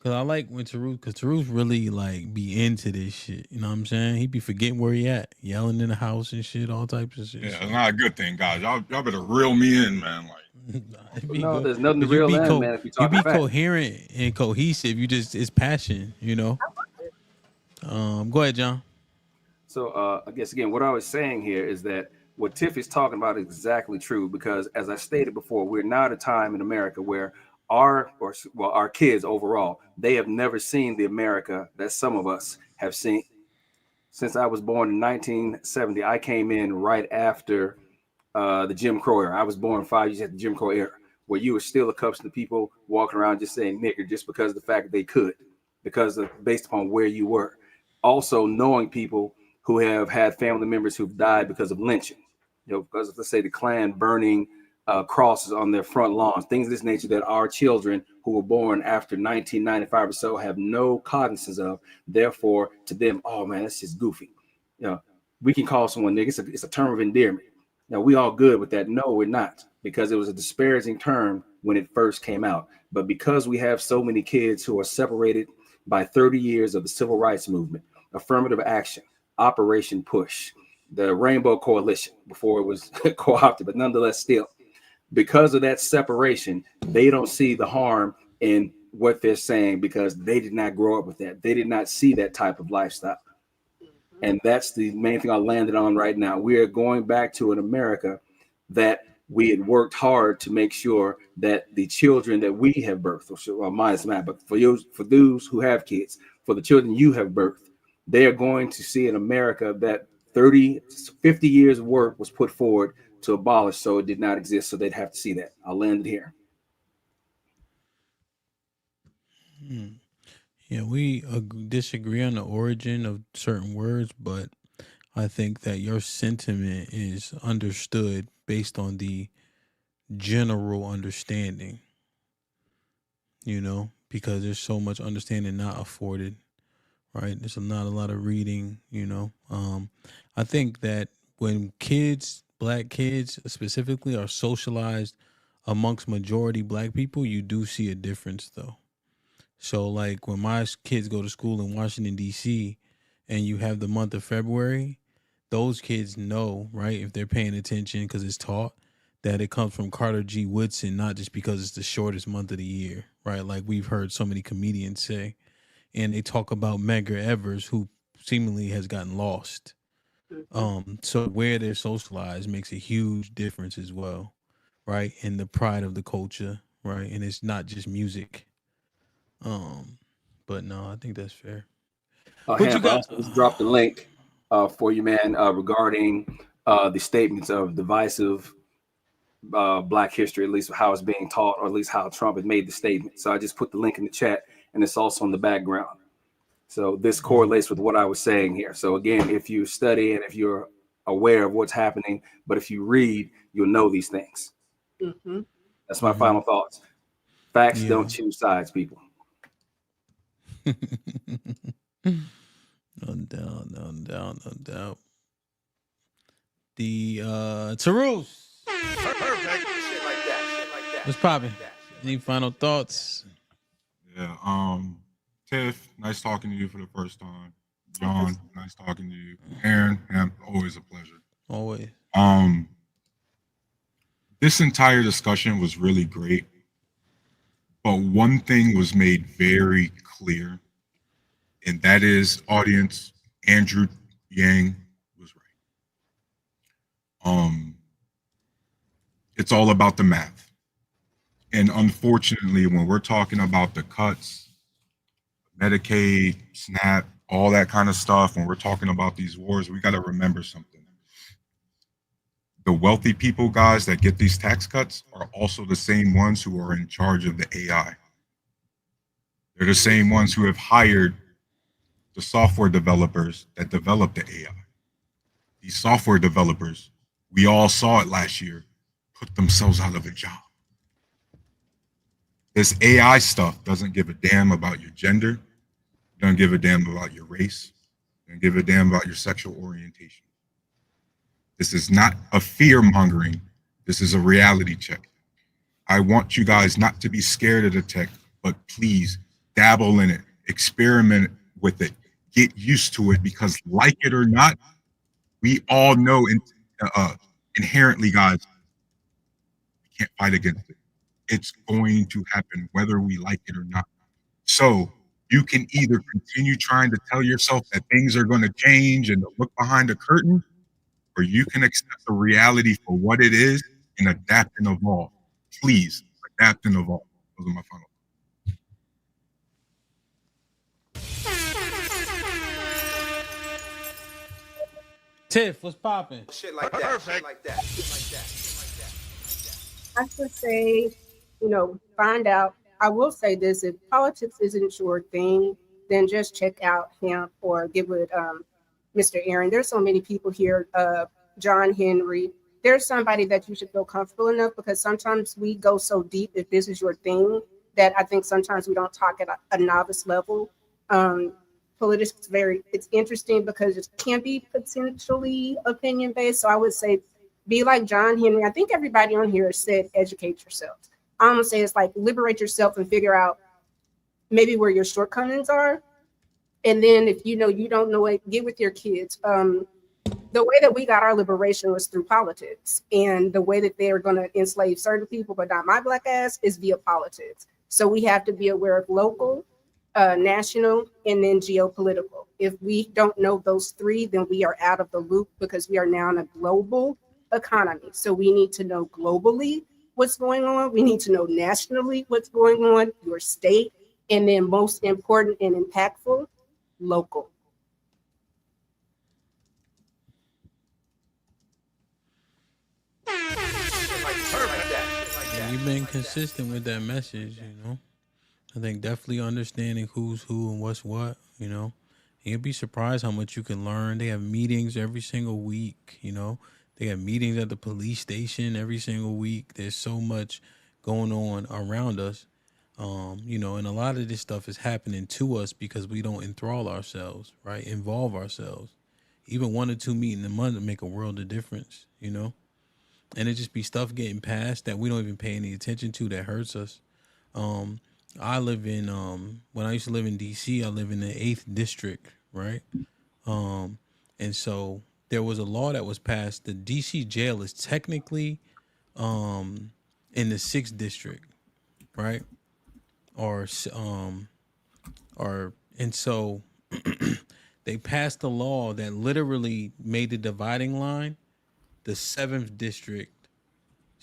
S11: Cause I like when Taruth really like be into this shit. You know what I'm saying? He be forgetting where he at, yelling in the house and shit, all types of shit.
S21: Yeah, it's not a good thing, guys. Y'all better reel me in, man. Like,
S5: no, there's nothing to reel in, man. If
S11: you be coherent and cohesive, it's passion. You know. Go ahead, John.
S5: So I guess again, what I was saying here is that what Tiff is talking about is exactly true, because as I stated before, we're now at a time in America where our kids overall, they have never seen the America that some of us have seen. Since I was born in 1970, I came in right after the Jim Crow era. I was born 5 years after the Jim Crow era, where you were still accustomed to people walking around just saying nigger just because of the fact that they could, based upon where you were. Also knowing people who have had family members who've died because of lynching, because of, let's say, the Klan burning crosses on their front lawns, things of this nature that our children who were born after 1995 or so have no cognizance of. Therefore, to them, oh man, that's just goofy. We can call someone nigga. It's a term of endearment. Now, we all good with that? No, we're not, because it was a disparaging term when it first came out. But because we have so many kids who are separated by 30 years of the civil rights movement, affirmative action, Operation Push, the Rainbow Coalition, before it was co-opted, but nonetheless still, because of that separation, they don't see the harm in what they're saying because they did not grow up with that. They did not see that type of lifestyle. And that's the main thing I landed on right now. We are going back to an America that we had worked hard to make sure that the children that we have birthed, well, mine is not, but for those who have kids, for the children you have birthed, they are going to see an America that 50 years of work was put forward to abolish, so it did not exist. So they'd have to see that. I'll land it here.
S11: Yeah, we disagree on the origin of certain words, but I think that your sentiment is understood based on the general understanding, because there's so much understanding not afforded, right? There's not a lot of reading, I think that when Black kids specifically, are socialized amongst majority Black people, you do see a difference though. So like when my kids go to school in Washington D.C. and you have the month of February, those kids know, right, if they're paying attention because it's taught, that it comes from Carter G. Woodson, not just because it's the shortest month of the year, right? Like we've heard so many comedians say. And they talk about Medgar Evers, who seemingly has gotten lost. So where they're socialized makes a huge difference as well, right? And the pride of the culture, right? And it's not just music. But no, I think that's fair. What you
S5: Hamp, I
S11: got?
S5: also just dropped the link for you, man, regarding the statements of divisive Black history, at least how it's being taught, or at least how Trump had made the statement. So I just put the link in the chat, and it's also in the background. So this correlates with what I was saying here. So again, if you study and if you're aware of what's happening, but if you read, you'll know these things. That's my final thoughts. Facts don't choose sides, people.
S11: No doubt, no doubt, no doubt. The Tarus.
S2: Perfect. Shit like that.
S11: What's popping? Any final thoughts?
S21: Yeah. Tiff, nice talking to you for the first time. John, nice talking to you. Aaron, Hamp, always a pleasure.
S11: Always.
S21: This entire discussion was really great, but one thing was made very clear, and that is, audience, Andrew Yang was right. It's all about the math. And unfortunately, when we're talking about the cuts, Medicaid, SNAP, all that kind of stuff, when we're talking about these wars, we got to remember something. The wealthy people, guys, that get these tax cuts are also the same ones who are in charge of the AI. They're the same ones who have hired the software developers that developed the AI. These software developers, we all saw it last year, put themselves out of a job. This AI stuff doesn't give a damn about your gender, doesn't give a damn about your race, doesn't give a damn about your sexual orientation. This is not a fear mongering. This is a reality check. I want you guys not to be scared of the tech, but please dabble in it, experiment with it, get used to it, because like it or not, we all know inherently, guys, we can't fight against it. It's going to happen whether we like it or not. So you can either continue trying to tell yourself that things are going to change and to look behind the curtain, or you can accept the reality for what it is and adapt and evolve. Please adapt and evolve. Those are my final.
S11: Tiff, what's popping?
S2: Shit like that. Perfect. Like that.
S18: I should say, find out. I will say this: if politics isn't your thing, then just check out HAMP or get with Mr. Aaron. There's so many people here. John Henry. There's somebody that you should feel comfortable enough, because sometimes we go so deep, if this is your thing, that I think sometimes we don't talk at a novice level. Politics is it's interesting because it can be potentially opinion based. So I would say be like John Henry. I think everybody on here said educate yourself. I'm gonna say it's like liberate yourself and figure out maybe where your shortcomings are. And then if you don't know it, get with your kids. The way that we got our liberation was through politics, and the way that they are going to enslave certain people, but not my black ass, is via politics. So we have to be aware of local, national, and then geopolitical. If we don't know those three, then we are out of the loop, because we are now in a global economy. So we need to know globally what's going on. We need to know nationally what's going on, your state, and then most important and impactful, local.
S11: You've been consistent with that message, I think definitely understanding who's who and what's what, You'll be surprised how much you can learn. They have meetings every single week, They have meetings at the police station every single week. There's so much going on around us, and a lot of this stuff is happening to us because we don't enthrall ourselves, right? Involve ourselves. Even 1 or 2 meetings a month make a world of difference, And it just be stuff getting passed that we don't even pay any attention to that hurts us. I live in when I used to live in DC, I live in the 8th district, right? And so there was a law that was passed. The DC jail is technically in the 6th district, right? Or and so they passed a law that literally made the dividing line the 7th district.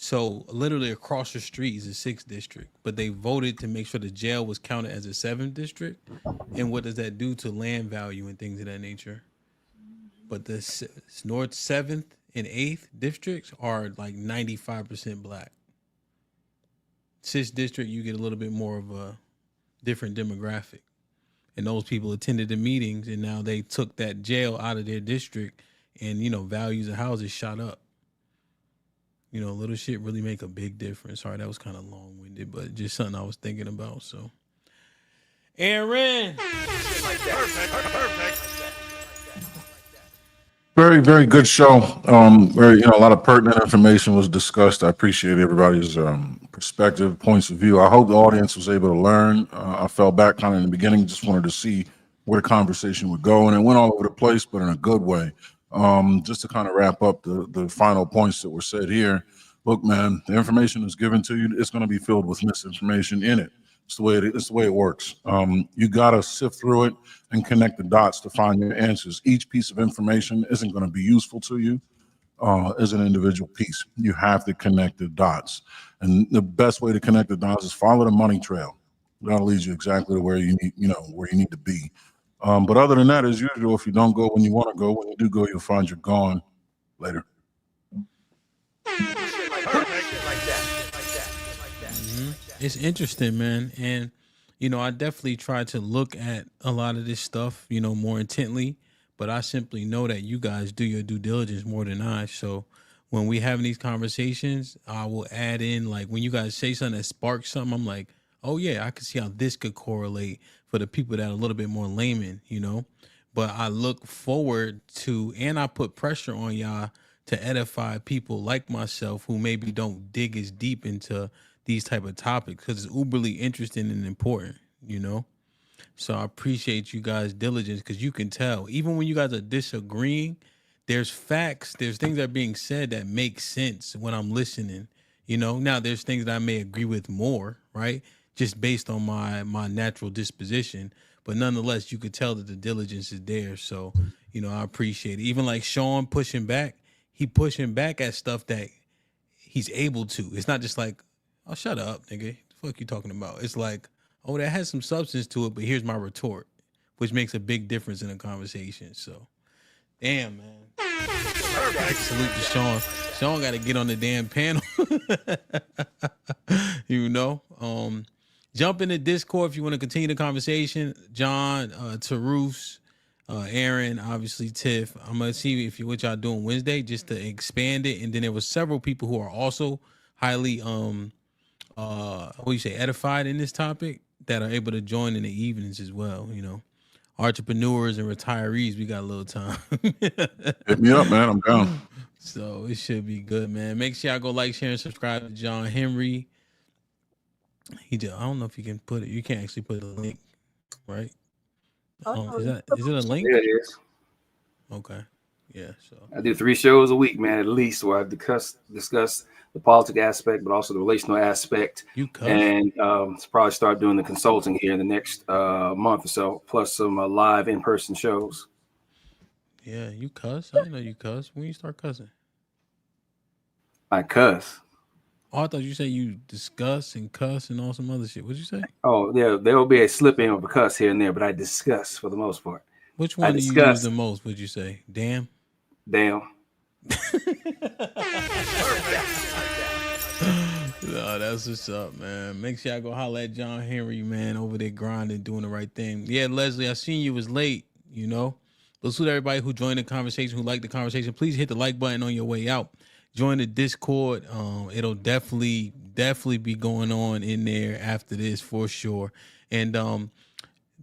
S11: So literally across the street is the 6th district, but they voted to make sure the jail was counted as a 7th district. And what does that do to land value and things of that nature? But the North 7th and 8th districts are like 95% black. 6th district, you get a little bit more of a different demographic. And those people attended the meetings, and now they took that jail out of their district, and values of houses shot up. Little shit really make a big difference. Sorry, that was kind of long-winded, but just something I was thinking about. So, Aaron,
S2: Perfect.
S16: Very, very good show. Where a lot of pertinent information was discussed. I appreciate everybody's perspective, points of view. I hope the audience was able to learn. I fell back kind of in the beginning, just wanted to see where the conversation would go, and it went all over the place, but in a good way. Just to kind of wrap up the final points that were said here. Look, man, the information is given to you. It's going to be filled with misinformation in it. It's the way it works. You got to sift through it and connect the dots to find your answers. Each piece of information isn't going to be useful to you as an individual piece. You have to connect the dots. And the best way to connect the dots is follow the money trail. That'll lead you exactly to where you need to be. But other than that, as usual, if you don't go when you want to go, when you do go, you'll find you're gone. Later.
S11: It's interesting, man. And, I definitely try to look at a lot of this stuff, more intently, but I simply know that you guys do your due diligence more than I. So when we having these conversations, I will add in, like, when you guys say something that sparks something, I'm like, oh yeah, I can see how this could correlate for the people that are a little bit more layman, but I look forward to, and I put pressure on y'all to edify people like myself who maybe don't dig as deep into these type of topics, because it's uberly interesting and important, So I appreciate you guys' diligence, because you can tell, even when you guys are disagreeing, there's facts, there's things that are being said that make sense when I'm listening, Now there's things that I may agree with more, right? Just based on my natural disposition. But nonetheless, you could tell that the diligence is there. So, I appreciate it. Even like Sean pushing back, he pushing back at stuff that he's able to. It's not just like, oh, shut up, nigga. The fuck you talking about? It's like, oh, that has some substance to it, but here's my retort, which makes a big difference in a conversation. So, damn, man. Salute to Sean. Sean got to get on the damn panel. Jump in the Discord if you want to continue the conversation. John, Tarus, Aaron, obviously Tiff. I'm gonna see what y'all doing Wednesday just to expand it. And then there was several people who are also highly edified in this topic that are able to join in the evenings as well. Entrepreneurs and retirees, we got a little time.
S16: Hit me up, man. I'm down.
S11: So it should be good, man. Make sure y'all go like, share, and subscribe to John Henry. I don't know if you can put it. You can't actually put a link, right? Is it a link?
S5: Yeah, it is.
S11: Okay. Yeah. So
S5: I do 3 shows a week, man, at least, where I discuss the politics aspect, but also the relational aspect.
S11: You cuss.
S5: And probably start doing the consulting here in the next month or so, plus some live in-person shows.
S11: Yeah, you cuss. I didn't know you cuss. When you start cussing?
S5: I cuss.
S11: Oh, I thought you said you discuss and cuss and all some other shit. What'd you say?
S5: Oh, there will be a slip in of a cuss here and there, but I discuss for the most part.
S11: Which one do you use the most? Would you say? Damn.
S5: Damn.
S11: No, that's what's up, man. Make sure I go holler at John Henry, man, over there grinding, doing the right thing. Yeah, Leslie, I seen you was late, Let's salute everybody who joined the conversation, who liked the conversation. Please hit the like button on your way out. Join the Discord. It'll definitely be going on in there after this for sure. And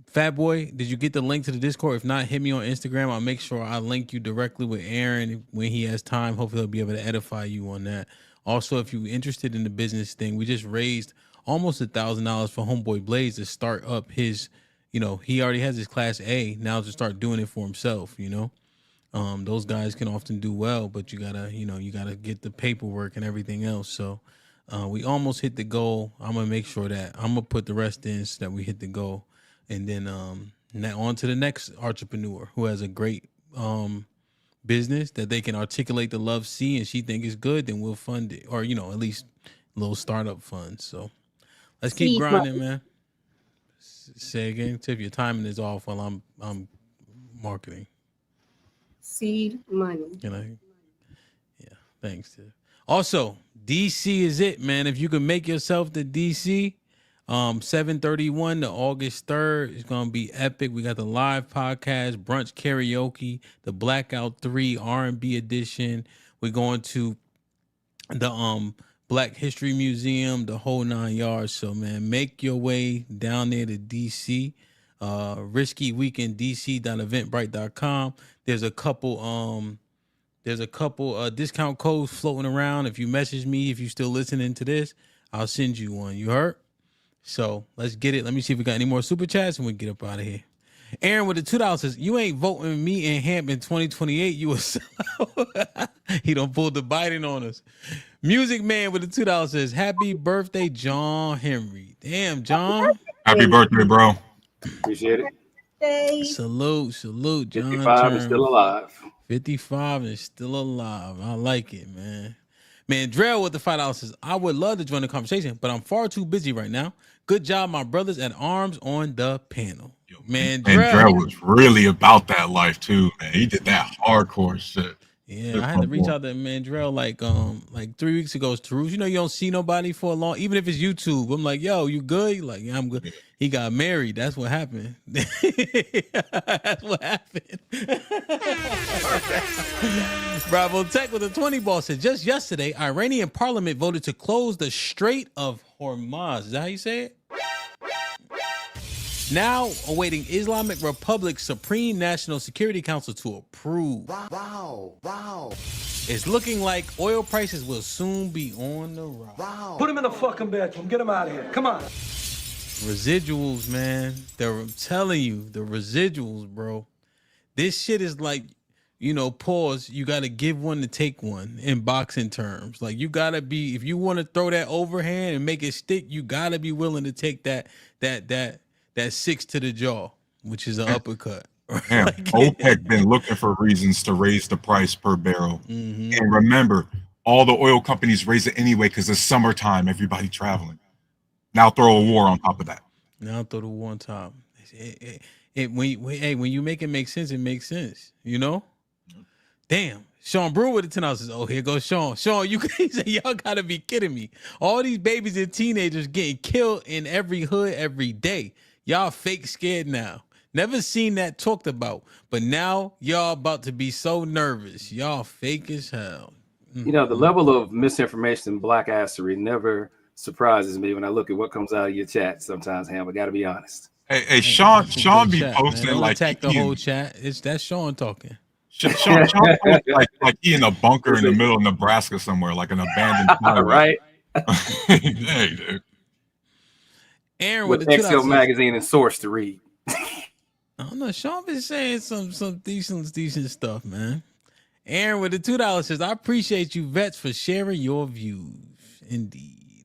S11: Fat Boy, did you get the link to the Discord? If not, hit me on Instagram. I'll make sure I link you directly with Aaron when he has time. Hopefully he'll be able to edify you on that. Also, if you're interested in the business thing, we just raised almost $1,000 for Homeboy Blaze to start up his, he already has his Class A now to start doing it for himself. Those guys can often do well, but you gotta get the paperwork and everything else. So we almost hit the goal. I'm gonna make sure that I'm gonna put the rest in so that we hit the goal, and then now on to the next entrepreneur who has a great business that they can articulate the love see and she think is good. Then we'll fund it, or at least a little startup fund. So let's keep
S18: Seed
S11: grinding,
S18: money.
S11: man. Say again, Tiff. Your timing is off while I'm marketing.
S18: Seed money.
S11: Thanks, Tiff. Also, DC is it, man. If you can make yourself to DC, 7/31 to August 3rd, it's gonna be epic. We got the live podcast, brunch karaoke, the Blackout 3 R&B edition. We're going to the Black History Museum, the whole 9 yards. So, man, make your way down there to DC. Risky Weekend DC.eventbrite.com. There's a couple discount codes floating around. If you message me, if you're still listening to this, I'll send you one. You heard? So let's get it. Let me see if we got any more super chats and we get up out of here. Aaron with the $2 says, you ain't voting me and HAMP in 2028. You a sellout. He done pulled the Biden on us. Music Man with the $2 says, happy birthday, John Henry. Damn, John.
S21: Happy birthday, bro.
S2: Appreciate it.
S11: Salute, John.
S2: 55 and still alive.
S11: 55 and still alive. I like it, man. Man, Drell with the $5 says, I would love to join the conversation, but I'm far too busy right now. Good job, my brothers at arms on the panel. Man,
S21: Drell was really about that life too, man. He did that hardcore shit.
S11: Yeah, I had to reach out to Mandrell like 3 weeks ago. Tarus, you don't see nobody for a long, even if it's YouTube. I'm like, yo, you good? He's like, yeah, I'm good. He got married. That's what happened. That's what happened. Bravo Tech with a 20 ball said, just yesterday, Iranian parliament voted to close the Strait of Hormuz. Is that how you say it? Now awaiting Islamic Republic Supreme National Security Council to approve. Wow. It's looking like oil prices will soon be on the rise.
S17: Wow. Put him in the fucking bedroom. Get him out of here. Come on.
S11: Residuals, man. I'm telling you, the residuals, bro. This shit is like, pause. You got to give one to take one in boxing terms. Like, you got to be, if you want to throw that overhand and make it stick, you got to be willing to take that 6 to the jaw, which is an uppercut.
S21: Damn, OPEC been looking for reasons to raise the price per barrel.
S11: Mm-hmm.
S21: And remember, all the oil companies raise it anyway because it's summertime, everybody traveling. Now throw a war on top of that.
S11: Now throw the war on top. When you make it make sense, it makes sense. Damn. Sean Brewer with the $10 says, oh, here goes Sean. Sean, you say y'all gotta be kidding me. All these babies and teenagers getting killed in every hood every day. Y'all fake scared now. Never seen that talked about. But now y'all about to be so nervous. Y'all fake as hell.
S2: The level of misinformation and black assery never surprises me when I look at what comes out of your chat sometimes, Ham. I got to be honest.
S21: Hey, Sean be
S11: chat,
S21: posting
S11: Don't
S21: like
S11: attack the whole chat. That's Sean talking.
S21: Sean like he in a bunker in the middle of Nebraska somewhere, like an abandoned town.
S2: Right.
S21: Hey, dude.
S11: Aaron
S2: with
S11: with the
S2: Excel
S11: 2
S2: magazine and source to read.
S11: I don't know. Sean been saying some decent stuff, man. Aaron with the $2 says, I appreciate you vets for sharing your views. Indeed.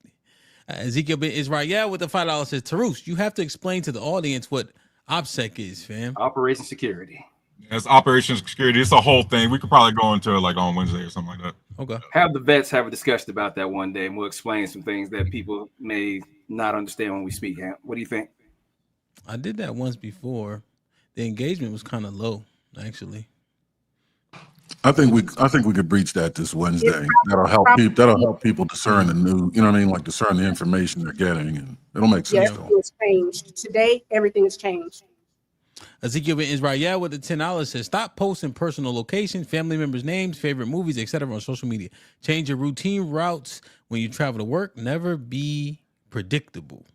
S11: Ezekiel Ben Israel with the $5 says, Tarus, you have to explain to the audience what OPSEC is, fam.
S2: Operation Security.
S21: It's Operation Security. It's a whole thing. We could probably go into it like on Wednesday or something like that.
S11: Okay.
S2: Have the vets have a discussion about that one day, and we'll explain some things that people may not understand when we speak. Ham, what do you think?
S11: I did that once before. The engagement was kind of low, actually.
S16: I think we could breach that this Wednesday. That'll help people. That'll help people discern the new. Like discern the information they're getting, and it'll make sense.
S18: Yeah, everything's changed. Today, everything has changed.
S11: Ezekiel Ben Israel with the $10 says, stop posting personal location, family members' names, favorite movies, etc. on social media. Change your routine routes when you travel to work. Never be predictable.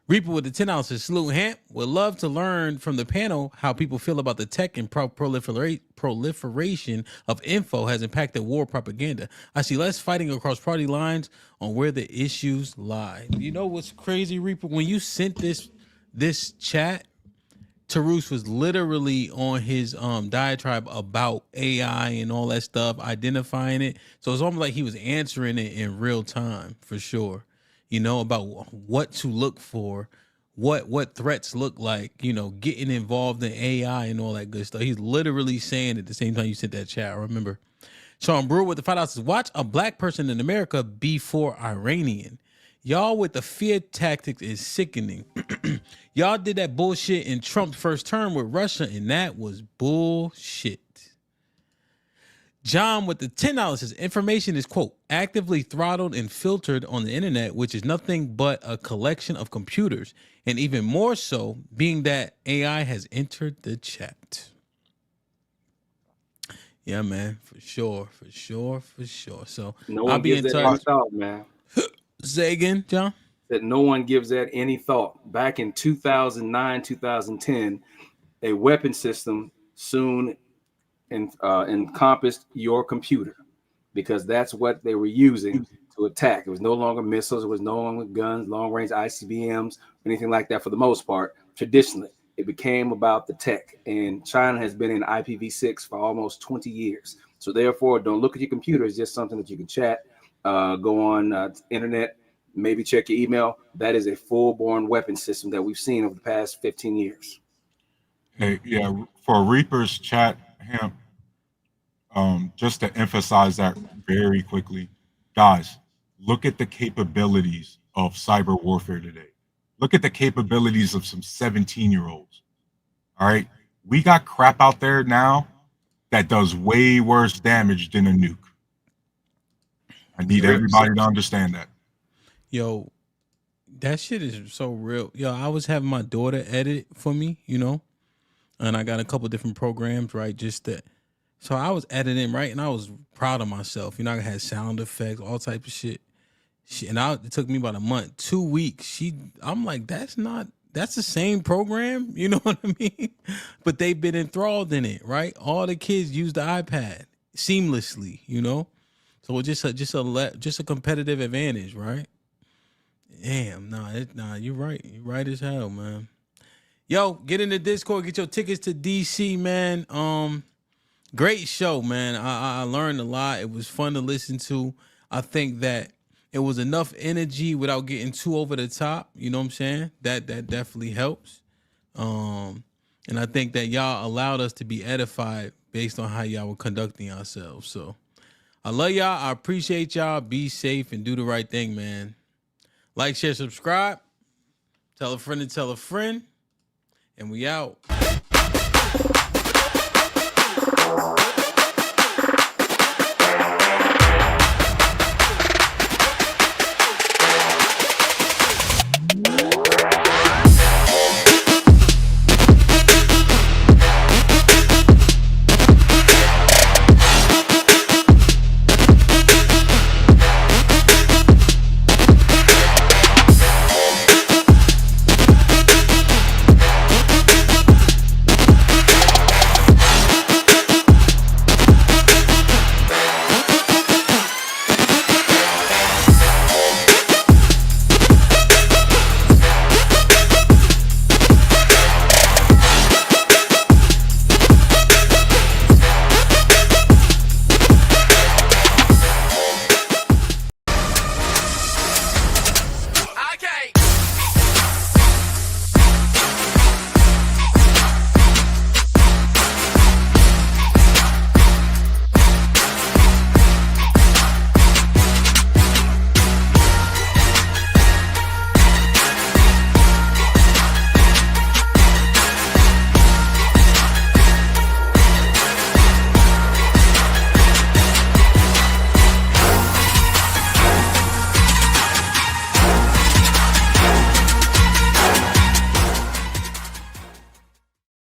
S11: Reaper with the 10 ounces. Salute Hamp. Would love to learn from the panel how people feel about the tech and proliferation of info has impacted war propaganda. I see less fighting across party lines on where the issues lie. You know what's crazy, Reaper? When you sent this chat, Tarus was literally on his diatribe about AI and all that stuff, identifying it. So it's almost like he was answering it in real time, for sure. You know, about what to look for, what threats look like, you know, getting involved in AI and all that good stuff. He's literally saying at the same time you sent that chat. I remember. Sean Brewer with the $5 watch a black person in America be for Iranian. Y'all with the fear tactics is sickening. Y'all did that bullshit in Trump's first term with Russia, and that was bullshit. John with the $10 says information is, quote, actively throttled and filtered on the internet, which is nothing but a collection of computers. And even more so, being that AI has entered the chat. Yeah, man, for sure. So
S2: No
S11: I'll
S2: one
S11: be
S2: gives
S11: in
S2: that any
S11: touch.
S2: thought, man.
S11: Say again, John?
S2: That no one gives that any thought. Back in 2009, 2010, a weapon system soon encompassed your computer, because that's what they were using to attack. It was no longer missiles. It was no longer guns, long-range ICBMs, anything like that for the most part. Traditionally, it became about the tech. And China has been in IPv6 for almost 20 years. So therefore, don't look at your computer as just something that you can chat, go on internet, maybe check your email. That is a full-born weapon system that we've seen over the past 15 years.
S21: Hey, yeah, for Reaper's chat, Hamp, just to emphasize that very quickly, guys, look at the capabilities of cyber warfare today. Look at the capabilities of some 17-year-olds. All right, we got crap out there now that does way worse damage than a nuke. I need everybody to understand that.
S11: Yo, that shit is so real. Yo, I was having my daughter edit for me, you know, and I got a couple different programs, right? So I was editing, right, and I was proud of myself. You know, I had sound effects, all types of shit. It took me about a month, 2 weeks. I'm like, that's the same program, you know what I mean? But they've been enthralled in it, right? All the kids use the iPad seamlessly, you know. So it's just a competitive advantage, right? Damn, you're right. You're right as hell, man. Yo, get in the Discord, get your tickets to DC, man. Great show, man. I learned a lot. It was fun to listen to. I think that it was enough energy without getting too over the top. You know what I'm saying? That definitely helps. And I think that y'all allowed us to be edified based on how y'all were conducting yourselves. So I love y'all. I appreciate y'all. Be safe and do the right thing, man. Like, share, subscribe. Tell a friend to tell a friend. And we out.